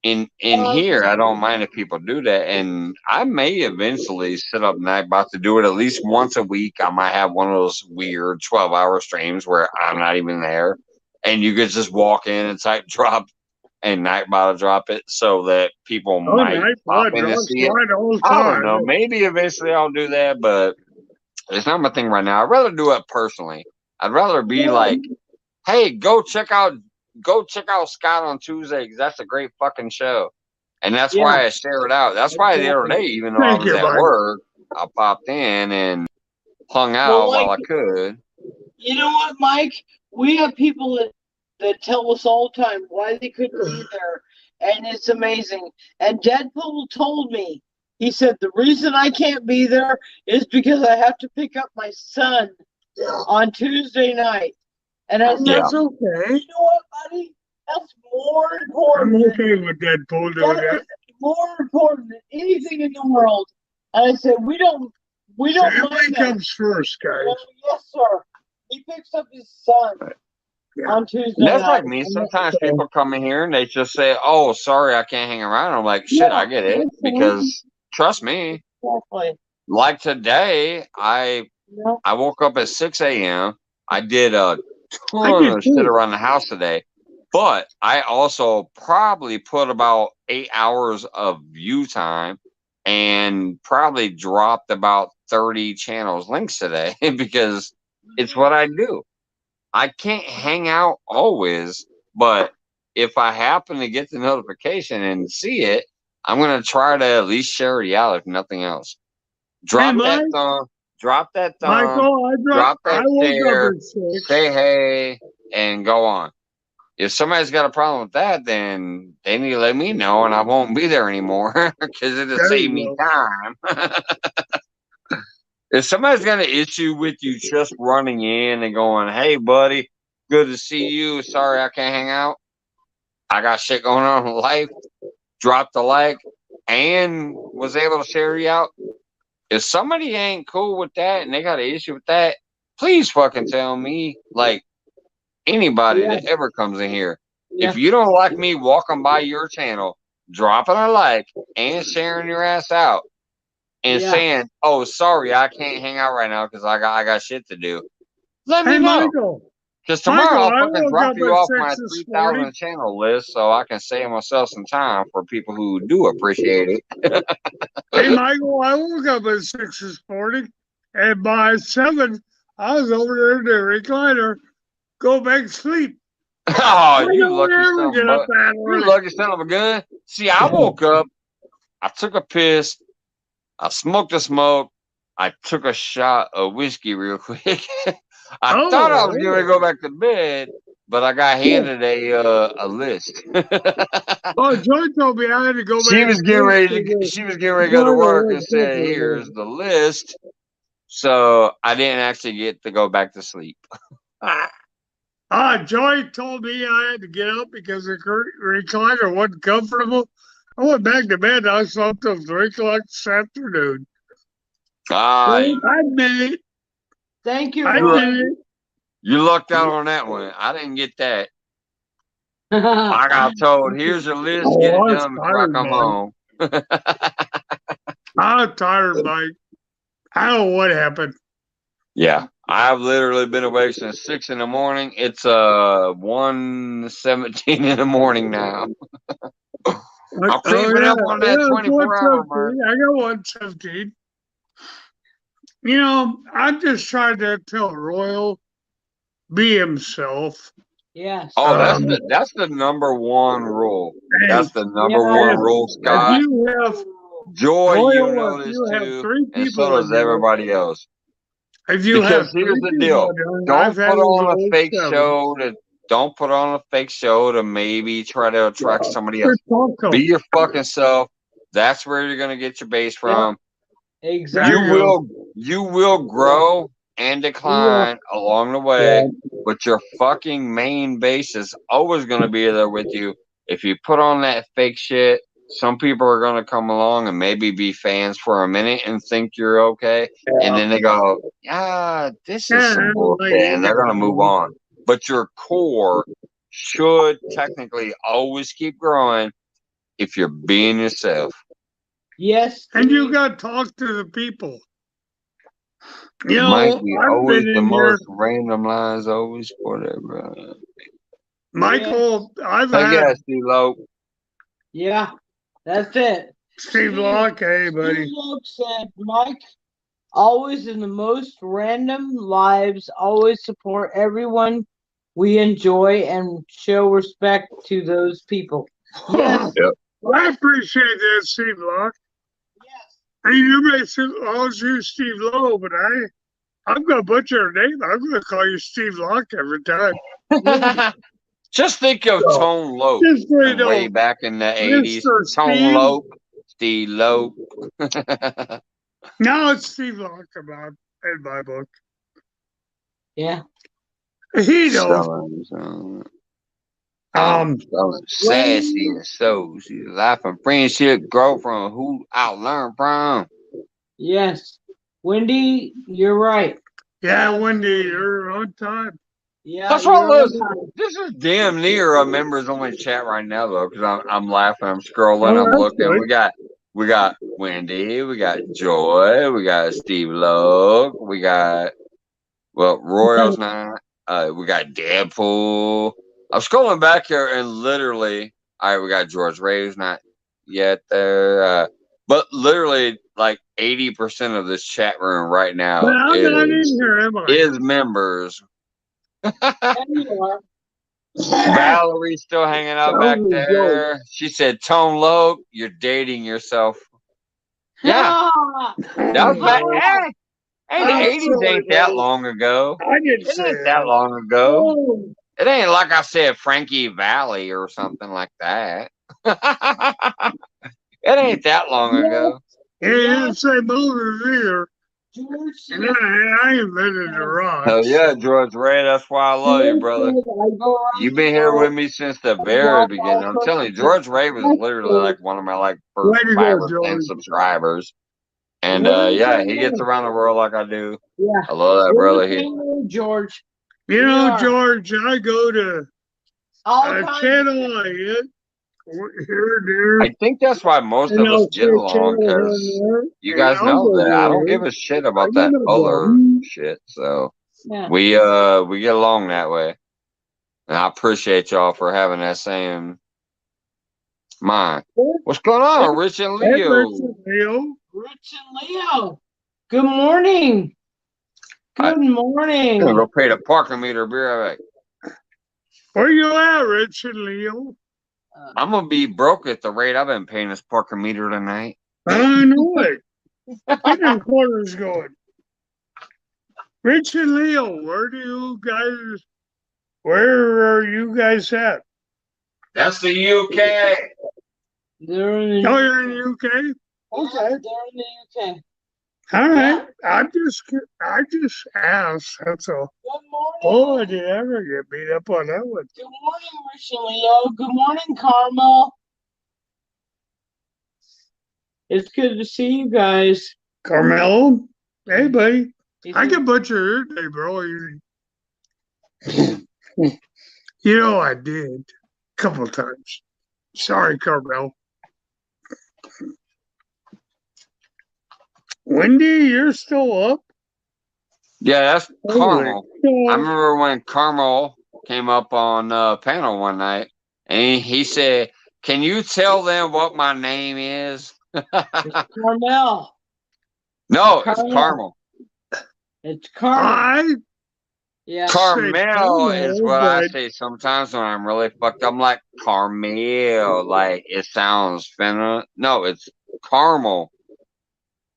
in here, I don't mind if people do that, and I may eventually set up Nightbot to do it at least once a week. I might have one of those weird 12-hour streams where I'm not even there, and you could just walk in and type drop, and Nightbot will drop it so that people might pop in to see it. I don't know. Maybe eventually I'll do that, but it's not my thing right now. I'd rather do it personally. I'd rather be like, hey, go check out Scott on Tuesday because that's a great fucking show. And that's why I share it out. That's why the other day, even though I was at work, I popped in and hung out while I could. You know what, Mike? We have people that tell us all the time why they couldn't be there. And it's amazing. And Deadpool told me, he said, the reason I can't be there is because I have to pick up my son on Tuesday night. And I said, that's okay. You know what, buddy? That's more important. I'm okay with Deadpool doing that. More important than anything in the world. And I said, we don't Family comes first, guys. Yes, sir. He picks up his son on Tuesday That's night. like me. Sometimes people come in here and they just say, "Oh, sorry, I can't hang around." I'm like, "Shit, I get it." Because trust me, Exactly. like today, I woke up at 6 a.m. I did a ton of shit around the house today, but I also probably put about 8 hours of view time and probably dropped about 30 channels links today because it's what I do. I can't hang out always, but if I happen to get the notification and see it, I'm going to try to at least share it out, if nothing else. Drop that thumb, drop that thumb, Michael, drop that share, share, say hey, and go on. If somebody's got a problem with that, then they need to let me know, and I won't be there anymore because it'll save me time. If somebody's got an issue with you just running in and going, "Hey, buddy, good to see you. Sorry I can't hang out. I got shit going on in life," drop the like and was able to share you out. If somebody ain't cool with that and they got an issue with that, please fucking tell me. Like anybody that ever comes in here. If you don't like me walking by your channel, dropping a like and sharing your ass out and saying, "Oh, sorry, I can't hang out right now because I got shit to do," let me know. Because tomorrow I'll fucking drop you off my 3,000 channel list so I can save myself some time for people who do appreciate it. Hey, Michael, I woke up at 6 this morning, and by 7, I was over there in the recliner, go back to sleep. Oh, you lucky son of a gun. See, I woke up, I took a piss, I smoked a smoke, I took a shot of whiskey real quick. I thought I was going to go back to bed, but I got handed a list. Joy told me I had to go back. She was getting ready to go to work and said, "Here's the list." So I didn't actually get to go back to sleep. Joy told me I had to get up because the recliner wasn't comfortable. I went back to bed. I slept till 3 o'clock this afternoon. I made it. Thank you. You lucked out on that one. I didn't get that. I got told, "Here's your list. Get it done before I come home." I'm tired, Mike. I don't know what happened. Yeah, I've literally been awake since 6 in the morning. It's 1:17 in the morning now. I'm creeping up on that 24-hour mark. I got 1:17. You know, I'm just trying to tell Royal be himself. Yes. Oh, that's the number one rule. That's the number one rule, Scott. Joy, you know this too, and so does everybody else. Because here's the deal: don't put on a fake show to maybe try to attract somebody else. Be your fucking self. That's where you're gonna get your base from. Exactly. You will grow and decline along the way, but your fucking main base is always gonna be there with you. If you put on that fake shit, some people are gonna come along and maybe be fans for a minute and think you're okay, and then they go, "This is some bullshit," and they're gonna move on. But your core should technically always keep growing if you're being yourself. Yes. And you got to talk to the people. You might be always the most random lines, always whatever. Michael, I've had. Yeah, Steve Lowe. Yeah, that's it. Steve Locke, hey, buddy. Steve Locke said, "Mike, always in the most random lives, always support everyone we enjoy and show respect to those people." Yes. Yep. Well, I appreciate that, Steve Locke. Yes. I mean, everybody calls you Steve Lowe, but I'm going to butcher your name. I'm going to call you Steve Locke every time. Just think of Tone Lope way back in the 80s. Tone Lope, Steve Lope. Now it's Steve Locke in my book. Yeah. He knows. Sassy and so life and friendship grow from who I learn from. Yes. Wendy, you're right. Yeah, Wendy, you're on time. Yeah, That's all this. This is damn near a members only chat right now though, because I'm laughing, I'm scrolling, I'm looking. Good. We got Wendy, we got Joy, we got Steve Logue, we got Royals not. We got Deadpool. I'm scrolling back here and literally, all right, we got George Ray's not yet there, but literally like 80% of this chat room right now But I'm not in here, am I? is members. Valerie's still hanging out back there. She said, Tone Logue, you're dating yourself. Yeah. That was back. Hey, the 80s ain't that long ago. I didn't It say ain't that long ago. It ain't like I said Frankie Valley or something like that. It ain't that long ago. He didn't say movers either. And I invented the rocks. Hell yeah, George Ray. That's why I love you, brother. You've been here with me since the very beginning. I'm telling you, George Ray was literally like one of my first 5 or 10 subscribers. And yeah, he gets around the world like I do. Yeah. I love that brother. George. You know, George, I go to a channel I hit here and there. I think that's why most of us get along, because you guys know that I don't give a shit about that other shit. So we get along that way. And I appreciate y'all for having that same mind. What's going on, Rich and Leo? Rich and Leo. Good morning. Good morning. I'm gonna go pay the parking meter. Be right back. Where you at, Rich and Leo? I'm gonna be broke at the rate I've been paying this parking meter tonight. I know it. Where the quarters going? Rich and Leo, where are you guys at? That's the UK. They're in the you're in the UK? Okay. They're in the UK. All right. I just asked. That's all. Good morning. Oh, did I ever get beat up on that one? Good morning, Rich and Leo. Good morning, Carmel. It's good to see you guys. Carmelo? Hey, buddy. I can butcher your name, bro. You know I did. A couple of times. Sorry, Carmel. Wendy, you're still up? Yeah, that's Carmel. I remember when Carmel came up on panel one night, and he said, "Can you tell them what my name is?" Carmel. No, it's Carmel. It's Carmel. Yeah. Carmel is what I say sometimes when I'm really fucked up. I'm like Carmel, like it sounds feminine. No, it's Carmel.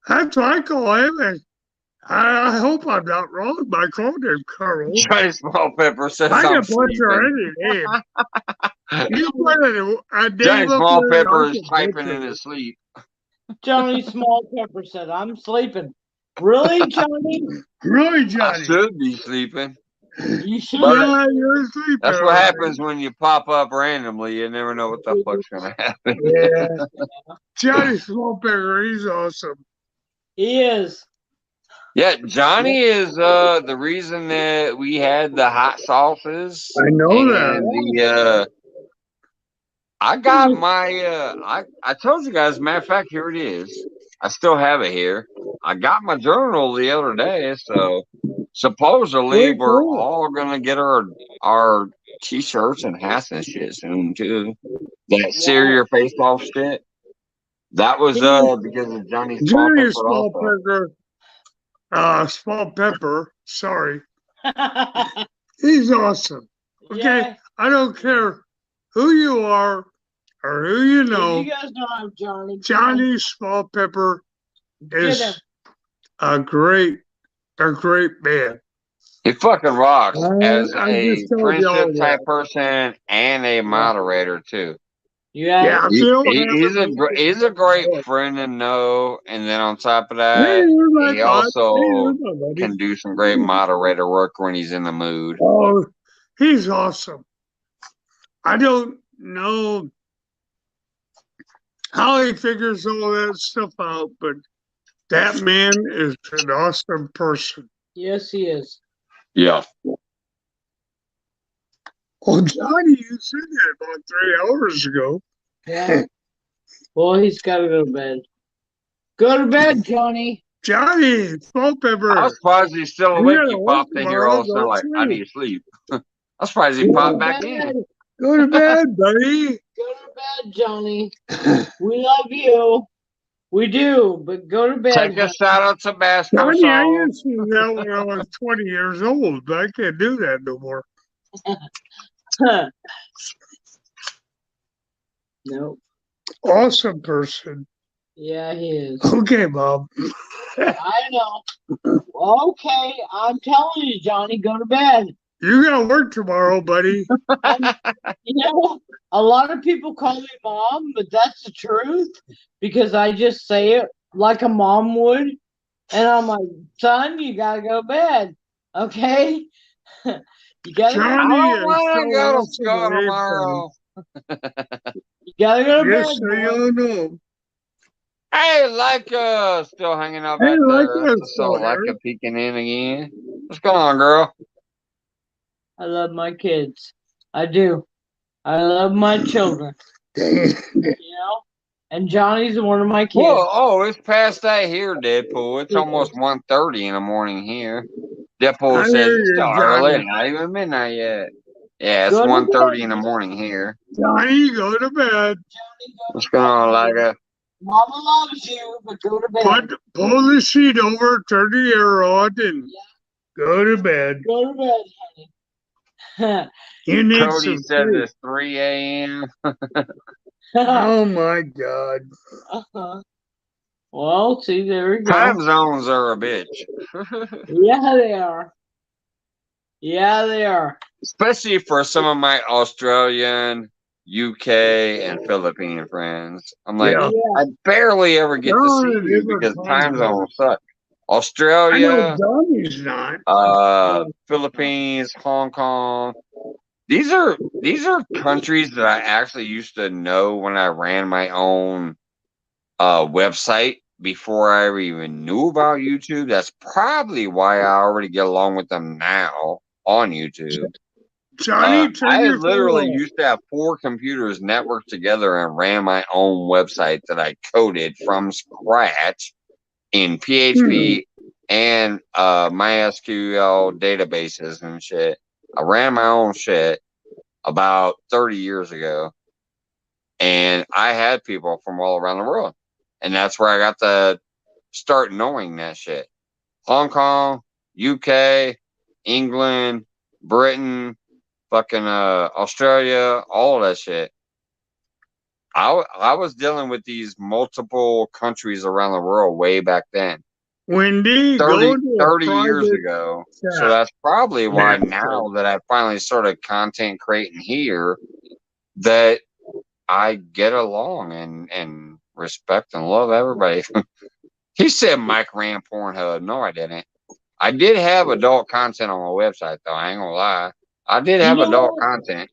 That's what I call him. I hope I'm not wrong by calling him Carmel. Johnny Small Pepper says I I'm can butcher any name. You put a name Johnny up Small there, Pepper I is can typing butcher in it. his sleep. Johnny Small Pepper said, "I'm sleeping." Really, Johnny? Really, Johnny? I should be sleeping. You should. Yeah, you're sleeping. That's what happens when you pop up randomly. You never know what the fuck's gonna happen. Yeah. Johnny Small Pepper, he's awesome. He is. Yeah, Johnny is the reason that we had the hot sauces. I know that. I got my I told you guys, matter of fact, here it is. I still have it here. I got my journal the other day, so supposedly we're all gonna get our t-shirts and hats and shit soon too. That sear your face off shit. That was because of Johnny Small Pepper. Small Pepper. Sorry. He's awesome. Okay, yeah. I don't care who you are or who you know. You guys know I'm Johnny. Johnny Small Pepper is a great man. He fucking rocks as a friendship type person and a moderator too. Yeah, he's a great friend to know, and then on top of that, he also can do some great moderator work when he's in the mood. Oh, he's awesome. I don't know how he figures all that stuff out, but that man is an awesome person. Yes, he is. Yeah. Oh, Johnny, you said that about 3 hours ago. Yeah. Well, he's got to go to bed. Go to bed, Johnny. Johnny, salt pepper. I'm surprised he's still awake. He popped in here all of a sudden like, I need to sleep. I'm surprised he popped back in. Go to bed, buddy. Go to bed, Johnny. We love you. We do, but go to bed. Take a shout out to basketball. Johnny, I used to do that when I was 20 years old, but I can't do that no more. Nope. Awesome person. Yeah, he is. Okay, Bob. I know. Okay, I'm telling you, Johnny, go to bed. You got work tomorrow, buddy. A lot of people call me mom, but that's the truth because I just say it like a mom would. And I'm like, son, you got to go to bed. Okay? You got to go to school tomorrow. You got to go to bed. Yes, you know. Hey, Leica, still hanging out back there. So Leica peeking in again. What's going on, girl? I love my kids. I do. I love my children. And Johnny's one of my kids. Whoa, it's past that here, Deadpool. It's almost 1:30 in the morning here. Deadpool says it's still early, not even midnight yet. Yeah, it's 1:30 in the morning here. Johnny, go to bed. What's going on, Leica? Mama loves you, but go to bed. Pull the sheet over, turn the air on, and go to bed. Go to bed, honey. Cody said it's 3 a.m. Oh my God. Well, see, there we go. Time zones are a bitch. Yeah, they are. Yeah, they are. Especially for some of my Australian, UK, and Philippine friends. I'm like, I barely ever get to see you because time zones suck. Australia, Johnny's not. Philippines, Hong Kong. These are countries that I actually used to know when I ran my own website before I ever even knew about YouTube. That's probably why I already get along with them now on YouTube. Johnny, I literally used to have 4 computers networked together and ran my own website that I coded from scratch in PHP and MySQL databases and shit. I ran my own shit about 30 years ago, and I had people from all around the world, and that's where I got to start knowing that shit. Hong Kong, UK, England, Britain, fucking Australia, all that shit. I was dealing with these multiple countries around the world way back then. Wendy, 30 years ago. So that's probably why now that I finally started content creating here that I get along and respect and love everybody. He said Mike ran Pornhub. No, I didn't. I did have adult content on my website though. I ain't gonna lie. I did have adult content.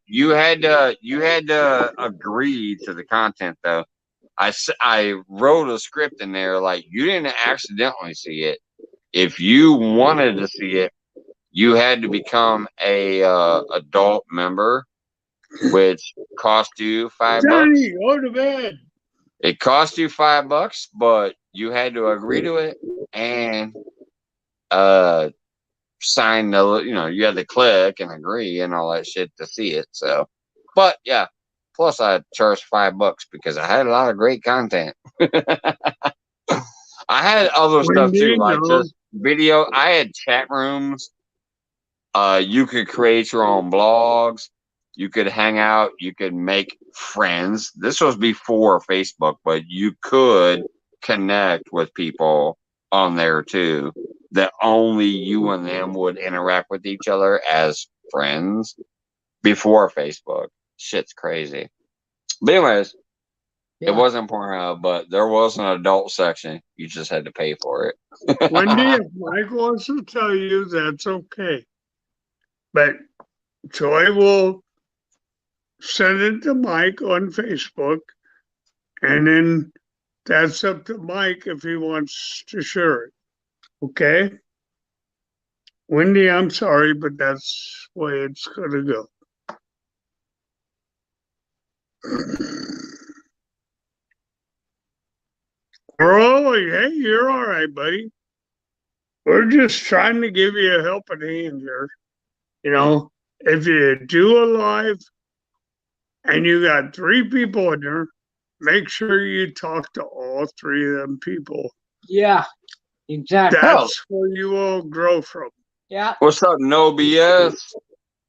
You had to agree to the content though. I wrote a script in there like you didn't accidentally see it. If you wanted to see it, you had to become a adult member, which cost you $5. Johnny, go to bed. It cost you $5, but you had to agree to it and sign the you had to click and agree and all that shit to see it. So, but yeah. Plus, I charged $5 because I had a lot of great content. I had other stuff too, like just video. I had chat rooms. You could create your own blogs. You could hang out. You could make friends. This was before Facebook, but you could connect with people on there too. That only you and them would interact with each other as friends before Facebook. Shit's crazy. But anyways, it wasn't Pornhub, but there was an adult section. You just had to pay for it. Wendy, if Mike wants to tell you, that's okay. But Joy will send it to Mike on Facebook, and then that's up to Mike if he wants to share it. Okay? Wendy, I'm sorry, but that's the way it's going to go. Hey, you're all right, buddy. We're just trying to give you a helping hand here. You know, if you do a live and you got 3 people in there, make sure you talk to all 3 of them people. Yeah, exactly. That's where you will grow from. Yeah. What's up, no BS?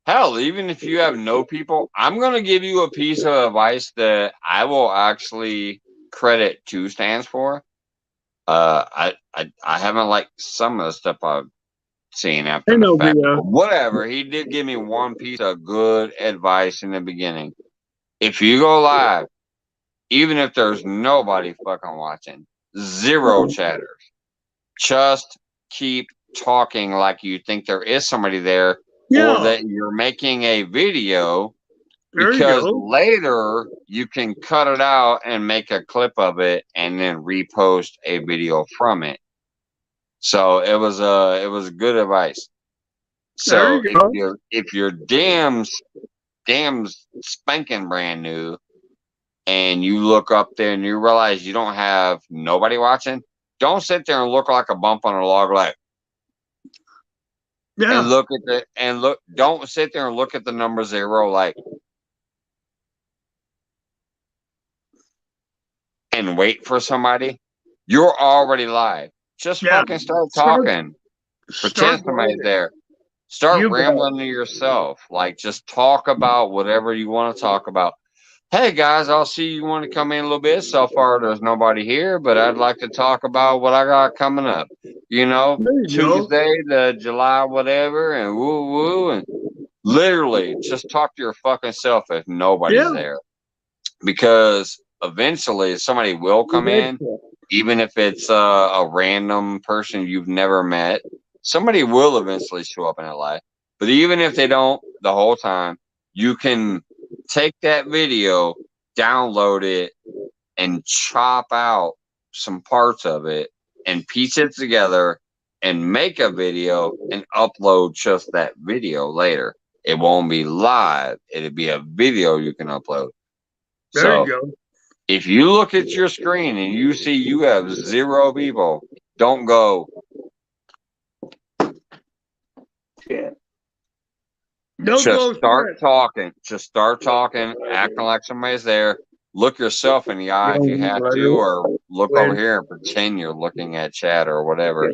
Hell, even if you have no people, I'm going to give you a piece of advice that I will actually credit 2 stands for. I haven't liked some of the stuff I've seen after the fact. Whatever, he did give me one piece of good advice in the beginning. If you go live, even if there's nobody fucking watching, 0 chatters, just keep talking like you think there is somebody there, or that you're making a video, because later you can cut it out and make a clip of it and then repost a video from it. So it was good advice. So if you're damn spanking brand new and you look up there and you realize you don't have nobody watching, don't sit there and look like a bump on a log like, and look at don't sit there and look at the number 0 like, and wait for somebody. You're already live. Just fucking start talking. Pretend somebody's there. Start rambling to yourself. Like, just talk about whatever you want to talk about. Hey guys, I'll see you want to come in a little bit. So far, there's nobody here, but I'd like to talk about what I got coming up. You know, Tuesday, the July, whatever, and woo woo, and literally just talk to your fucking self if nobody's there, because eventually somebody will come in, even if it's a random person you've never met. Somebody will eventually show up in a live, but even if they don't, the whole time you can take that video, download it, and chop out some parts of it and piece it together and make a video and upload just that video later. It won't be live. It'll be a video you can upload. There you go. If you look at your screen and you see you have 0 people, don't go. Just start talking. Just start talking, acting like somebody's there. Look yourself in the eye if you have to, or look over here and pretend you're looking at chat or whatever.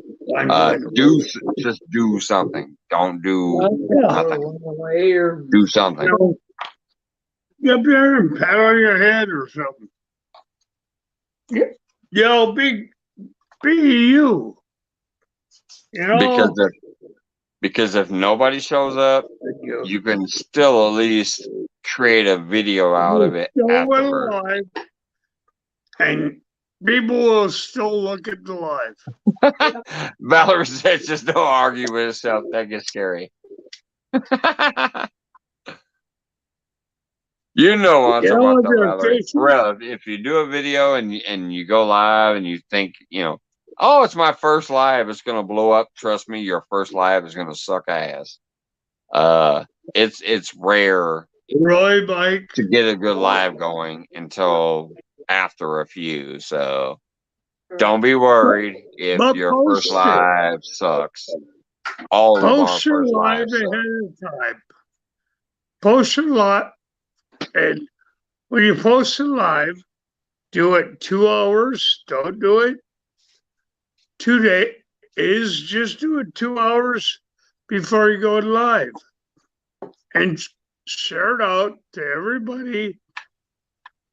Just do something. Don't do nothing. Do something. Get up there and pat on your head or something. Yo, be you. You know? Because if nobody shows up, you can still at least create a video out of it afterwards. And people will still look at the live. Valerie says just don't argue with yourself. That gets scary. You know what I'm talking about, Valerie. Well, if you do a video and you go live and you think, you know, oh, it's my first live, it's gonna blow up. Trust me, your first live is gonna suck ass. It's rare to get a good live going until after a few. So don't be worried if your first live sucks. All of our first lives ahead of time. Post a lot, and when you post a live, do it 2 hours. Don't do it 2 days. Just do it 2 hours before you go live, and share it out to everybody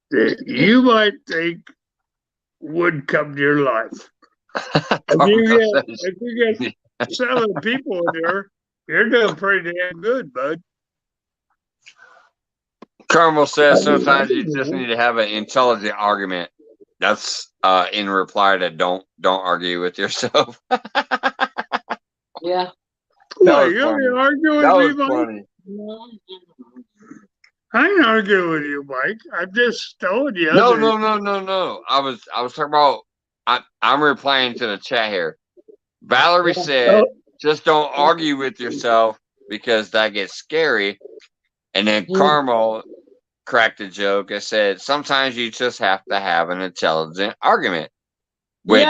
that you might think would come to your life. If you get 7 people in there, you're doing pretty damn good, bud. Carmel says sometimes you just need to have an intelligent argument. That's in reply to don't argue with yourself. Yeah. Well, you're arguing with me, Mike? I ain't arguing with you, Mike. I'm just telling you. No. I was talking about. I'm replying to the chat here. Valerie said just don't argue with yourself because that gets scary. And then Carmel cracked a joke. I said, sometimes you just have to have an intelligent argument, which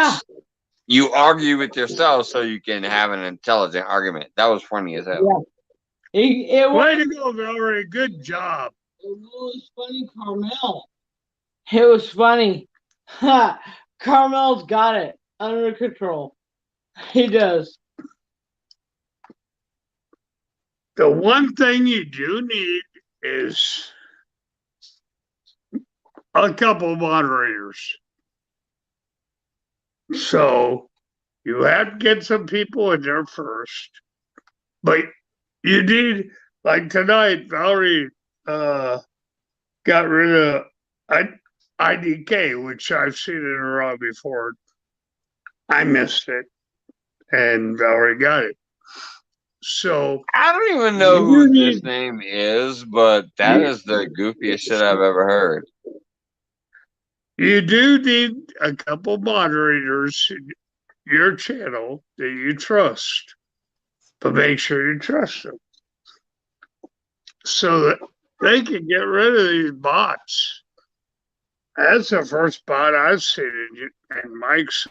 you argue with yourself so you can have an intelligent argument. That was funny as hell. Yeah. Way to go, Valerie. Good job. It was funny, Carmel. It was funny. Carmel's got it under control. He does. The one thing you do need is a couple moderators. So you have to get some people in there first. But you need, like tonight, Valerie got rid of IDK, which I've seen it around before. I missed it, and Valerie got it. So I don't even know who this name is, but that is the goofiest shit I've ever heard. You do need a couple moderators in your channel that you trust, but make sure you trust them so that they can get rid of these bots. That's the first bot I've seen in Mike's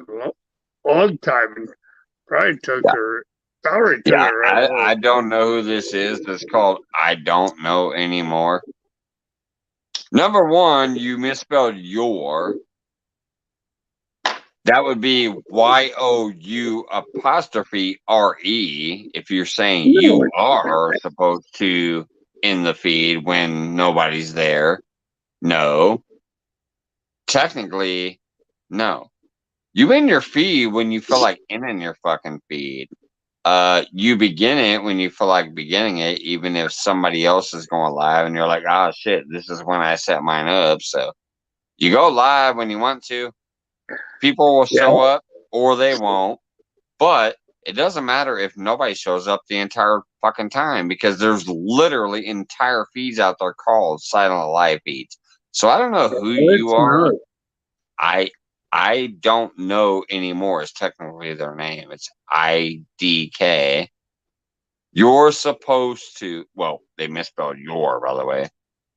long time, and probably took her. I don't know who this is. That's called I don't know anymore. Number one, you misspelled your. That would be YOU''RE if you're saying you are supposed to in the feed when nobody's there. No. Technically, no. You in your feed when you feel like in your fucking feed. You begin it when you feel like beginning it, even if somebody else is going live and you're like, oh shit, this is when I set mine up. So you go live when you want to. People will show up or they won't. But it doesn't matter if nobody shows up the entire fucking time because there's literally entire feeds out there called silent live feeds. So I don't know who you are. I don't know anymore is technically their name. It's IDK. You're supposed to, well, they misspelled your, by the way.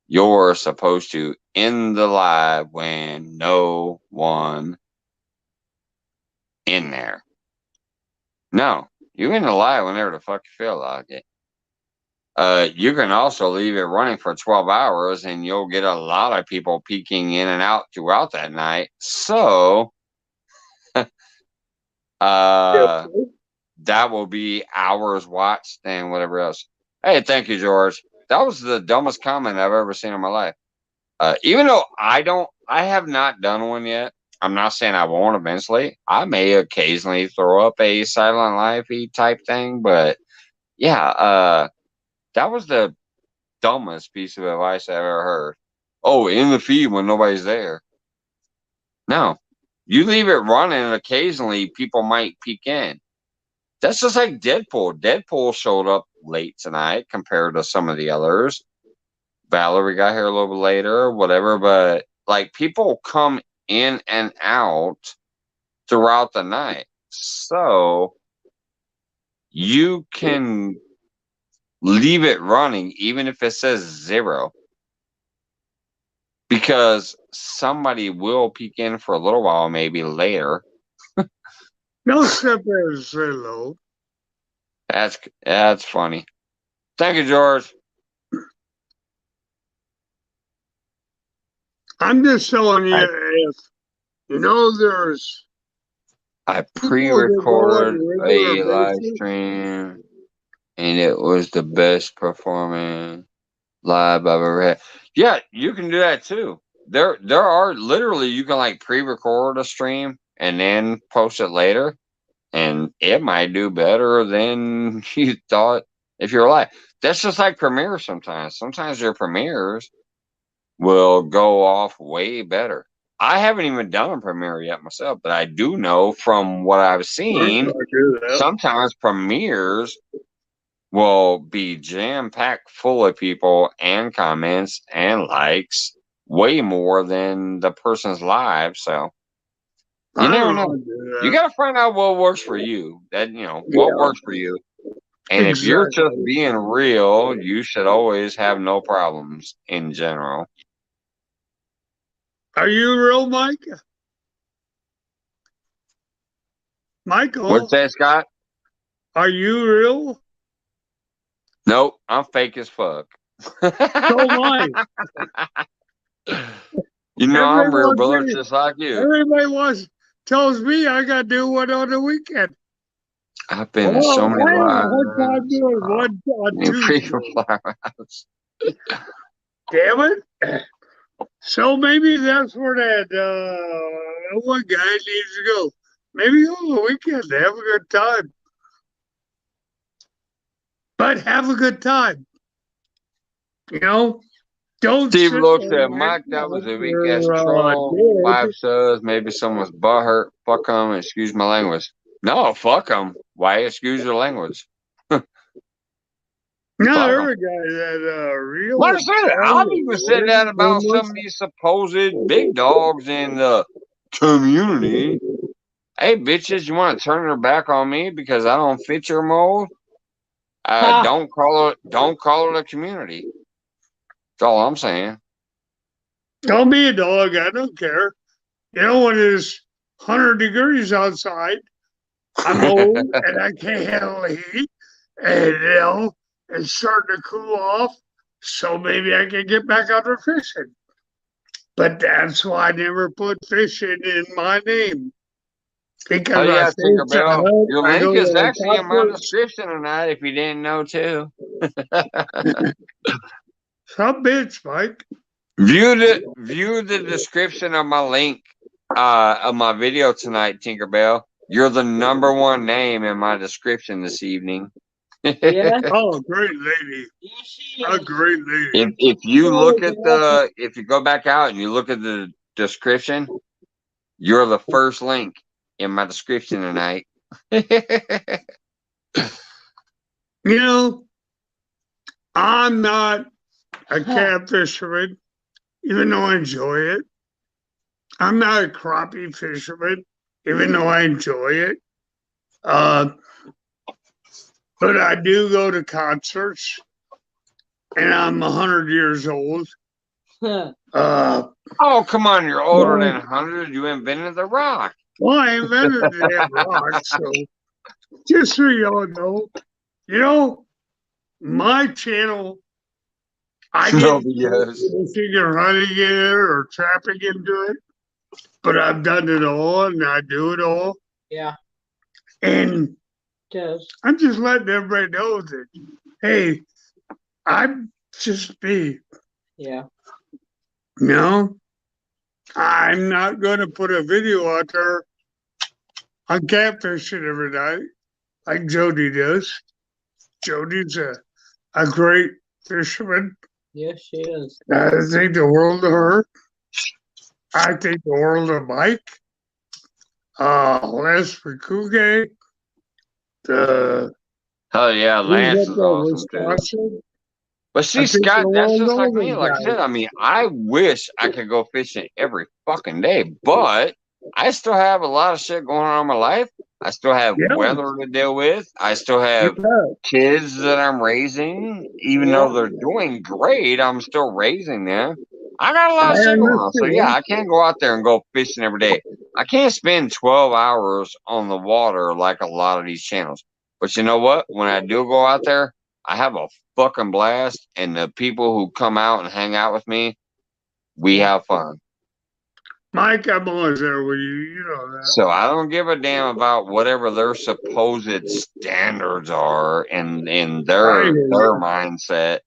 You're supposed to end the live when no one in there. No, you end the live whenever the fuck you feel like it. You can also leave it running for 12 hours and you'll get a lot of people peeking in and out throughout that night. So, that will be hours watched and whatever else. Hey, thank you, George. That was the dumbest comment I've ever seen in my life. Even though I have not done one yet. I'm not saying I won't eventually. I may occasionally throw up a silent live feed type thing, but yeah, that was the dumbest piece of advice I've ever heard. Oh, in the feed when nobody's there. No. You leave it running and occasionally people might peek in. That's just like Deadpool. Deadpool showed up late tonight compared to some of the others. Valerie got here a little bit later, whatever, but like people come in and out throughout the night. So you can leave it running even if it says 0 because somebody will peek in for a little while maybe later. No step is very low. That's funny. Thank you, George. I'm just telling you, if you know there's I pre-recorded a live stream and it was the best performing live I've ever had. Yeah, you can do that too. There are literally you can like pre-record a stream and then post it later, and it might do better than you thought if you're live. That's just like Premiere sometimes. Sometimes your premieres will go off way better. I haven't even done a premiere yet myself, but I do know from what I've seen, sometimes premieres will be jam-packed full of people and comments and likes way more than the person's live. So You never know. You got to find out what works for you. What works for you. And if you're just being real, you should always have no problems in general. Are you real, Mike? Michael? What's that, Scott? Are you real? Nope, I'm fake as fuck. So am I. I'm real, brother, just like you. Everybody tells me I got to do one on the weekend. I've been in so many lives. I'm doing one on Tuesday. Damn it. So maybe that's where that one guy needs to go. Maybe on the weekend, have a good time. But have a good time. Don't Steve looks at Mike, that was a weak ass troll. 5 subs, maybe someone's butthurt. Fuck them, excuse my language. No, fuck them. Why excuse your language? No, there a guy that real. Like I said, I've even said that about some of these supposed big dogs in the community. Hey, bitches, you want to turn your back on me because I don't fit your mold? Don't call it a community. That's all I'm saying. Call me a dog. I don't care. When it's 100 degrees outside, I'm old and I can't handle the heat, and it's starting to cool off. So maybe I can get back out there fishing. But that's why I never put fishing in my name. Because Tinkerbell. Your link is actually in my description tonight if you didn't know too. Some bitch, Mike. View the description of my link of my video tonight, Tinkerbell. You're the #1 name in my description this evening. Yeah. Oh, great lady. A great lady. If you look at if you go back out and you look at the description, you're the first link in my description tonight. I'm not a catfisherman, even though I enjoy it. I'm not a crappie fisherman, even though I enjoy it. But I do go to concerts, and I'm 100 years old. Oh, come on, you're older than 100. You invented the rock. Well, I invented the damn rock, so just so y'all know, my channel, I didn't figure hunting in it or trapping into it, but I've done it all and I do it all. Yeah. And I'm just letting everybody know that, hey, I'm just me. Yeah. I'm not going to put a video out there on catfishing every night like Jody does. Jody's a great fisherman. Yes, she is. I think the world of her. I think the world of Mike. Lance Rikuge. Oh yeah, Lance is awesome too. But see, Scott, that's just like me. Like I said, I wish I could go fishing every fucking day, but I still have a lot of shit going on in my life. I still have weather to deal with. I still have kids that I'm raising. Even though they're doing great, I'm still raising them. I got a lot of shit going on. So yeah, I can't go out there and go fishing every day. I can't spend 12 hours on the water like a lot of these channels. But you know what? When I do go out there, I have a fucking blast, and the people who come out and hang out with me, we have fun. Mike, I'm always there with you. You know that. So I don't give a damn about whatever their supposed standards are and their mindset.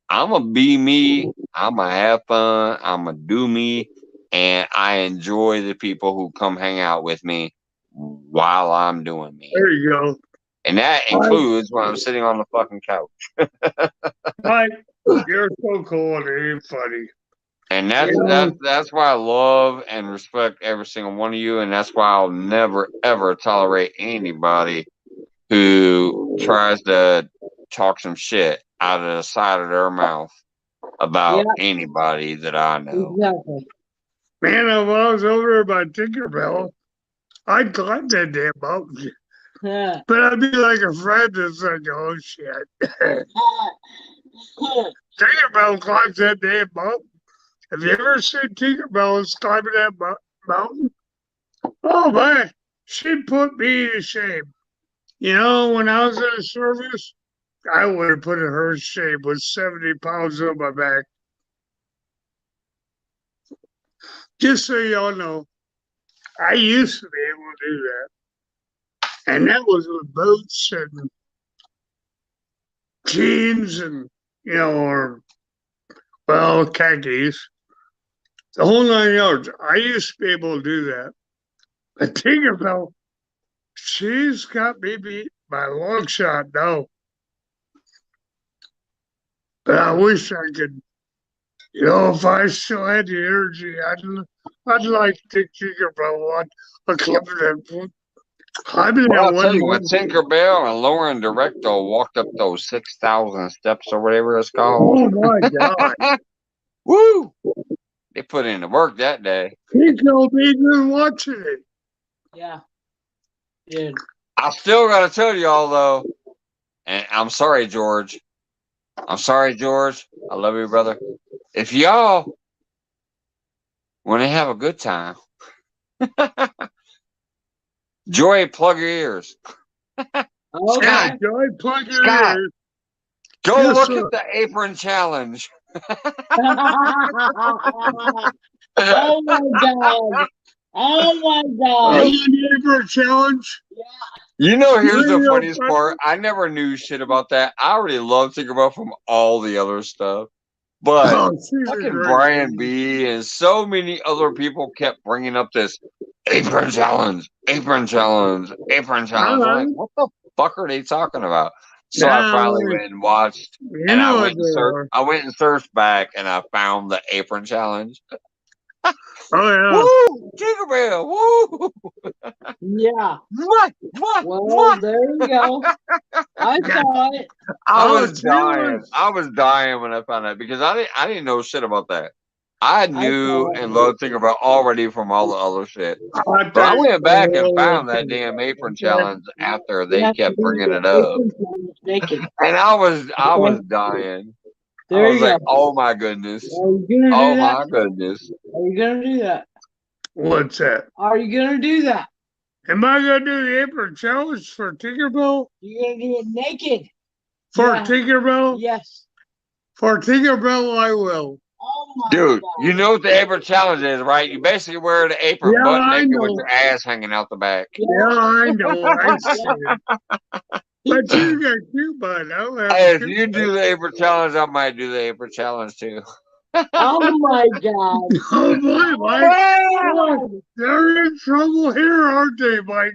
I'm gonna be me. I'm gonna have fun. I'm gonna do me, and I enjoy the people who come hang out with me while I'm doing me. There you go. And that includes when I'm sitting on the fucking couch. Mike, you're so cool and it ain't funny. And that's why I love and respect every single one of you, and that's why I'll never ever tolerate anybody who tries to talk some shit out of the side of their mouth about anybody that I know. Exactly. Man, if I was over there by Tinkerbell, I'd climb that damn mountain. Yeah. But I'd be like a friend that's like, oh shit. Tinkerbell climbs that damn mountain. Have you ever seen Tinkerbell climbing that mountain? Oh man, she put me to shame. You know, when I was in the service, I would have put her to shame with 70 pounds on my back. Just so y'all know, I used to be able to do that. And that was with boots and jeans and, you know, or, well, khakis. The whole 9 yards. I used to be able to do that. But Tinkerbell, she's got me beat by a long shot now. But I wish I could, you know, if I still had the energy, I'd like to Tinkerbell on a clip of that. Well, I'll tell you what, Tinkerbell and Lauren Directo walked up those 6,000 steps or whatever it's called. Oh my God. Woo! They put in the work that day. He told me to watch it. Yeah. Dude. I still got to tell y'all, though, and I'm sorry, George. I'm sorry, George. I love you, brother. If y'all want to have a good time, Joy, plug your ears. Scott, Joy, plug your ears. Go look at the apron challenge. Oh my God. Oh my God. The apron challenge? Yeah. You know, here's the funniest part. I never knew shit about that. I already love Tinkerbell from all the other stuff. But fucking Brian B. and so many other people kept bringing up this apron challenge, apron challenge, apron challenge. I'm like, what the fuck are they talking about? So I finally went and watched, and I went and searched back, and I found the apron challenge. Oh yeah! Woo, Tinkerbell! Woo! Yeah. What? Well, there you go. I saw it. I was dying. I was dying when I found that because I didn't know shit about that. I knew and loved Tinkerbell already from all the other shit. But I went back and found that damn apron challenge after they kept bringing it up, and I was dying. There I was like, go. oh my goodness. Oh my goodness. Are you going to do that? What's that? Are you going to do that? Am I going to do the apron challenge for Tinkerbell? You're going to do it naked. For Tinkerbell? Yes. For Tinkerbell, I will. Oh my Dude, God. you know what the apron challenge is, right? You basically wear the apron butt naked with your ass hanging out the back. Yeah, I know. I see it. But you got cute butt. Hey, if you do the apron challenge, I might do the apron challenge too. Oh my God. Oh boy, Mike. They're in trouble here, aren't they, Mike?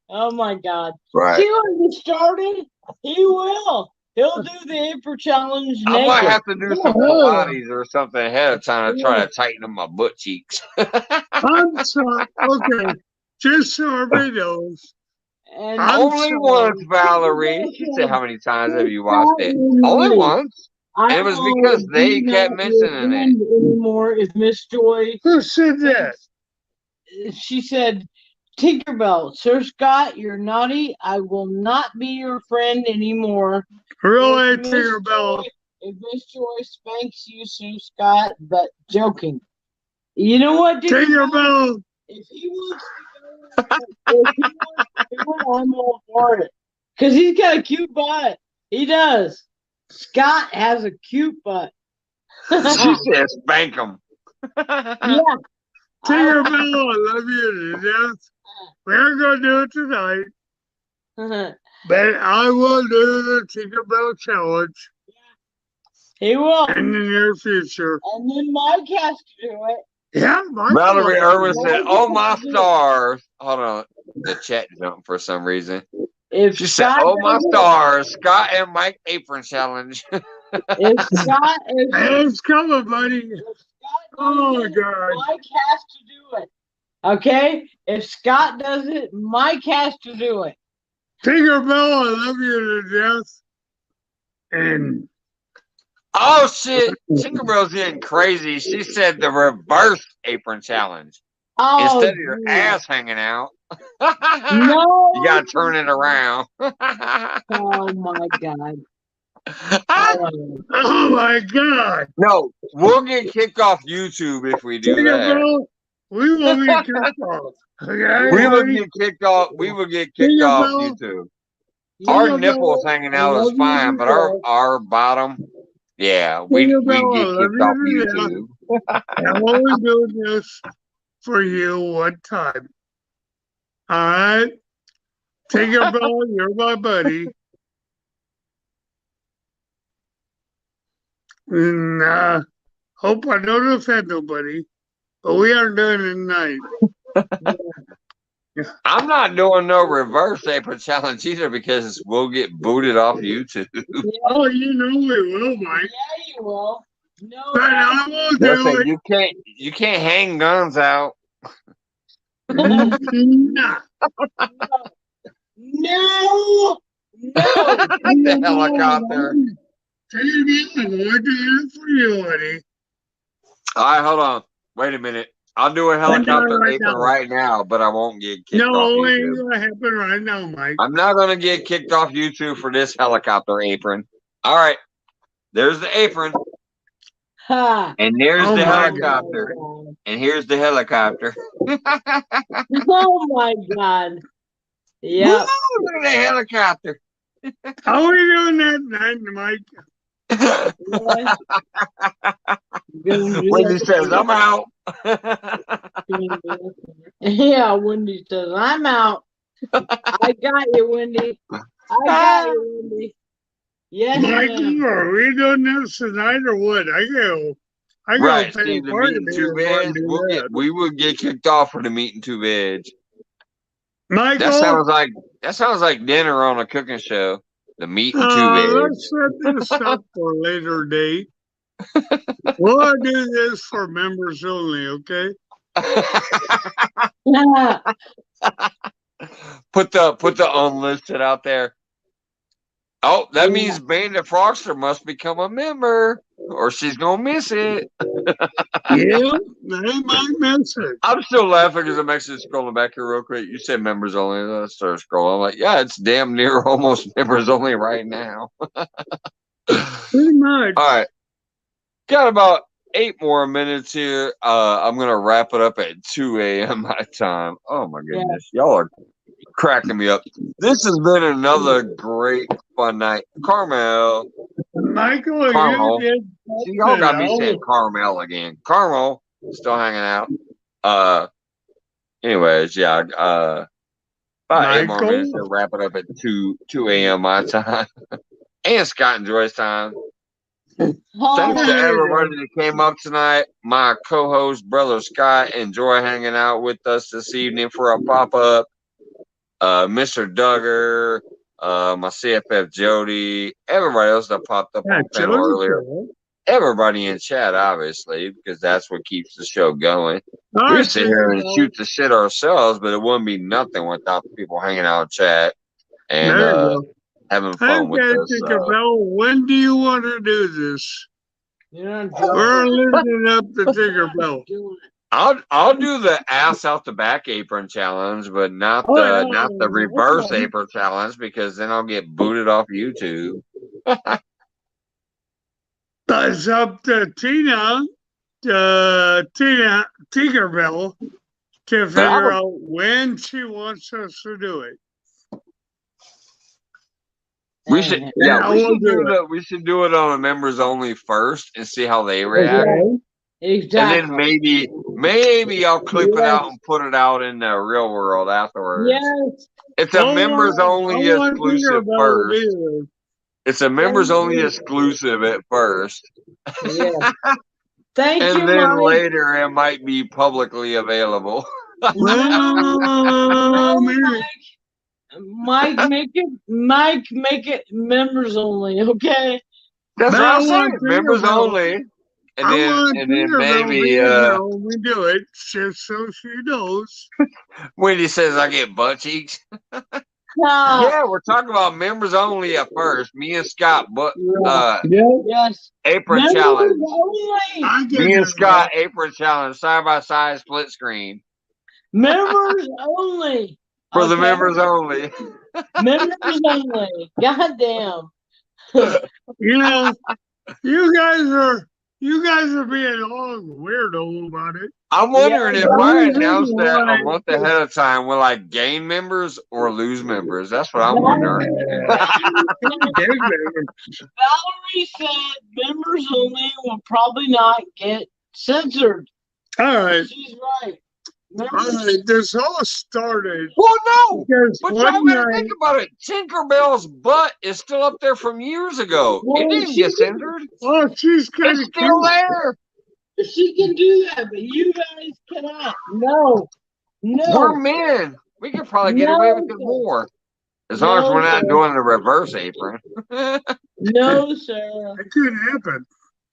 Oh my God. Right. See when he started? He will. He'll do the apron challenge naked. I might have to do some Pilates or something ahead of time to try to tighten up my butt cheeks. I'm sorry. Okay. Just so everybody knows. And only once, Valerie. She said, how many times have you watched it? Only once. And it was because they kept mentioning it. Anymore is Miss Joy. Who said that? She said, Tinkerbell, Sir Scott, you're naughty. I will not be your friend anymore. Really, Tinkerbell? If Miss Joy spanks you, Sir Scott, but joking. You know what, Tinkerbell? If he wants to go, I'm all for it. Because he's got a cute butt. He does. Scott has a cute butt. She said spank him. Yeah. Tinkerbell, I love you to death. We're going to do it tonight. But I will do the Tinkerbell challenge. He will. In the near future. And then Mike has to do it. Yeah, Valerie Irwin said, oh my stars. Hold on. The chat jumped for some reason. She said, oh my stars. Scott and Mike apron challenge. If Scott is it's coming, buddy. Oh my God. Mike has to do it. Okay? If Scott does it, Mike has to do it. Tinkerbell, I love you to death. And oh shit. Tinkerbell's getting crazy. She said the reverse apron challenge. Oh, instead of your ass hanging out, no, you gotta turn it around. oh my god. Oh my god. No, we'll get kicked off YouTube if we do that. We will get kicked off. Okay, We will get kicked off. We will get kicked off YouTube. Our nipples hanging out is fine, but our bottom, yeah, we get kicked off YouTube. I'm only doing this for you one time. All right, Tinkerbell, you're my buddy. And hope I don't offend nobody, but we aren't doing it tonight. I'm not doing no reverse apron challenge either because we'll get booted off YouTube. Oh, you know we will, Mike. Yeah, you will. No, but I won't do it. You can't hang guns out. No. No. The helicopter. Take it easy. We're doing it for you, buddy. All right, hold on. Wait a minute. I'll do a helicopter apron right now, but I won't get kicked off YouTube. No, it ain't gonna happen right now, Mike. I'm not gonna get kicked off YouTube for this helicopter apron. All right, there's the apron, and there's the helicopter, and here's the helicopter. Oh my god! Yeah, look at the helicopter. How are we doing that night, Mike? Wendy says, I'm out. Yeah, Wendy says, I'm out. I got you, Wendy. I got you, Wendy. Yes, Mike, are we doing this tonight or what? I go right, pay Steve, the meat and two veg. We would get kicked off for the meat and two veg. Michael, that sounds like dinner on a cooking show. The meat and two veg. Let's set this up for a later date. We'll do this for members only, okay? Put the unlisted out there. Oh, that means Bandit Frogster must become a member, or she's gonna miss it. Yeah, they might miss it. I'm still laughing because I'm actually scrolling back here real quick. You said members only. I started scrolling. I'm like, yeah, it's damn near almost members only right now. Pretty much. All right. Got about 8 more minutes here. I'm gonna wrap it up at 2 a.m. my time. Oh my goodness, y'all are cracking me up. This has been another great fun night. Carmel, Michael, see, y'all got me saying Carmel again. Carmel still hanging out. Anyways, yeah. About 8 more minutes to wrap it up at 2 a.m. my time, and Scott and Joy's time. Thanks to everybody that came up tonight. My co-host, Brother Scott, enjoy hanging out with us this evening for a pop-up. Mr. Duggar, my CFF Jody, everybody else that popped up on the panel earlier. Everybody in chat, obviously, because that's what keeps the show going. We sit here and shoot the shit ourselves, but it wouldn't be nothing without the people hanging out in chat and having fun with us. When do you want to do this? We're lifting up the Tinkerbell. I'll do the ass out the back apron challenge, but not the reverse apron challenge, because then I'll get booted off YouTube. That's up to Tinkerbell to figure out when she wants us to do it. We should do it on a members only first and see how they react. Exactly. And then maybe I'll clip it out and put it out in the real world afterwards. Yes. It's a members only exclusive first. It's a members only exclusive at first. Yeah. Thank you. And then later it might be publicly available. Mike, make it members only, okay? That's what I'm saying. Members only. And then maybe we do it just so she knows. Wendy says I get butt cheeks. Yeah, we're talking about members only at first. Me and Scott, apron challenge. Me and Scott apron challenge, side by side, split screen. Members only. For the members only. Members only. Goddamn. You know, you guys are being all weirdo about it. I'm wondering if I announced that a month ahead of time, will I gain members or lose members? That's what I'm wondering. Valerie said members only will probably not get censored. All right. She's right. All right, this all started. Well, no, but one y'all gotta night, think about it. Tinkerbell's butt is still up there from years ago. Well, it didn't get censored. oh, she's kind It's of still there. She can do that, but you guys cannot. No. We're men. We could probably get away with it more. As long as we're not doing the reverse apron. No, sir. It couldn't happen.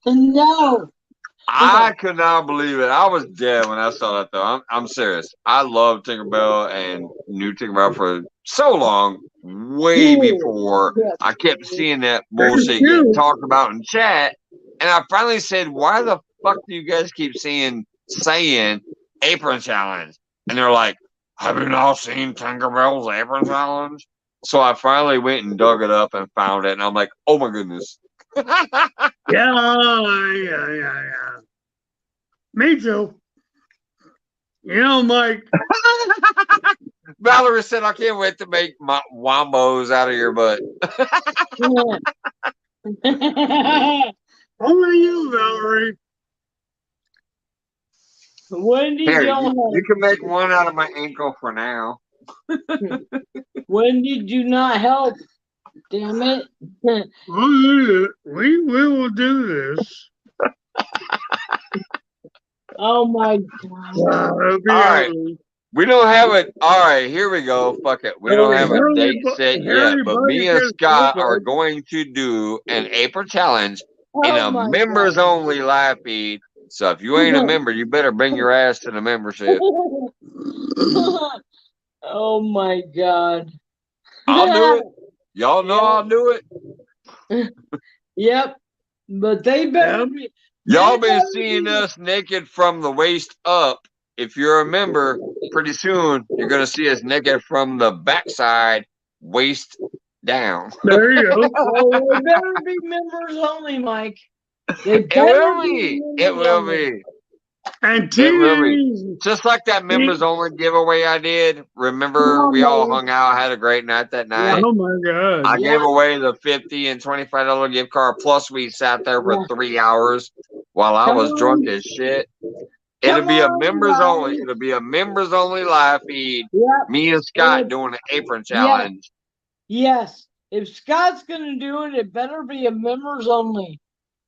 No. I could not believe it. I was dead when I saw that, though. I'm serious. I loved Tinkerbell and knew Tinkerbell for so long, way before I kept seeing that bullshit getting talked about in chat. And I finally said, why the fuck do you guys keep saying apron challenge? And they're like, have you not seen Tinkerbell's apron challenge? So I finally went and dug it up and found it. And I'm like, oh my goodness. Yeah. Me too. You know, Mike. Valerie said, I can't wait to make my wombos out of your butt. Only you, Valerie. Wendy, Here, you can make one out of my ankle for now. Wendy, do not help. Damn it. We will do this. Oh my God. All right. We don't have it. All right, here we go. Fuck it. We don't have a date set yet, but me and Scott are going to do an apron challenge in a members only live feed. So if you ain't a member, you better bring your ass to the membership. Oh my God. I'll do it. Y'all know I'll do it. Yep. But they better be. Y'all been seeing us naked from the waist up. If you're a member, pretty soon you're gonna see us naked from the backside, waist down. There you go. Oh, they better be members only, Mike. It will be. It will be. And just like that members only giveaway I did. Remember, we all hung out, had a great night that night. Oh my God! I gave away the $50 and $25 gift card. Plus, we sat there for 3 hours while I was drunk as shit. It'll be a members only. It'll be a members only live feed. Yep. Me and Scott doing an apron challenge. Yes. If Scott's gonna do it, it better be a members only.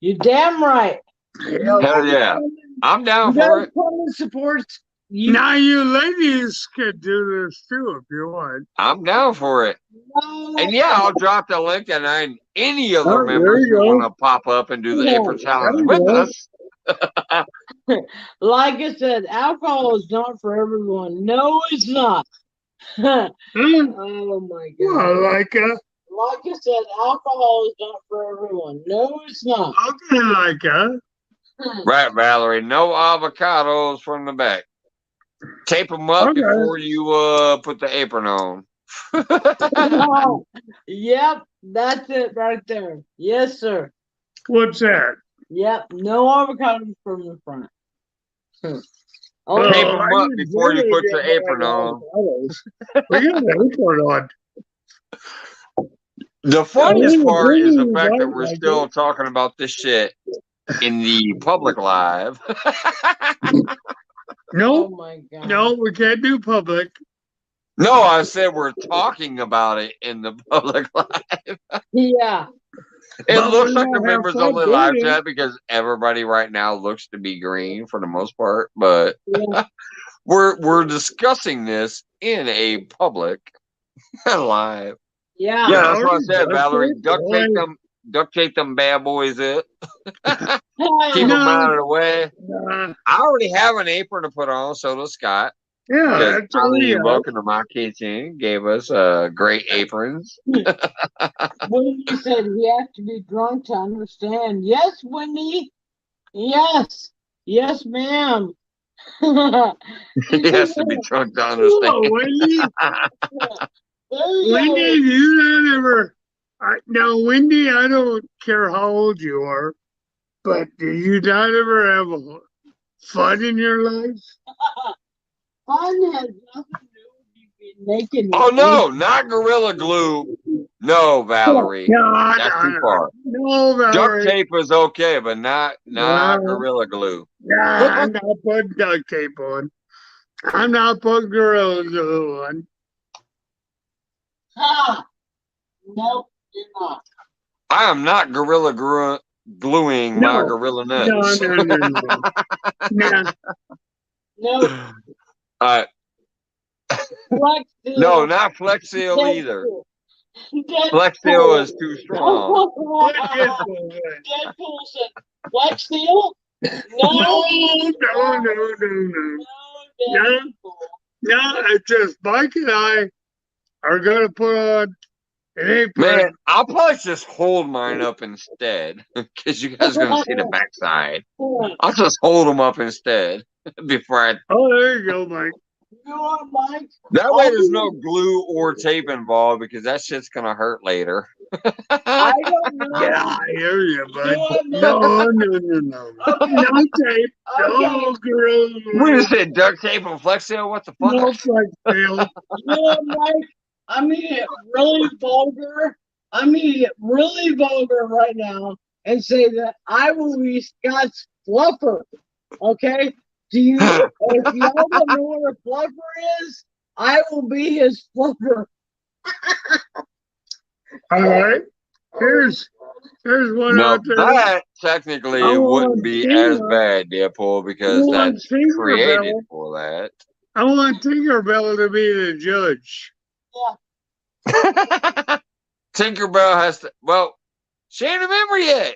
You're damn right. Hell yeah. I'm down for it. Supports you. Now you ladies could do this too if you want. I'm down for it. And yeah, I'll drop the link and any other members who want to pop up and do the apron challenge with us. Like I said, alcohol is not for everyone. No, it's not. Oh my God. Well, like I said, alcohol is not for everyone. No, it's not. Okay, like Right, Valerie. No avocados from the back. Tape them up before you put the apron on. Yep, that's it right there. Yes, sir. What's that? Yep, no avocados from the front. Tape them up before you put the apron on. We got the apron on. The funniest part is the fact that we're still talking about this shit in the public live. No, oh my God. No, we can't do public. No, I said we're talking about it in the public live. Yeah. It looks like a members only live chat because everybody right now looks to be green for the most part, but we're discussing this in a public live. Yeah. Yeah, that's what I said, Valerie. Duct tape them bad boys up. Keep them out of the way. I already have an apron to put on, so does Scott. Yeah, welcome to my kitchen. Gave us great aprons. Wendy said he has to be drunk to understand. Yes, Wendy. Yes. Yes, ma'am. He has to be drunk to understand. Wendy. Wendy, you not ever. Now, Wendy, I don't care how old you are, but do you not ever have fun in your life? Fun has nothing to do with you being naked. Oh no, not Gorilla Glue. No, Valerie. No, that's too far. No, Valerie. Duct tape is okay, but not Gorilla Glue. Nah, I'm not putting duct tape on. I'm not putting Gorilla Glue on. Nope, you're not. I am not gluing my gorilla nuts. No. Nah. No. No, not Flex Seal either. Flex Seal is too strong. Deadpool said, Flex Seal? No. No, it's just Mike and I are going to put on an apron. Man, I'll probably just hold mine up instead because you guys are going to see the backside. I'll just hold them up instead before I. Oh, there you go, Mike. You want Mike? That way there's no glue or tape involved because that shit's going to hurt later. I don't know. Yeah, I hear you, bud. No. No tape. No Gorilla Glue. We just said duct tape and Flex Seal. What the fuck? No Flex Seal. You know what, Mike? I mean it really vulgar. I mean it really vulgar right now and say that I will be Scott's fluffer. Okay? Do you if y'all don't know what a fluffer is, I will be his fluffer. All right. Here's one out there. That technically wouldn't be as bad, Deadpool, because that's created for that. I want Tinkerbell to be the judge. Yeah. Tinkerbell has to. Well, she ain't a member yet.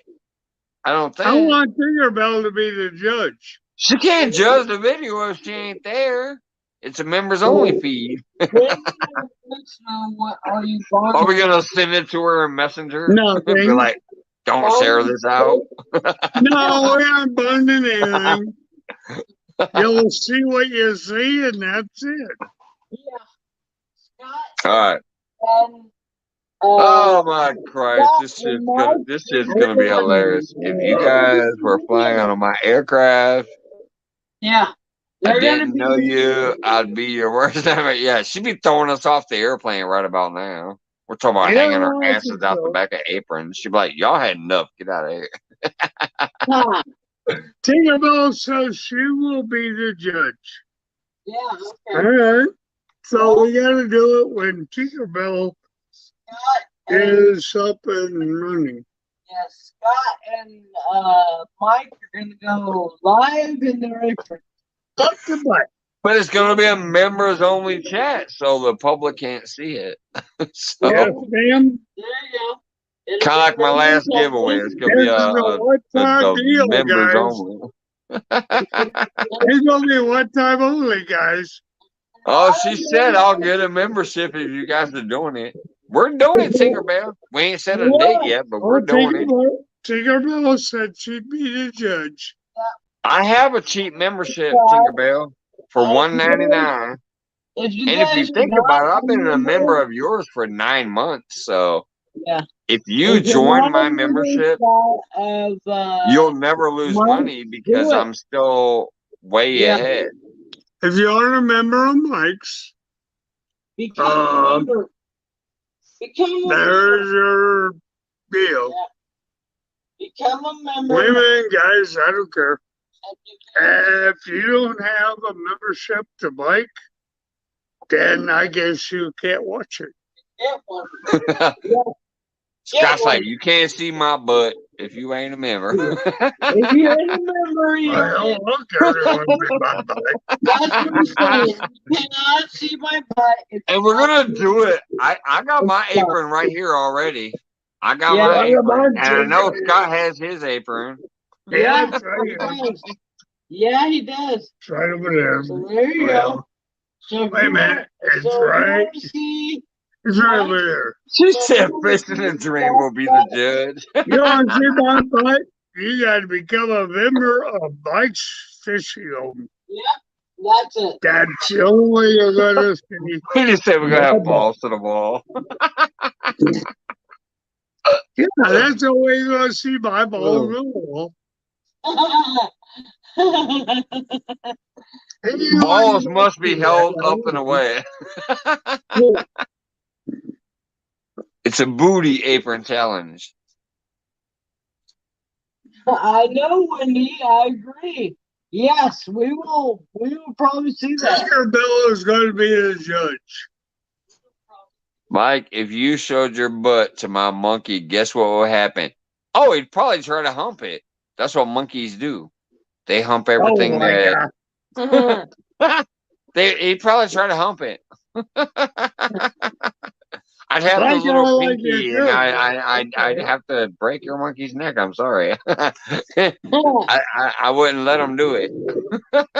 I don't think. I want Tinkerbell to be the judge. She can't judge the video if she ain't there. It's a members only feed. What are you buying? Are we gonna send it to her in Messenger? No, be like, don't share this out. No, we aren't bundling anything. You'll see what you see, and that's it. Yeah. Scott. All right. Oh my Christ! This shit's gonna be hilarious. If you guys were flying on my aircraft, yeah, I didn't know you, I'd be your worst ever. Yeah, she'd be throwing us off the airplane right about now. We're talking about hanging our asses out the back of aprons. She'd be like, "Y'all had enough. Get out of here." Tinkerbell says she will be the judge. Yeah. Okay. All right. So we got to do it when Tinkerbell is up and running. Yeah, Scott and Mike are going to go live in their apron. Up to butt. But it's going to be a members only chat, so the public can't see it. So, yes, ma'am. There you go. Kind of like my last giveaway. It's going to be a members only. It's going to be one time only, guys. Oh, she said I'll get a membership if you guys are doing it. We're doing it, Tinkerbell. We ain't set a date yet, but we're doing it. Tinkerbell said she'd be the judge. I have a cheap membership, Tinkerbell, for $1.99. And if you think about it, I've been a member of yours for 9 months. So if you join my membership, you'll never lose money because I'm still way ahead. If you are a member of Mike's, become there's your deal. Become a member. Women, guys, I don't care. If you don't have a membership to Mike, then I guess you can't watch it. Get one. Scott's like, you can't see my butt if you ain't a member. If you ain't a member, you don't look everyone see my butt. That's what I'm saying. You cannot see my butt. And we're gonna do it. I got my apron right here already. I got my apron. And I know Scott has his apron. Yeah, that's right. Yeah, he does. It's right over there. So there you go. So wait a minute. It's right. It's right over there. She said fish in a dream will be the judge. You want to see my butt? You got to become a member of Mike's Fishing Home. That's it. That's the only way you're gonna see. We just said we're gonna have balls to the wall. Yeah, that's the way you're gonna see my balls to the wall. Balls must be held up and away. It's a booty apron challenge. I know, Wendy. I agree. Yes, we will. We will probably see that. Your Bill is going to be the judge. Mike, if you showed your butt to my monkey, guess what will happen? Oh, he'd probably try to hump it. That's what monkeys do. They hump everything he'd probably try to hump it. I'd have the little pinky, and I'd have to break your monkey's neck. I'm sorry. I wouldn't let him do it.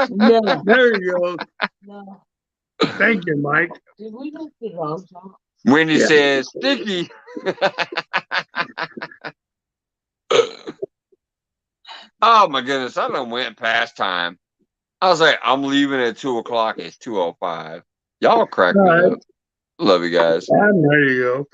No, there you go. No. Thank you, Mike. Did we just get on? Wendy says, sticky. Oh my goodness, I done went past time. I was like, I'm leaving at 2 o'clock. It's 2:05. Y'all crack me up. Love you guys. There you go.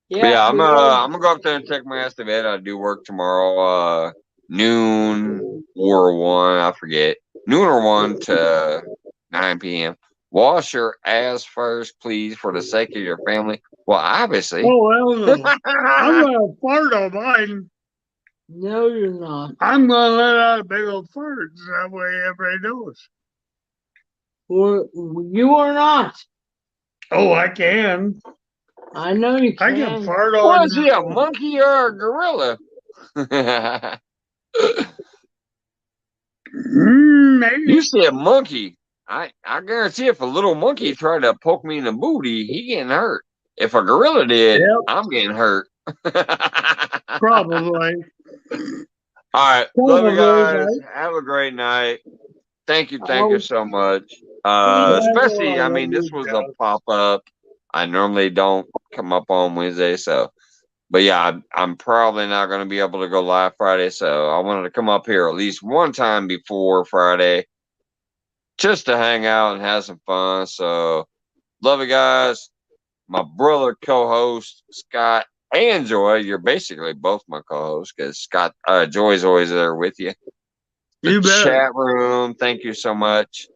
Yeah, I'm gonna go up there and check my ass to bed. I do work tomorrow, noon or 1, I forget. Noon or 1 to 9 p.m. Wash your ass first, please, for the sake of your family. Well, obviously. Oh, well, I'm gonna fart on mine. No, you're not. I'm gonna let out a big old fart. That way everybody knows. Well, you are not. Oh, I can. I know you can. I can fart on. What is he, a monkey or a gorilla? Maybe. You said monkey. I guarantee if a little monkey tried to poke me in the booty, he getting hurt. If a gorilla did, I'm getting hurt. Probably. All right. Love you guys. Have a great night. Thank you so much. Especially, I mean, this was a pop-up. I normally don't come up on Wednesday, so. But yeah, I'm probably not going to be able to go live Friday, so I wanted to come up here at least one time before Friday just to hang out and have some fun. So, love you guys. My brother co-host, Scott, and Joy. You're basically both my co-hosts because Scott, Joy's always there with you. The chat room, thank you so much.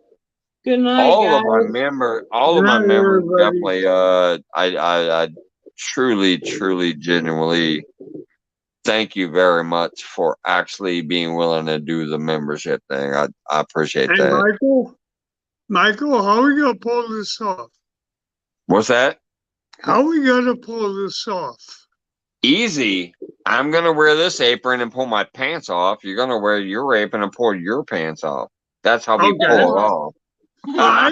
Good night, all guys. of my members definitely. I truly, genuinely thank you very much for actually being willing to do the membership thing. I appreciate that. Michael, how are we gonna pull this off? What's that? How are we gonna pull this off? Easy. I'm gonna wear this apron and pull my pants off. You're gonna wear your apron and pull your pants off. That's how we pull it off. I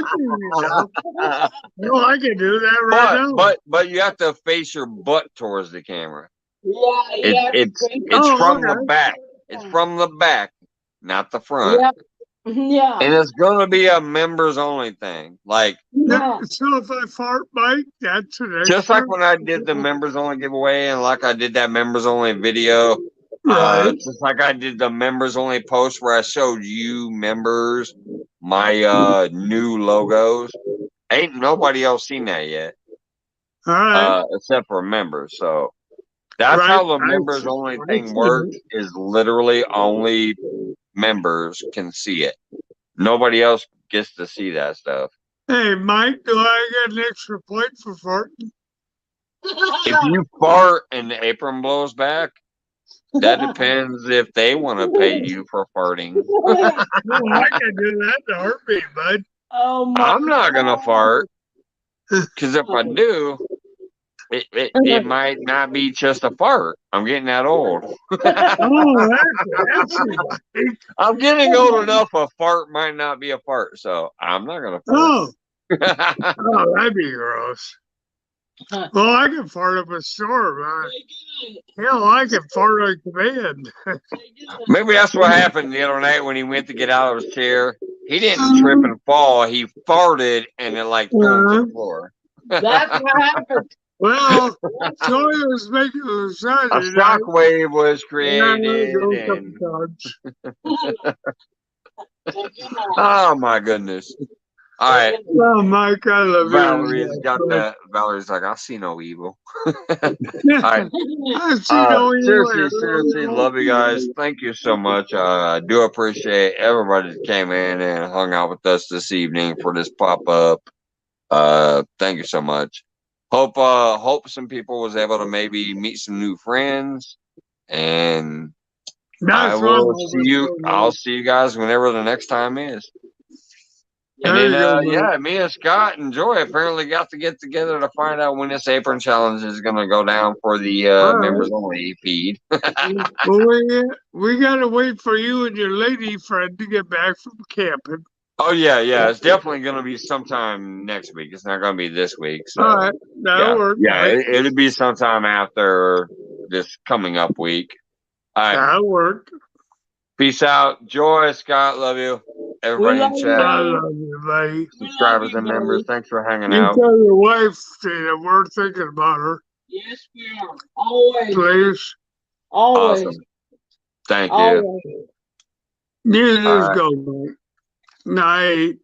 can do that right now. But you have to face your butt towards the camera. Yeah, it's from the back. It's from the back, not the front. Yeah. And it's gonna be a members only thing. Like so if I fart, Mike, that's an extra. Just like when I did the members only giveaway and like I did that members only video. Just like I did the members only post where I showed you members my new logos. Ain't nobody else seen that yet. All right. Except for members. So that's how the members only thing works, is literally only members can see it. Nobody else gets to see that stuff. Hey, Mike, do I get an extra point for farting? If you fart and the apron blows back, that depends if they want to pay you for farting. I can do that in a heartbeat, bud. I'm not going to fart. Because if I do, it might not be just a fart. I'm getting that old. I'm getting old enough a fart might not be a fart, so I'm not going to fart. Oh, that'd be gross. Well, I can fart up a storm. Hell, I can fart on command. Maybe that's what happened the other night when he went to get out of his chair. He didn't trip and fall. He farted and it like threw him to the floor. That's what happened. Well, Joy was making the sun. A shockwave was created. Oh my goodness. All right. Oh, Mike, I love Valerie's you. got that. Valerie's like, I see no evil. All right. I see no evil. Seriously, love you guys. Thank you so much. I do appreciate everybody that came in and hung out with us this evening for this pop-up. Thank you so much. Hope some people was able to maybe meet some new friends, and I'll see you guys whenever the next time is. And then, me and Scott and Joy apparently got to get together to find out when this apron challenge is going to go down for the members only feed. Well, we got to wait for you and your lady friend to get back from camping. Oh yeah, it's definitely going to be sometime next week. It's not going to be this week. So, all right, that'll work. Yeah, it'll be sometime after this coming up week. All right, that'll work. Peace out, Joy, Scott, love you. Everybody in chat. I love you, buddy. Subscribers and members, thanks for hanging out. You tell your wife that we're thinking about her. Yes, we are. Always. Please. Always. Awesome. Thank you. You just go, Mike. Night.